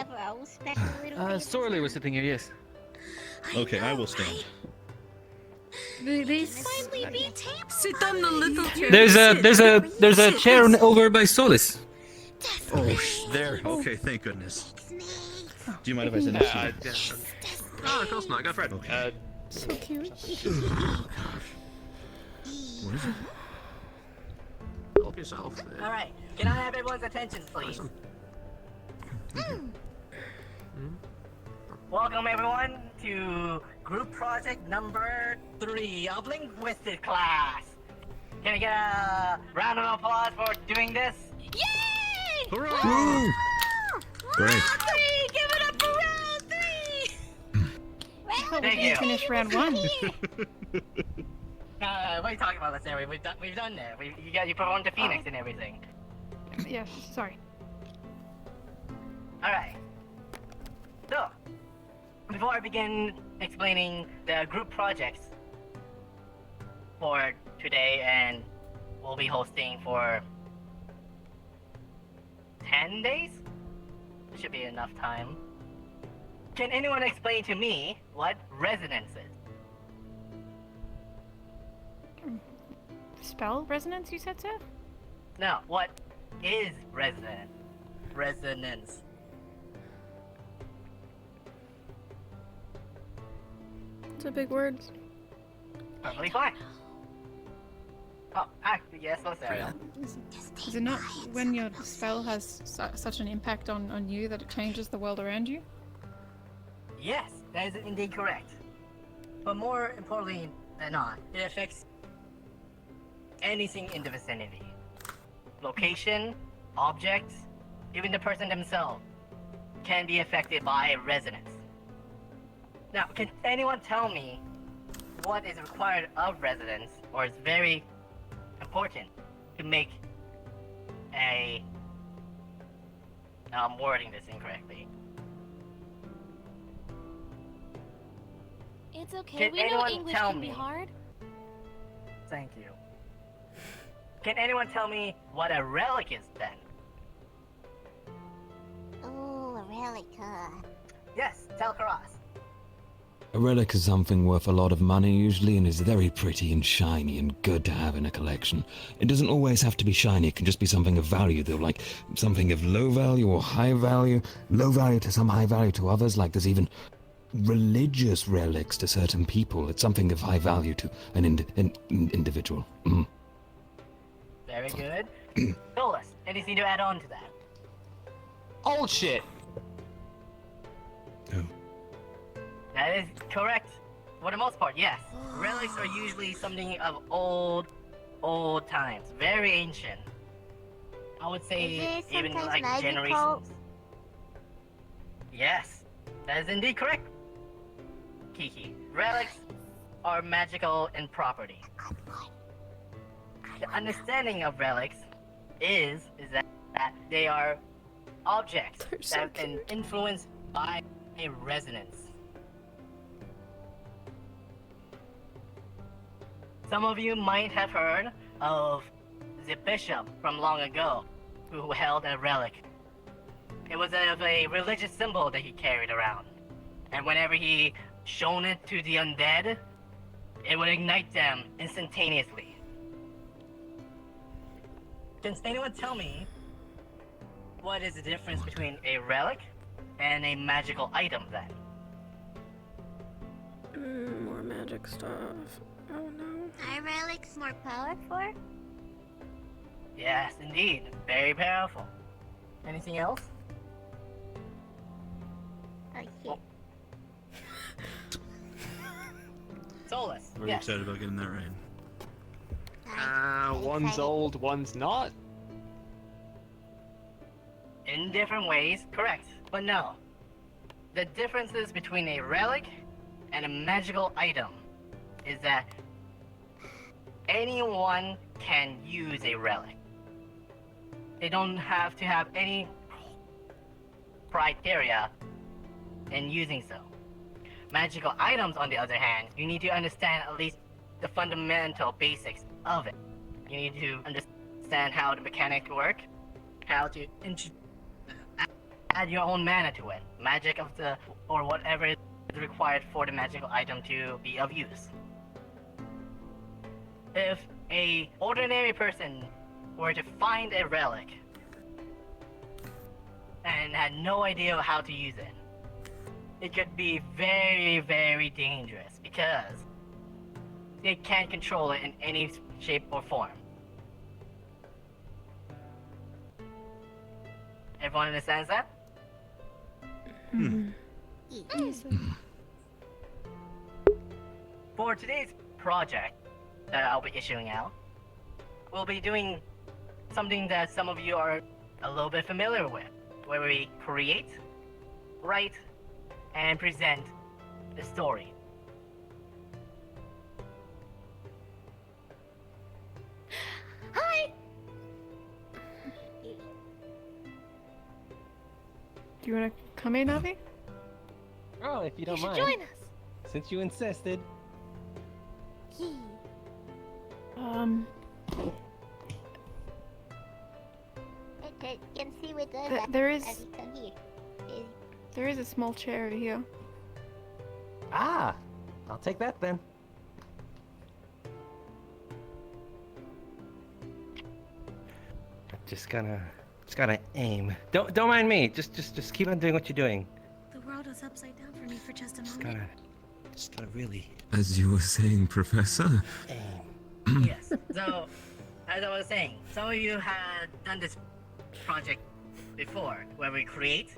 Sorely was sitting here, yes. Okay, I will stand. Sit on the little chair. There's a chair over by Solis. Oh, there. Okay, thank goodness. Do you mind if I sit next to you? Oh, of course not. Go for it. Okay. So cute. What is it? Help yourself. Alright, can I have everyone's attention, please? Welcome, everyone, to group project number 3 of Linguistic class. Can I get a round of applause for doing this? Yay! Hurrah! Great. Three! Give it up for round 3! Thank you. Finish round 1. What are you talking about, let's say? We've done that. You performed the Phoenix and everything. Yeah, sorry. Alright. So, before I begin explaining the group projects for today and we'll be hosting for 10 days? Should be enough time. Can anyone explain to me what resonance is? Spell resonance, you said so? No, what is resonance? Resonance. It's a big word. Perfectly fine. Oh, actually, yes, let's say. Is it not when your spell has such an impact on you that it changes the world around you? Yes, that is indeed correct. But more importantly than not, it affects anything in the vicinity. Location, objects, even the person themselves can be affected by resonance. Now, can anyone tell me what is required of resonance, or is very important to make a... I'm wording this incorrectly. It's okay. Can We know anyone English tell can be me? hard. Thank you. Can anyone tell me what a relic is then? Oh, a relic, Yes, tell Karas. A relic is something worth a lot of money usually and is very pretty and shiny and good to have in a collection. It doesn't always have to be shiny, it can just be something of value though, like something of low value or high value. Low value to some, high value to others, like there's even religious relics to certain people. It's something of high value to an individual. Mm. Very good. Solus, anything to add on to that? Old shit. That is correct. For the most part, yes. Relics are usually something of old times. Very ancient. I would say even like magical? generations. Yes, that is indeed correct. Kiki, relics are magical in property. The understanding of relics is that they are objects that have been influenced by a resonance. Some of you might have heard of the bishop from long ago who held a relic. It was of a religious symbol that he carried around. And whenever he shone it to the undead, it would ignite them instantaneously. Can anyone tell me what is the difference between a relic and a magical item then? More magic stuff. Oh no. Are relics more powerful? Yes, indeed. Very powerful. Anything else? Oh, Solus, Very yes. excited about getting that right. One's old, one's not. In different ways, correct. But no. The differences between a relic and a magical item is that anyone can use a relic. They don't have to have any criteria in using so. Magical items, on the other hand, you need to understand at least the fundamental basics of it. You need to understand how the mechanics work, how to add your own mana to it, magic of the or whatever is required for the magical item to be of use. If a ordinary person were to find a relic and had no idea how to use it, it could be very, very dangerous because they can't control it in any shape or form. Everyone understands that? For today's project that I'll be issuing out, we'll be doing something that some of you are a little bit familiar with, where we create, write, and present the story. Hi! Do you want to come in, Navi? Oh, if you don't should mind. join us. Since you insisted. Okay, you can see with us There is as you come here. there is a small chair over here. Ah, I'll take that then. Just gotta aim. Don't mind me. Just keep on doing what you're doing. The world was upside down for me for just a moment. Just gotta really. As you were saying, Professor. Yes, so, as I was saying, some of you had done this project before, where we create,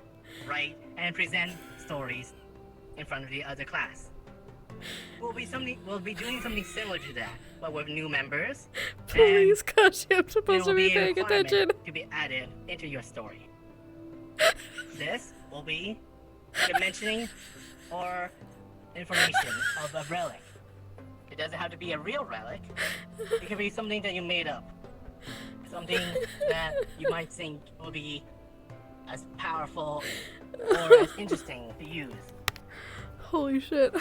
write, and present stories in front of the other class. We'll be doing something similar to that, but with new members. Please, gosh, I'm There supposed will to be be a paying requirement attention. to be added into your story. This will be the mentioning or information of a relic. It doesn't have to be a real relic. It can be something that you made up. Something that you might think will be as powerful or as interesting to use. Holy shit.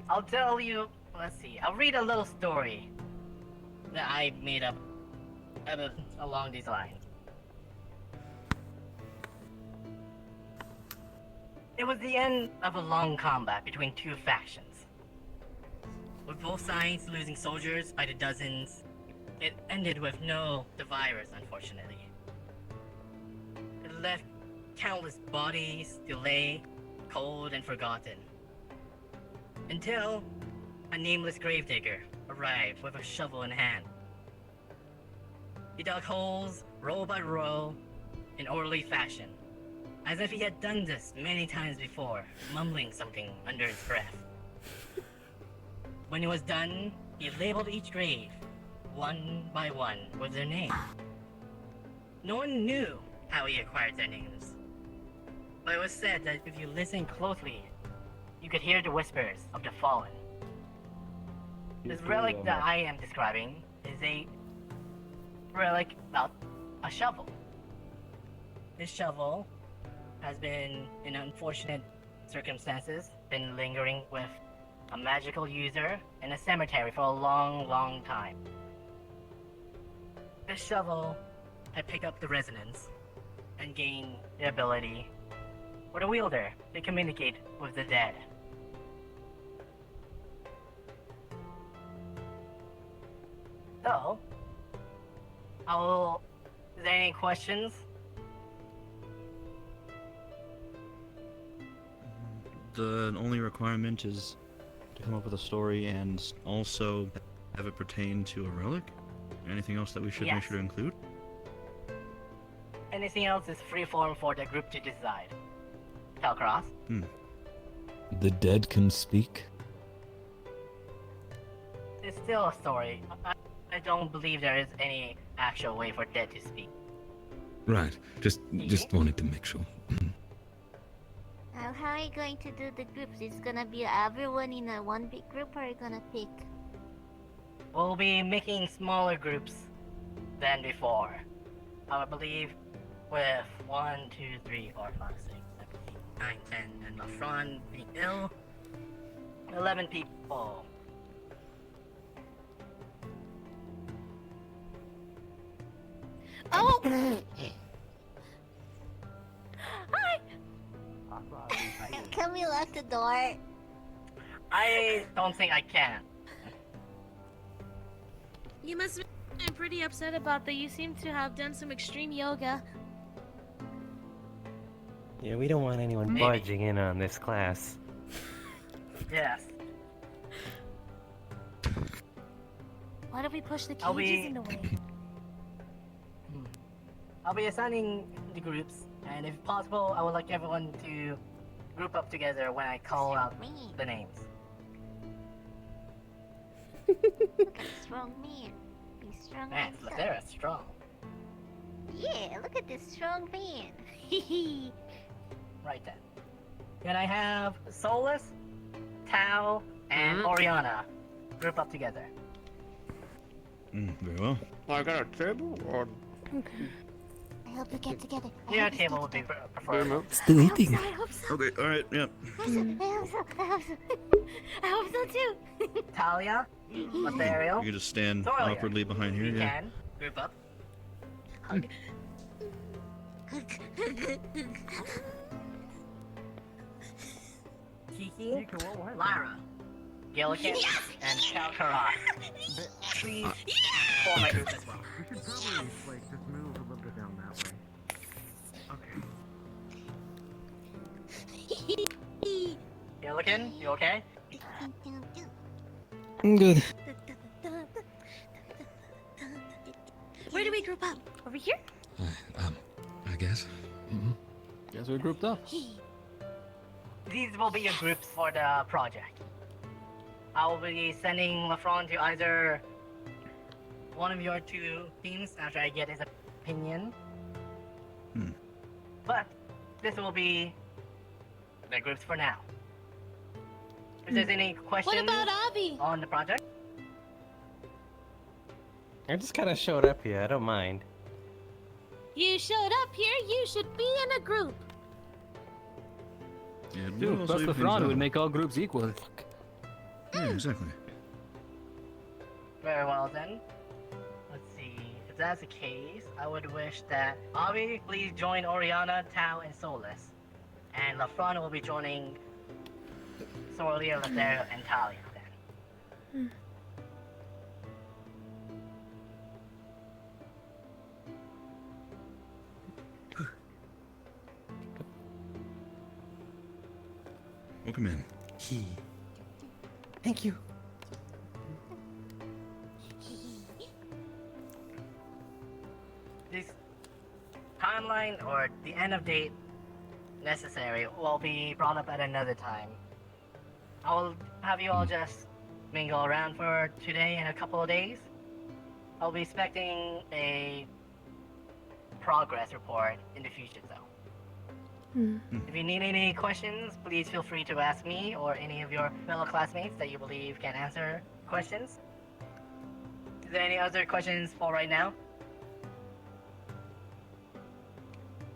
I'll tell you, let's see, I'll read a little story that I made up along these lines. It was the end of a long combat between two factions. With both sides losing soldiers by the dozens, it ended with no survivors, unfortunately. It left countless bodies to lay, cold and forgotten. Until a nameless gravedigger arrived with a shovel in hand. He dug holes, row by row, in orderly fashion, as if he had done this many times before, mumbling something under his breath. When he was done, he labeled each grave, one by one, with their name. No one knew how he acquired their names, but it was said that if you listen closely, you could hear the whispers of the fallen. This relic that I am describing is a relic about a shovel. This shovel has been, in unfortunate circumstances, been lingering with a magical user in a cemetery for a long, long time. This shovel had picked up the resonance and gained the ability for the wielder to communicate with the dead. So, is there any questions? The only requirement is to come up with a story and also have it pertain to a relic. Anything else that we should make sure to include? Anything else is free form for the group to decide. Telcross? The dead can speak? It's still a story. I don't believe there is any actual way for dead to speak. Right. Just wanted to make sure. How are you going to do the groups? Is it gonna be everyone in a one big group, or are you gonna pick? We'll be making smaller groups than before. I believe with 1, 2, 3, 4, 5, 6, 7, 8, 9, 10, and Lafron being ill, 11 people. Oh! Can we lock the door? I don't think I can. You must have been pretty upset about that. You seem to have done some extreme yoga. Yeah, we don't want anyone barging in on this class. Yes. Why don't we push the I'll cages be- in the way? I'll be assigning the groups, and if possible, I would like everyone to group up together when I call out the names. Look at a strong man. Be strong. Man, and Lathera's strong. Yeah, look at this strong man. Right then. Can I have Solus, Tao, and Oriana group up together? Very well. I got a table or... I hope we get together. Yeah, table would be preferable. Still eating. I hope so. Okay, alright, yeah. I hope so. I hope so. I hope so too. Talia, Ethereal, You can just stand Zoria. awkwardly behind here, You yeah. can group up. Kiki, Lyra, Gillikin, and Kalkaras. Please form my group as well. We should probably, just move a little bit down that way. Okay. Gillikin, you okay? I'm good. Where do we group up? Over here? I guess. Guess we're grouped up. These will be your groups for the project. I will be sending Lafron to either one of your two teams after I get his opinion. But this will be the groups for now. If there's any questions What about Avi? on the project, I just kind of showed up here. I don't mind. You showed up here. You should be in a group. Yeah, it Dude, will plus also the even fraud out. would make all groups equal. Yeah, exactly. very well then. that's the case, I would wish that Avi please join Oriana, Tao, and Solus. And LaFron will be joining Soralia, Lothario, and Talia then. Welcome in. Thank you. This timeline or the end of date necessary will be brought up at another time. I will have you all just mingle around for today and a couple of days. I'll be expecting a progress report in the future though. If you need any questions, please feel free to ask me or any of your fellow classmates that you believe can answer questions. Is there any other questions for right now?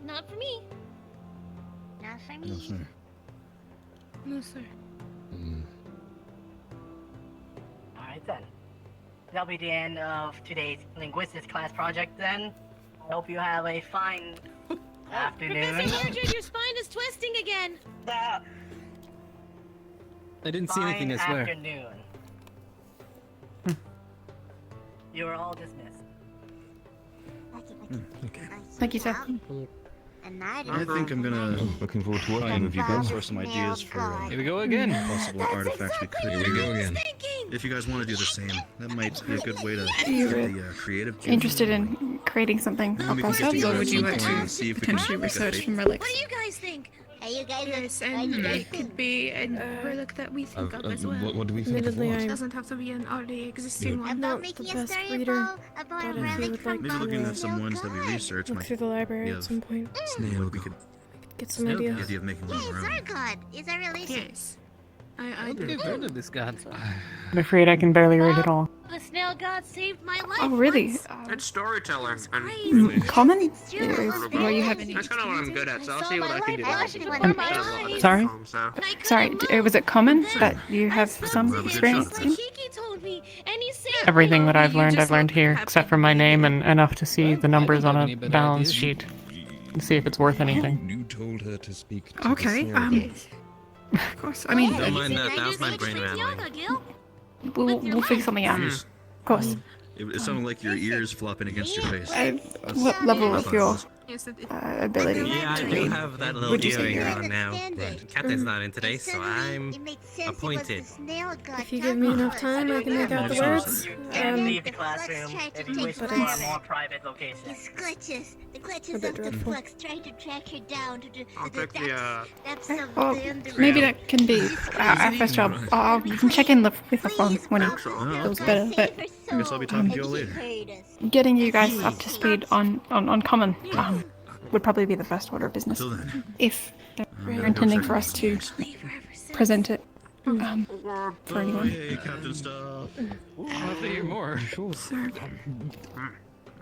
Not for me. Not for me. No, sir. No, sir. Alright then. That'll be the end of today's linguistics class project then. I hope you have a fine afternoon. Professor Mordred, your spine is twisting again. I didn't see anything, I swear. Afternoon. You are all dismissed. Thank you, sir. I think I'm gonna looking forward to working with you guys for some ideas for Here we go again. possible artifacts we could. Here we go again. If you guys want to do the same, that might be a good way to You're get the creative. interested in creating something up ourselves, or would you like to potentially research some relics? What do you guys think? Hey, you guys. Yes, and it could be a relic that we think of as well. What do we think of It what? doesn't have to be an already existing one. I'm not the best reader, but if you would like Maybe looking to at some ones that we researched look might through the library be at some point, snail. We could get some the ideas. idea of making one Hey, of our own. Zargod. Is that relation? Yes. I I've heard of this god. I'm afraid I can barely read it all. The snail god saved my life. Oh, really? once. It's storytelling. Common? Well, you have any? That's kind of what I'm good at, so I'll see what I can do. Sorry? So. Sorry, was it common that you have some experience in? Shiki told me, and he said Everything that I've learned here, except for my name and enough to see the numbers on a balance sheet and see if it's worth anything. You told her to speak. Okay. Of course. I mean, Don't mind that. That was my brain rattling. We'll figure something out. Of course. It sounded like your ears flopping against your face. What level of your ability? Yeah, I to do read have that little would you say earring you're on at? now. Captain's not in today, so I'm appointed. If you give me enough time, I can make out the words. You can leave the classroom if you wish for a more private location. It's glitches. The glitches A bit of the dreadful. flux trying to track her down to the depths of Well, the underworld. maybe that can be our first job. We can check in with the phone when it feels better, but I guess I'll be talking to you all later. getting you guys up to speed on common would probably be the first order of business. Till then. If you're intending for us to present it for anyone. Hey, Captain Stuff. I'll have to hear more.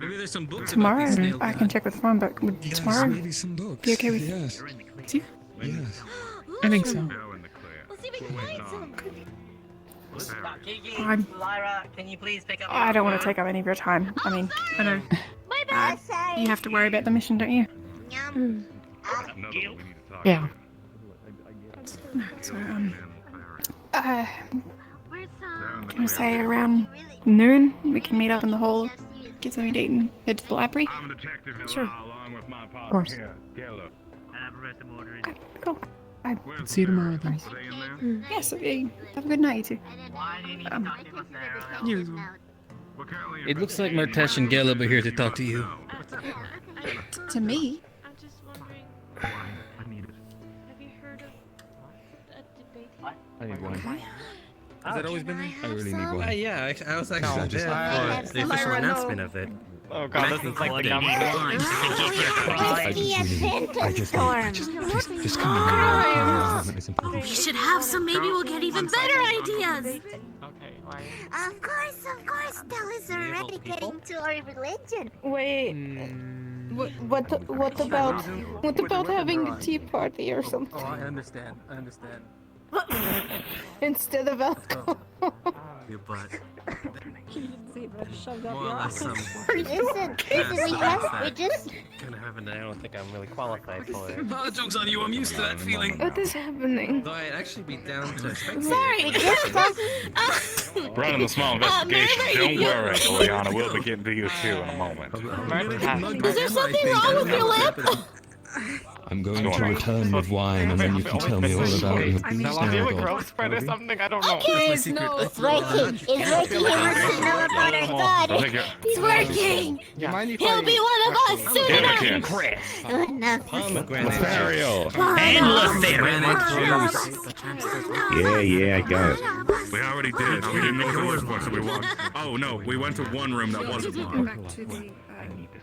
Maybe there's some books Tomorrow, about these snail I can check with Fawn, but would tomorrow maybe some books. be okay with Yes. you? Yes. I think so. Let's see if we can find some. Kiki, I'm- Lyra, can you please pick up I don't want to phone? take up any of your time. I mean, I know. My bad. you have to worry about the mission, don't you? Yeah. So, can I say around noon we can meet up in the hall, get something to eat, and head to the library? Sure. Of course. Okay, cool. Bye. See you tomorrow, then. Yes, okay. Have a good night, you two. It looks like Martesh and Galeb are here to talk to you. To me? I'm just wondering. Have you heard of a debate? I need one. Has that always been there? I really need one. Yeah, I was actually there for the official announcement of it. Oh god, this is like the number one. Just come on. We should have some. Maybe we'll get even better ideas. Of course, Stella's already getting to our religion. Wait. What about having a tea party or something? Oh, I understand. Instead of alcohol. Your butt. More or less some Listen, we just. Gonna happen. I don't think I'm really qualified for it. Oh, joke's on you. I'm used to that feeling. What is happening? Though I'd actually be down to Sorry, we just Running the small investigation. Don't worry, Juliana. We'll be getting to you too in a moment. Is there something wrong with your lip? I'm going to return with wine, and then you can tell me all about your growth spurt or something? I don't know. Okay, it's working. It's working. He wants to know about our god. It's working. He'll be one of us soon enough. Chris. Lothario. And Lothario. Yeah, I got it. We already did. We didn't know if it was one, so we walked. Oh no, we went to one room that wasn't locked.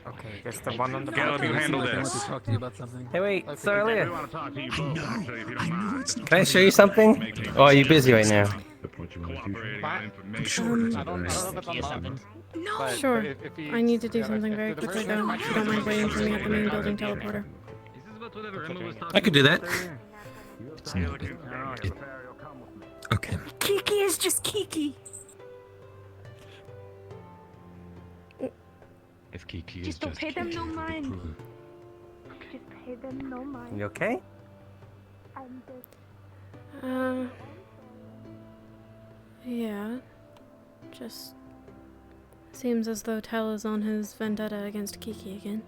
Okay, guess the one on the Caleb, you handle I want this. to talk to you about something. Hey, wait, Soralia. We want to talk to you both, actually, if you don't mind. Can I show you something? Oh, are you busy right now? Cooperating on information. I don't know if it's something. No. Sure. I need to do something very quickly though. If you don't mind waiting for me at the main building teleporter. I could do that. It's not okay. Kiki is just Kiki. If Kiki Just don't pay them no mind. Just pay them no mind. You okay? I'm just. Yeah. Just seems as though Tel is on his vendetta against Kiki again.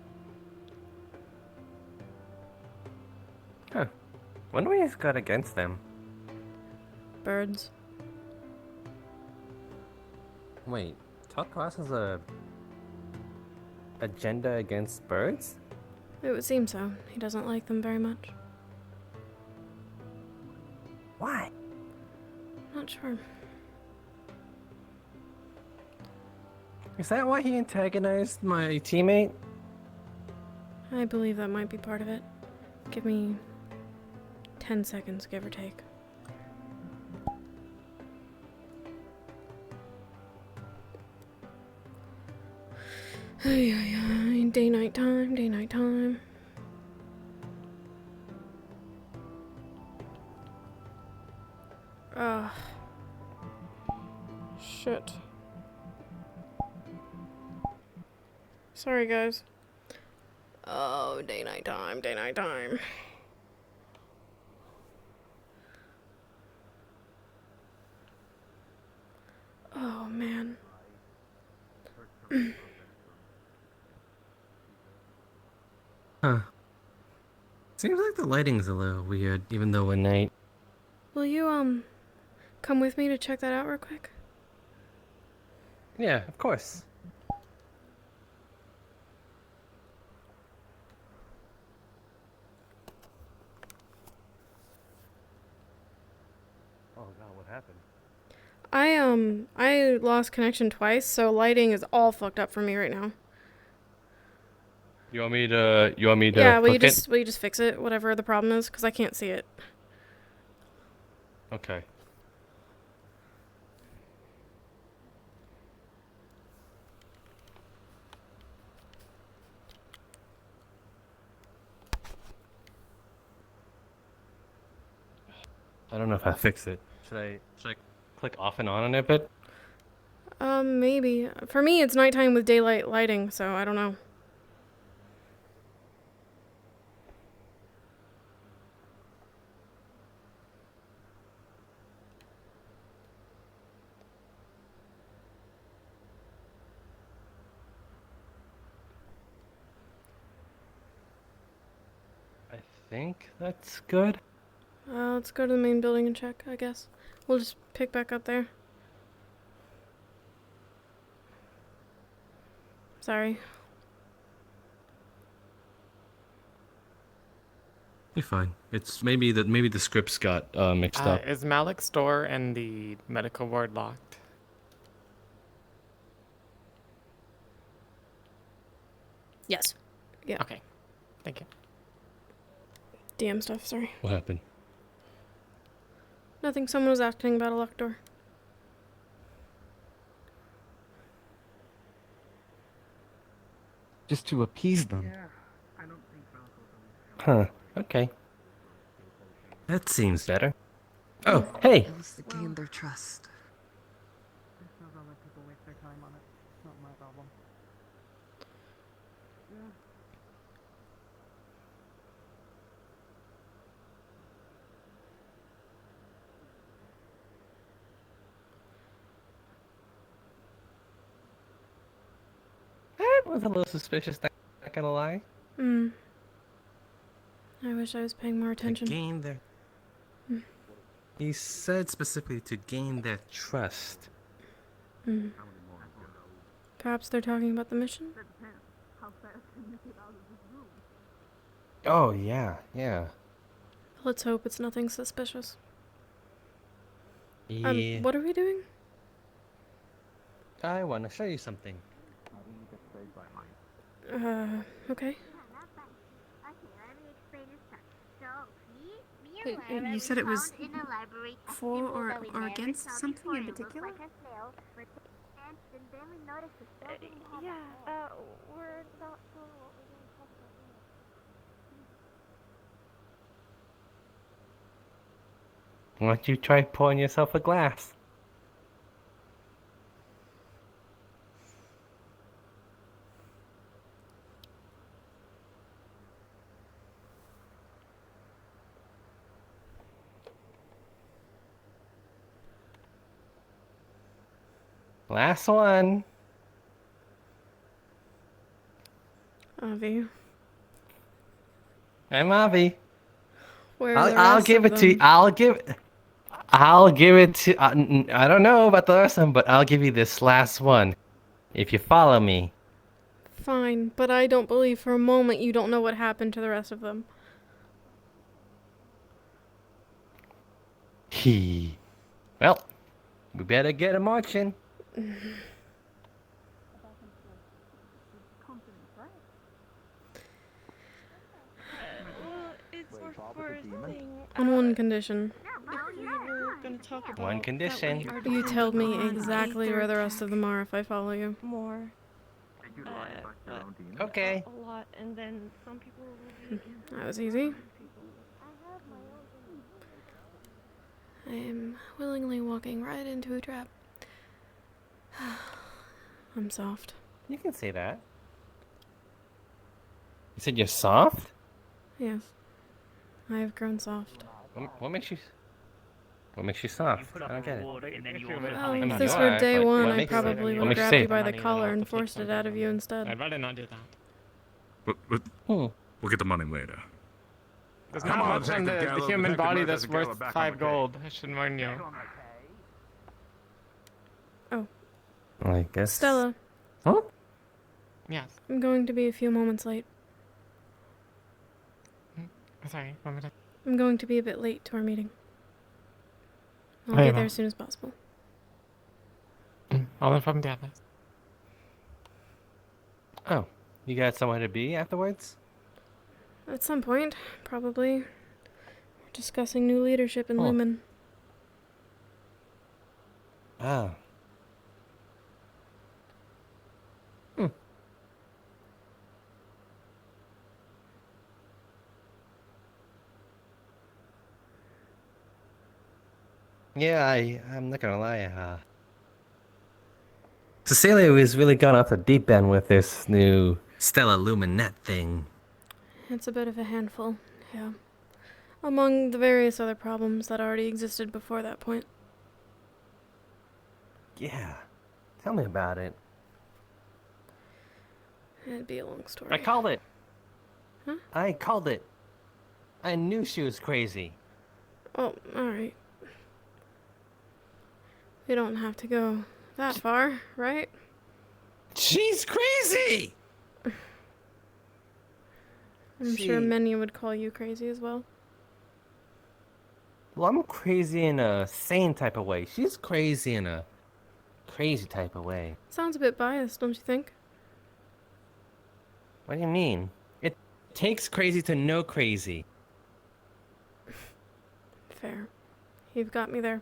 Huh. What do we got against them? Birds. Wait, Top Class has a agenda against birds? It would seem so. He doesn't like them very much. Why? Not sure. Is that why he antagonized my teammate? I believe that might be part of it. Give me 10 seconds, give or take. Day night time, day night time. Shit. Sorry, guys. Oh, day night time, day night time. Oh, man. Huh. Seems like the lighting's a little weird, even though we're night. Will you, come with me to check that out real quick? Yeah, of course. Oh god, what happened? I lost connection twice, so lighting is all fucked up for me right now. You want me to Yeah, will you just fix it, whatever the problem is, because I can't see it. Okay. I don't know if I fix it. Should I click off and on it a bit? Maybe. For me, it's nighttime with daylight lighting, so I don't know. I think that's good. Let's go to the main building and check, I guess. We'll just pick back up there. Sorry. You're fine. It's maybe the scripts got mixed up. Is Malik's door and the medical ward locked? Yes. Yeah. Okay. Thank you. DM stuff, sorry. What happened? Nothing, someone was asking about a locked door. Just to appease them. Huh. Okay. That seems better. Oh, hey! It was to gain their trust. was a little suspicious, not gonna lie. Hmm. I wish I was paying more To attention. gain their... He said specifically to gain their trust. Hmm. Perhaps they're talking about the mission? Oh, yeah, yeah. Let's hope it's nothing suspicious. Yeah. What are we doing? I want to show you something. Okay. You said it was for or against something in particular? Yeah, we're not sure what we're going to talk about. Why don't you try pouring yourself a glass? Last one. Avi. I'm Avi. Where are the I'll rest give of it to you. them? I'll give it to. I don't know about the rest of them, but I'll give you this last one, if you follow me. Fine, but I don't believe for a moment you don't know what happened to the rest of them. Well, we better get 'em marching. On one condition. One condition. You tell me exactly where the rest of them are if I follow you. More. Okay. A lot, and then some people will be. That was easy. I am willingly walking right into a trap. I'm soft. You can say that. You said you're soft? Yes. I have grown soft. What makes you soft? I don't get it. Well, if this were day one, I probably would have grabbed you by the collar and forced it out of you instead. I'd rather not do that. We'll get the money later. There's not much on the human body that's worth 5 gold. I should warn you. Oh. I guess. Stella. Huh? Yes. I'm going to be a few moments late. Sorry, 1 minute. I'm going to be a bit late to our meeting. I'll Very get there well. as soon as possible. I'll inform the others. Oh, you got somewhere to be afterwards? At some point, probably. We're discussing new leadership in Lumen. Ah. Yeah, I'm not gonna lie, Cecilia has really gone off the deep end with this new Stella Luminet thing. It's a bit of a handful, yeah. Among the various other problems that already existed before that point. Yeah. Tell me about it. It'd be a long story. I called it. Huh? I called it. I knew she was crazy. Oh, alright. We don't have to go that far, right? She's crazy! I'm sure many would call you crazy as well. Well, I'm crazy in a sane type of way. She's crazy in a crazy type of way. Sounds a bit biased, don't you think? What do you mean? It takes crazy to know crazy. Fair. You've got me there.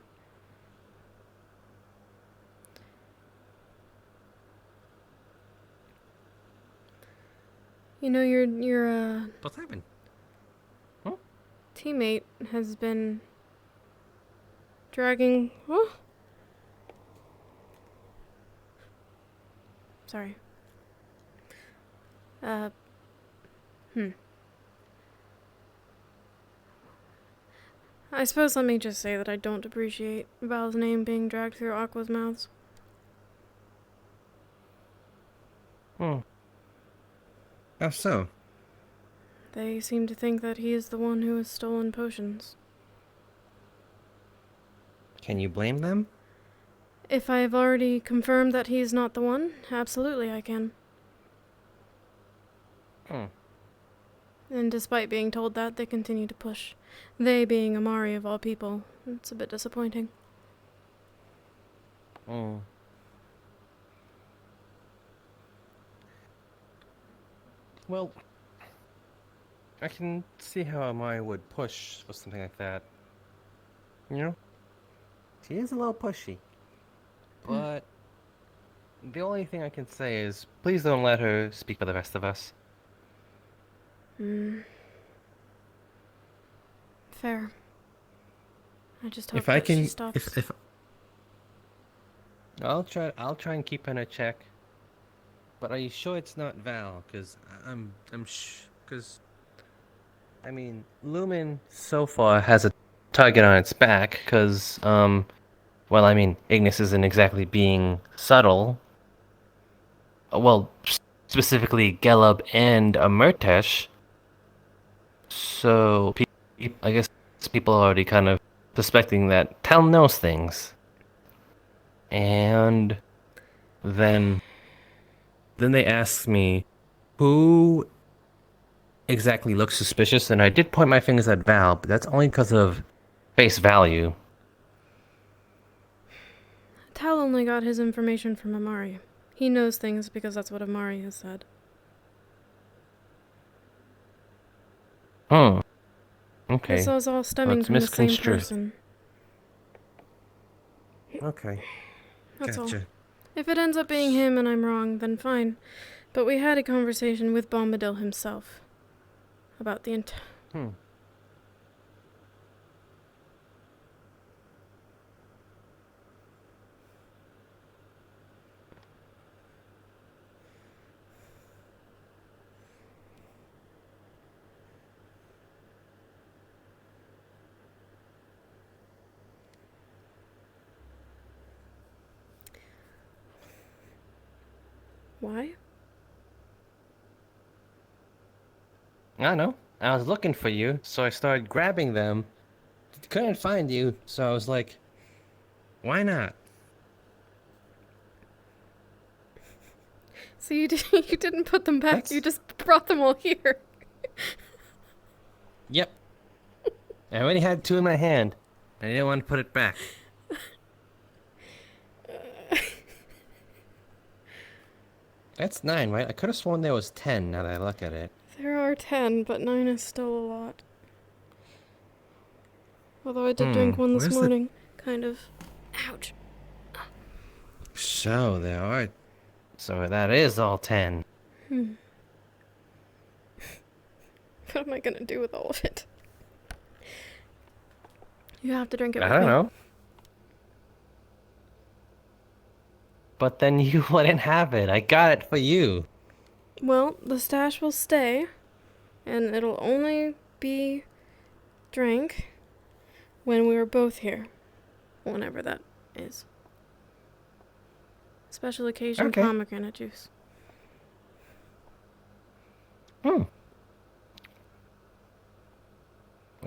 You know, your What's happened? teammate has been dragging... Oh. Sorry. I suppose let me just say that I don't appreciate Val's name being dragged through Aqua's mouths. How so? They seem to think that he is the one who has stolen potions. Can you blame them? If I have already confirmed that he is not the one, absolutely I can. Hmm. And despite being told that, they continue to push. They being Amari of all people. It's a bit disappointing. Hmm. Well, I can see how Amari would push for something like that. You know? She is a little pushy. But the only thing I can say is, please don't let her speak for the rest of us. Fair. I just hope If I that she can, stops. if I'll try and keep her in a check. But are you sure it's not Val? because because I mean, Lumen so far has a target on its back, because, well, I mean, Ignis isn't exactly being subtle. Well, specifically Gelub and Amertesh. So, I guess people are already kind of suspecting that Tal knows things. And then they asked me who exactly looks suspicious, and I did point my fingers at Val, but that's only because of face value. Tal only got his information from Amari. He knows things because that's what Amari has said. Hmm. Okay. This is all stemming It's from the same misconstrued. person. Okay. That's all. Gotcha. If it ends up being him and I'm wrong, then fine. But we had a conversation with Bombadil himself about the Why? I don't know. I was looking for you, so I started grabbing them. Couldn't find you, so I was like, why not? So you didn't put them back, you just brought them all here. Yep. I already had two in my hand. I didn't want to put it back. That's 9, right? I could have sworn there was 10 now that I look at it. There are 10, but 9 is still a lot. Although I did drink one this where's the- morning. Kind of. Ouch. So there are. So that is all 10. What am I gonna do with all of it? You have to drink it with I don't me. know. But then you wouldn't have it. I got it for you. Well, the stash will stay, and it'll only be drank when we are both here. Whenever that is. Special occasion Okay. pomegranate juice. I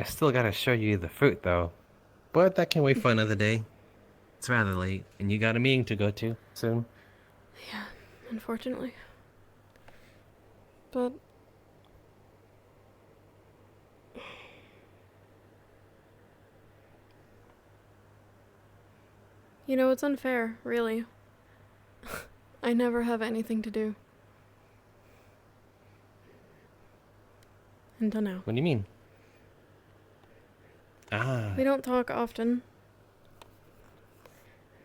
still gotta show you the fruit, though. But that can wait for another day. It's rather late, and you got a meeting to go to soon. Yeah, unfortunately. But you know, it's unfair, really. I never have anything to do. Until now. What do you mean? Ah. We don't talk often.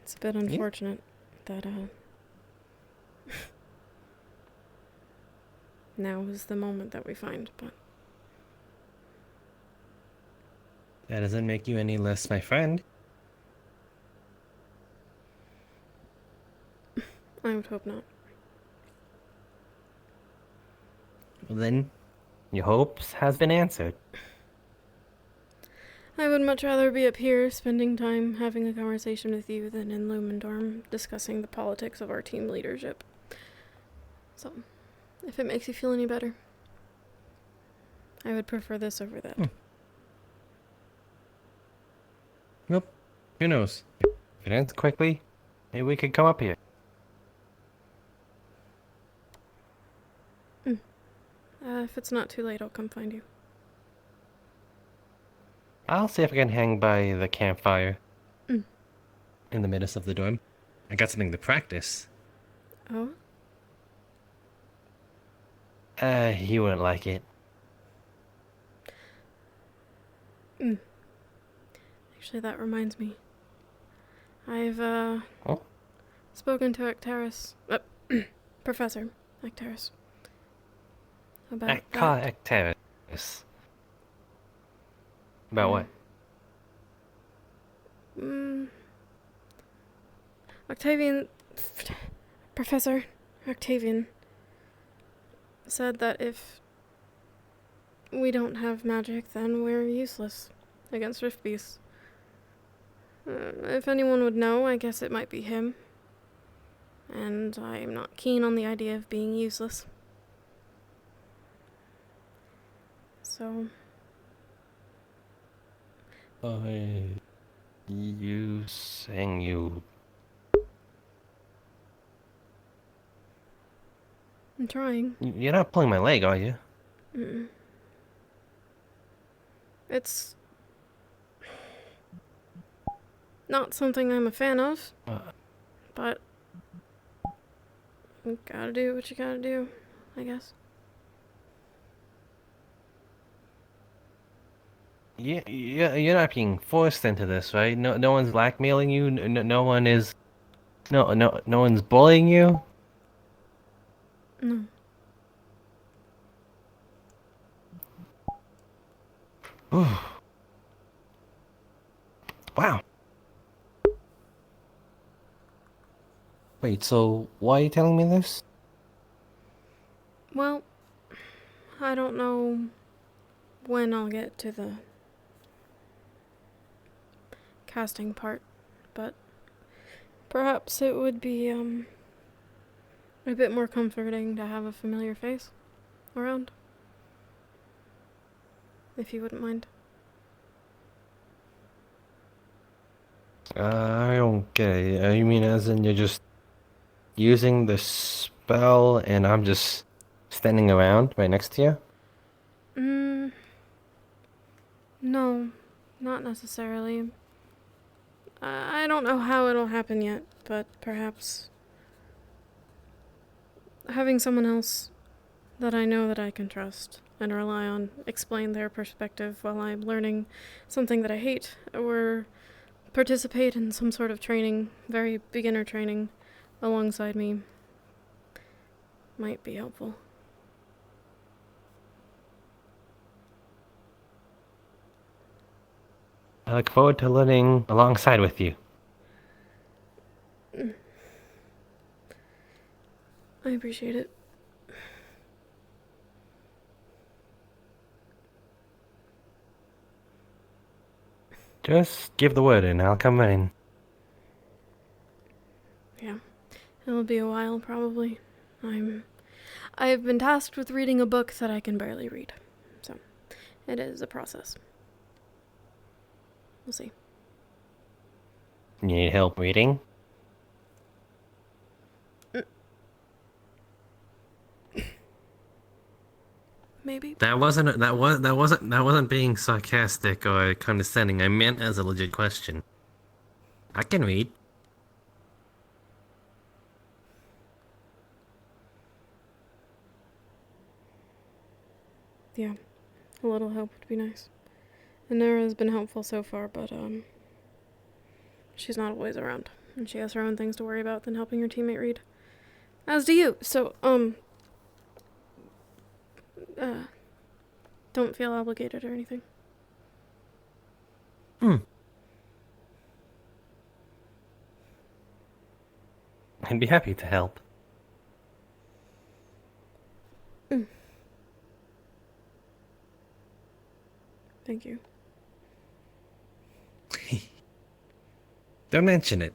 It's a bit unfortunate that, now is the moment that we find, but That doesn't make you any less my friend. I would hope not. Well, then, your hopes has been answered. I would much rather be up here spending time having a conversation with you than in Lumendorm discussing the politics of our team leadership. So, If it makes you feel any better. I would prefer this over that. Well, who knows? If it ends quickly, maybe we could come up here. If it's not too late, I'll come find you. I'll see if I can hang by the campfire. Mm. In the midst of the dorm. I got something to practice. Oh? You wouldn't like it. Actually, that reminds me. I've, Oh? spoken to Ecteris. Professor Ecteris. About that. Ecteris. About what? Octavian... Professor Octavian said that if we don't have magic, then we're useless against Rift Beasts. If anyone would know, I guess it might be him. And I'm not keen on the idea of being useless. So... You saying you... I'm trying. You're not pulling my leg, are you? Mm-mm. It's... not something I'm a fan of. But... you gotta do what you gotta do, I guess. You're not being forced into this, right? No one's blackmailing you. No one is. No one's bullying you. No. Wow. Wait, so why are you telling me this? Well, I don't know when I'll get to the casting part, but perhaps it would be a bit more comforting to have a familiar face around, if you wouldn't mind. I don't get it. You mean as in you're just using the spell and I'm just standing around right next to you? No, not necessarily. I don't know how it'll happen yet, but perhaps having someone else that I know that I can trust and rely on explain their perspective while I'm learning something that I hate, or participate in some sort of training, very beginner training, alongside me, might be helpful. I look forward to learning alongside with you. I appreciate it. Just give the word and I'll come in. Yeah. It'll be a while, probably. I've been tasked with reading a book that I can barely read. So, it is a process. We'll see. You need help reading? Maybe. That wasn't being sarcastic or condescending. I meant as a legit question. I can read. Yeah. A little help would be nice. Inara has been helpful so far, but she's not always around. And she has her own things to worry about than helping her teammate read. As do you. So, don't feel obligated or anything. I'd be happy to help. Thank you. Don't mention it.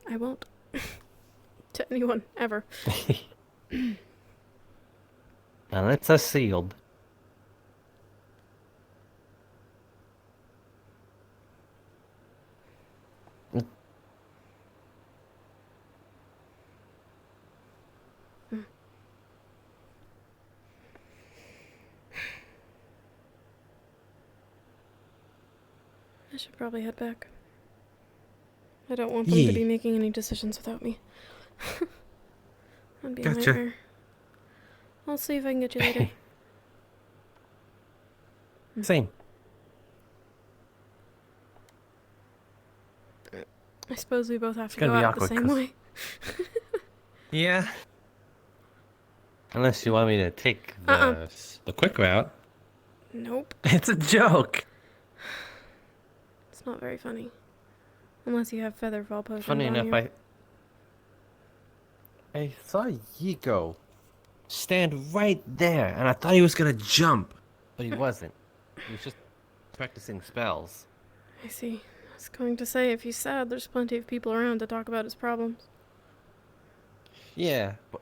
I won't. To anyone, ever. Well, it's a sealed. I should probably head back. I don't want them to be making any decisions without me. That'd be a Gotcha. nightmare. I'll see if I can get you later. Same. I suppose we both have to gonna go be out the awkward, same 'cause- way. Yeah. Unless you want me to take the quick route. Nope. It's a joke. It's not very funny. Unless you have featherfall potions Funny on enough, you. I saw Yigo stand right there, and I thought he was gonna jump, but he wasn't. He was just practicing spells. I see. I was going to say, if he's sad, there's plenty of people around to talk about his problems. Yeah, but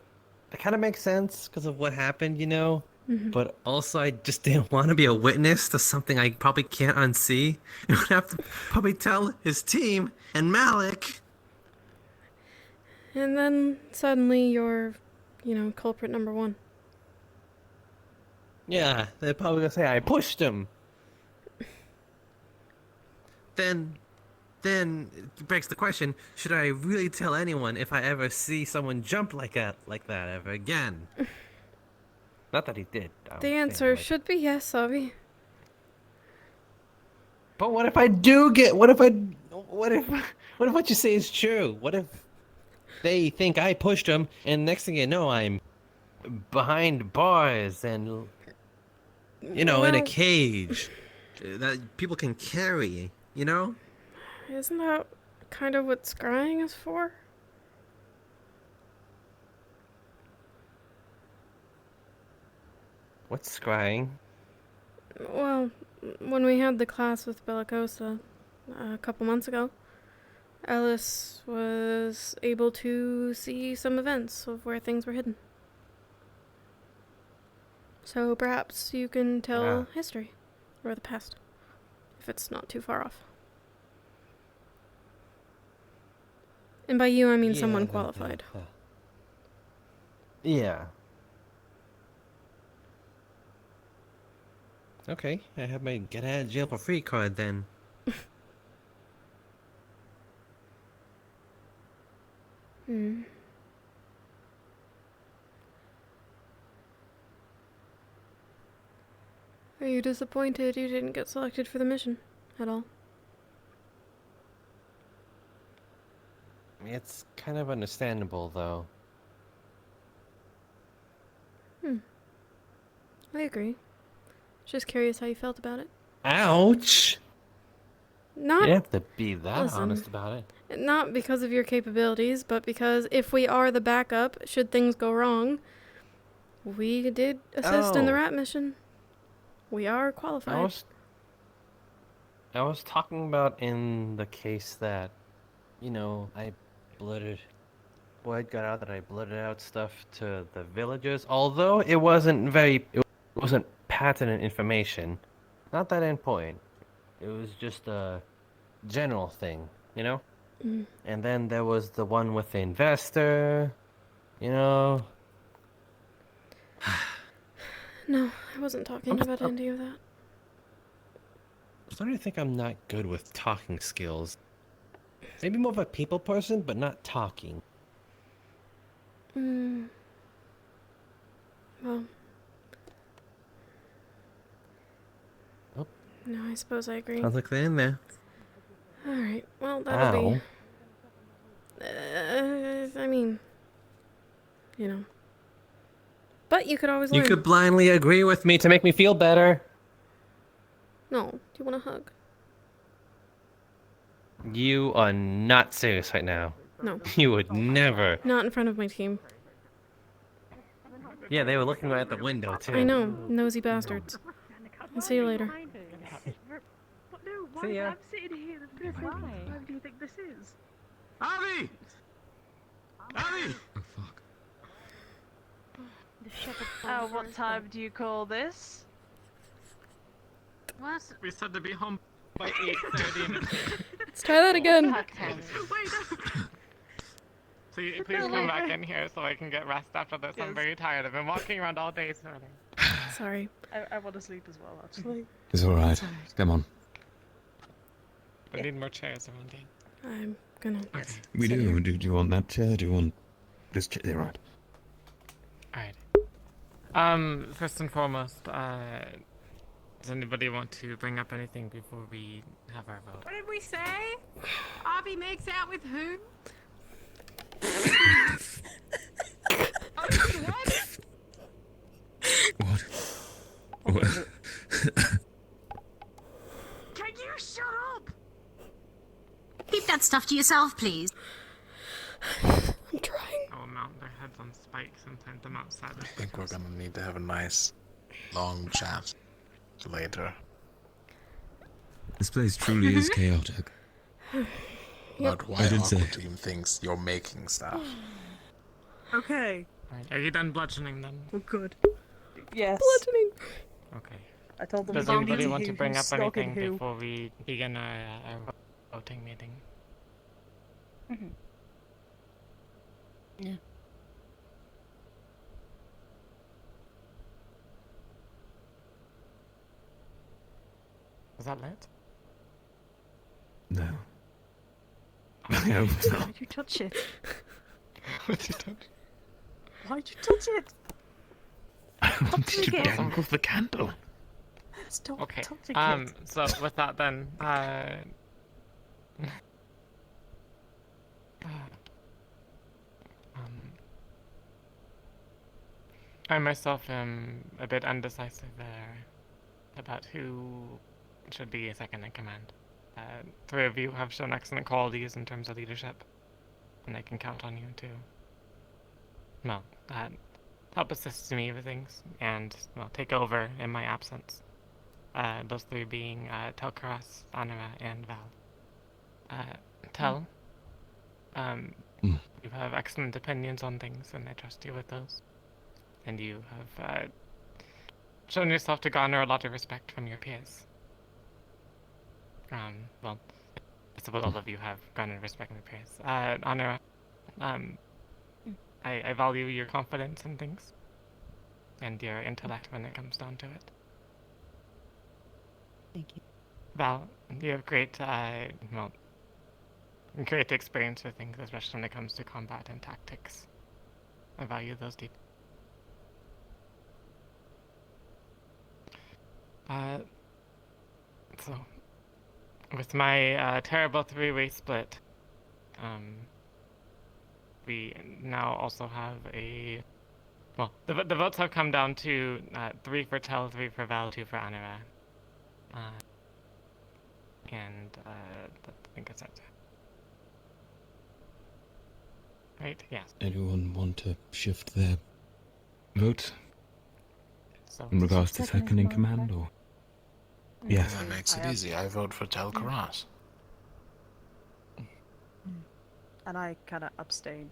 it kind of makes sense because of what happened, you know? Mhm. But also, I just didn't want to be a witness to something I probably can't unsee. I would have to probably tell his team and Malik. And then suddenly you're, culprit number one. Yeah, they're probably gonna say I pushed him. Then it begs the question, should I really tell anyone if I ever see someone jump like that ever again? Not that he did. The answer should be yes, Avi. But what if I do get? What if what you say is true? What if they think I pushed him, and next thing you know, I'm behind bars and In a cage that people can carry, you know? Isn't that kind of what scrying is for? What's scrying? Well, when we had the class with Bellicosa a couple months ago, Alice was able to see some events of where things were hidden. So perhaps you can tell history, or the past, if it's not too far off. And by you, I mean someone qualified. Yeah. Okay, I have my get out of jail for free card then. Are you disappointed you didn't get selected for the mission at all? It's kind of understandable though. I agree. Just curious how you felt about it. Ouch! Not You have to be that Listen. honest about it. Not because of your capabilities, but because if we are the backup, should things go wrong, we did assist in the rat mission. We are qualified. I was talking about in the case that, I blurted. Word got out that I blurted out stuff to the villagers, although it wasn't patented information. Not that important. It was just a general thing, And then there was the one with the investor, No, I wasn't talking about any of that. I'm starting to think I'm not good with talking skills. Maybe more of a people person, but not talking. Well. Oh. No, I suppose I agree. Sounds like they're in there. Alright, well, that'll be... I mean... But you could always learn. You could blindly agree with me to make me feel better. No, do you want a hug? You are not serious right now. No. You would never. Not in front of my team. Yeah, they were looking right at the window, too. I know, nosy bastards. I'll see you later. See ya. I'm sitting here. Why do you think this is? Abby! Abby! Oh, fuck. What time do you call this? What? We said to be home by 8:30. Let's try that again. Please come back in here so I can get rest after this. I'm very tired. I've been walking around all day this morning. Sorry. I want to sleep as well, actually. It's alright. Come on. We need more chairs around here. I'm gonna. Okay. We do. Do you want that chair? Do you want this chair? Yeah, right. Alright. First and foremost, does anybody want to bring up anything before we have our vote? What did we say? Abby makes out with who? What? Can you shut up? Keep that stuff to yourself, please. I'm trying. I will mount their heads on spikes and send them outside. I think we're gonna need to have a nice, long chat later. This place truly is chaotic. About why Aqua Team thinks you're making stuff. Okay. Right. Are you done bludgeoning them? Well, good. Yes. Bludgeoning. Okay. I told them. Does don't anybody need want to bring up stalking anything who. before we begin our voting meeting? Yeah. Was that lit? No. I hope not. Why'd you touch it? What'd you touch? Why'd you touch it? I wanted to again. dangle the candle. Stop Okay. touching it. So with that then, I myself am a bit undecisive there about who should be second in command. Three of you have shown excellent qualities in terms of leadership, and I can count on you to, well, help assist me with things and, well, take over in my absence. Those three being Telkaras, Anara, and Val. Tel, you have excellent opinions on things, and I trust you with those. And you have shown yourself to garner a lot of respect from your peers. Well, I suppose all of you have garnered respect from your peers. Anara, I value your confidence in things, and your intellect when it comes down to it. Thank you. Val, you have great, well, great experience with things, especially when it comes to combat and tactics. I value those deeply. So, with my terrible three-way split, we now also have a... Well, the votes have come down to 3 for Tel, 3 for Val, 2 for Anara. And I think that's it. Right, yes. Anyone want to shift their vote So, in regards to second in command, or? Yes. That makes it easy. I vote for Telkaras. And I kind of abstained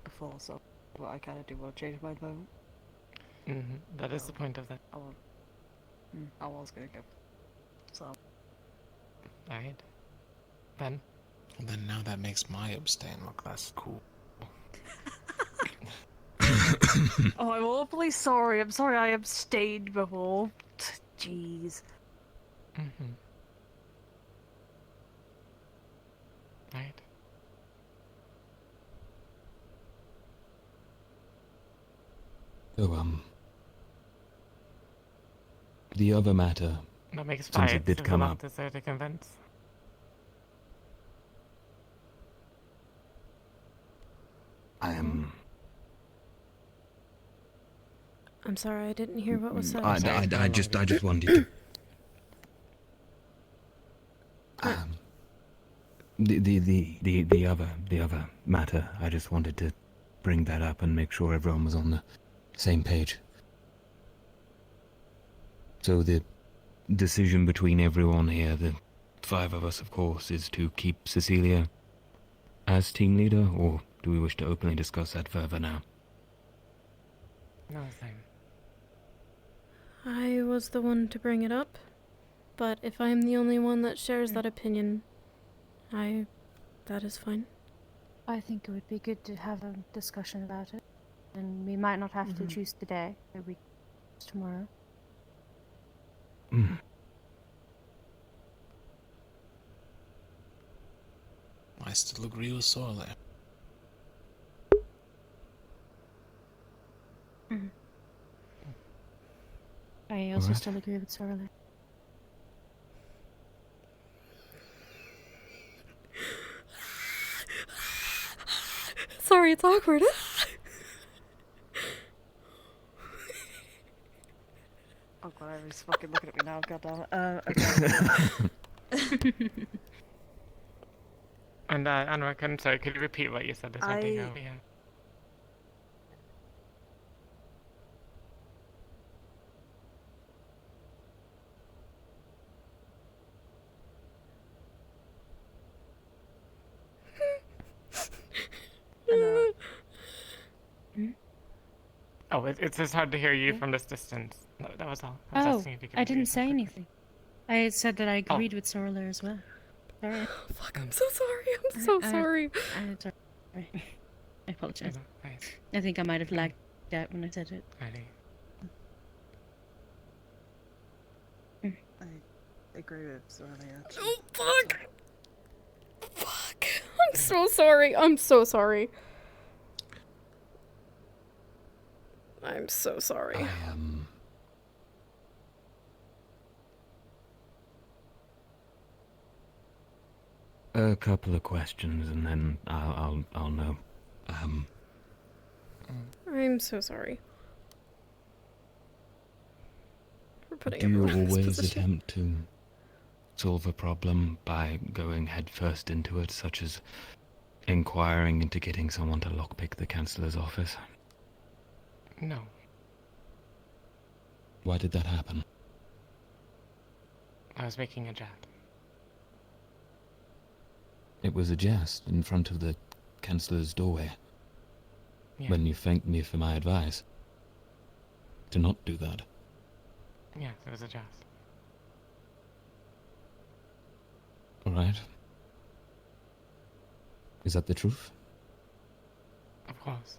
before, so what I kind of do will change my vote. That is the point of that. I was gonna go. So. Alright. Ben? Well, then now that makes my abstain look less cool. Oh, I'm awfully sorry. I'm sorry I abstained before. Jeez. Right. So, the other matter, That makes since 5. it did There's come a lot up, to say to convince. I'm sorry, I didn't hear what was said. I just wanted to. The other matter. I just wanted to bring that up and make sure everyone was on the same page. So the decision between everyone here, the 5 of us, of course, is to keep Cecilia as team leader, or do we wish to openly discuss that further now? No, same. I was the one to bring it up, but if I'm the only one that shares that opinion, that is fine. I think it would be good to have a discussion about it, and we might not have to choose today. Maybe we choose tomorrow. I still agree with Sorley. I also still agree with Sorley. Sorry, it's awkward. Oh god, everybody's fucking looking at me now, goddammit. Okay. And, Anurag, I'm sorry, could you repeat what you said a second ago? Yeah. Oh, it's just hard to hear you from this distance. That was all. I was asking if you could I didn't repeat say anything. I said that I agreed with Sorler as well. Sorry. Fuck, I'm so sorry. I'm so sorry. It's alright. I apologize. I think I might have lagged out when I said it. I agree with Sorley, actually. Oh, fuck! Fuck. I'm so sorry. I'm so sorry. I'm so sorry. A couple of questions, and then I'll know. I'm so sorry. For putting Do you everyone in this always position. attempt to solve a problem by going headfirst into it, such as inquiring into getting someone to lockpick the Chancellor's office? No. Why did that happen? I was making a jest. It was a jest in front of the Chancellor's doorway. Yeah. When you thanked me for my advice. To not do that. Yes, it was a jest. Alright. Is that the truth? Of course.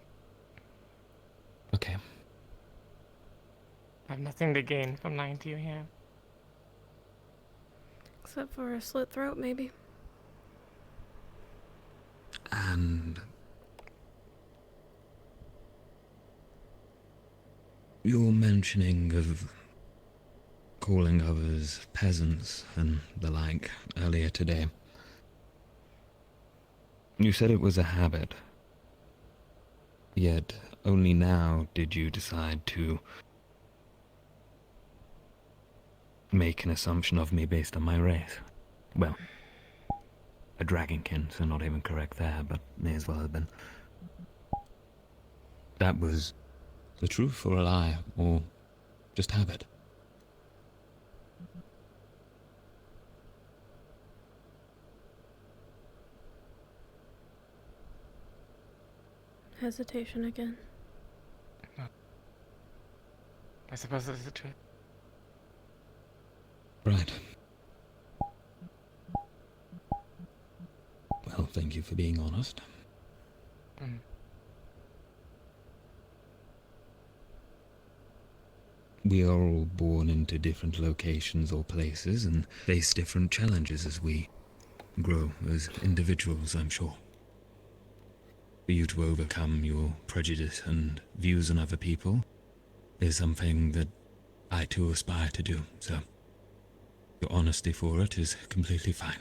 Okay. I have nothing to gain from lying to you here. Except for a slit throat, maybe. And your mentioning of calling others peasants and the like earlier today. You said it was a habit. Yet only now did you decide to make an assumption of me based on my race. Well, a dragonkin, so not even correct there, but may as well have been. That was the truth or a lie, or just habit? Hesitation again. I suppose this is the truth. Right. Well, thank you for being honest. We are all born into different locations or places and face different challenges as we grow as individuals, I'm sure. For you to overcome your prejudice and views on other people is something that I too aspire to do, so your honesty for it is completely fine.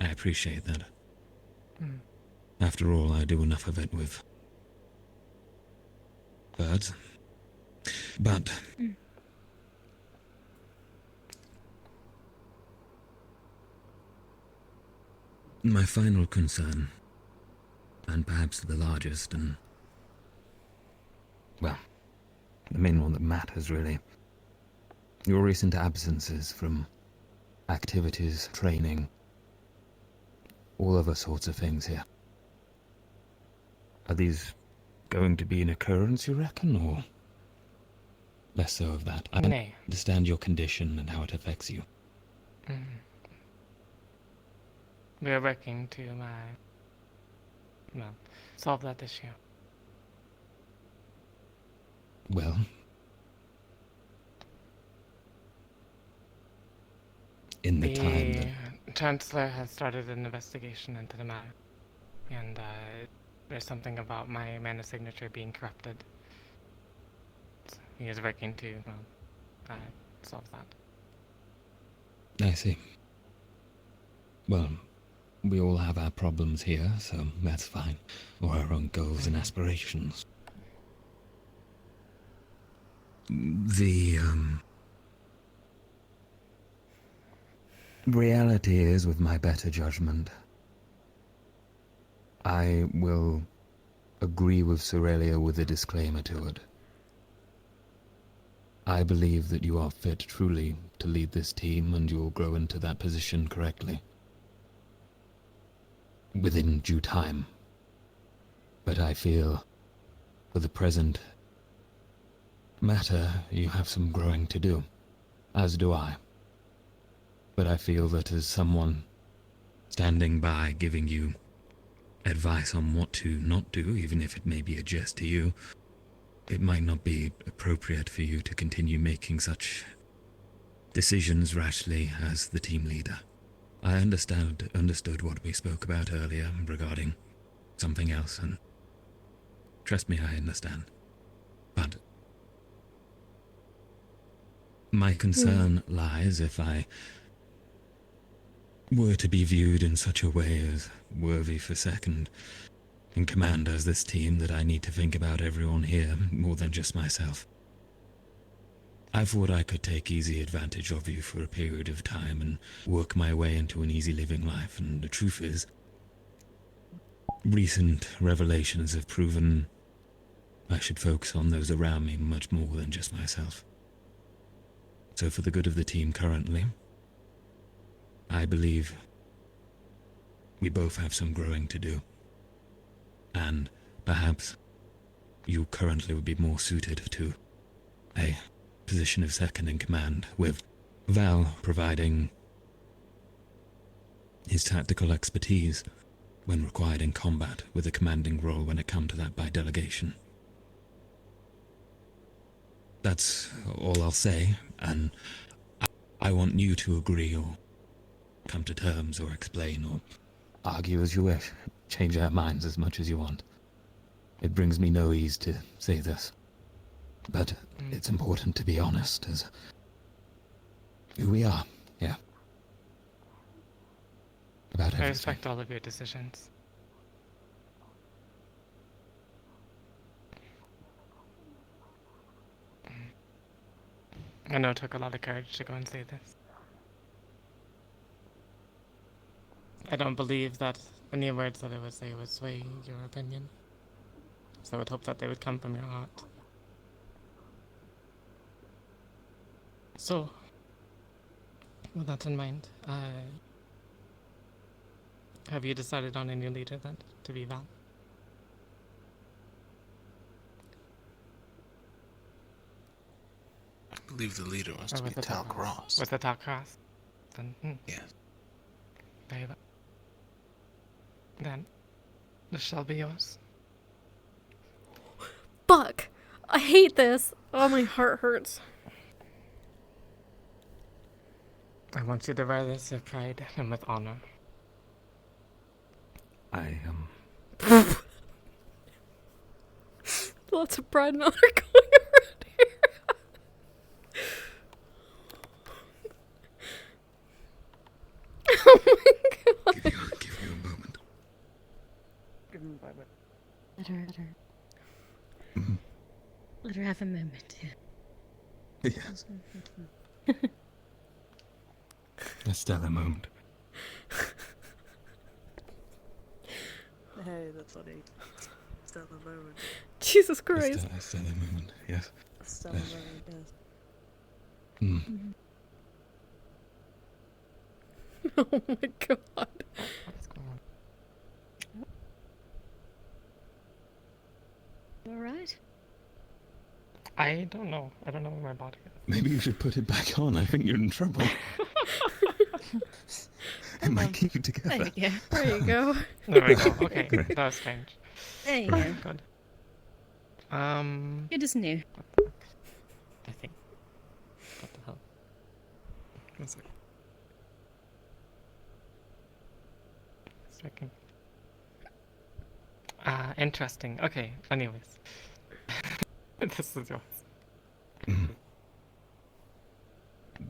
I appreciate that. After all, I do enough of it with birds. But my final concern, and perhaps the largest, and well, the main one that matters really, your recent absences from activities, training, all other sorts of things here. Are these going to be an occurrence, you reckon, or less so of that? I Nay. understand your condition and how it affects you. We are working to, solve that issue. Well, in the time that... The Chancellor has started an investigation into the matter, and there's something about my mana signature being corrupted. So he is working to solve that. I see. Well, we all have our problems here, so that's fine. Or our own goals and aspirations. The, reality is, with my better judgment, I will agree with Sorelia with a disclaimer to it. I believe that you are fit truly to lead this team, and you will grow into that position correctly. Within due time. But I feel, for the present matter, you have some growing to do, as do I. But I feel that as someone standing by giving you advice on what to not do, even if it may be a jest to you, it might not be appropriate for you to continue making such decisions rashly as the team leader. I understood what we spoke about earlier regarding something else, and trust me, I understand. But my concern lies if I were to be viewed in such a way as worthy for second in command as this team, that I need to think about everyone here more than just myself. I thought I could take easy advantage of you for a period of time and work my way into an easy living life, and the truth is, recent revelations have proven I should focus on those around me much more than just myself. So for the good of the team currently, I believe we both have some growing to do. And perhaps you currently would be more suited to a position of second in command, with Val providing his tactical expertise when required in combat, with a commanding role when it comes to that by delegation. That's all I'll say, and I want you to agree or come to terms or explain or argue as you wish. Change our minds as much as you want. It brings me no ease to say this, but it's important to be honest as who we are, yeah. About everything. I respect all of your decisions. I know it took a lot of courage to go and say this. I don't believe that any words that I would say would sway your opinion. So I would hope that they would come from your heart. So, with that in mind, have you decided on a new leader then, to be Val? I believe the leader wants to be Tal Cross. With the Tal Cross? Then, Yes. Very well. Then, this shall be yours. Fuck! I hate this! Oh, my heart hurts. I want you to wear this with pride and with honor. I, Lots of pride and honor going around here. Oh my god. Give you a moment. Give him a moment. Let her have a moment. Yes. A stellar moment. Hey, that's funny. Stellar moment. Jesus Christ. A stellar moment, yes. Stellar moment, yes. Mm. Oh my god. What's going on? I don't know. I don't know where my body is. Maybe you should put it back on. I think you're in trouble. It might keep you together. There you go. There we go. Okay, that was strange. There you go. Good. Good as new. I think. What the hell? One second. Second. Interesting. Okay, anyways. This is yours.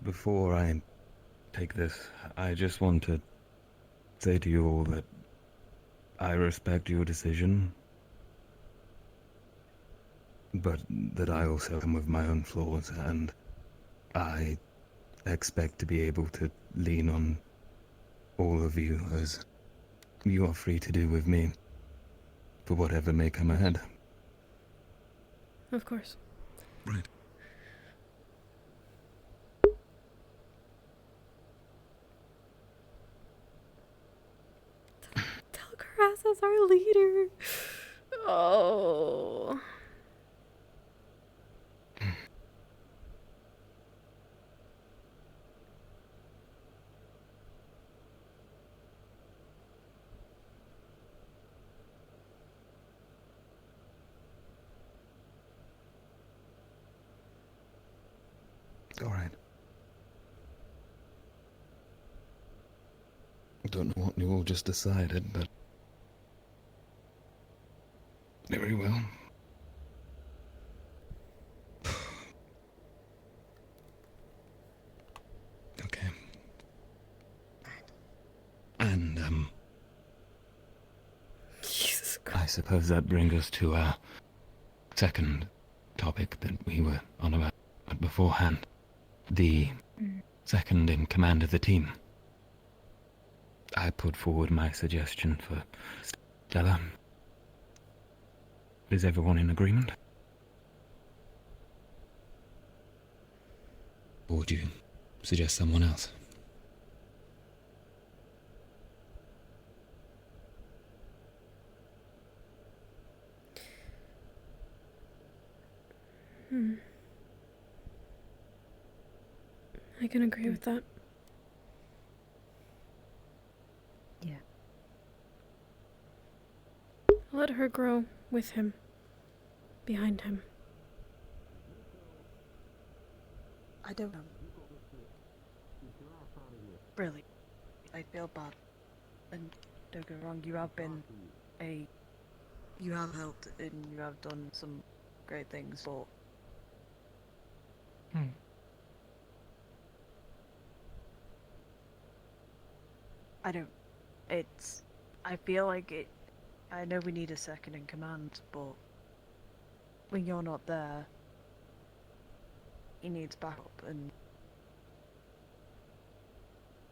Before I take this, I just want to say to you all that I respect your decision, but that I also come with my own flaws, and I expect to be able to lean on all of you as you are free to do with me for whatever may come ahead. Of course. Right. Telgrass as our leader. Oh. All right. I don't know what you all just decided, but very well. Okay. And, I suppose that brings us to our second topic that we were on about beforehand. The second in command of the team. I put forward my suggestion for Stella. Is everyone in agreement? Or would you suggest someone else? I can agree with that. Yeah. Let her grow with him. Behind him. I don't know. Really, I feel bad. And don't get me wrong, you have helped and you have done some great things, but I feel like it, I know we need a second in command, but when you're not there, he needs backup, and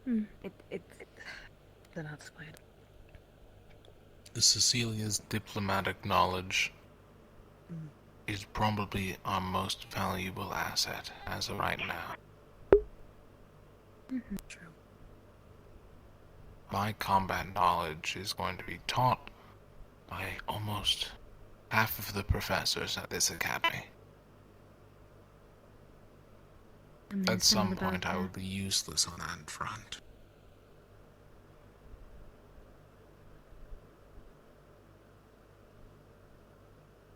I don't know how to explain it. Cecilia's diplomatic knowledge is probably our most valuable asset as of right now. True. My combat knowledge is going to be taught by almost half of the professors at this academy. At some point I will be useless on that front.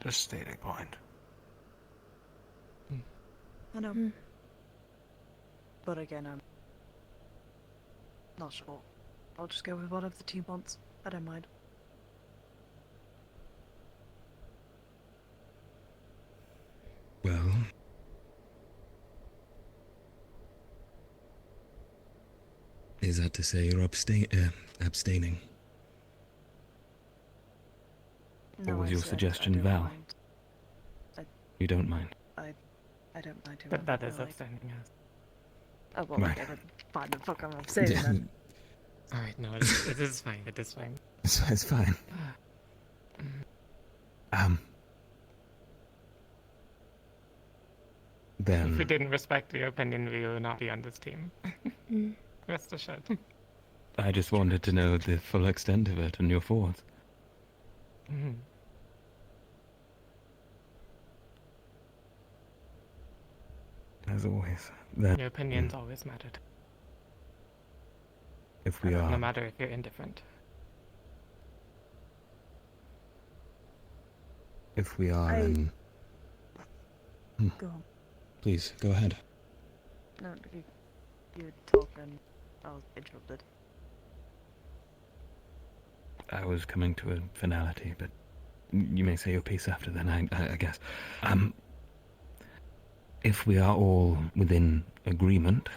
Just state a point. I know. But again, I'm not sure. I'll just go with whatever the team wants. I don't mind. Well... Is that to say you're abstaining? No, what was I your said suggestion, I don't Val? mind. You don't mind? I don't mind too But much. that is I like- abstaining, yes. Oh, well, Right. okay, then fine, then fuck, I'm abstaining then. Alright, no, it is fine, it is fine. It's fine. Then... If we didn't respect your opinion, we will not be on this team. Rest assured. I just wanted to know the full extent of it and your thoughts. as always, then Your opinions always mattered. if we No are, matter if you're indifferent. then Go on. please go ahead. No, you talk and I was interrupted. I was coming to a finality, but you may say your piece after then, I guess. If we are all within agreement,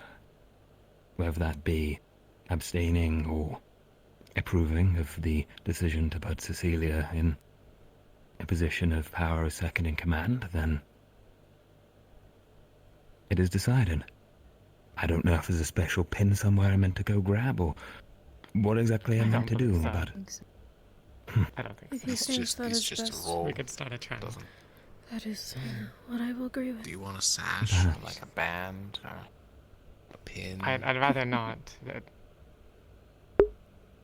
whether that be abstaining or approving of the decision to put Cecilia in a position of power as second in command, then it is decided. I don't know if there's a special pin somewhere I'm meant to go grab, or what exactly I'm meant to do, but... I don't think If so. he thinks that is just best, a roll. We could start a trend. that is what I will agree with. Do you want a sash, or like a band, or a pin? I'd rather not.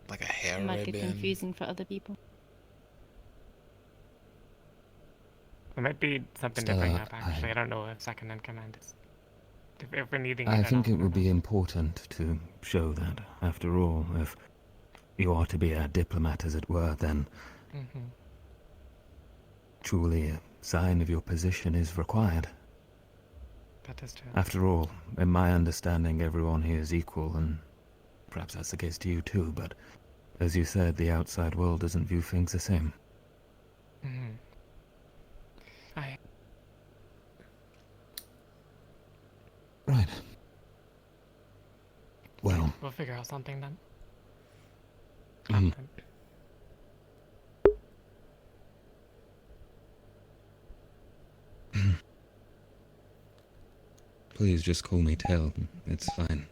Like a hair It might get ribbon? confusing for other people. It might be something to bring up, actually. I don't know if second in command is... If we're needing it I or think not. it would be important to show that, after all, if you are to be a diplomat, as it were, then truly a sign of your position is required. That is true. After all, in my understanding, everyone here is equal, and perhaps that's the case to you too, but as you said, the outside world doesn't view things the same. Right. Well... We'll figure out something then. Please just call me Tell. It's fine.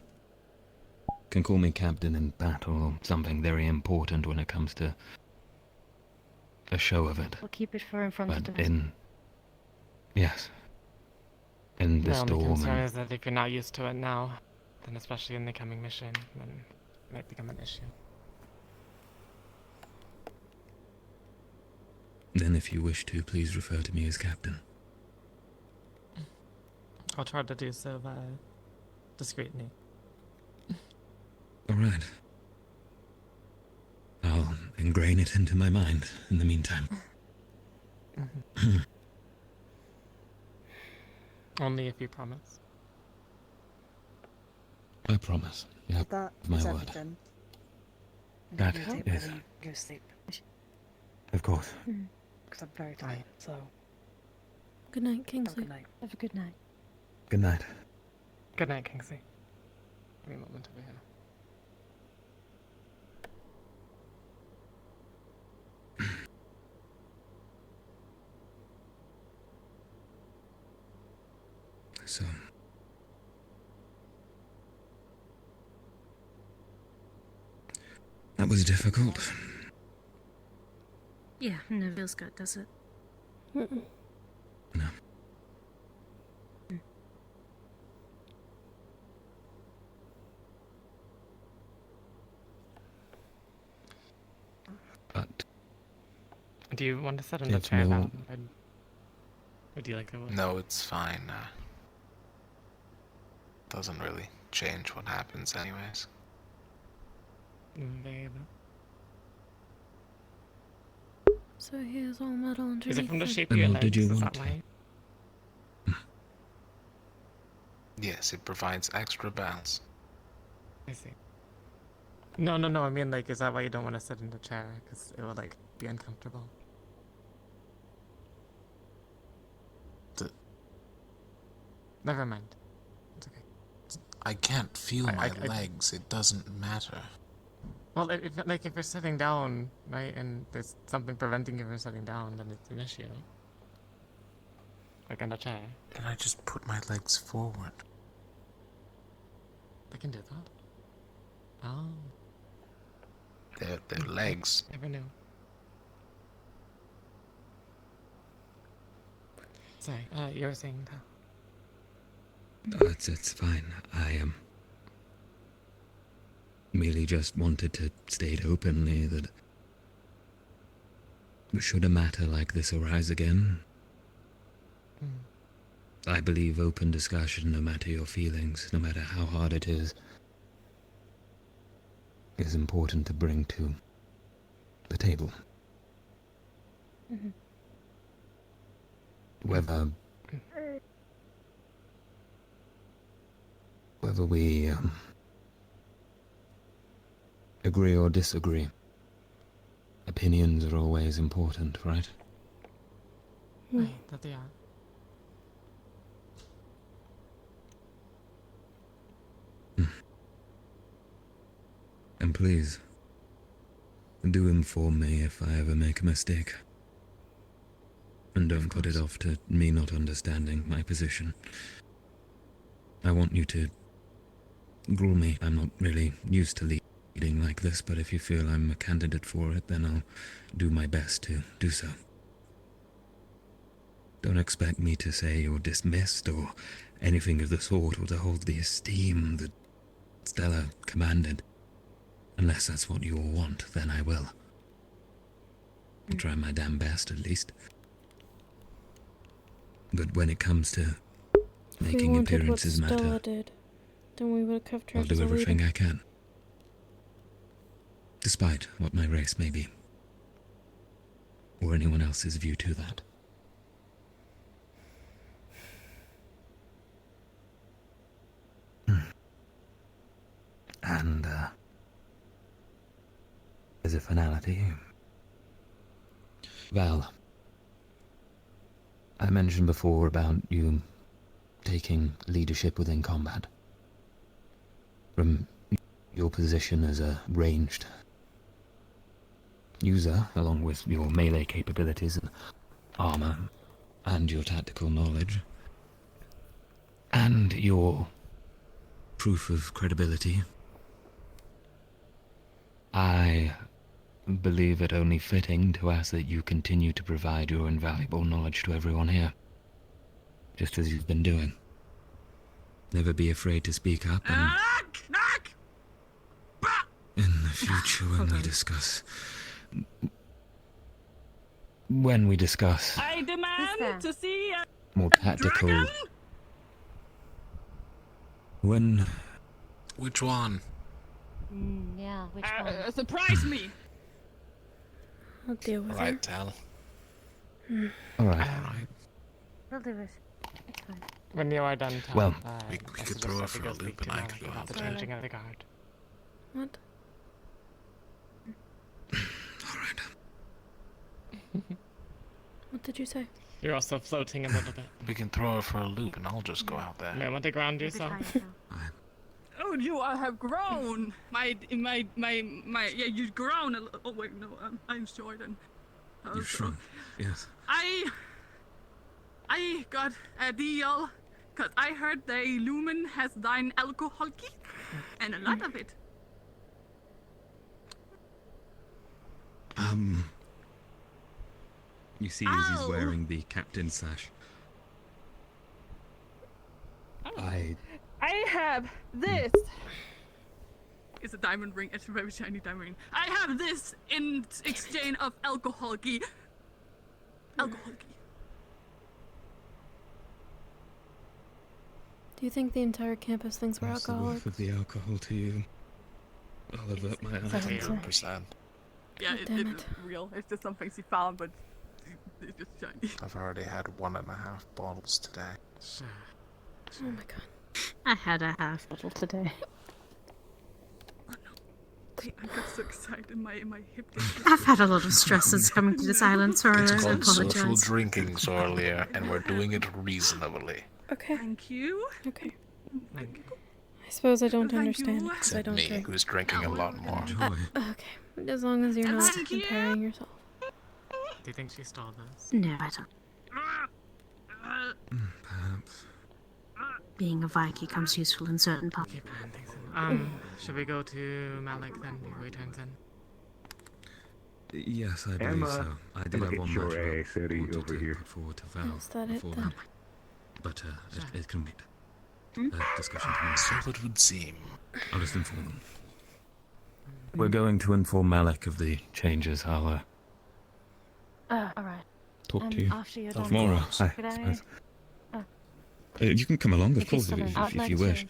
Can call me Captain in battle or something very important when it comes to a show of it. We'll keep it for in front But of in... Yes. In The this only storm concern and... is that if you're not used to it now, then especially in the coming mission, then it might become an issue. Then if you wish to, please refer to me as Captain. I'll try to do so discreetly. Alright. I'll ingrain it into my mind in the meantime. Only if you promise. I promise. Yeah, That my is word. everything. That I'm gonna take is... better and go to sleep. Of course. Because I'm very tired, so... Good night, Kingsley. Good night. Have a good night. Good night. Good night, Kingsley. Give me a moment over here. So... That was difficult. Yeah, never feels good, does it? No. But... Do you want to sit in the It's chair no- now? Or do you like to... No, it's fine. Doesn't really change what happens anyways. Babe. So he is all metal underneath. Is it from the him. shape of your Well, legs? did you Is want that why? Yes, it provides extra balance. I see. No, I mean, like, is that why you don't want to sit in the chair? Because it will, like, be uncomfortable. Never mind. It's okay. I can't feel I- my I- legs. It doesn't matter. Well, if you're sitting down, right, and there's something preventing you from sitting down, then it's an issue. Like in a chair. Can I just put my legs forward? I can do that. Oh. They're legs. Never knew. Sorry, you were saying that. No, it's fine. I merely just wanted to state openly that should a matter like this arise again, I believe open discussion, no matter your feelings, no matter how hard it is important to bring to the table. Mhm. Whether we agree or disagree, opinions are always important, right? That they are. And please, do inform me if I ever make a mistake. And don't put it off to me not understanding my position. I want you to grill me. I'm not really used to leading like this, but if you feel I'm a candidate for it, then I'll do my best to do so. Don't expect me to say you're dismissed or anything of the sort, or to hold the esteem that Stella commanded. Unless that's what you all want, then I will. I'll try my damn best, at least. But when it comes to making appearances matter, Stella did, then we would have kept her I'll do everything I can. Despite what my race may be. Or anyone else's view to that. And, as a finality, Val, I mentioned before about you taking leadership within combat. From your position as a ranged user, along with your melee capabilities and armor, and your tactical knowledge, and your proof of credibility, I believe it only fitting to ask that you continue to provide your invaluable knowledge to everyone here, just as you've been doing. Never be afraid to speak up, and in the future when we discuss I demand to see a more tactical. Which one? Yeah, which one? Surprise me! I'll deal with Right, her. Tal. Alright. We'll do it. It's fine. When you are done, Tom, Well, we could throw her for a loop and I could go out the there. changing of the guard. What? What did you say? You're also floating a little bit. We can throw her for a loop and I'll just go out there. You want to ground yourself? Oh, you have grown. Yeah, you've grown a little. Oh wait, no, I'm Jordan. You've shrunk, yes. I got a deal, cause I heard the Lumen has thine alcohol key, and a lot of it. You see as he's wearing the captain's sash. I have this. It's a diamond ring. It's a very shiny diamond ring. I have this in exchange of alcohol key. Alcohol key. Do you think the entire campus thinks we're What's the alcoholics? worth of the alcohol to you? I'll avert my eyes. 100%. Yeah, damn it's real. It's just something she found, but it's just shiny. I've already had 1.5 bottles today. Oh my god. I had a half bottle today. Wait, I got so excited. My hip. I've had a lot of stress since coming to this island, so It's I called social apologize. drinking, Zorlia, and we're doing it reasonably. Okay. Thank you. Okay. I suppose I don't Thank understand you. because I Except don't me, drink. who's drinking a lot more. Okay. As long as you're not Thank you. comparing yourself. Do you think she stole this? No, I don't. Perhaps. Being a Viking comes useful in certain parts. Should we go to Malik then before he turns in? Yes, I believe Emma, so. I did Emma, have get one your matter ass out of I wanted over to here. put forward to Val Is that it before then? but it can wait. Discussion tomorrow. So it would seem. I'll just inform them. We're going to inform Malik of the changes. I'll Alright. talk to you After you're done. tomorrow. Could I- suppose. You can come along, of If he's course, still an if outlet, you wish.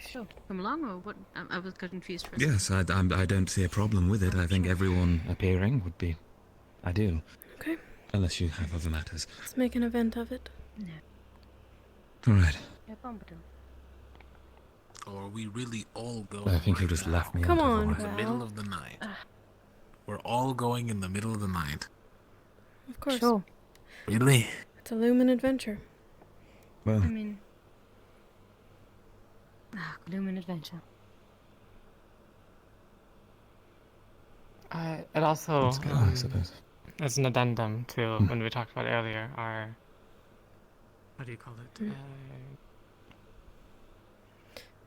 Sure. Come along, or what? I was confused for a Yes, I don't see a problem with it. I think everyone appearing would be ideal. Okay. Unless you have other matters. Let's make an event of it. No. All right. Yeah, Bombadil. Or are we really all going I think you right just now? left me Come out of on, the In the Val. middle of the night. We're all going in the middle of the night. Of course. Sure. Really? It's a Lumen adventure. Well, I mean, Lumen Adventure. It also, let's go, I suppose. as an addendum to when we talked about earlier, our, what do you call it? Can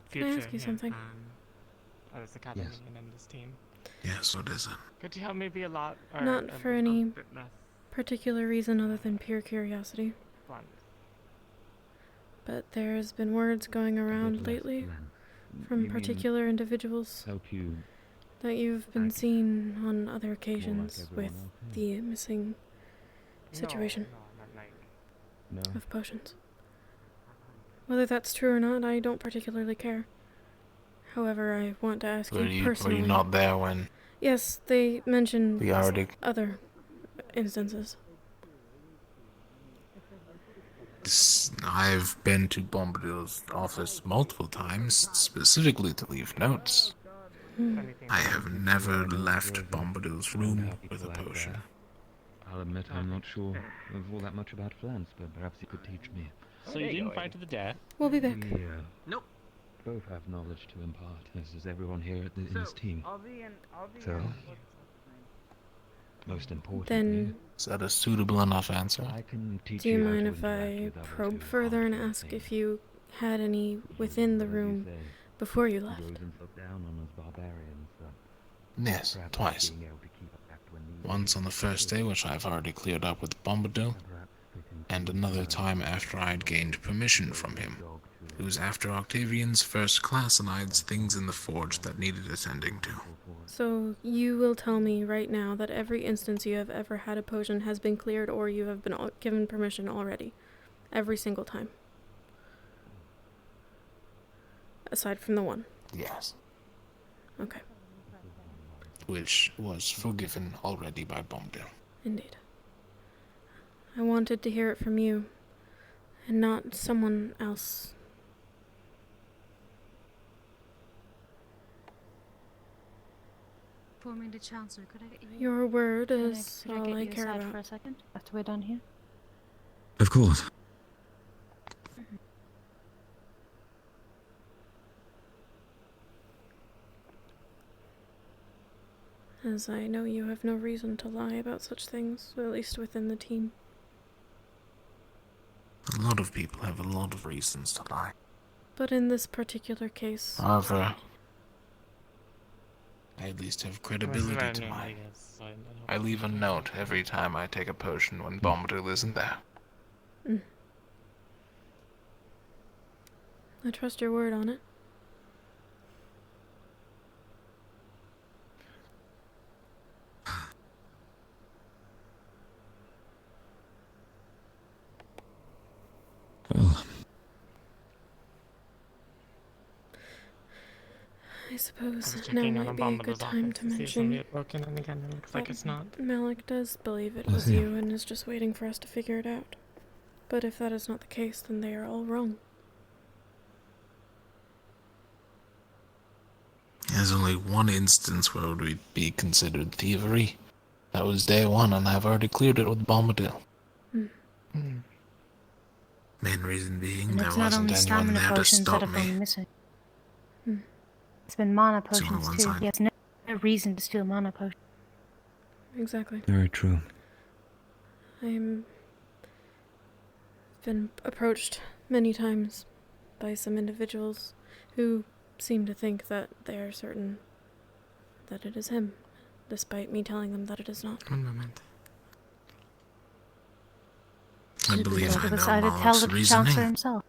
Future I ask you here, something? of this academy Yes. and in this team. Yes, what is it? Could you help me be a lot, or Not for any bit less particular reason other than pure curiosity. blunt? But there's been words going around lately from particular individuals Help you. that you've been seen on other occasions everyone with else, yeah. the missing situation No. of potions. Whether that's true or not, I don't particularly care. However, I want to ask Were you you personally. not there when Yes, they mentioned we already... other instances. I've been to Bombadil's office multiple times, specifically to leave notes. I have never left Bombadil's room with a potion. I'll admit I'm not sure of all that much about plants, but perhaps you could teach me. So you didn't fight to the death? We'll be back. We Nope. both have knowledge to impart, as does everyone here in this team. So, most importantly, Then, Is that a suitable enough answer? I can teach do you how mind to if I interact with other probe two further and parties, ask if you had any within the room before you left? Look down on us barbarians, Yes, perhaps twice. being able to keep up when needed. Once on the first day, which I've already cleared up with Bombadil, and another time after I'd gained permission from him. It was after Octavian's first class and I had things in the forge that needed attending to. So, you will tell me right now that every instance you have ever had a potion has been cleared or you have been given permission already. Every single time. Aside from the one. Yes. Okay, Which was forgiven already by Bombadil. indeed. I wanted to hear it from you, and not someone else. Pour me the chancellor. Could I get you? Your word Could is I all get I you care aside about. for a second after we're done here? Of course. As I know you have no reason to lie about such things, at least within the team. A lot of people have a lot of reasons to lie. But in this particular case, However, I at least have credibility to lie. I leave a note every time I take a potion when Bombadil isn't there. I trust your word on it. Well, I suppose now Checking on might the be a good Bombadil's time office to see if somebody mention had broken in again. It looks like it's not. Malik does believe it I was see. you and is just waiting for us to figure it out. But if that is not the case, then they are all wrong. There's only one instance where it would be considered thievery. That was day one, and I've already cleared it with Bombadil. Main reason being And there it's not only wasn't anyone stamina there to potions that stop have me. gone missing. It's been mana on potions one too. side. He has no reason to steal mana potions. Exactly. very true. I'm been approached many times by some individuals who seem to think that they are certain that it is him, despite me telling them that it is not. One moment. I believe I know Decided to tell Malik's the reasoning. chancellor himself.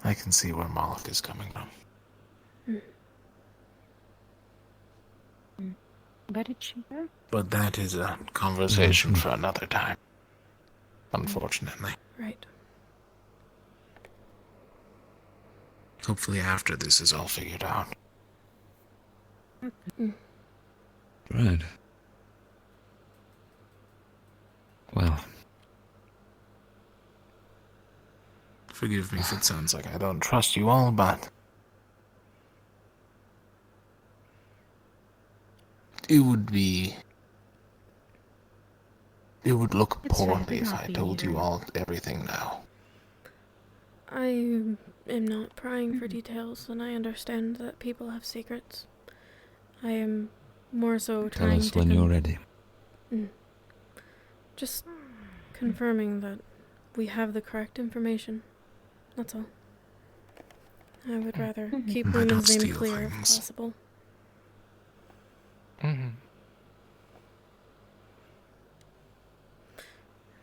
I can see where Malik is coming from. But Where did she go? But that is a conversation for another time. Unfortunately. Right. Hopefully after this is all figured out. Right. Well. Forgive me if it sounds like I don't trust you all, but it would look poorly if I told you all everything now. I am not prying for details, and I understand that people have secrets. I am more so Tell trying us to when you're ready. Just confirming that we have the correct information. That's all. I would rather keep I don't Lumen's name steal clear if things. possible.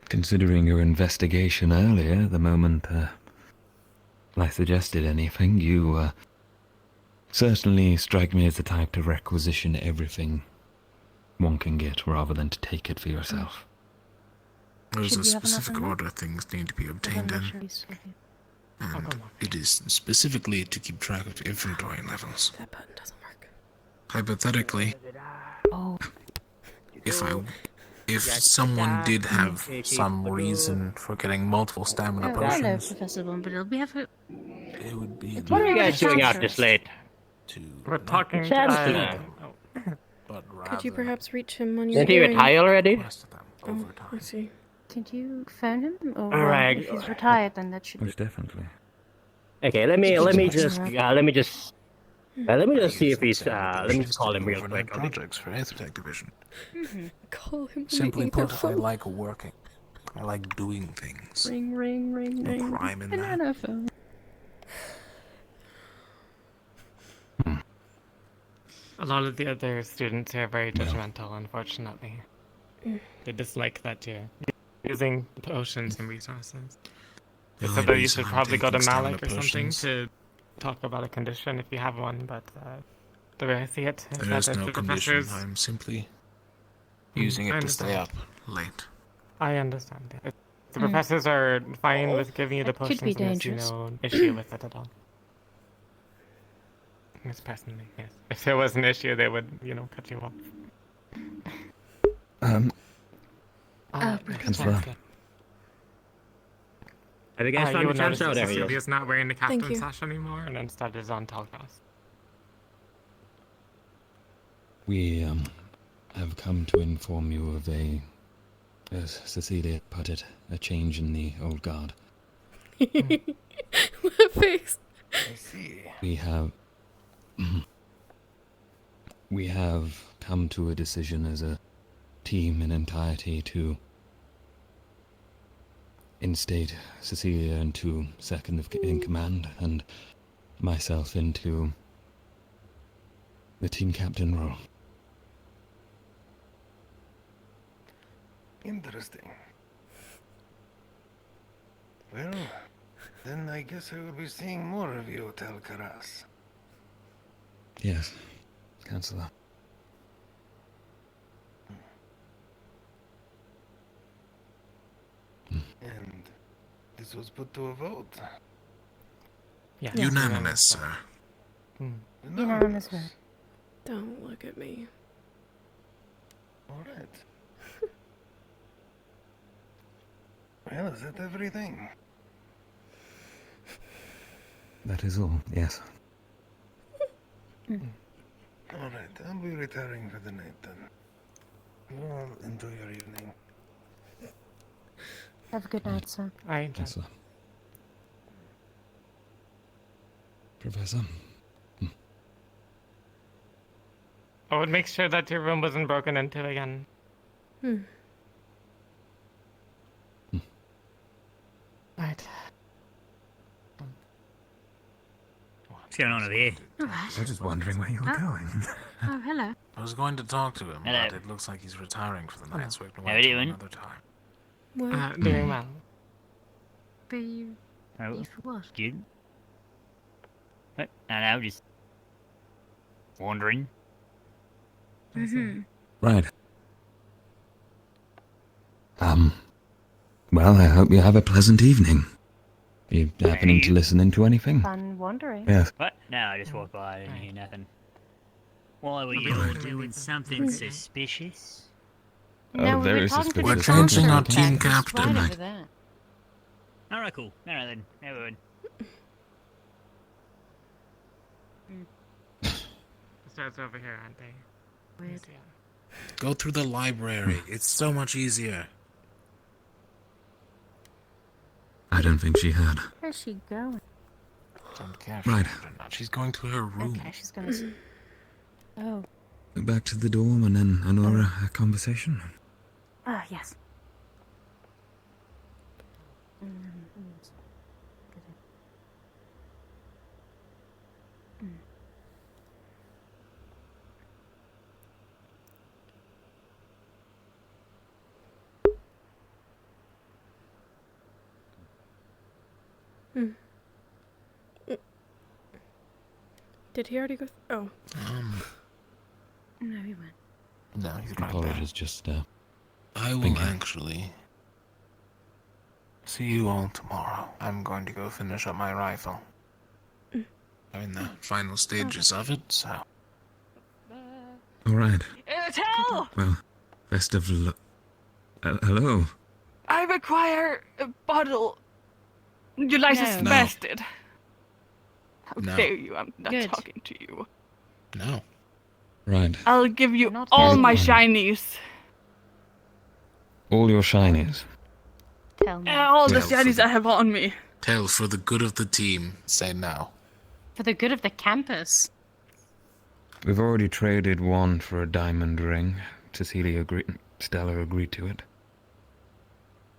Considering your investigation earlier, the moment I suggested anything, you certainly strike me as the type to requisition everything one can get rather than to take it for yourself. There's a specific order things need to be obtained in, and it is specifically to keep track of inventory levels. That button doesn't work. Hypothetically, if someone did have some reason for getting multiple stamina Hello, potions, Professor Bombadil. We have a... it would be What are you guys doing out this late? We're talking to Chancellor. Could you perhaps reach him on your Didn't he hearing? retire already? Oh, I see. Did you phone him? Or Alright. if he's retired, then that should be... Most definitely. Okay, let me just see if he's let me just call him real quick. Okay? projects for Aethertech Division. Call him. Simply put, I like working. I like doing things. Ring, ring, ring, No ring. crime in Banana phone. A lot of the other students here are very judgmental, unfortunately. Mm. They dislike that you're using potions and resources. They The said only that you reason should I'm probably go to taking stamina Malik or something potions- to talk about a condition if you have one, but the way I see it is There that is if no the condition. professors... I'm simply using I it to stay up understand. late. I understand. If the professors are fine with giving you the It could be potions, and I see dangerous. no issue with it at all. Yes, personally, yes. If there was an issue, they would, cut you off. Chancellor. Have you guys found you the would notice chancellor? that There he is. Cecilia's not wearing the Thank captain you. sash anymore, and instead is on Telgras. We have come to inform you of as Cecilia put it, a change in the old guard. That face. I see. We have come to a decision as a team in entirety to instate Cecilia into second in command and myself into the team captain role. Interesting. Well, then I guess I will be seeing more of you, Telkaras. Yes, Chancellor. And this was put to a vote. Yeah. Unanimous, sir. Unanimous vote. Don't look at me. All right. Well, is that everything? That is all, yes. All right, I'll be retiring for the night then. You all enjoy your evening. Have a good night, sir. Chancellor. Professor. I would make sure that your room wasn't broken into again. Right. What's going on over here? I was just wondering where you were going. Oh, hello. I was going to talk to him, Hello. but it looks like he's retiring for the night, so we have to How wait you till doing? another time. What? Doing well. But you... Oh, You for what? student? What? No, just wandering. Mm-hmm. Right. Well, I hope you have a pleasant evening. You happening to listen into anything? Fun wandering. Yes. What? No, I just walked by. I didn't hear nothing. Why were you all doing something suspicious? No, we very were talking to the suspicious. We're changing our sponsor, team in fact. He's captain. right over there. Alright, cool. Alright then. Never mind. The stairs over here, aren't they? Weird. Go through the library. It's so much easier. I don't think she heard. Where's she going? Don't care if she Right. heard or not. She's going to her room. Okay, she's gonna. Oh. Back to the dorm and then another conversation. Ah, yes. Did he already go? Oh. No, he went. No, he's right College there. is just, I will thinking. actually see you all tomorrow. I'm going to go finish up my rifle. I'm in the final stages of it, so. All right. Tell! Well, best of luck. Hello. I require a bottle. Your license No. bastard. How No. dare you? I'm not Good. talking to you. No. Right. I'll give you Not all very my fine. shinies. All your shinies. Tell me. And all the Well, for shinies the- I have on me. Tell, for the good of the team, say no. For the good of the campus. We've already traded one for a diamond ring. Stella agreed to it.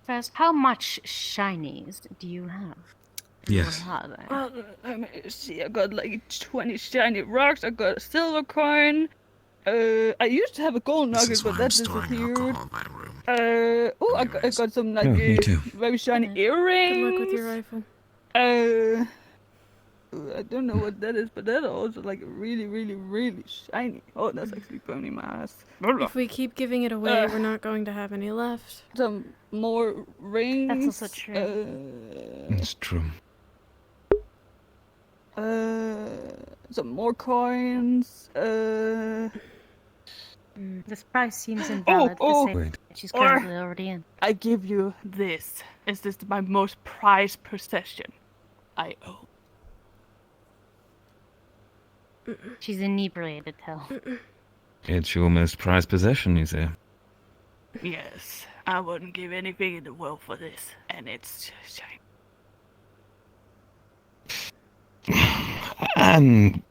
First, how much shinies do you have? Yes. What are they? Well, let me see. I got like 20 shiny rocks. I got a silver coin. I used to have a gold This nugget, is but why that I'm storing disappeared. alcohol in my room. I got some like Oh, me too. very shiny earrings. Good luck with your rifle. I don't know what that is, but that also like really, really, really shiny. Oh, that's actually burning my ass. If we keep giving it away, we're not going to have any left. Some more rings. That's also true. It's true. Some more coins. This price seems invalid. oh. Wait. She's Or- currently already in. I give you this. Is this my most prized possession? I own. She's inebriated, Tell. It's your most prized possession, you say. Yes, I wouldn't give anything in the world for this, and it's shiny. And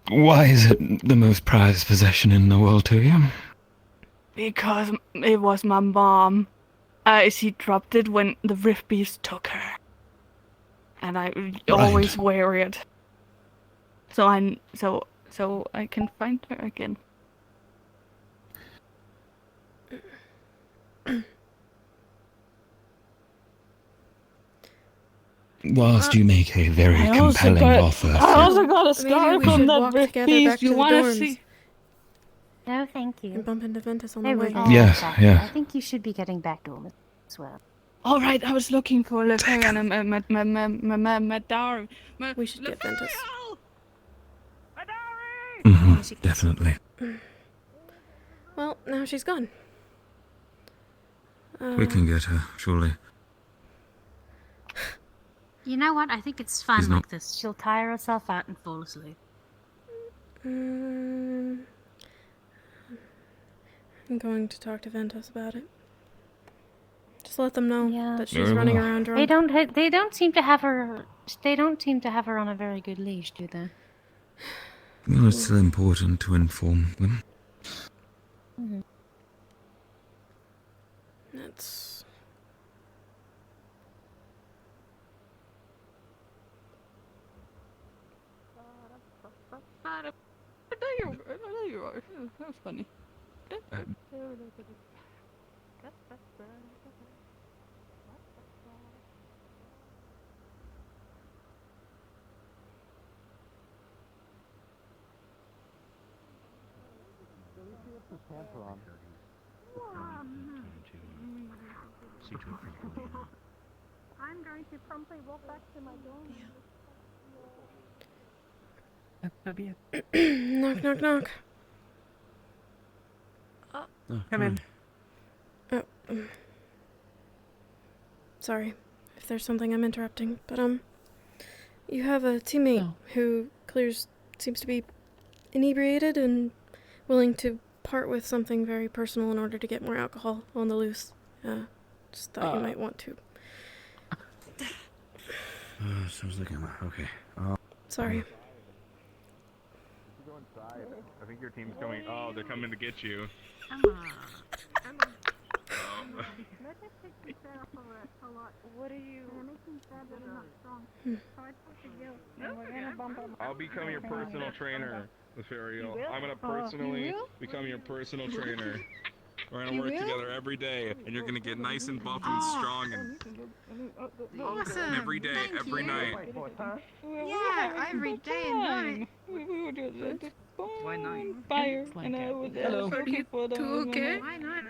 why is it the most prized possession in the world to you? Because it was my mom. She dropped it when the Rift Beast took her, and I always wear it. So I can find her again. Whilst you make a very I also compelling got- offer. I also got a Maybe scar we from should that walk Rift together Beast. back to You the wanna dorms. see? No, thank you. And bump into Ventus on They the were way. all Yes, back. yeah. I think you should be getting back to him as well. All right, I was looking for Lefarian and my diary. We should get Ventus. Definitely. Well, now she's gone. We can get her, surely. You know what? I think it's fun He's like not- this. She'll tire herself out and fall asleep. I'm going to talk to Ventus about it. Just let them know that she's Very running well. around They drunk. don't seem to have her. They don't seem to have her on a very good leash, do they? Well, it's still important to inform them. Mm-hmm. That's... There you are. That's funny. I'm going to promptly walk back to my dorm. Knock, knock, knock. Come in. Oh, sorry if there's something I'm interrupting, but you have a teammate who seems to be inebriated and willing to part with something very personal in order to get more alcohol on the loose. Just thought you might want to. Sounds like I'm okay. Sorry. Go inside. I think your team's coming. Oh, they're coming to get you. What are you? I'll become your personal trainer, Lothario. I'm gonna personally become your personal trainer. We're gonna work together every day, and you're gonna get nice and bulky and strong and Awesome. every day, every night. Yeah, every day and night. We would do this. Why not? Fire, and I would okay for them. Okay. Why not?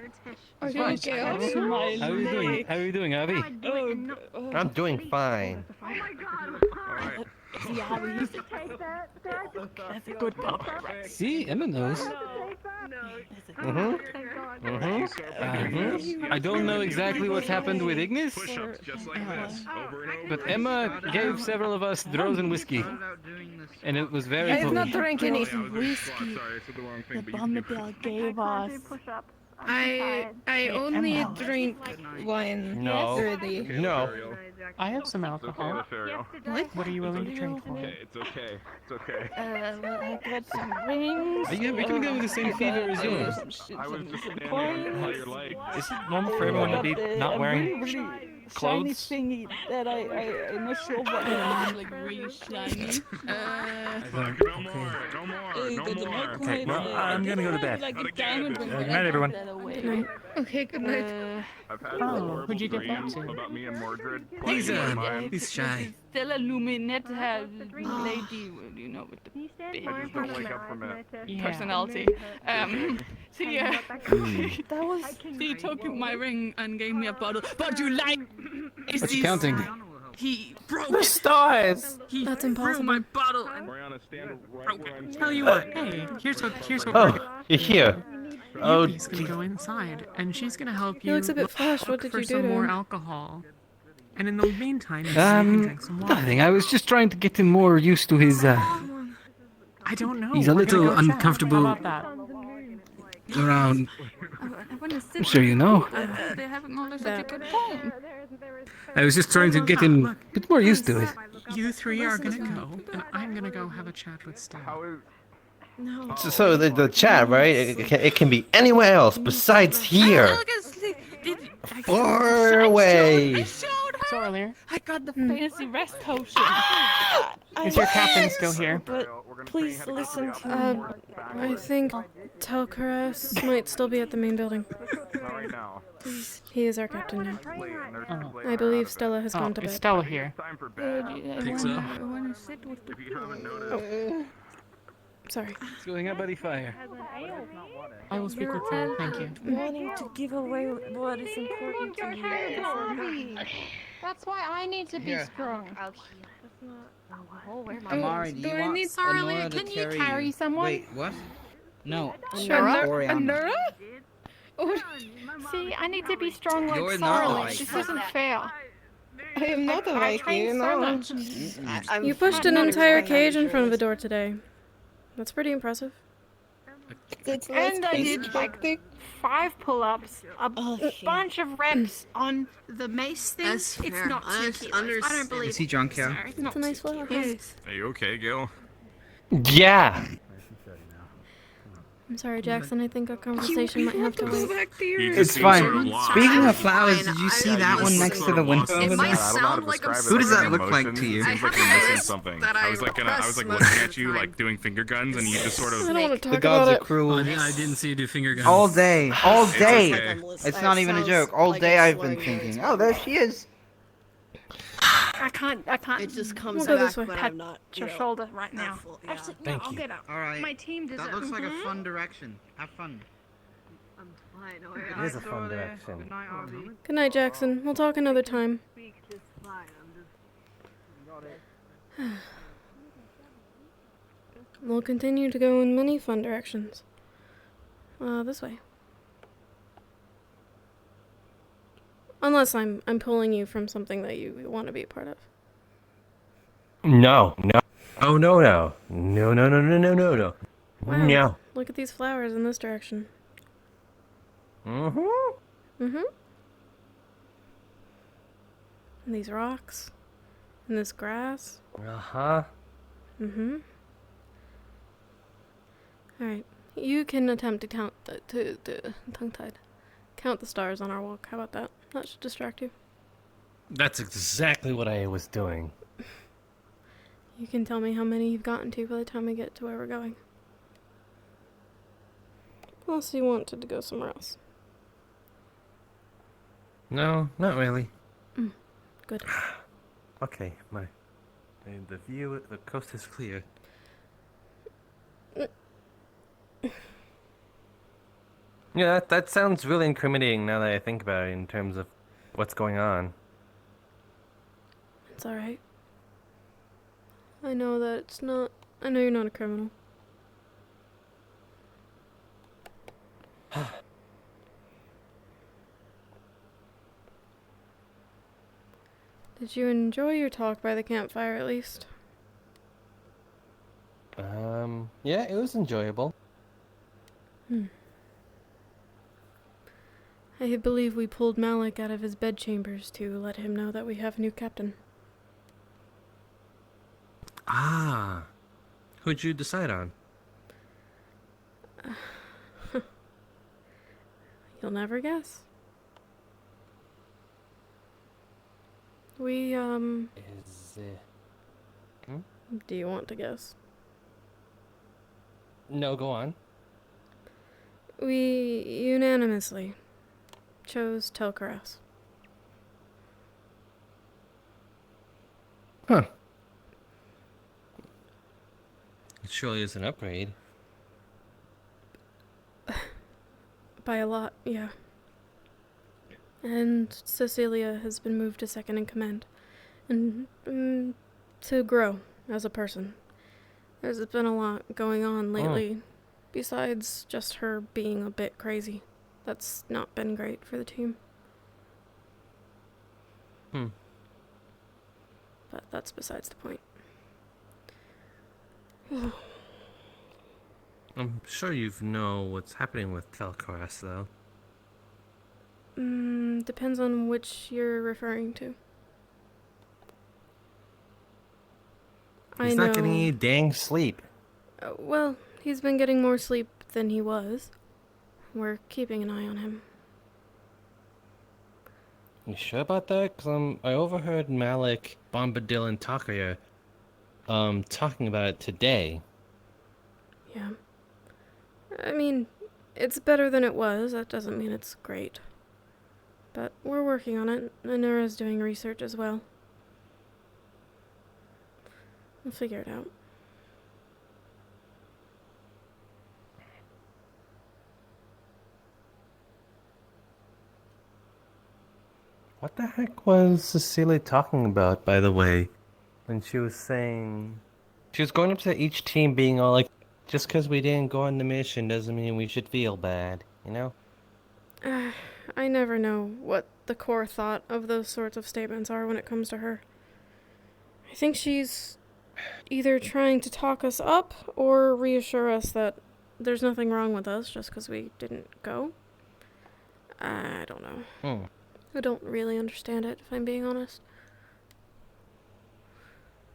Are you Okay, okay? I'll smile. How are you doing? How are you doing, Abby? I'm doing fine. Oh my god. Alright. Yeah, we used to take that. That's a good pop. See, Emma knows. I don't know exactly what happened with Ignis, Push-ups just like this, over and over. but Emma gave several of us Drozen whiskey, and it was very I have not potent. drank any whiskey. Sorry, I said the wrong thing. The but you Bombadil gave us. I only drink wine. No. Really. No. I have some alcohol. What are you willing to drink for? Okay, it's okay. It's okay. I got some rings. Are you having the same fever as yours? I was just standing on how your leg. Is it normal for everyone to be not wearing really shiny clothes? thingy that I'm not sure what it is. Like really shiny. No more. No more. Okay, well, I'm gonna go to bed. Like a diamond ring. Good night, everyone. Good night. Okay, good night. I've had a horrible who'd you get that dream to? about me and Mordred. He's shy. Stella Luminet has lady, you know, with the big I just don't wake up from it. personality. So yeah, that was. He took my ring and gave me a bottle. But you like? What's he counting? He broke The it. stars! He That's threw impossible. my bottle and Mariana, stand right where I'm Tell you what, hey, here's what Oh, you're here. Oh, Yuki's gonna go inside, and she's gonna help He you looks a bit flushed. What look did for you do some to more him? alcohol. And in the meantime, you can drink some water. Nothing. I was just trying to get him more used to his. I don't know. He's a We're gonna little go chat. uncomfortable How about that? around. I want to sit. I'm sure you know. They have acknowledged such a good point. I was just trying to get him a bit more used to it. You three are gonna go, and I'm gonna go have a chat with Stella. No. So the chat, right? It can be anywhere else besides here. Far away. I showed her. So earlier. I got the fancy rest potion. Is your captain still here? But please listen to I think Telkaras might still be at the main building. Not right now. He is our captain now. Oh. I believe Stella has gone to Is bed. Stella here? Time for bed. Think so? I want to sit with the If you haven't noticed. Sorry. It's going up by the fire. I will speak with her. Thank you. wanting to give away what is important to me. That's why I need to be strong. Amari, do I need Sorry, can you carry someone? Wait, what? No. Nura? Oh, see, I need to be strong like You're not a Sarlin. Viking. This isn't fair. I am not a I Viking, trained so no. much. You pushed an entire cage in front of the door today. That's pretty impressive. That's And I did like 5 pull-ups, a bunch of reps on the mace thing. That's It's fair. not 2 kilos. I don't believe Is he drunk, yeah? Sorry, it's not It's a nice 2 flower. kilos. Are you okay, Gil? Yeah. I'm sorry, Jackson. I think our conversation might have to wait. It's fine. Speaking of flowers, did you see that one next to the window over there? Who does that look like to you? Seems like you're missing something. I was like looking at you, like doing finger guns, and you just sort of. I don't want to The talk gods about are it. cruel. I didn't see you do finger guns. All day. All day. okay. It's not even a joke. All day I've been thinking, oh, there she is. I can't. It just comes We'll go back this way. when Pat I'm not. your shoulder right now. Yeah. Actually, no, Thank I'll you. get up. All right. My team does That it. looks like a fun direction. Have fun. It is a fun direction. Good night, Jackson. We'll talk another time. We'll continue to go in many fun directions. This way. Unless I'm pulling you from something that you want to be a part of. No, no. Oh, no, no. No, no, no, no, no, no, no. Wow, No. look at these flowers in this direction. Mm-hmm. Mm-hmm. And these rocks. And this grass. Uh-huh. Mm-hmm. Alright. You can attempt to count tongue-tied. Count the stars on our walk. How about that? That should distract you. That's exactly what I was doing. You can tell me how many you've gotten to by the time we get to where we're going. Unless you wanted to go somewhere else. No, not really. Good. Okay, the view, the coast is clear. Yeah, that sounds really incriminating now that I think about it in terms of what's going on. It's alright. I know that it's not... I know you're not a criminal. Did you enjoy your talk by the campfire at least? Yeah, it was enjoyable. I believe we pulled Malik out of his bedchambers to let him know that we have a new captain. Ah. Who'd you decide on? You'll never guess. We, Is it... Do you want to guess? No, go on. We unanimously chose Telkaras. Huh. It surely is an upgrade. By a lot, yeah. And Cecilia has been moved to second in command. And to grow as a person. There's been a lot going on lately, besides just her being a bit crazy. That's not been great for the team. But that's besides the point. I'm sure you know what's happening with Telkaras, though. Depends on which you're referring to. He's not getting any dang sleep. Well, he's been getting more sleep than he was. We're keeping an eye on him. You sure about that? 'Cause I overheard Malik, Bombadil, and Takaya talking about it today. Yeah. I mean, it's better than it was. That doesn't mean it's great. But we're working on it. Anura's doing research as well. We'll figure it out. What the heck was Cecilia talking about, by the way? When she was saying... She was going up to each team being all like, just because we didn't go on the mission doesn't mean we should feel bad, you know? I never know what the core thought of those sorts of statements are when it comes to her. I think she's either trying to talk us up or reassure us that there's nothing wrong with us just because we didn't go. I don't know. I don't really understand it, if I'm being honest.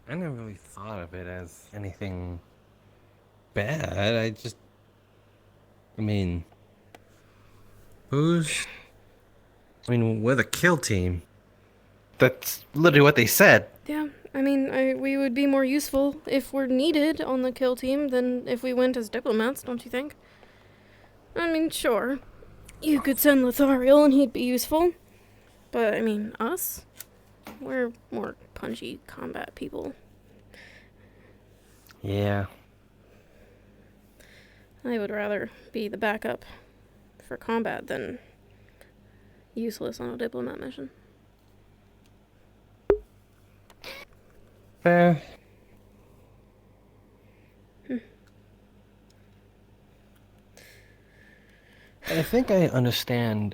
I never really thought of it as anything bad. I mean, we're the kill team. That's literally what they said. Yeah, I mean, we would be more useful if we're needed on the kill team than if we went as diplomats, don't you think? I mean, sure, you could send Lothariel and he'd be useful. But, I mean, us? We're more punchy combat people. Yeah. I would rather be the backup for combat than useless on a diplomat mission. Fair. I think I understand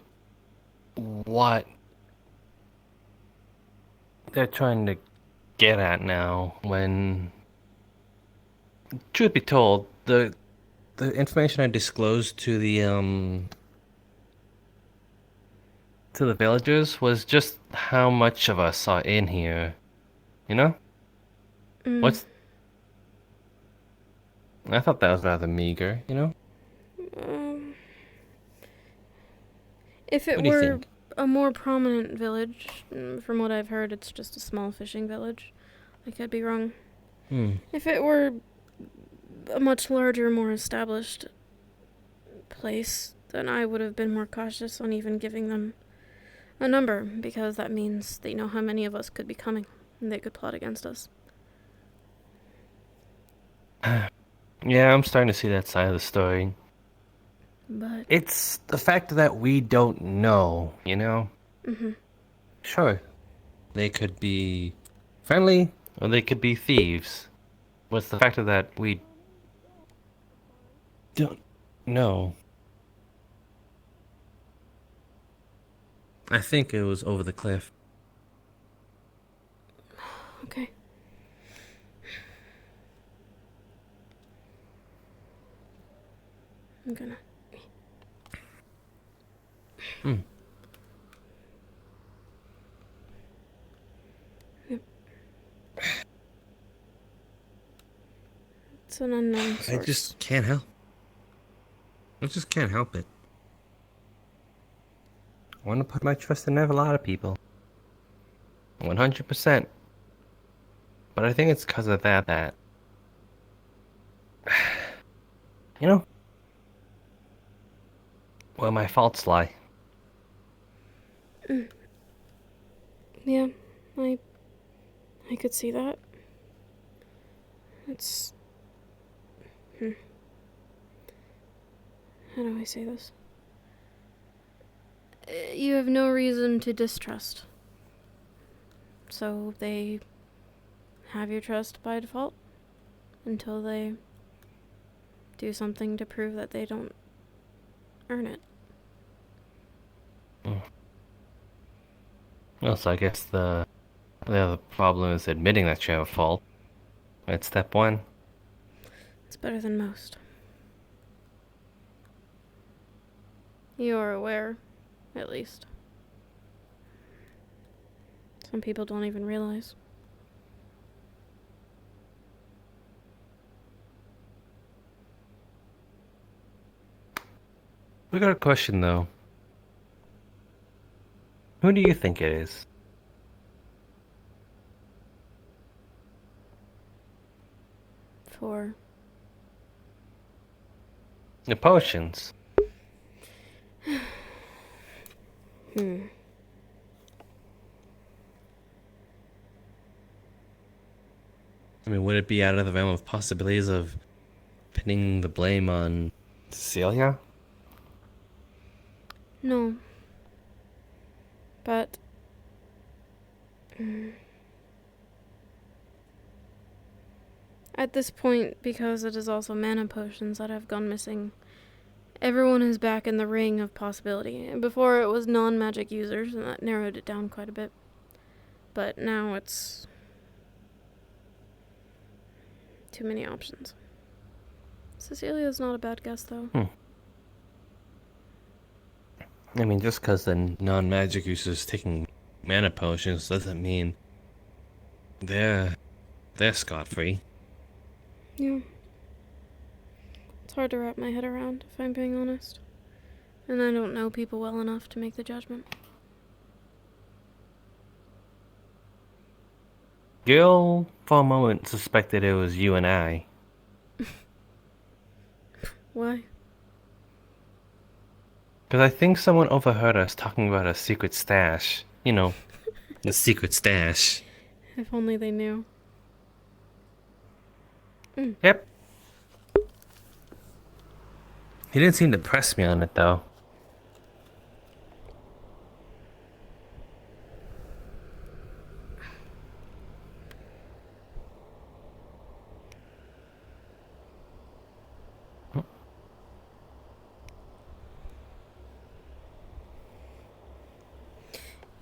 what they're trying to get at now when, truth be told, the information I disclosed to the villagers was just how much of us are in here, you know? I thought that was rather meager, you know? If it What do you were think? a more prominent village, from what I've heard, it's just a small fishing village. I could be wrong. If it were a much larger, more established place, then I would have been more cautious on even giving them a number, because that means they know how many of us could be coming, and they could plot against us. Yeah, I'm starting to see that side of the story. But it's the fact that we don't know, you know? Sure, they could be friendly, or they could be thieves. What's the fact of that we don't know? I think it was over the cliff. Okay. I'm gonna... Yep. It's an unknown source. I just can't help. I just can't help it. I want to put my trust in a lot of people. 100%. But I think it's because of that... You know? Where my faults lie. Yeah, I could see that. It's... How do I say this? You have no reason to distrust. So they have your trust by default until they do something to prove that they don't earn it. Well, so I guess the other problem is admitting that you have a fault. That's step one. It's better than most. You're aware, at least. Some people don't even realize. We got a question, though. Who do you think it is? For... The potions. I mean, would it be out of the realm of possibilities of pinning the blame on Cecilia? No. But... At this point, because it is also mana potions that have gone missing, everyone is back in the ring of possibility. Before it was non-magic users, and that narrowed it down quite a bit. But now it's... too many options. Cecilia's not a bad guess, though. I mean, just because the non-magic users taking mana potions doesn't mean they're scot-free. Yeah. It's hard to wrap my head around, if I'm being honest. And I don't know people well enough to make the judgment. Gil, for a moment, suspected it was you and I. Why? Because I think someone overheard us talking about a secret stash. You know, the secret stash. If only they knew. Yep. He didn't seem to press me on it, though.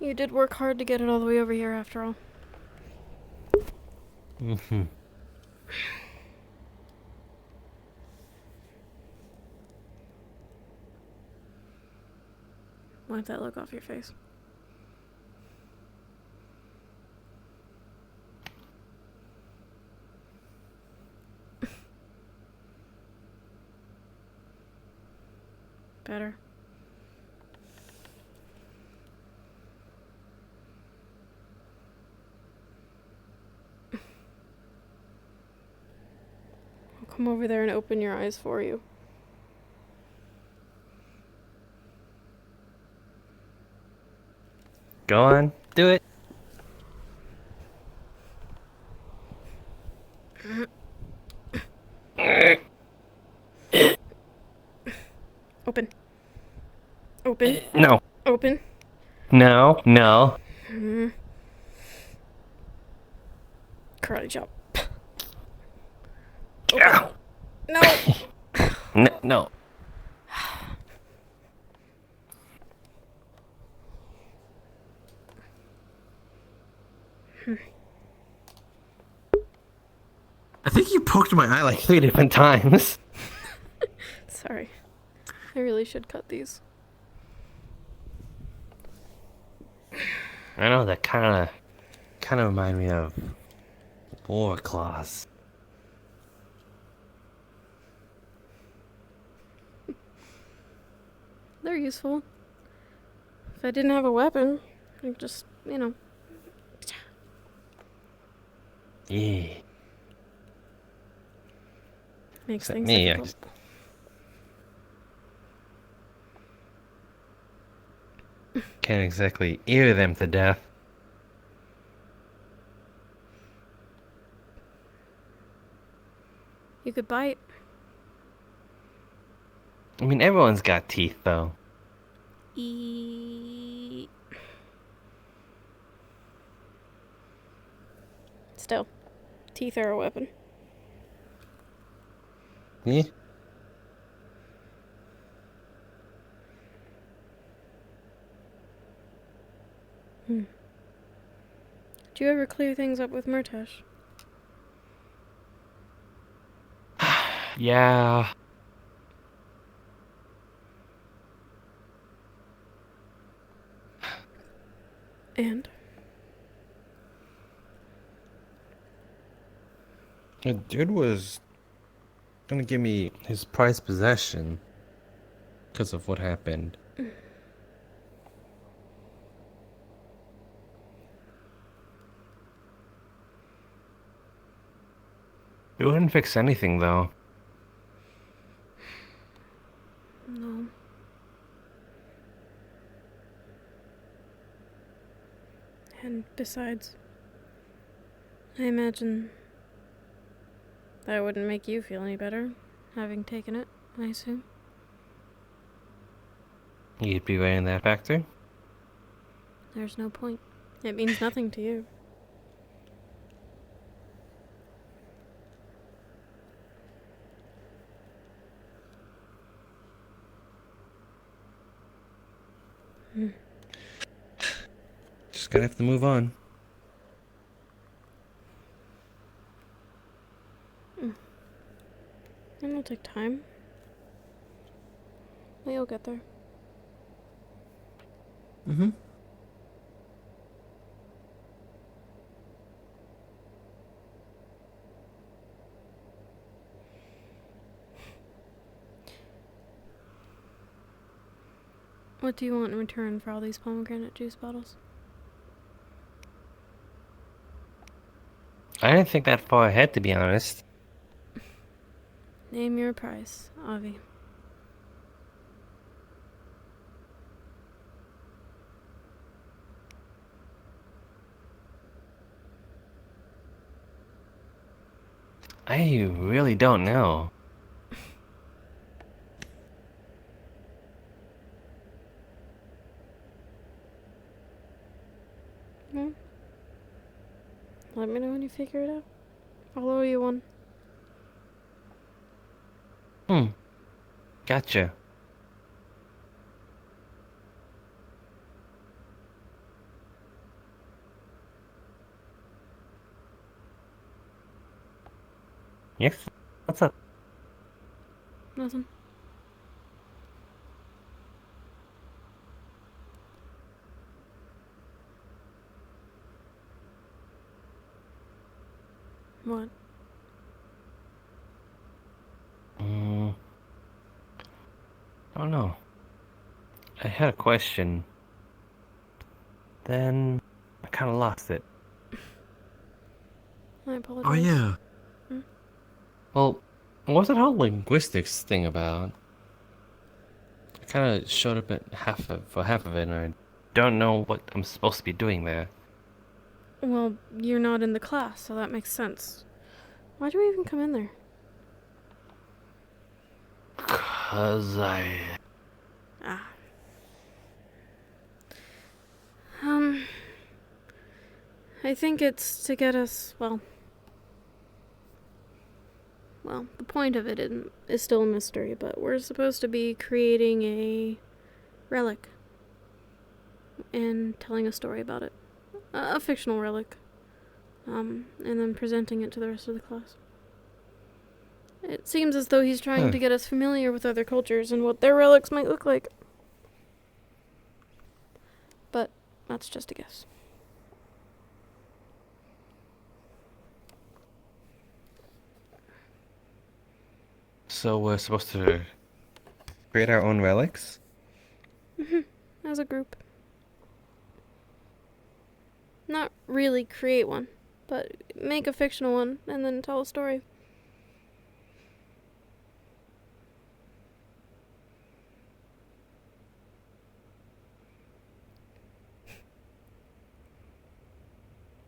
You did work hard to get it all the way over here after all. Mm-hmm. Wipe that look off your face. Better. I'll come over there and open your eyes for you. Go on, do it. Open. Open. No. Open. No, no. Karate chop. Ow. No. No. I think you poked my eye like 3 different times. Sorry. I really should cut these. I know that kind of remind me of war claws. They're useful. If I didn't have a weapon, I'd just, you know. Yeah. Makes Except things me, difficult. Can't exactly ear them to death. You could bite. I mean, everyone's got teeth, though. Still, teeth are a weapon. Yeah. Do you ever clear things up with Murtash? Yeah. And? The dude was gonna give me his prized possession because of what happened. It wouldn't fix anything, though. No. And besides, I imagine that wouldn't make you feel any better, having taken it, I assume. You'd be weighing that factor? There's no point. It means nothing to you. Just gonna have to move on. It'll take time. But you'll get there. Mm-hmm. What do you want in return for all these pomegranate juice bottles? I didn't think that far ahead, to be honest. Name your price, Avi. I really don't know. Let me know when you figure it out. I'll owe you one. Gotcha. Yes? What's up? Nothing. What? I don't know. I had a question. Then I kind of lost it. I apologize. Oh yeah. Well, what's that whole linguistics thing about? I kind of showed up at half of it, and I don't know what I'm supposed to be doing there. Well, you're not in the class, so that makes sense. Why do we even come in there? 'Cause I... Ah. I think it's to get us, well, the point of it is still a mystery, but we're supposed to be creating a relic and telling a story about it. A fictional relic. And then presenting it to the rest of the class. It seems as though he's trying to get us familiar with other cultures and what their relics might look like. But that's just a guess. So we're supposed to create our own relics? As a group. Not really create one, but make a fictional one and then tell a story.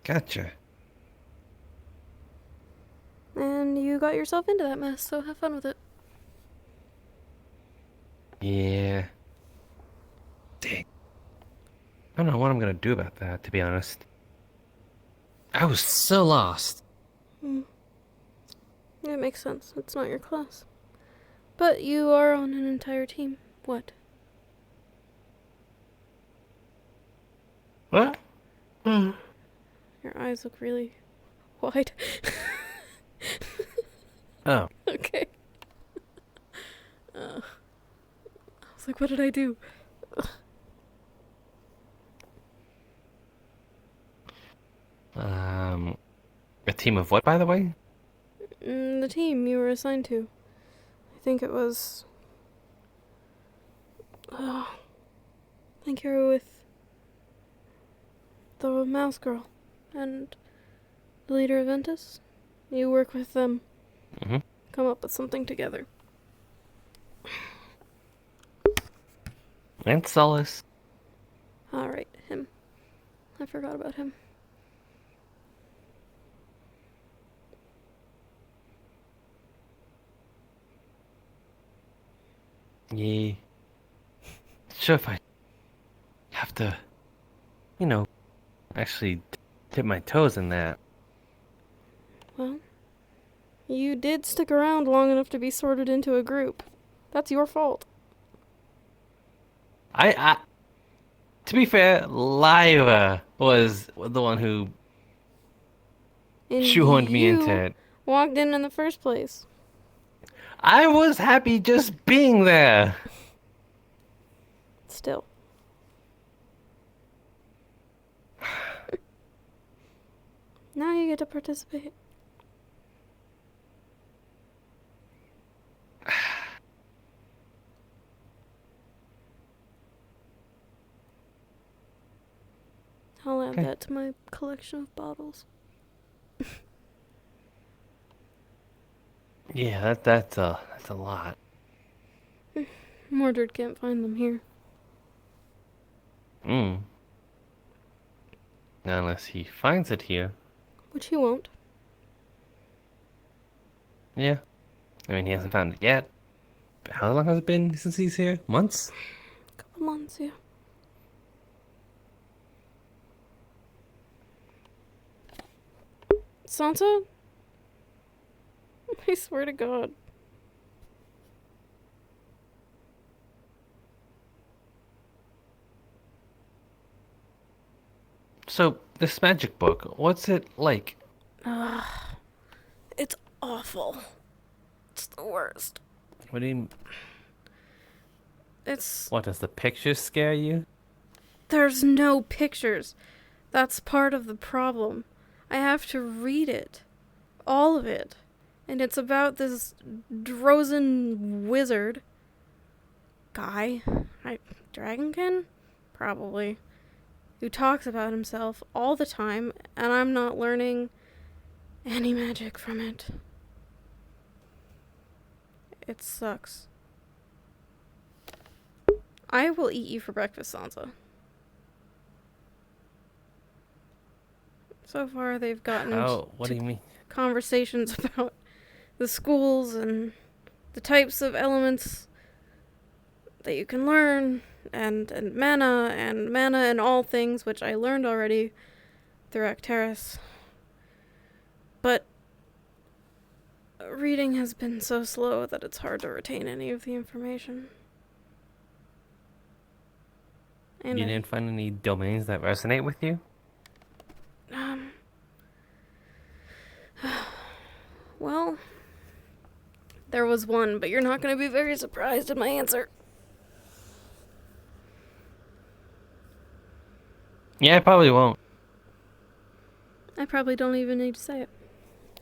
Gotcha. And you got yourself into that mess, so have fun with it. Yeah. Dang. I don't know what I'm gonna do about that, to be honest. I was so lost. Yeah, it makes sense. It's not your class. But you are on an entire team. What? What? Your eyes look really wide. Oh. Okay. I was like, what did I do? A team of what, by the way? The team you were assigned to. I think it was... I think you were with the mouse girl and the leader of Ventus. You work with them. Come up with something together. And Solace. Alright, him. I forgot about him. Yeah. Sure, if I have to, you know, actually dip my toes in that. Well, you did stick around long enough to be sorted into a group. That's your fault. To be fair, Lyra was the one who shoehorned me into it. Walked in the first place. I was happy just being there. Still. Now you get to participate. I'll add that to my collection of bottles. Yeah, that's a lot. Mordred can't find them here. Unless he finds it here. Which he won't. Yeah. I mean, he hasn't found it yet. But how long has it been since he's here? Months? Couple months, yeah. Sansa? I swear to God. So, this magic book, what's it like? It's awful. It's the worst. What do you... It's... What, does the pictures scare you? There's no pictures. That's part of the problem. I have to read it. All of it. And it's about this Drozen wizard guy. Dragonkin? Probably. Who talks about himself all the time, and I'm not learning any magic from it. It sucks. I will eat you for breakfast, Sansa. So far, they've gotten What do you mean? conversations about the schools and the types of elements that you can learn, and mana and all things, which I learned already through Arcturus. But reading has been so slow that it's hard to retain any of the information. And You didn't find any domains that resonate with you? Well, there was one, but you're not going to be very surprised at my answer. Yeah, I probably won't. I probably don't even need to say it.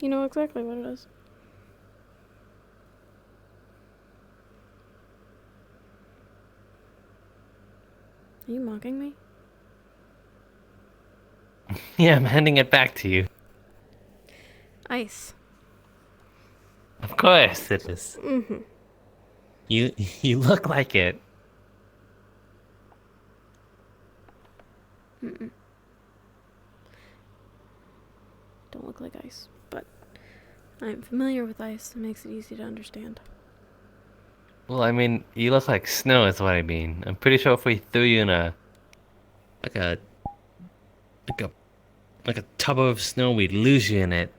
You know exactly what it is. Are you mocking me? Yeah, I'm handing it back to you. Ice. Of course it is. Mm-hmm. You look like it. Mm-mm. Don't look like ice, but I'm familiar with ice. It makes it easy to understand. Well, I mean, you look like snow is what I mean. I'm pretty sure if we threw you in a tub of snow, we'd lose you in it.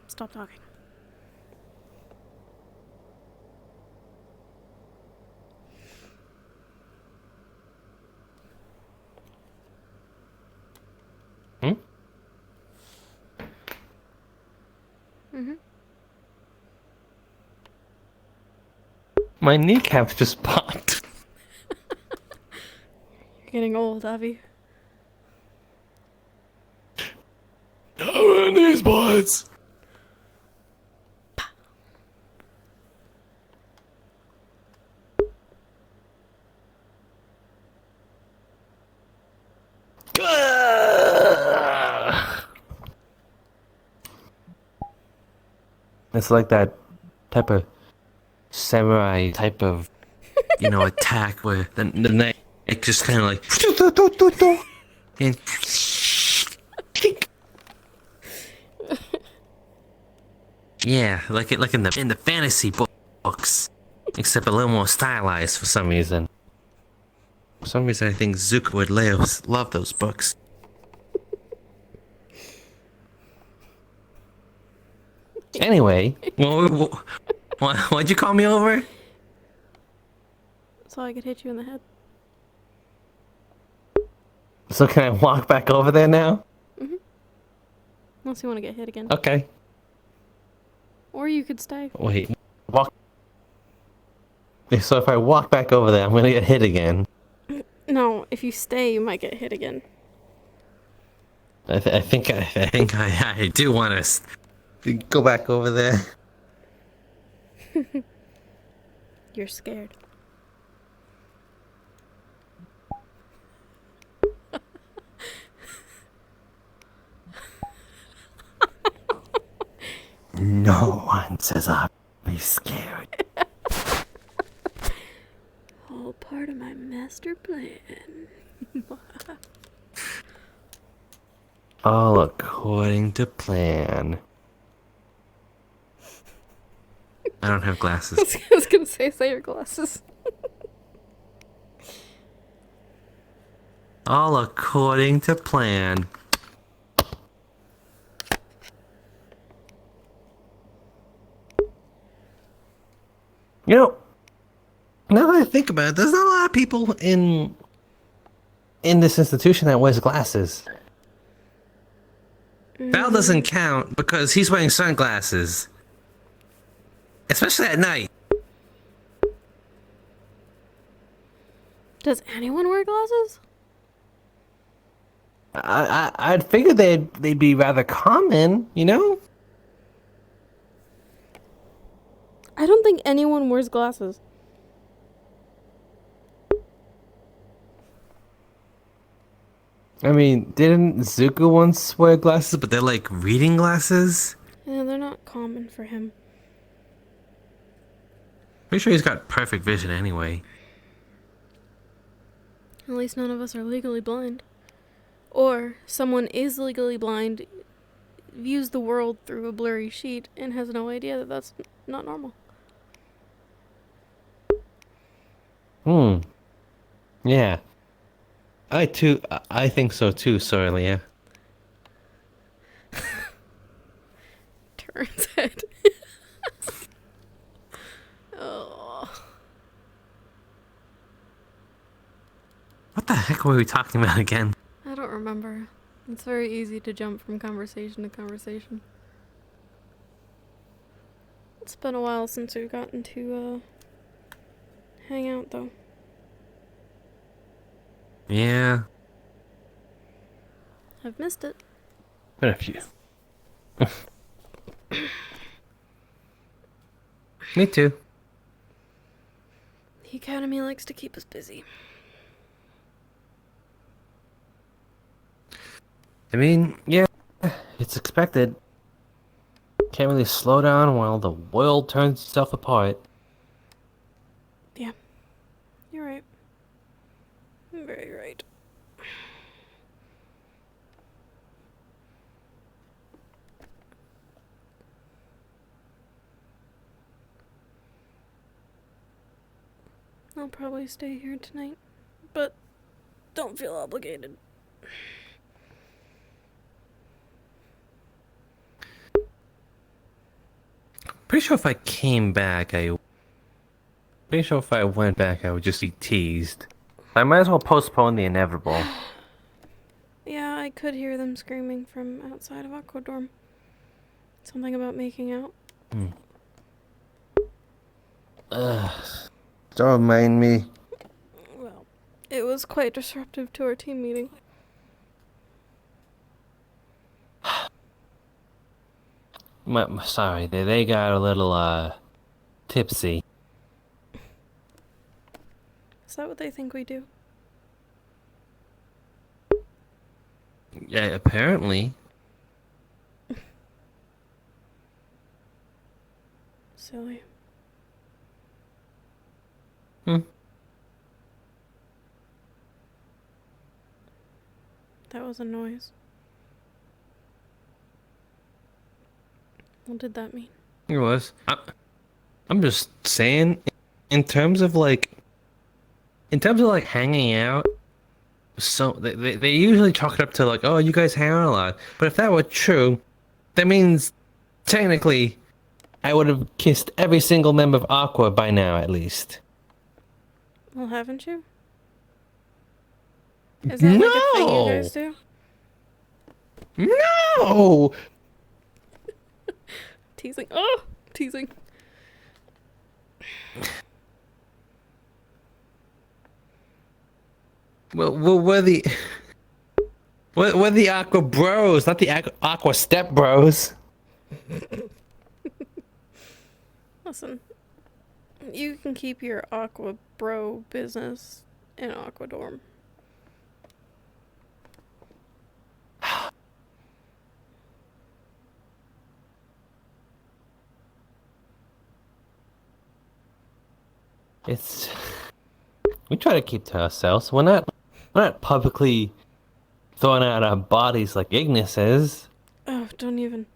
Stop talking. Hmm? Mm-hmm. My kneecaps just popped. You're getting old, Avi. These boys. It's like that type of samurai type of, attack where the knife just kind of like and yeah, like in the fantasy books, except a little more stylized for some reason. For some reason, I think Zuko would love those books. Anyway, why'd you call me over? So I could hit you in the head. So can I walk back over there now? Mm-hmm. Unless you want to get hit again. Okay. Or you could stay. Wait, walk. So if I walk back over there, I'm gonna get hit again. No, if you stay, you might get hit again. I think I do want to go back over there. You're scared. No one says I'll be scared. All part of my master plan. All according to plan. I don't have glasses. I was gonna say your glasses. All according to plan. Now that I think about it, there's not a lot of people in this institution that wears glasses. Val doesn't count because he's wearing sunglasses. Especially at night. Does anyone wear glasses? I'd figure they'd be rather common, you know? I don't think anyone wears glasses. I mean, didn't Zuko once wear glasses, but they're like reading glasses? Yeah, they're not common for him. Pretty sure he's got perfect vision anyway. At least none of us are legally blind. Or someone is legally blind, views the world through a blurry sheet, and has no idea that that's not normal. Yeah. I think so too, Sorelia. Turns head. Oh. What the heck were we talking about again? I don't remember. It's very easy to jump from conversation to conversation. It's been a while since we've gotten to hang out, though. Yeah. I've missed it. Been a few. Me too. The Academy likes to keep us busy. I mean, yeah, it's expected. Can't really slow down while the world turns itself apart. Yeah. You're right. You're very right. I'll probably stay here tonight, but don't feel obligated. Pretty sure if I came back, Pretty sure if I went back, I would just be teased. I might as well postpone the inevitable. Yeah, I could hear them screaming from outside of Aqua Dorm. Something about making out. Don't remind me. Well, it was quite disruptive to our team meeting. Sorry, they got a little, tipsy. Is that what they think we do? Yeah, apparently. Silly. That was a noise. What did that mean? It was. I'm just saying, in terms of like hanging out, so they usually chalk it up to like, oh, you guys hang out a lot. But if that were true, that means technically I would have kissed every single member of Aqua by now, at least. Well, haven't you? Is that like a thing you guys do? No! Teasing. Oh! Teasing. Well, we're the Aqua Bros, not the Aqua Step Bros. Listen, you can keep your Aqua Bro business in Aqua Dorm. We try to keep to ourselves. We're not publicly throwing out our bodies like Ignis is. Oh, don't even.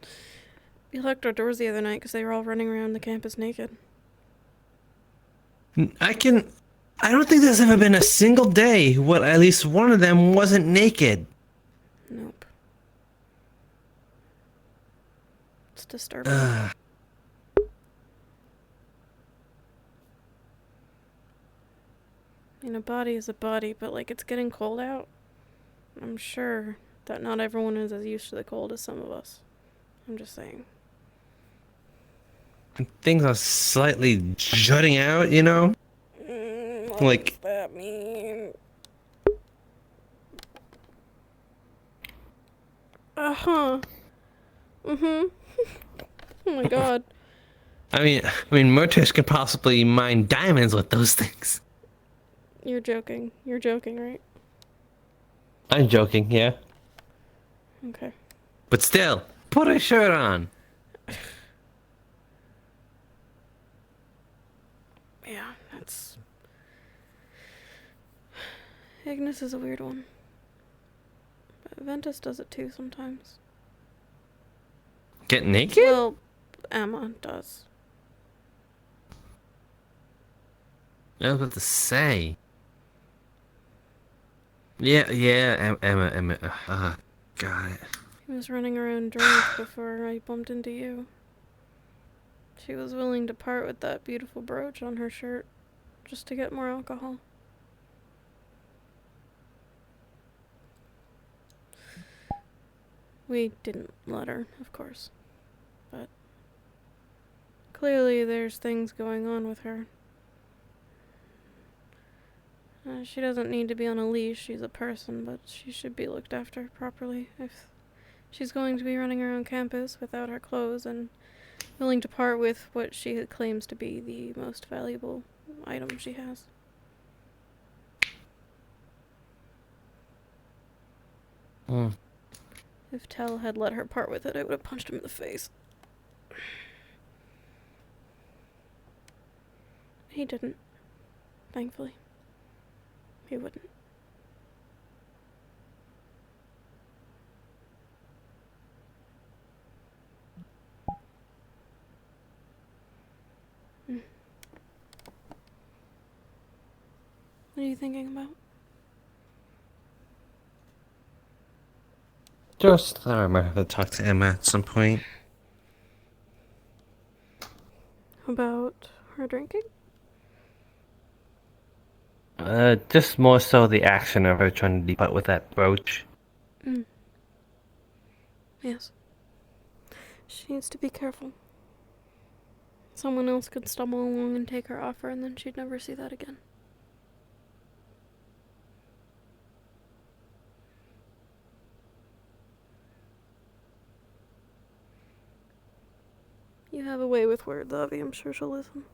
We locked our doors the other night because they were all running around the campus naked. I don't think there's ever been a single day where at least one of them wasn't naked. Nope. It's disturbing. I mean, a body is a body, but like it's getting cold out. I'm sure that not everyone is as used to the cold as some of us. I'm just saying. Things are slightly jutting out, you know? What Like, does that mean? Uh-huh. Mm-hmm. Oh my god. I mean, Murtish could possibly mine diamonds with those things. You're joking. You're joking, right? I'm joking, yeah. Okay. But still, put a shirt on. Yeah, that's... Ignis is a weird one. But Ventus does it too sometimes. Get naked? Well, Emma does. I was about to say. Yeah, Emma. Got it. He was running around drunk before I bumped into you. She was willing to part with that beautiful brooch on her shirt just to get more alcohol. We didn't let her, of course. But clearly there's things going on with her. She doesn't need to be on a leash, she's a person, but she should be looked after properly if she's going to be running around campus without her clothes and willing to part with what she claims to be the most valuable item she has. If Tell had let her part with it, I would have punched him in the face. He didn't. Thankfully. He wouldn't. What are you thinking about? Just thought I might have to talk to Emma at some point. About her drinking? Just more so the action of her trying to depart with that brooch. Yes. She needs to be careful. Someone else could stumble along and take her offer, and then she'd never see that again. You have a way with words, Avi. I'm sure she'll listen.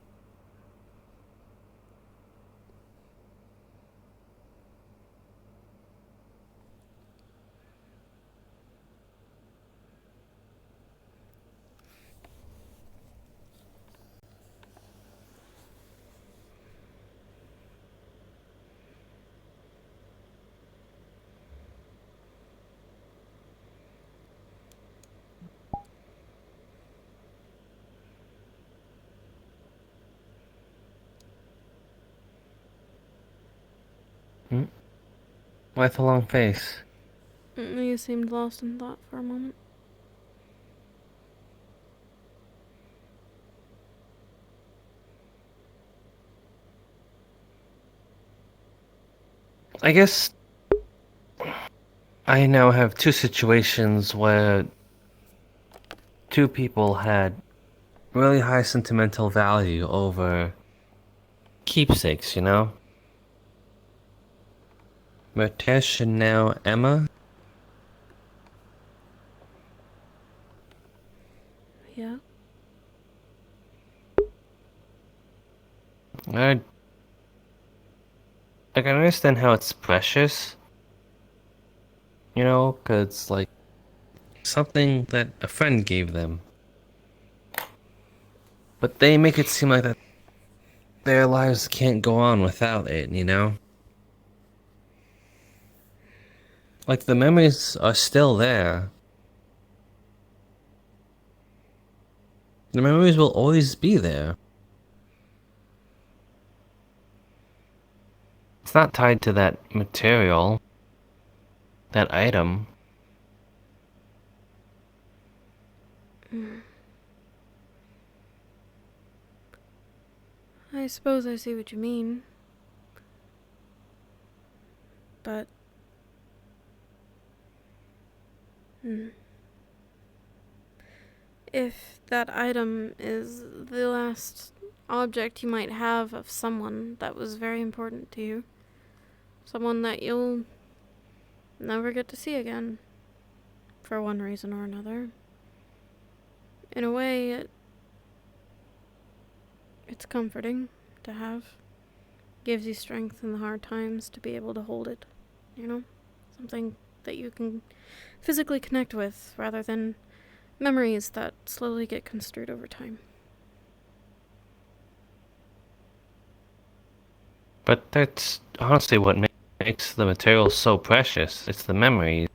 Why the long face? You seemed lost in thought for a moment. I guess I now have two situations where two people had really high sentimental value over keepsakes, you know? Murtesh and now Emma? Yeah? I can understand how it's precious. You know, 'cause like something that a friend gave them. But they make it seem like that their lives can't go on without it, you know? Like the memories are still there. The memories will always be there. It's not tied to that material, that item. I suppose I see what you mean. But Hmm. If that item is the last object you might have of someone that was very important to you, someone that you'll never get to see again, for one reason or another, in a way, it's comforting to have. Gives you strength in the hard times to be able to hold it, you know? Something that you can physically connect with, rather than memories that slowly get construed over time. But that's honestly what makes the material so precious. It's the memories.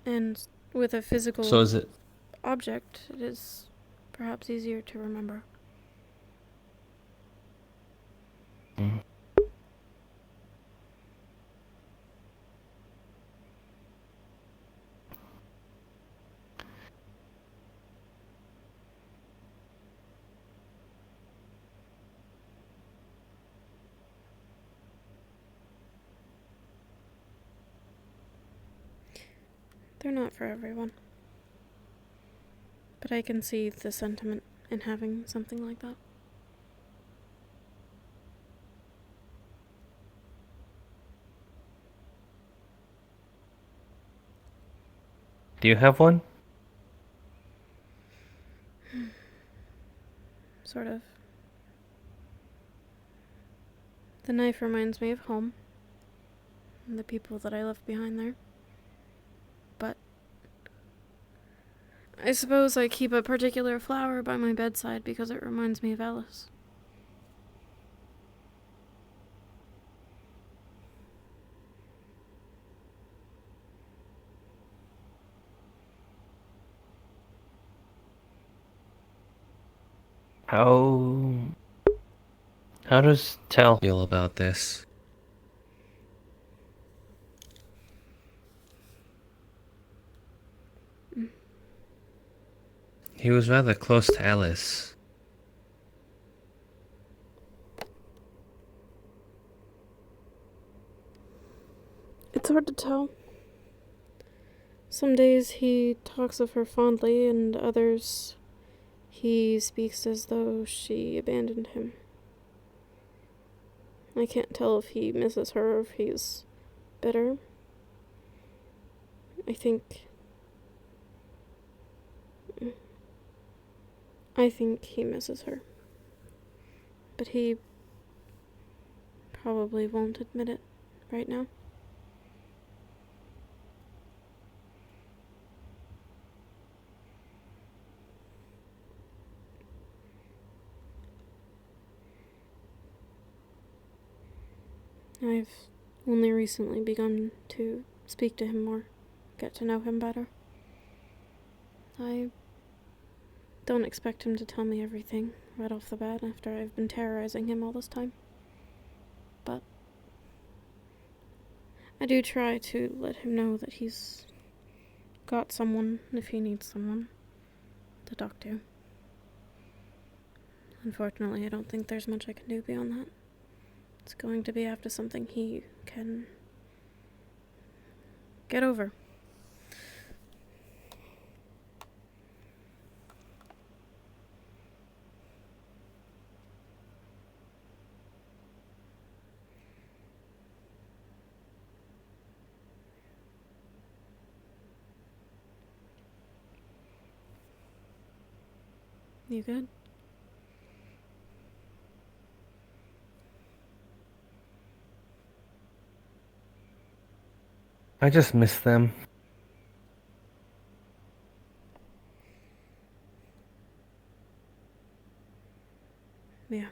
And with a physical So is it... object, it is perhaps easier to remember. Mm. They're not for everyone. But I can see the sentiment in having something like that. Do you have one? Sort of. The knife reminds me of home, and the people that I left behind there. But I suppose I keep a particular flower by my bedside because it reminds me of Alice. How does Tell feel about this? He was rather close to Alice. It's hard to tell. Some days he talks of her fondly, and others he speaks as though she abandoned him. I can't tell if he misses her or if he's bitter. I think he misses her. But he probably won't admit it right now. I've only recently begun to speak to him more, get to know him better. I don't expect him to tell me everything right off the bat after I've been terrorizing him all this time. But I do try to let him know that he's got someone if he needs someone to talk to. Unfortunately, I don't think there's much I can do beyond that. It's going to be after something he can get over. You good? I just miss them. Yeah.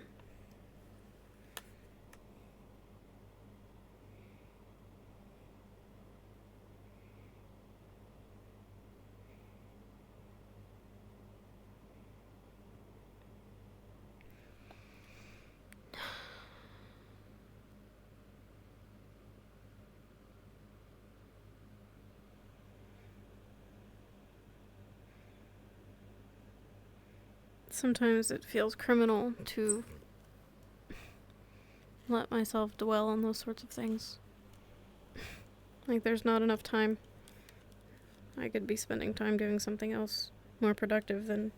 Sometimes it feels criminal to let myself dwell on those sorts of things. Like there's not enough time I could be spending time doing something else more productive than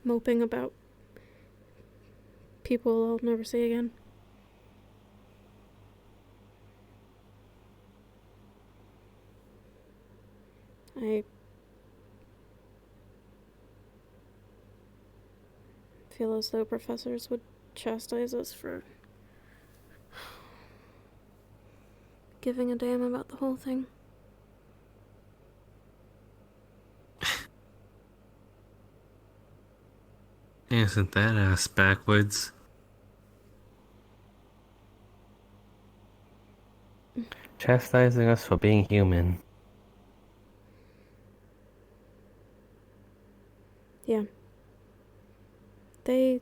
moping about people I'll never see again. I feel as though professors would chastise us for giving a damn about the whole thing. Isn't that ass backwards? Chastising us for being human. Yeah. They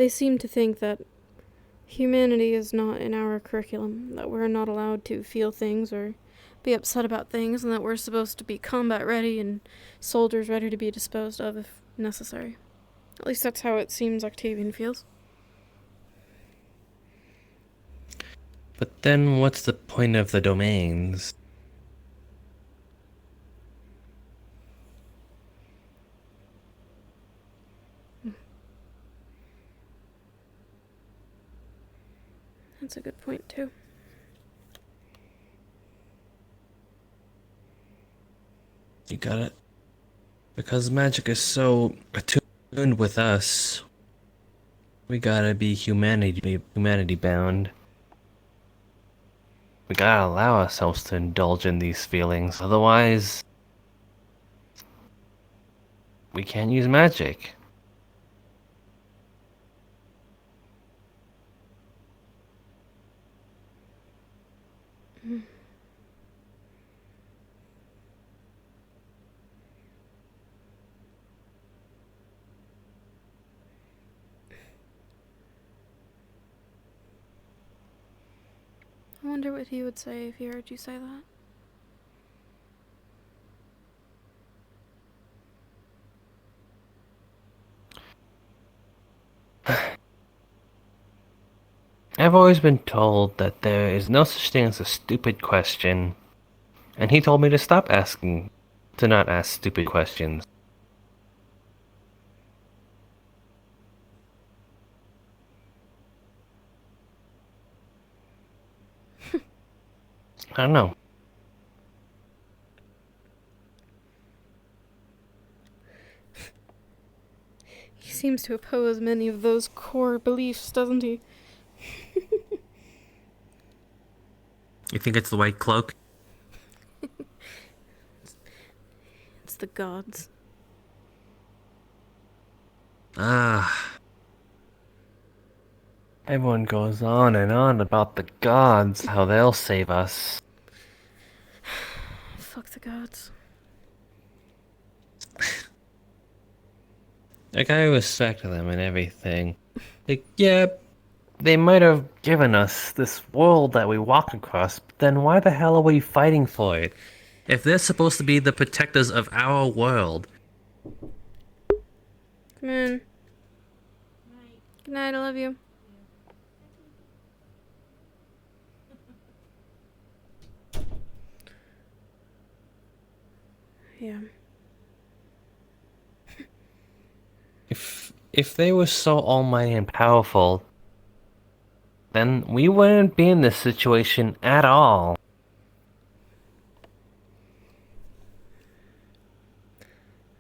seem to think that humanity is not in our curriculum, that we're not allowed to feel things or be upset about things, and that we're supposed to be combat ready and soldiers ready to be disposed of if necessary. At least that's how it seems Octavian feels. But then what's the point of the domains? That's a good point, too. You got it. Because magic is so attuned with us, we gotta be humanity bound. We gotta allow ourselves to indulge in these feelings, otherwise we can't use magic. I wonder what he would say if he heard you say that. I've always been told that there is no such thing as a stupid question, and he told me to not ask stupid questions. I don't know. He seems to oppose many of those core beliefs, doesn't he? You think it's the white cloak? It's the gods. Everyone goes on and on about the gods, how they'll save us. Fuck the gods. Like, I respect them and everything. Like, yeah, they might have given us this world that we walk across, but then why the hell are we fighting for it? If they're supposed to be the protectors of our world. Come in. Good night, I love you. Yeah. If they were so almighty and powerful, then we wouldn't be in this situation at all.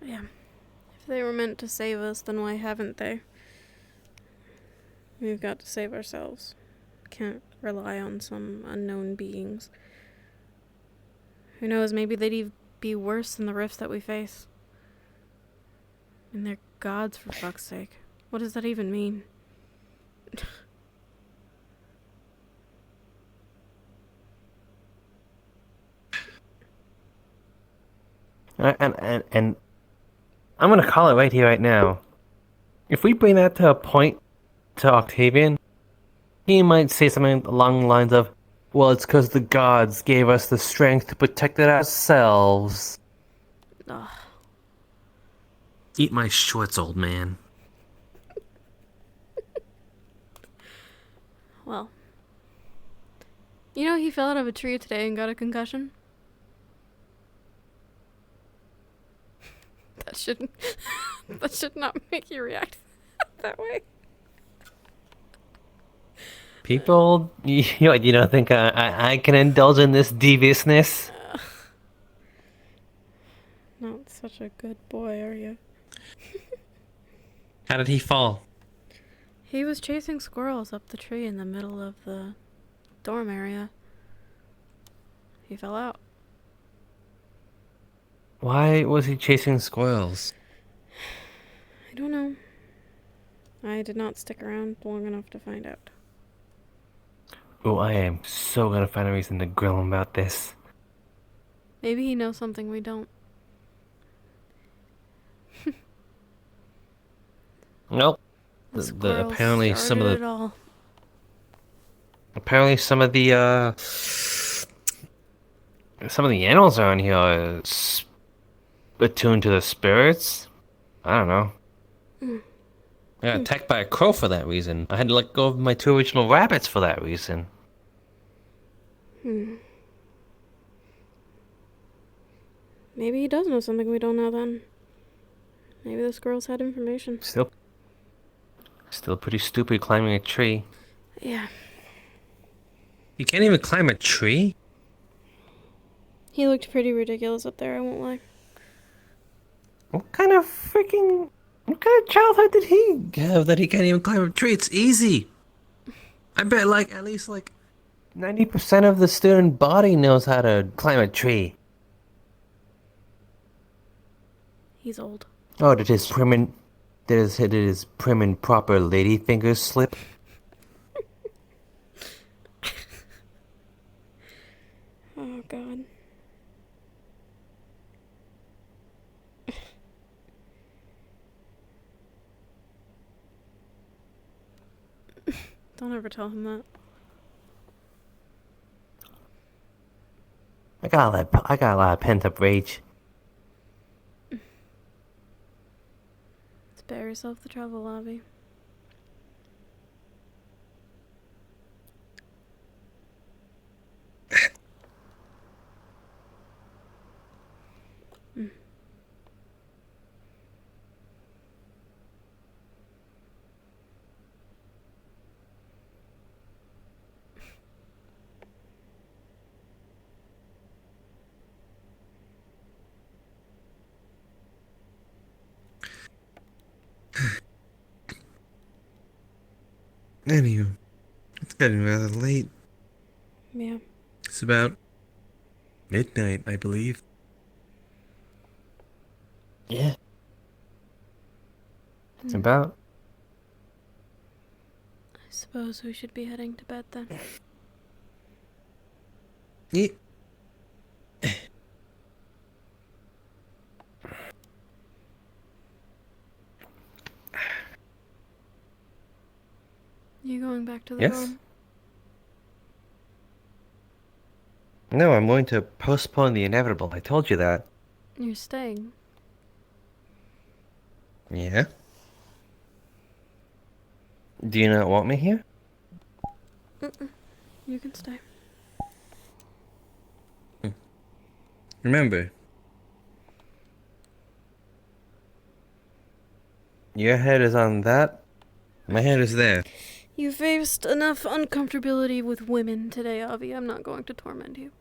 Yeah. If they were meant to save us, then why haven't they? We've got to save ourselves. Can't rely on some unknown beings. Who knows, maybe they'd be worse than the rifts that we face. And they're gods, for fuck's sake. What does that even mean? And I'm gonna call it right here, right now. If we bring that to a point to Octavian, he might say something along the lines of, well, it's because the gods gave us the strength to protect it ourselves. Ugh. Eat my shorts, old man. Well, You know he fell out of a tree today and got a concussion? That shouldn't... that should not make you react that way. People, you don't think I can indulge in this deviousness? Not such a good boy, are you? How did he fall? He was chasing squirrels up the tree in the middle of the dorm area. He fell out. Why was he chasing squirrels? I don't know. I did not stick around long enough to find out. Oh, I am so gonna find a reason to grill him about this. Maybe he knows something we don't. Nope. Apparently some of the animals around here are attuned to the spirits. I don't know. I got attacked by a crow for that reason. I had to let go of my 2 original rabbits for that reason. Maybe he does know something we don't know then. Maybe the squirrels had information. Still pretty stupid climbing a tree. Yeah. You can't even climb a tree? He looked pretty ridiculous up there, I won't lie. What kind of childhood did he have that he can't even climb a tree? It's easy. I bet at least 90% of the student body knows how to climb a tree. He's old. Oh, did his prim and proper lady fingers slip? Oh, God. Don't ever tell him that. I got a lot of pent-up rage. Spare yourself the trouble, Avi. Anywho, it's getting rather late. Yeah. It's about midnight, I believe. Yeah. It's about. I suppose we should be heading to bed then. Yeah. You going back to the Yes? dorm? No, I'm going to postpone the inevitable. I told you that. You're staying. Yeah? Do you not want me here? You can stay. Remember, your head is on that, my head is there. You faced enough uncomfortability with women today, Avi. I'm not going to torment you.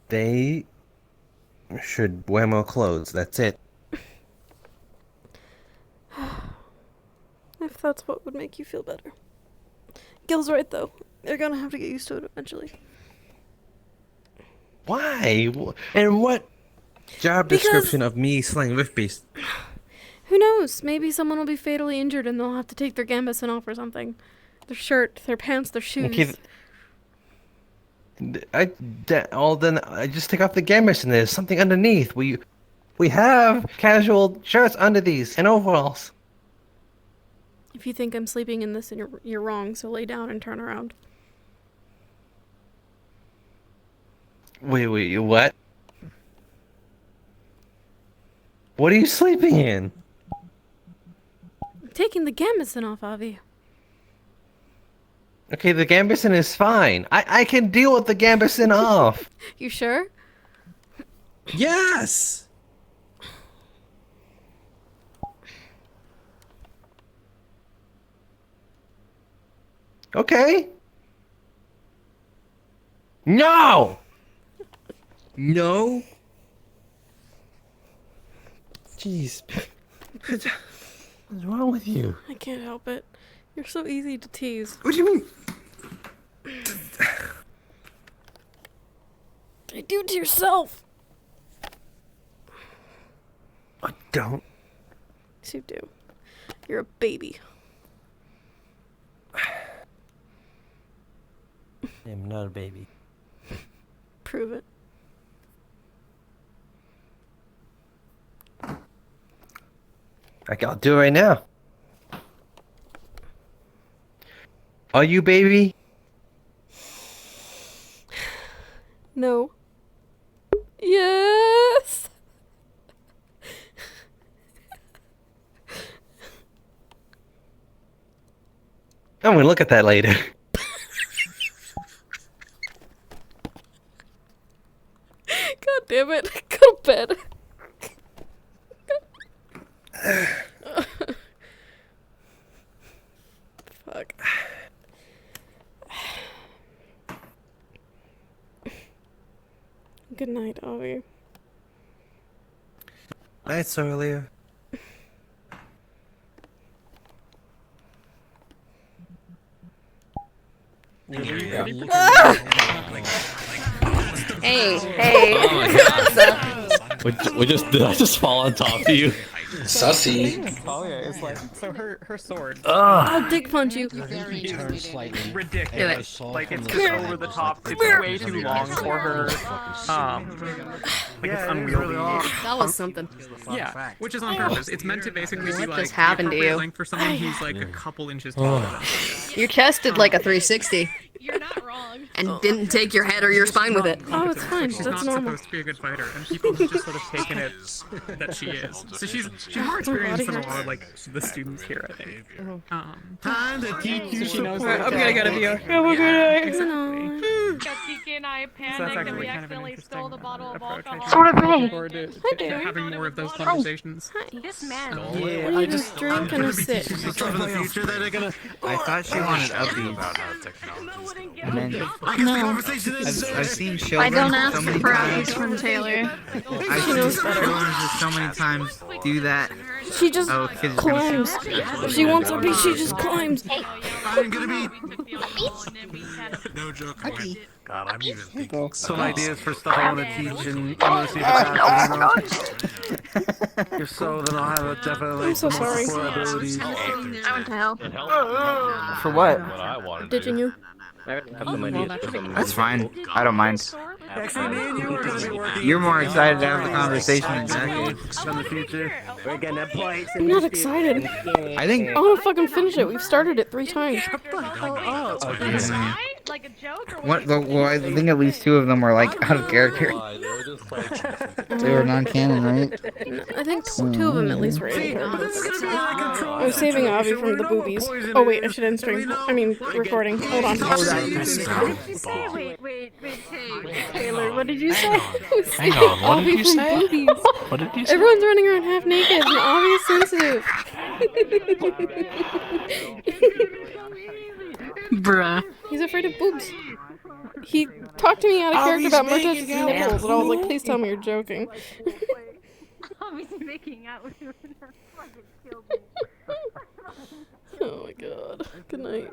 They should wear more clothes, that's it. If that's what would make you feel better. Gil's right, though. They're gonna have to get used to it eventually. Why? And what job description of me slaying Rift Beast? Who knows? Maybe someone will be fatally injured and they'll have to take their gambison off or something. Their shirt, their pants, their shoes. Okay, then I just take off the gambits and there's something underneath. We have casual shirts under these and overalls. If you think I'm sleeping in this, and you're wrong, so lay down and turn around. Wait, what? What are you sleeping in? I'm taking the gambison off, Avi. Okay, the Gambeson is fine. I can deal with the Gambeson off. You sure? Yes! Okay. No! No? Jeez. What's wrong with you? I can't help it. You're so easy to tease. What do you mean? I do it to yourself. I don't. Yes, you do. You're a baby. I'm not a baby. Prove it. I'll do it right now. Are you, baby? No. Yes. I'm gonna look at that later. God damn it. Go to bed. Fuck. Good night, Avi. Nights earlier. Hey, hey. Oh my god. Did I just fall on top of you? Sussy. Talia is like, so her sword. I'll dick punch you. Ridiculous. Like, it's just over the top. It's way too long for her. Like, it's unwieldy. That was something. Yeah, which is on purpose. It's meant to basically be What like just happened to appropriate you? length for someone who's like a couple inches taller than her. Your chest did like a 360. You're not wrong. And didn't take your head or your spine with it. Oh, it's fine. She's That's not normal. supposed to be a good fighter, and people have just sort of taken it that she is. So she's more experienced than a lot of like the students here, I think. Time to teach you She knows some- that. Okay, I gotta be here. Have a good night. Tiki and I panicked actually and we kind of an accidentally stole the bottle of alcohol. So did I. Forward to having more of those conversations. This man. Yeah, I just drink and a sit. Stuff in the future that are gonna. I thought she wanted updates. And then, I've seen children I don't so ask many for times. updates from Taylor. I've She seen knows better. children just so many times do that. She just Oh, kids are gonna- climbs. If she wants a piece, she just climbs. I'm gonna be. No joke. God, I'm even thinking. Some ideas for stuff I want to teach, and I'm gonna see if it happens. If so, then I'll have a definitely I'm so sorry. more abilities. I went to hell. For what? Ditching you. That's fine. I don't mind. Actually, me and you are gonna be working. You're more excited to have the conversation than Zach is. In the future. We're gonna play some I'm not excited. I think. I want to fucking finish it. We've started it 3 times. Like a joke or What? Well, I think at least 2 of them were like out of character. They were non-canon, right? I think 2 of them at least were in character. I'm saving Avi from the boobies. Oh wait, I should end stream. I mean, recording. Hold on. Wait, Taylor, what did you say? Hang on, what did Avi you from say? boobies. What did you say? Everyone's running around half naked and Avi is sensitive. Bruh. He's afraid of boobs. He talked to me out of character about Murtaugh's nipples, and I was like, please tell me you're joking. Obviously making out with you. Oh my god. Good night.